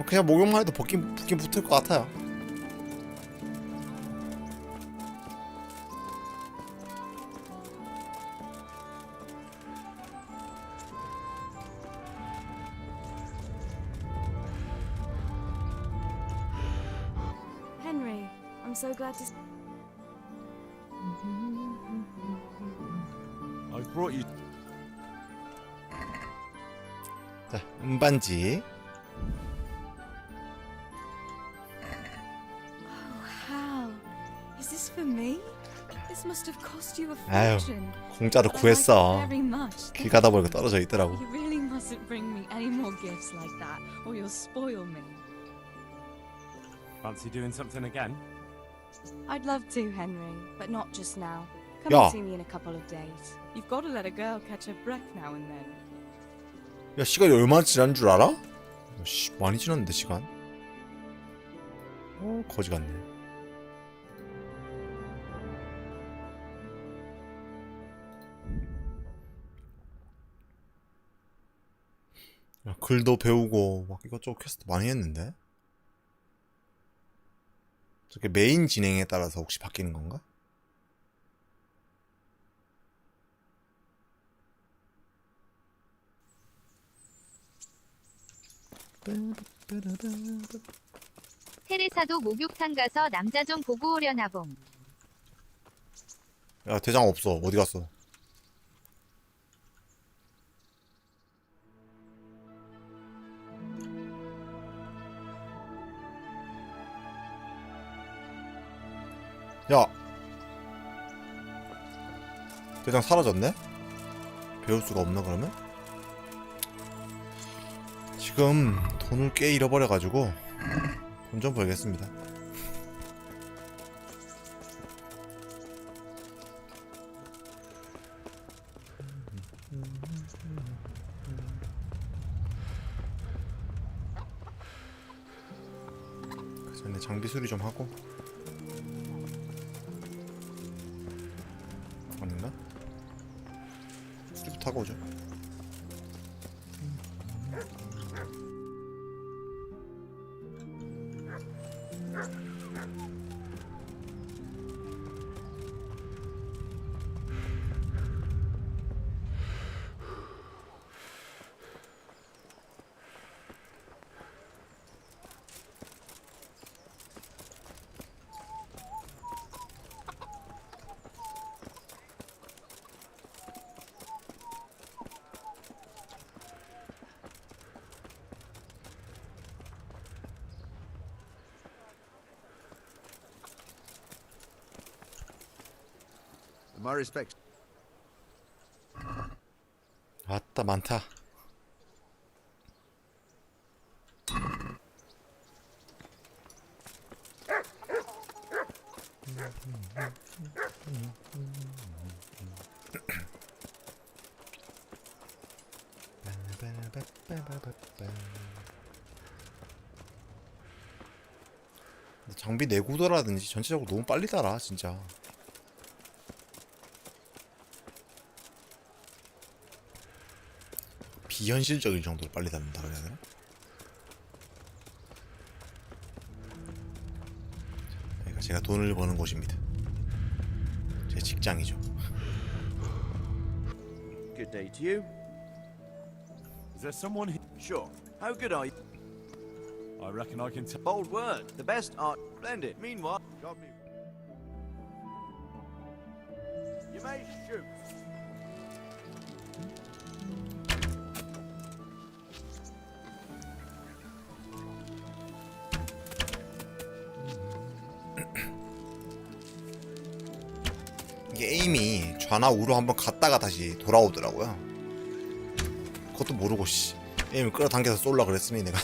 그냥 목욕만 해도 붙긴 붙을 것 같아요. Henry, I'm so glad to. I've brought you. 자, 음반지. for me? This must have cost you a 아유, fortune. 공짜로 But I like it 구했어. very much. 길 가다 보니까 떨어져 있더라고. You really mustn't bring me any more gifts like that, or you'll spoil me. Fancy doing something again? I'd love to, Henry, but not just now. Come Yeah. and see me in a couple of days. You've got to let a girl catch her breath now and then. 야, 시간이 얼마나 지난 줄 알아? 씨, 많이 지났는데 시간. 거지 같네. 야, 글도 배우고 막 이것저것 퀘스트 많이 했는데. 저게 메인 진행에 따라서 혹시 바뀌는 건가? 테레사도 목욕탕 가서 남자 좀 보고 오려나 봄. 야, 대장 없어. 어디 갔어? 야, 대장 사라졌네? 배울 수가 없나 그러면? 지금 돈을 꽤 잃어버려가지고 돈 좀 벌겠습니다. 그 전에 장비 수리 좀 하고. 아닌가? 수리부터 하고 오죠. My respects. 아따 많다. 장비 내구도라든지 전체적으로 너무 빨리 달아 진짜. 비현실적일 정도로 빨리 닿는다 그래야 되나? 여기가 제가 돈을 버는 곳입니다. 제 직장이죠. Good day to you. Is there someone here? Sure. How good are you? I reckon I can tell. Bold word. The best art. Splendid. Meanwhile, you may shoot. 이게 에임이 좌나 우로 한번 갔다가 다시 돌아오더라고요. 그것도 모르고 씨 에임을 끌어당겨서 쏠라 그랬으니 내가.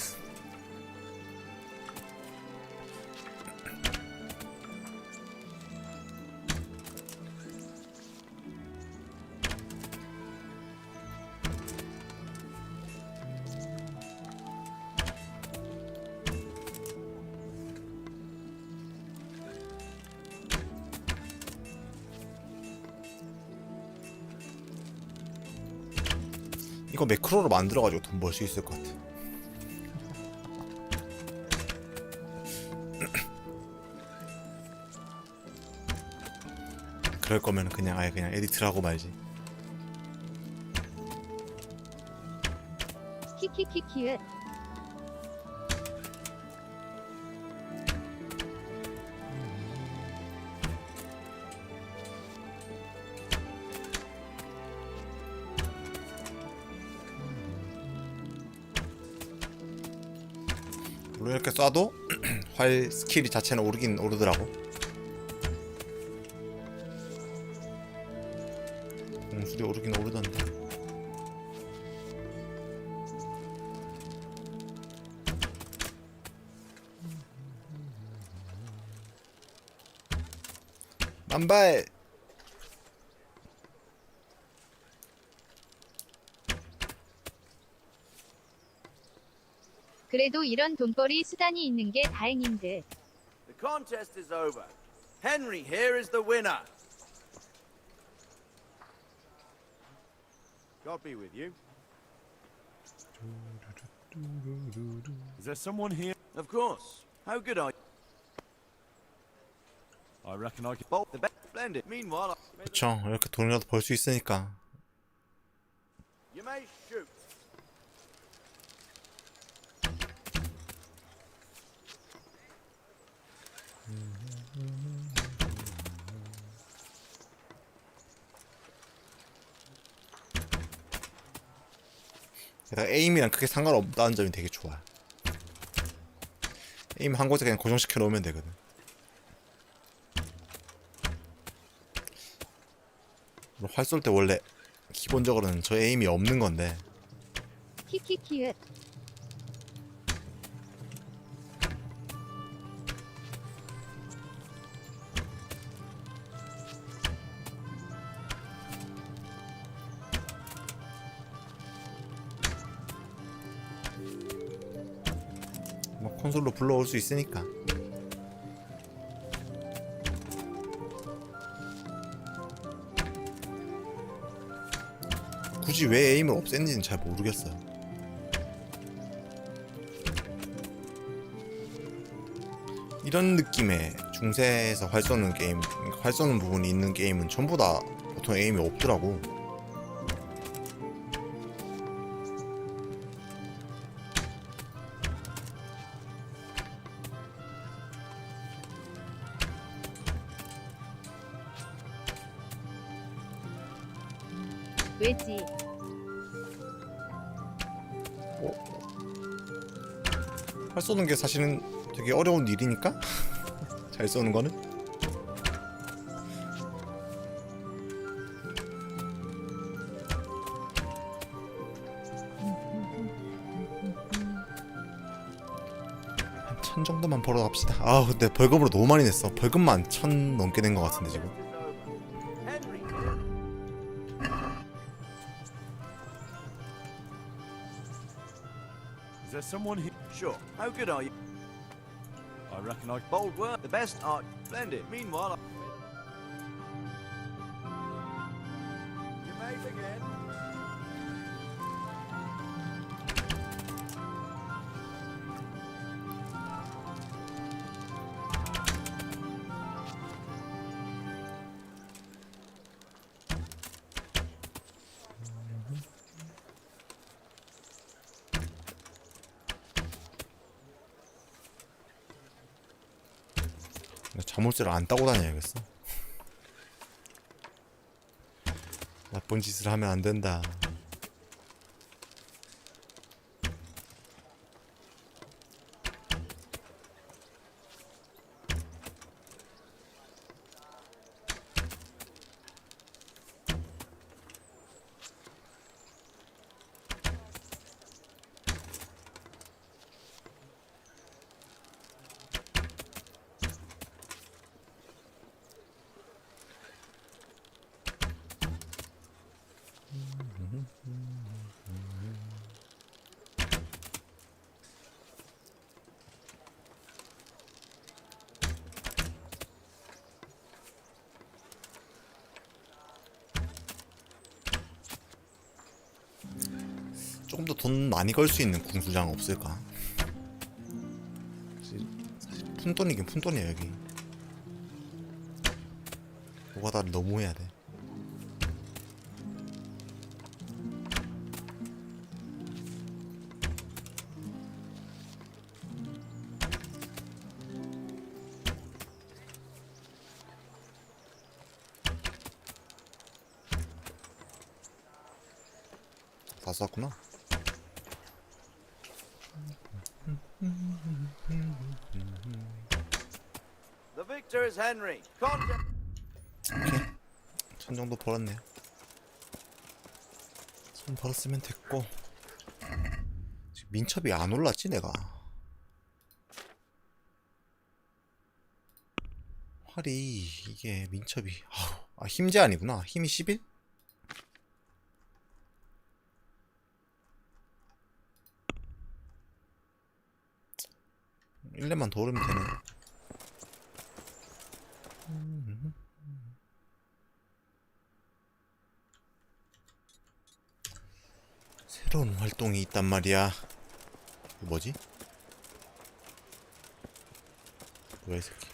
이거 매크로로 만들어가지고 돈 벌 수 있을 것 같아. 그럴 거면 그냥 아예 그냥 에디트를 하고 말지. 키키키키읒. 물론 이렇게 쏴도 활 스킬이 자체는 오르긴 오르더라고. 줄이 오르긴 오르던데. 만발. 그래도 이런 돈벌이 수단이 있는 게 다행인데. The contest is over. Henry here is the winner. God be with you. Is there someone here? Of course. How good are you? I reckon I could bolt the best. Splendid. Meanwhile, 그쵸. 이렇게 돈이라도 벌 수 있으니까. you may shoot. 게다가 에임이랑 크게 상관없다는 점이 되게 좋아. 에임 한 곳에 그냥 고정시켜 놓으면 되거든. 활 쏠 때 원래 기본적으로는 저 에임이 없는 건데. 키키키읒. 뭐 콘솔로 불러올 수 있으니까. 굳이 왜 에임을 없앴는지는 잘 모르겠어요. 이런 느낌의 중세에서 활 쏘는 게임, 활 쏘는 부분이 있는 게임은 전부 다 보통 에임이 없더라고. 왜지? 활 쏘는 게 사실은 되게 어려운 일이니까 잘 쏘는 거는. 한 1000 정도만 벌어 갑시다. 아 근데 벌금으로 너무 많이 냈어. 벌금만 1000 넘게 낸 것 같은데 지금. Is there someone here? Sure. How good are you? I reckon I Bold work. The best art. Splendid. Meanwhile, you may begin. 자물쇠를 안 따고 다녀야겠어. 나쁜 짓을 하면 안 된다. 조금 더 돈 많이 걸 수 있는 궁수장 없을까? 사실 푼돈이긴 푼돈이야 여기. 노가다를 너무 해야 돼. 다 썼구나. The victor is Henry. Contest. 오케이. 1000 정도 벌었네요. 손 벌었으면 됐고. 지금 민첩이 안 올랐지 내가. 활이 이게 민첩이 아 힘제 아니구나. 힘이 11? 1렙만 더 오르면 되네. 새로운 활동이 있단 말이야. 이거 뭐지? 뭐야 이 새끼.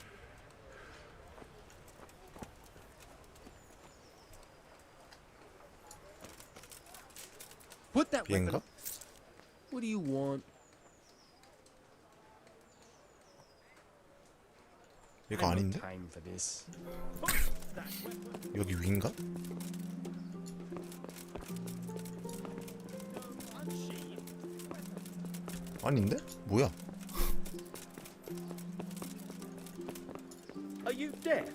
얘인가? What do you want? 이거 아닌데? 여기 위인가? 아닌데? 뭐야? Are you deaf?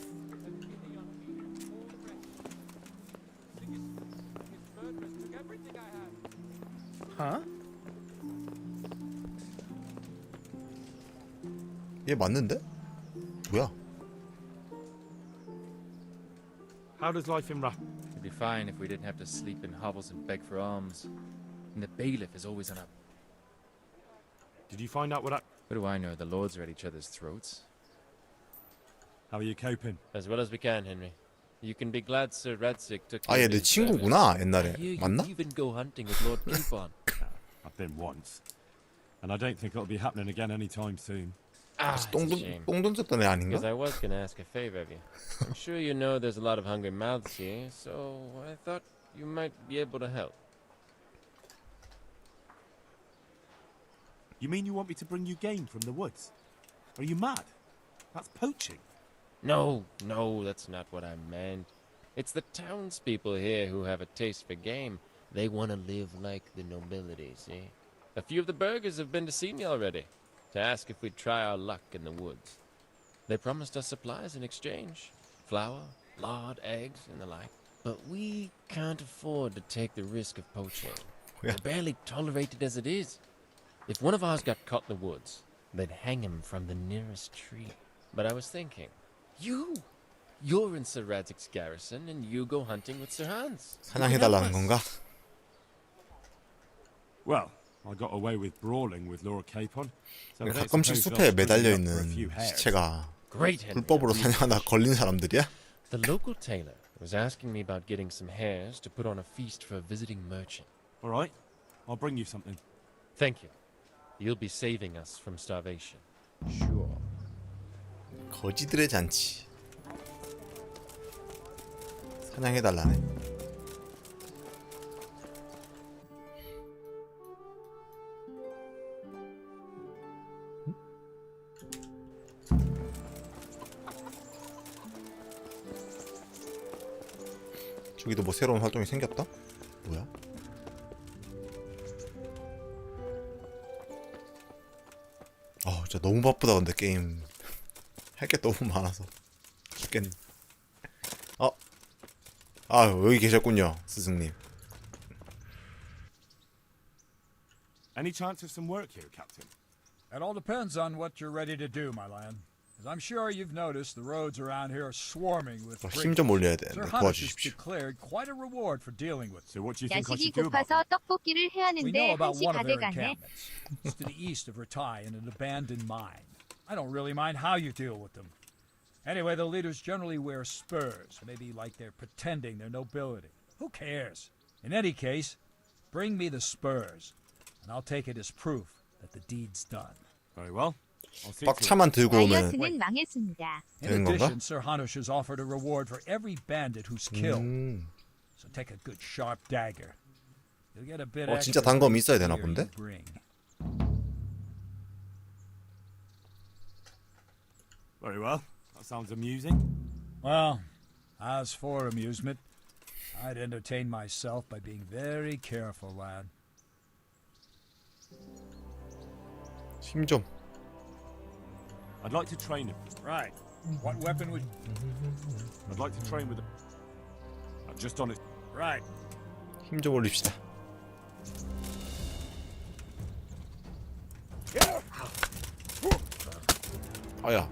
Huh? 얘 맞는데? 뭐야? How does life in Rath? It'd be fine if we didn't have to sleep in hovels and beg for alms. And the bailiff is always on a... Did you find out what happened? What do I know? The lords are at each other's throats. How are you coping? As well as we can, Henry. You can be glad Sir Radzik took 아, 얘 내 친구구나, 옛날에. 맞나? You even go hunting with Lord Capon. I've been once. And I don't think it'll be happening again anytime soon. 똥 던졌던 애 아닌가? Because I was going to ask a favor of you. I'm sure you know there's a lot of hungry mouths here, so I thought you might be able to help. You mean you want me to bring you game from the woods? Are you mad? That's poaching. No, that's not what I meant. It's the townspeople here who have a taste for game. They want to live like the nobility, see? A few of the burghers have been to see me already, to ask if we'd try our luck in the woods. They promised us supplies in exchange. Flour, lard, eggs, and the like. But we can't afford to take the risk of poaching. We're barely tolerated as it is. If one of ours got caught in the woods, they'd hang him from the nearest tree. But I was thinking, you're in Sir Radzik's garrison, and you go hunting with Sir Hans. 사냥해달라는 건가? Well, I got away with brawling with Lord Capon. So 가끔씩 숲에 매달려 있는 시체가 불법으로 사냥하다 걸린 사람들이야? The local tailor was asking me about getting some hares to put on a feast for a visiting merchant. All right, I'll bring you something. Thank you. You'll be saving us from starvation. Sure. 거지들의 잔치. 사냥해달라네. 저기도 뭐 새로운 활동이 생겼다? 뭐야? 진짜 너무 바쁘다 근데 게임 할 게 너무 많아서 죽겠네. 여기 계셨군요, 스승님. Any chance of some work here, Captain? It all depends on what you're ready to do, my lad. As I'm sure you've noticed, the roads around here are swarming with 힘 좀 올려야 되는데 Sir Hunnish has 도와주십시오. declared quite a reward for dealing with. So what do you think I 야식이 should do about 고파서 it? 떡볶이를 해야 We 하는데 know about 한시 one of their 가져가네. encampments. It's to the east of Ratai in an abandoned mine. I don't really mind how you deal with them. Anyway, the leaders generally wear spurs, maybe like they're pretending they're nobility. Who cares? In any case, bring me the spurs, and I'll take it as proof that the deed's done. Very well. 빡차만 들고 오면 다이어트는 망했습니다. In 되는 건가? addition, Sir Hanush has offered a reward for every bandit who's killed. So take a good sharp dagger. You'll get a bit 진짜 extra 단검 for 있어야 the 되나 gear 본데? you bring. Very well. That sounds amusing. Well, as for amusement, I'd entertain myself by being very careful, lad. 힘 좀. I'd like to train him. Right. What weapon would... I'd like to train with him. Just on it. Right. 힘 좀 올립시다. 아야.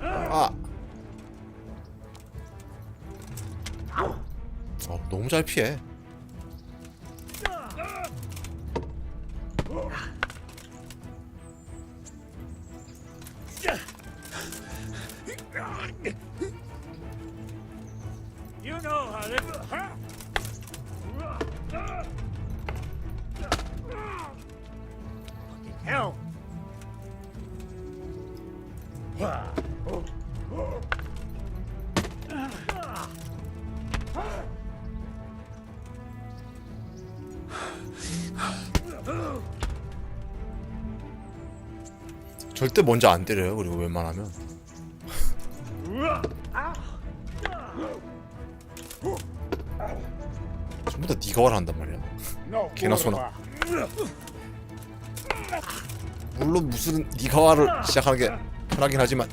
아. 너무 잘 피해. You know how they... Hell. 절대 먼저 안 때려요. 그리고 웬만하면. 전부 다 네가 와라 한단 말이야. 개나 소나. 물론 무슨 네가 와를 시작하는 게 편하긴 하지만.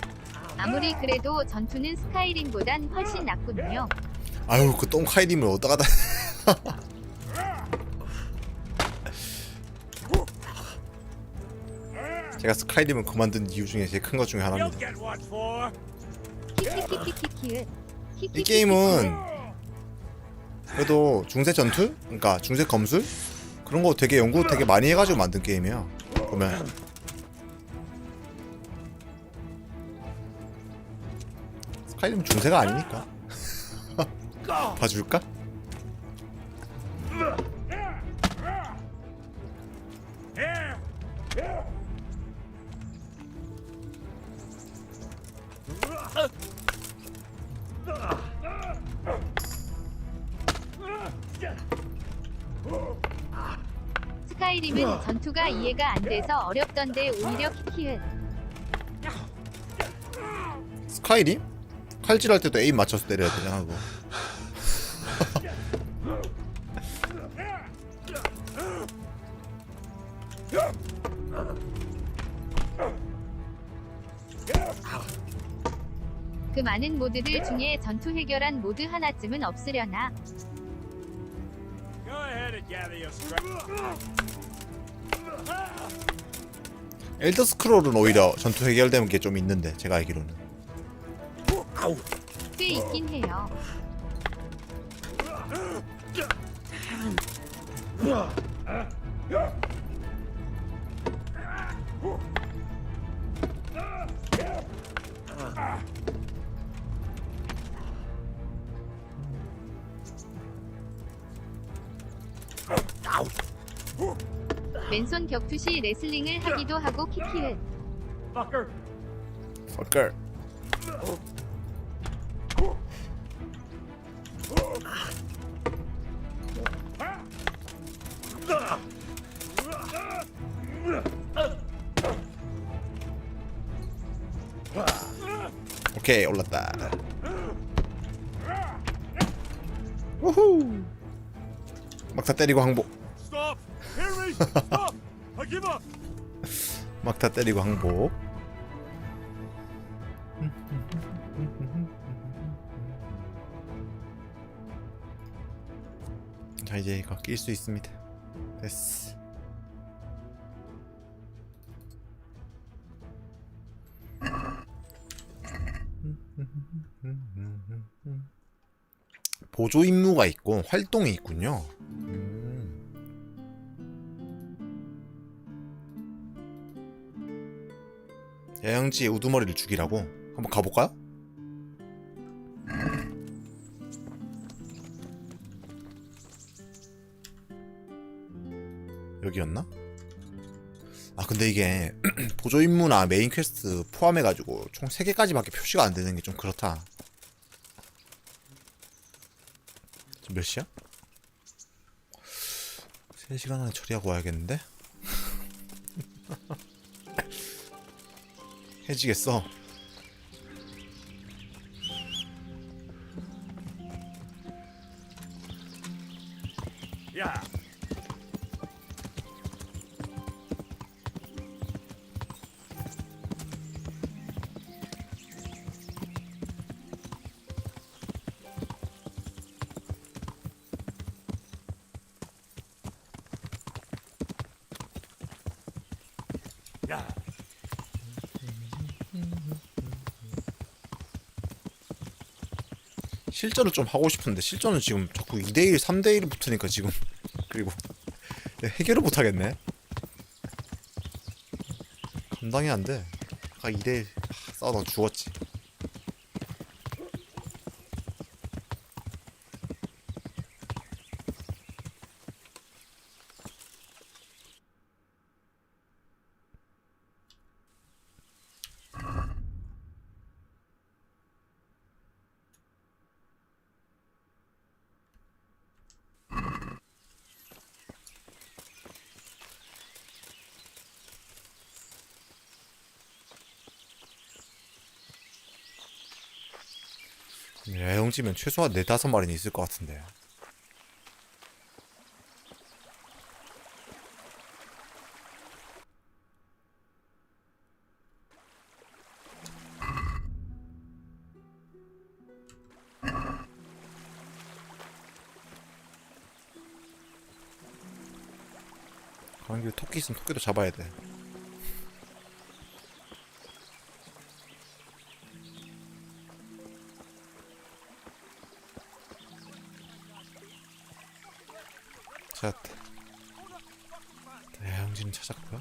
아무리 그래도 전투는 스카이림보단 훨씬 낫군요. 아유 그 똥 카이림을 어디다가 다. 제가 스카이림을 그만둔 이유 중에 제일 큰 것 중에 하나입니다. 이 게임은 그래도 중세 전투? 그러니까 중세 검술? 그런 거 되게 연구 되게 많이 해가지고 만든 게임이야. 보면 스카이림은 중세가 아니니까. 봐줄까? 스카이림은 전투가 이해가 안 돼서 어렵던데 오히려 키키은. 스카이림? 칼질할 때도 에임 맞춰서 때려야 되잖아 그거. 그 많은 모드들 중에 전투 해결한 모드 하나쯤은 없으려나. 엘더 스크롤은 오히려 전투 해결되는 게 좀 있는데 제가 알기로는. 꽤 있긴 해요. 맨손 격투 시 레슬링을 하기도 하고 키키은. Fucker. 오케이 올랐다. 우후. 막타 때리고 항복. Stop! Henry! Stop! I give up! 막타 때리고 항복. 자 이제 이거 낄 수 있습니다. 됐어. 보조 임무가 있고 활동이 있군요. 야영지의 우두머리를 죽이라고? 한번 가볼까요? 여기였나? 아 근데 이게 보조 임무나 메인 퀘스트 포함해가지고 총 3개까지밖에 표시가 안 되는 게 좀 그렇다. 지금 몇 시야? 3시간 안에 처리하고 와야겠는데? 해지겠어. 야. 실전을 좀 하고 싶은데 실전은 지금 자꾸 2대1, 3대1 붙으니까 지금 그리고 해결을 못하겠네. 감당이 안돼. 아까 2대1 싸우다가 죽었지. 야영지면 최소한 4-5마리는 있을 것 같은데. 가는 길에 토끼 있으면 토끼도 잡아야 돼. 찾았다. 야영지는 찾았고요.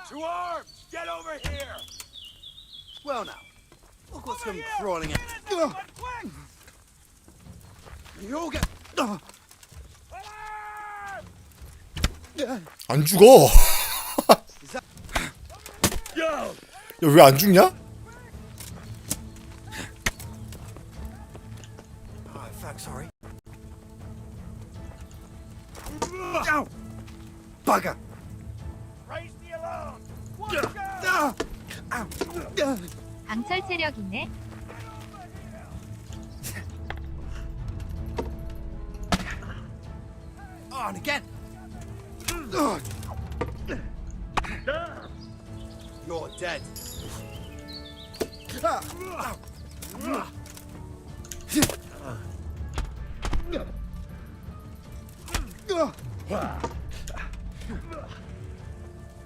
Two arms! Get over here! Well now, look what's come crawling out. You all get... 안 죽어. 야, 왜 안 죽냐? Oh, fuck, sorry. Bugger! Raise the alarm! 강철 체력 있네. On again! You're dead.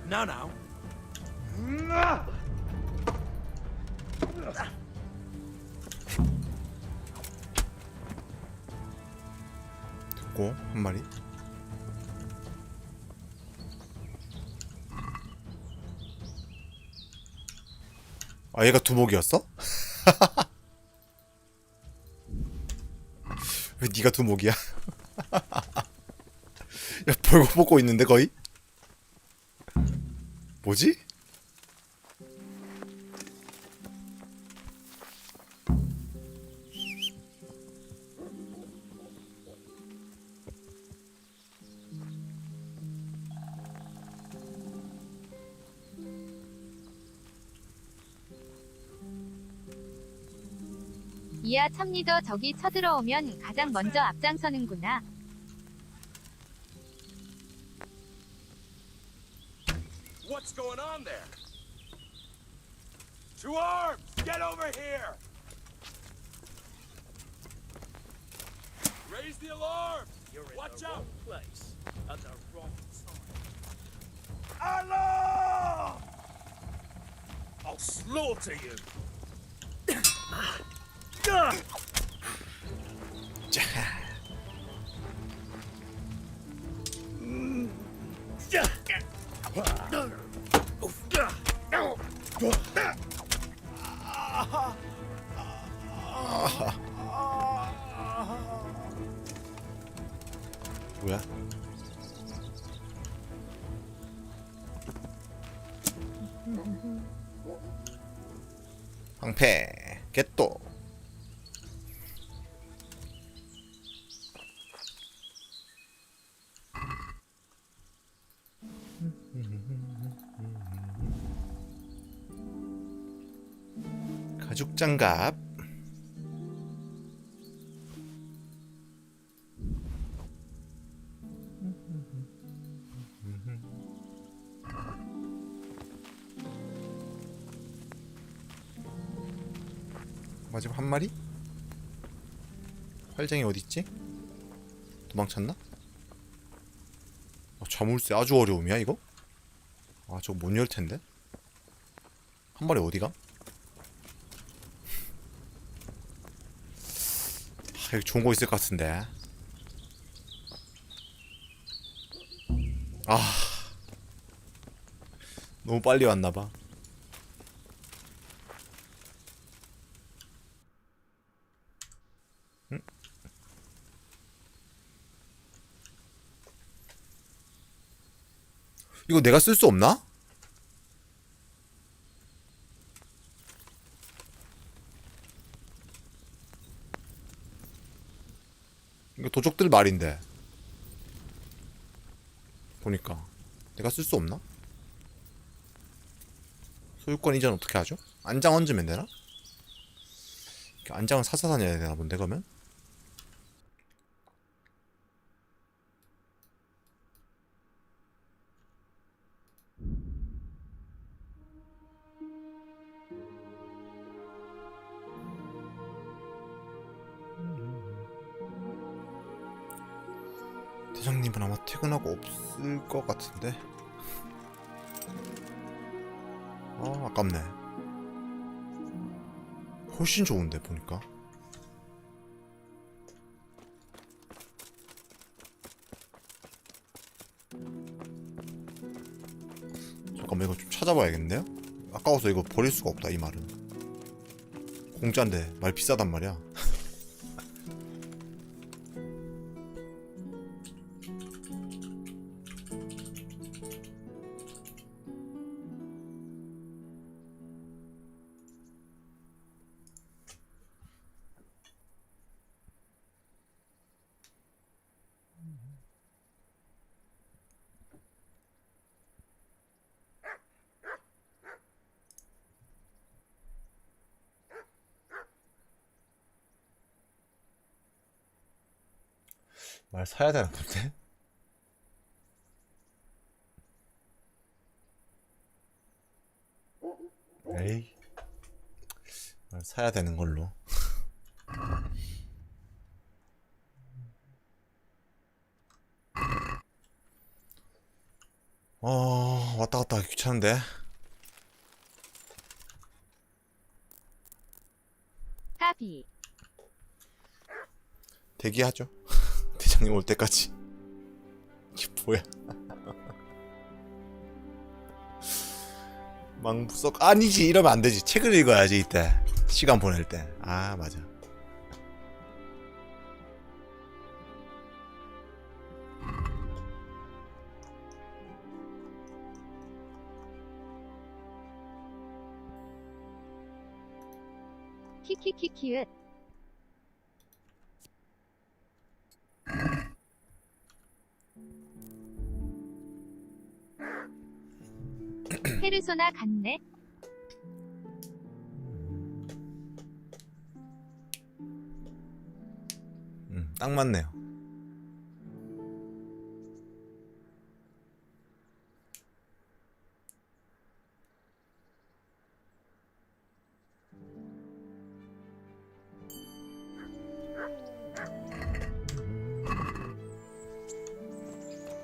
Now. 됐고 한 마리. 아 얘가 두목이었어? 왜 네가 두목이야? 야 벌거 먹고 있는데 거의? 뭐지? 이야 참 리더 적이 쳐들어오면 가장 먼저 앞장서는구나. What's going on there? Two arms! Get over here! Raise the alarm! Watch out! Place at the wrong time. Alarm! I'll slaughter you! 방패 겟도. 가죽 장갑. 마지막 한 마리? 활쟁이 어딨지? 도망쳤나? 자물쇠 아주 어려움이야 이거? 아 저거 못 열텐데? 한 마리 어디가? 여기 좋은 거 있을 것 같은데. 아 너무 빨리 왔나봐. 응? 이거 내가 쓸 수 없나? 이거 도적들 말인데 보니까 내가 쓸 수 없나? 소유권 이전 어떻게 하죠? 안장 얹으면 되나? 안장은 사서 다녀야 되나 본데 그러면? 대장님은 아마 퇴근하고 없을 것 같은데. 아 아깝네. 훨씬 좋은데 보니까. 잠깐만 이거 좀 찾아봐야겠네요. 아까워서 이거 버릴 수가 없다 이 말은. 공짜인데 말 비싸단 말이야. 말 사야 되는 건데? 에이 말 사야 되는 걸로. 왔다 갔다 하기 귀찮은데. 타비 대기하죠. 대장님 올 때까지. 이게 뭐야? 망부석 아니지 이러면 안 되지. 책을 읽어야지 이때 시간 보낼 때. 아 맞아. 키키키키읒 페르소나 같네. 딱 맞네요.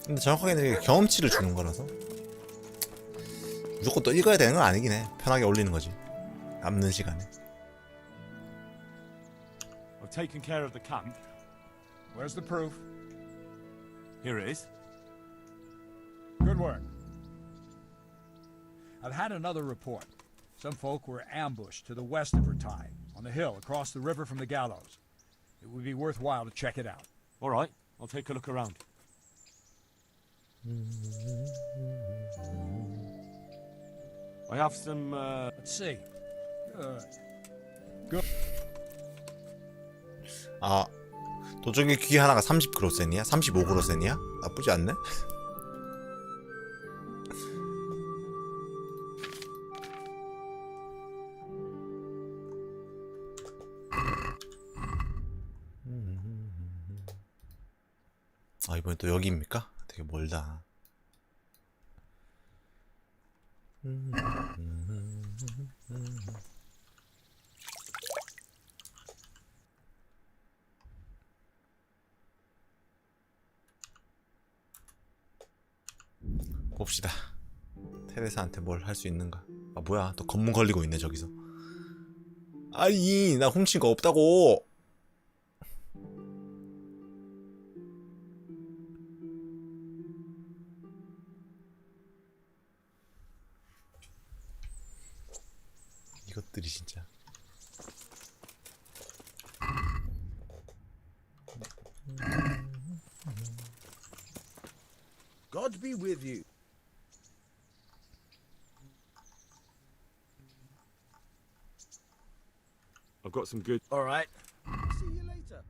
근데 정확하게 이게 경험치를 주는 거라서 무조건 또 읽어야 되는 건 아니긴 해. 편하게 올리는 거지. 남는 시간에. I've taken care of the camp. Where's the proof? Here it is. Good work. I've had another report. Some folk were ambushed to the west of Ratai, on the hill across the river from the gallows. It would be worthwhile to check it out. All right, I'll take a look around. I have some. Let's see. Good. 아, 도적의 귀 하나가 30그로센이야? 35그로센이야? 나쁘지 않네? 아, 이번엔 또 여기입니까? 되게 멀다. 봅시다. 테레사한테 뭘 할 수 있는가. 아, 뭐야, 또 검문 걸리고 있네 저기서. 아니, 나 훔친 거 없다고. 이것들이 진짜. God be with you. I've got some good. All right. See you later.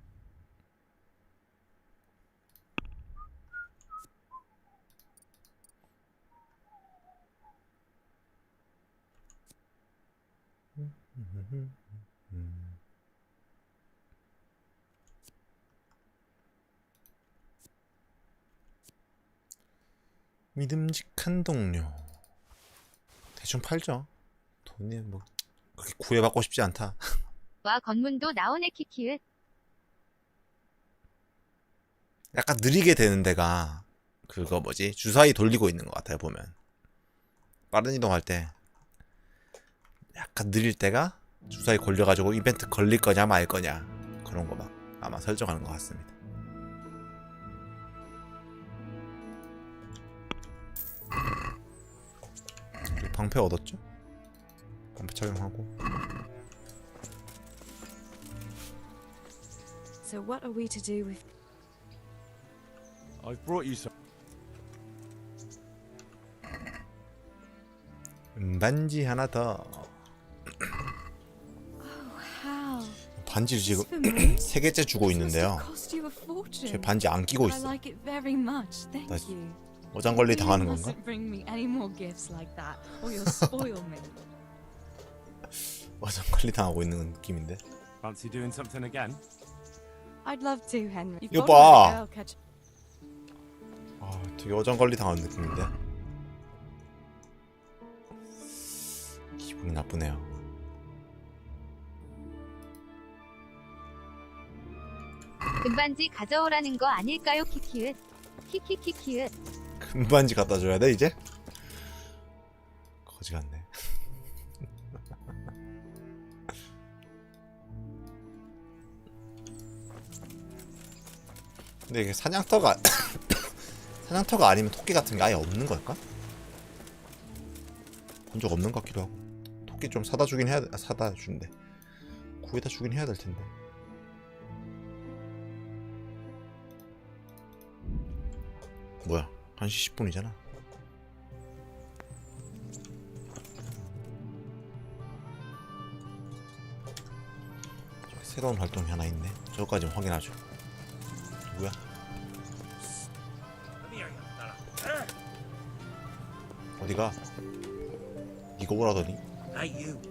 믿음직한 동료. 대충 팔죠. 돈이 뭐 그렇게 구애받고 싶지 않다. 와, 건문도 나오네. 키키읒. 약간 느리게 되는 데가 그거 뭐지? 주사위 돌리고 있는 것 같아요. 보면 빠른 이동할 때 약간 느릴 때가 주사위 걸려가지고 이벤트 걸릴 거냐 말 거냐 그런 거 막 아마 설정하는 것 같습니다. 방패 얻었죠? 방패 착용하고. So what are we to do with... I've brought you some. 반지 하나 더. How? 반지를 지금 3개째 주고 있는데요. Cost you a fortune. 제 반지 안 끼고 I 있어. like it very much. Thank 나 you. 어장관리 당하는 You 건가? mustn't bring me any more gifts like that, or you'll spoil me. 어장관리 당하고 있는 느낌인데. Fancy doing something again? I'd love to, Henry. You've 이거 got to let 봐. a girl catch. 아, 되게 어장관리 당하는 느낌인데. 기분이 나쁘네요. 금반지 가져오라는 거 아닐까요? 키키읒. 키키키키읒. 금반지 갖다 줘야 돼 이제? 거지 같네. 근데 이게 사냥터가 사냥터가 아니면 토끼 같은 게 아예 없는 걸까? 본 적 없는 것 같기도 하고. 토끼 좀 사다 주긴 해야 사다 준대. 구해다 주긴 해야 될 텐데. 뭐야? 1시 10분이잖아. 새로운 활동이 하나 있네. 저거까지 확인하죠. 누구야? 어디가? 이거 오라더니? Hey, you.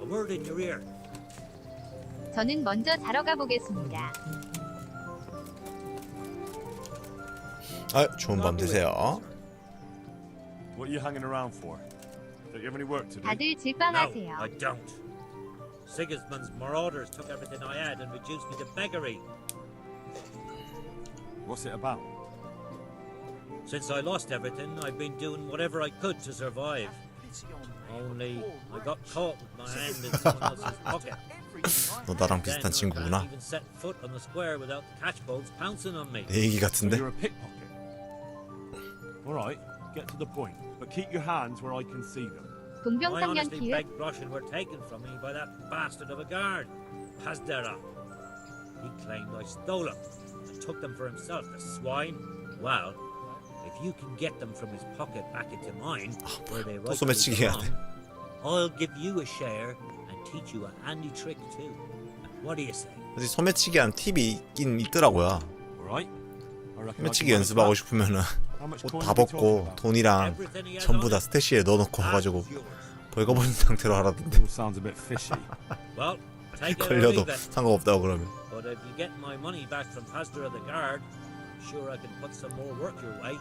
A word in your ear. 저는 먼저 자러 가보겠습니다. 아, 좋은 밤 되세요. What are you hanging around for? Don't you have any work to do? 다들 질방하세요. No, I don't. Sigismund's marauders took everything I had and reduced me to beggary. What's it about? Since I lost everything, I've been doing whatever I could to survive. Only I got caught with my hand in someone else's pocket. 너 나랑 비슷한 Then I 친구구나. can't even set foot on the square without the catchbolts pouncing on me. 내 얘기 같은데? You're a pickpocket. All right, get to the point, but keep your hands where I can see them. I 동병상련 honestly 키읔. begged Russian were taken from me by that bastard of a guard, Pazdera. He claimed I stole them and took them for himself, the swine. Well, if you can get them from his pocket back into mine, where they 또 소매치기 rightfully 해야 돼. belong, I'll give you a share and teach you a handy trick too. What do you say? 사실 소매치기 하는 팁이 있긴 있더라고요. 소매치기 연습하고 싶으면은 옷 다 벗고 돈이랑 전부 다 스태시에 넣어놓고 와가지고 벌거벗은 상태로 하라던데. 걸려도 상관없다고 그러면. But if you get my money back from Pastor of the Guard, sure I can put some more work your way.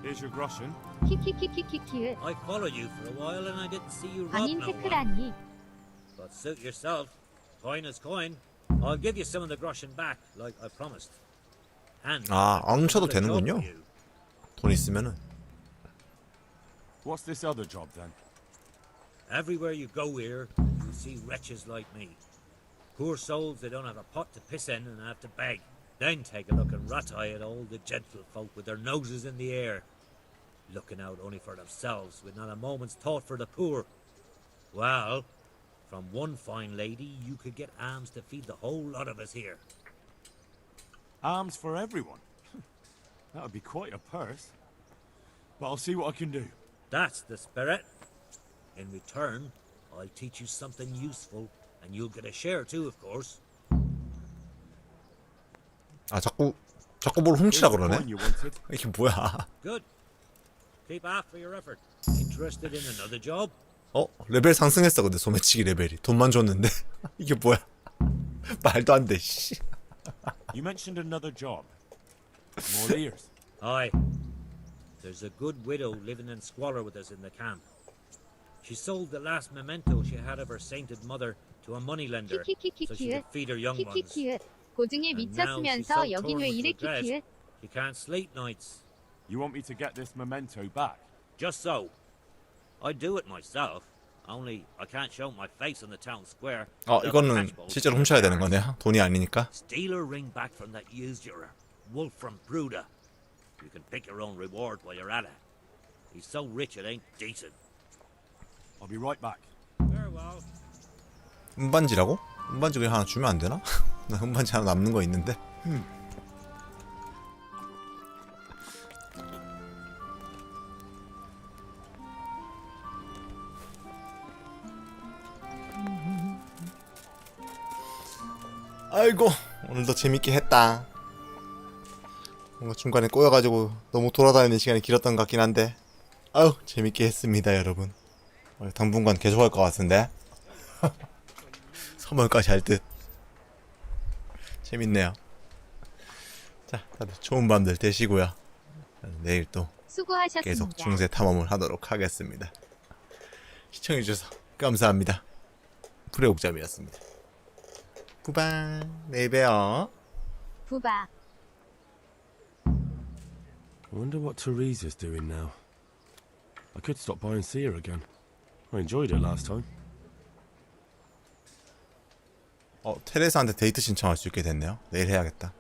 Here's your groschen. 키키키키키키. I followed you for a while and I didn't see you rob 아닌 no one. 태클하니. But suit yourself. Coin is coin. I'll give you some of the groschen back, like I promised. And 아, 안 훔쳐도 되는군요. 돈 있으면은. What's this other job then? Everywhere you go here, you see wretches like me. Poor souls that don't have a pot to piss in and have to beg. Then take a look and rat-eye at all the gentlefolk with their noses in the air, looking out only for themselves with not a moment's thought for the poor. Well, from one fine lady, you could get alms to feed the whole lot of us here. Arms for everyone? That would be quite a purse. But I'll see what I can do. That's the spirit. In return, I'll teach you something useful, and you'll get a share too, of course. 아, 자꾸 뭘 훔치라 그러네. 이게 뭐야? Good. Keep after your effort. Interested in another job? 레벨 상승했어. 근데 소매치기 레벨이 돈만 줬는데 이게 뭐야? 말도 안 돼. 씨. You mentioned another job. More ears. Aye. There's a good widow living in squalor with us in the camp. She sold the last memento she had of her sainted mother to a moneylender so she could feed her young ones. 키키키키. 고증에 미쳤으면서 여긴 왜 이래 키키? She can't sleep nights. You want me to get this memento back? Just so. I'd do it myself. Only I can't show my face on the town square. 이거는 실제로 훔쳐야 되는 거네요. 돈이 아니니까. Steal a ring back from that usurer, Wolf from Bruda. You can pick your own reward while you're at it. He's so rich it ain't decent. I'll be right back. Farewell. 음반지라고? 음반지 그냥 하나 주면 안 되나? 나 음반지 하나 남는 거 있는데. 아이고, 오늘도 재밌게 했다. 뭔가 중간에 꼬여가지고 너무 돌아다니는 시간이 길었던 것 같긴 한데, 아유, 재밌게 했습니다, 여러분. 당분간 계속할 것 같은데. 3월까지 할 듯. 재밌네요. 자, 다들 좋은 밤들 되시고요. 내일 또 수고하셨습니다. 계속 중세 탐험을 하도록 하겠습니다. 시청해주셔서 감사합니다. 부레옥잠이었습니다. 부바, 내일 봬요. 부바. I wonder what Teresa's doing now. I could stop by and see her again. I enjoyed it last time. 테레사한테 데이트 신청할 수 있게 됐네요. 내일 해야겠다.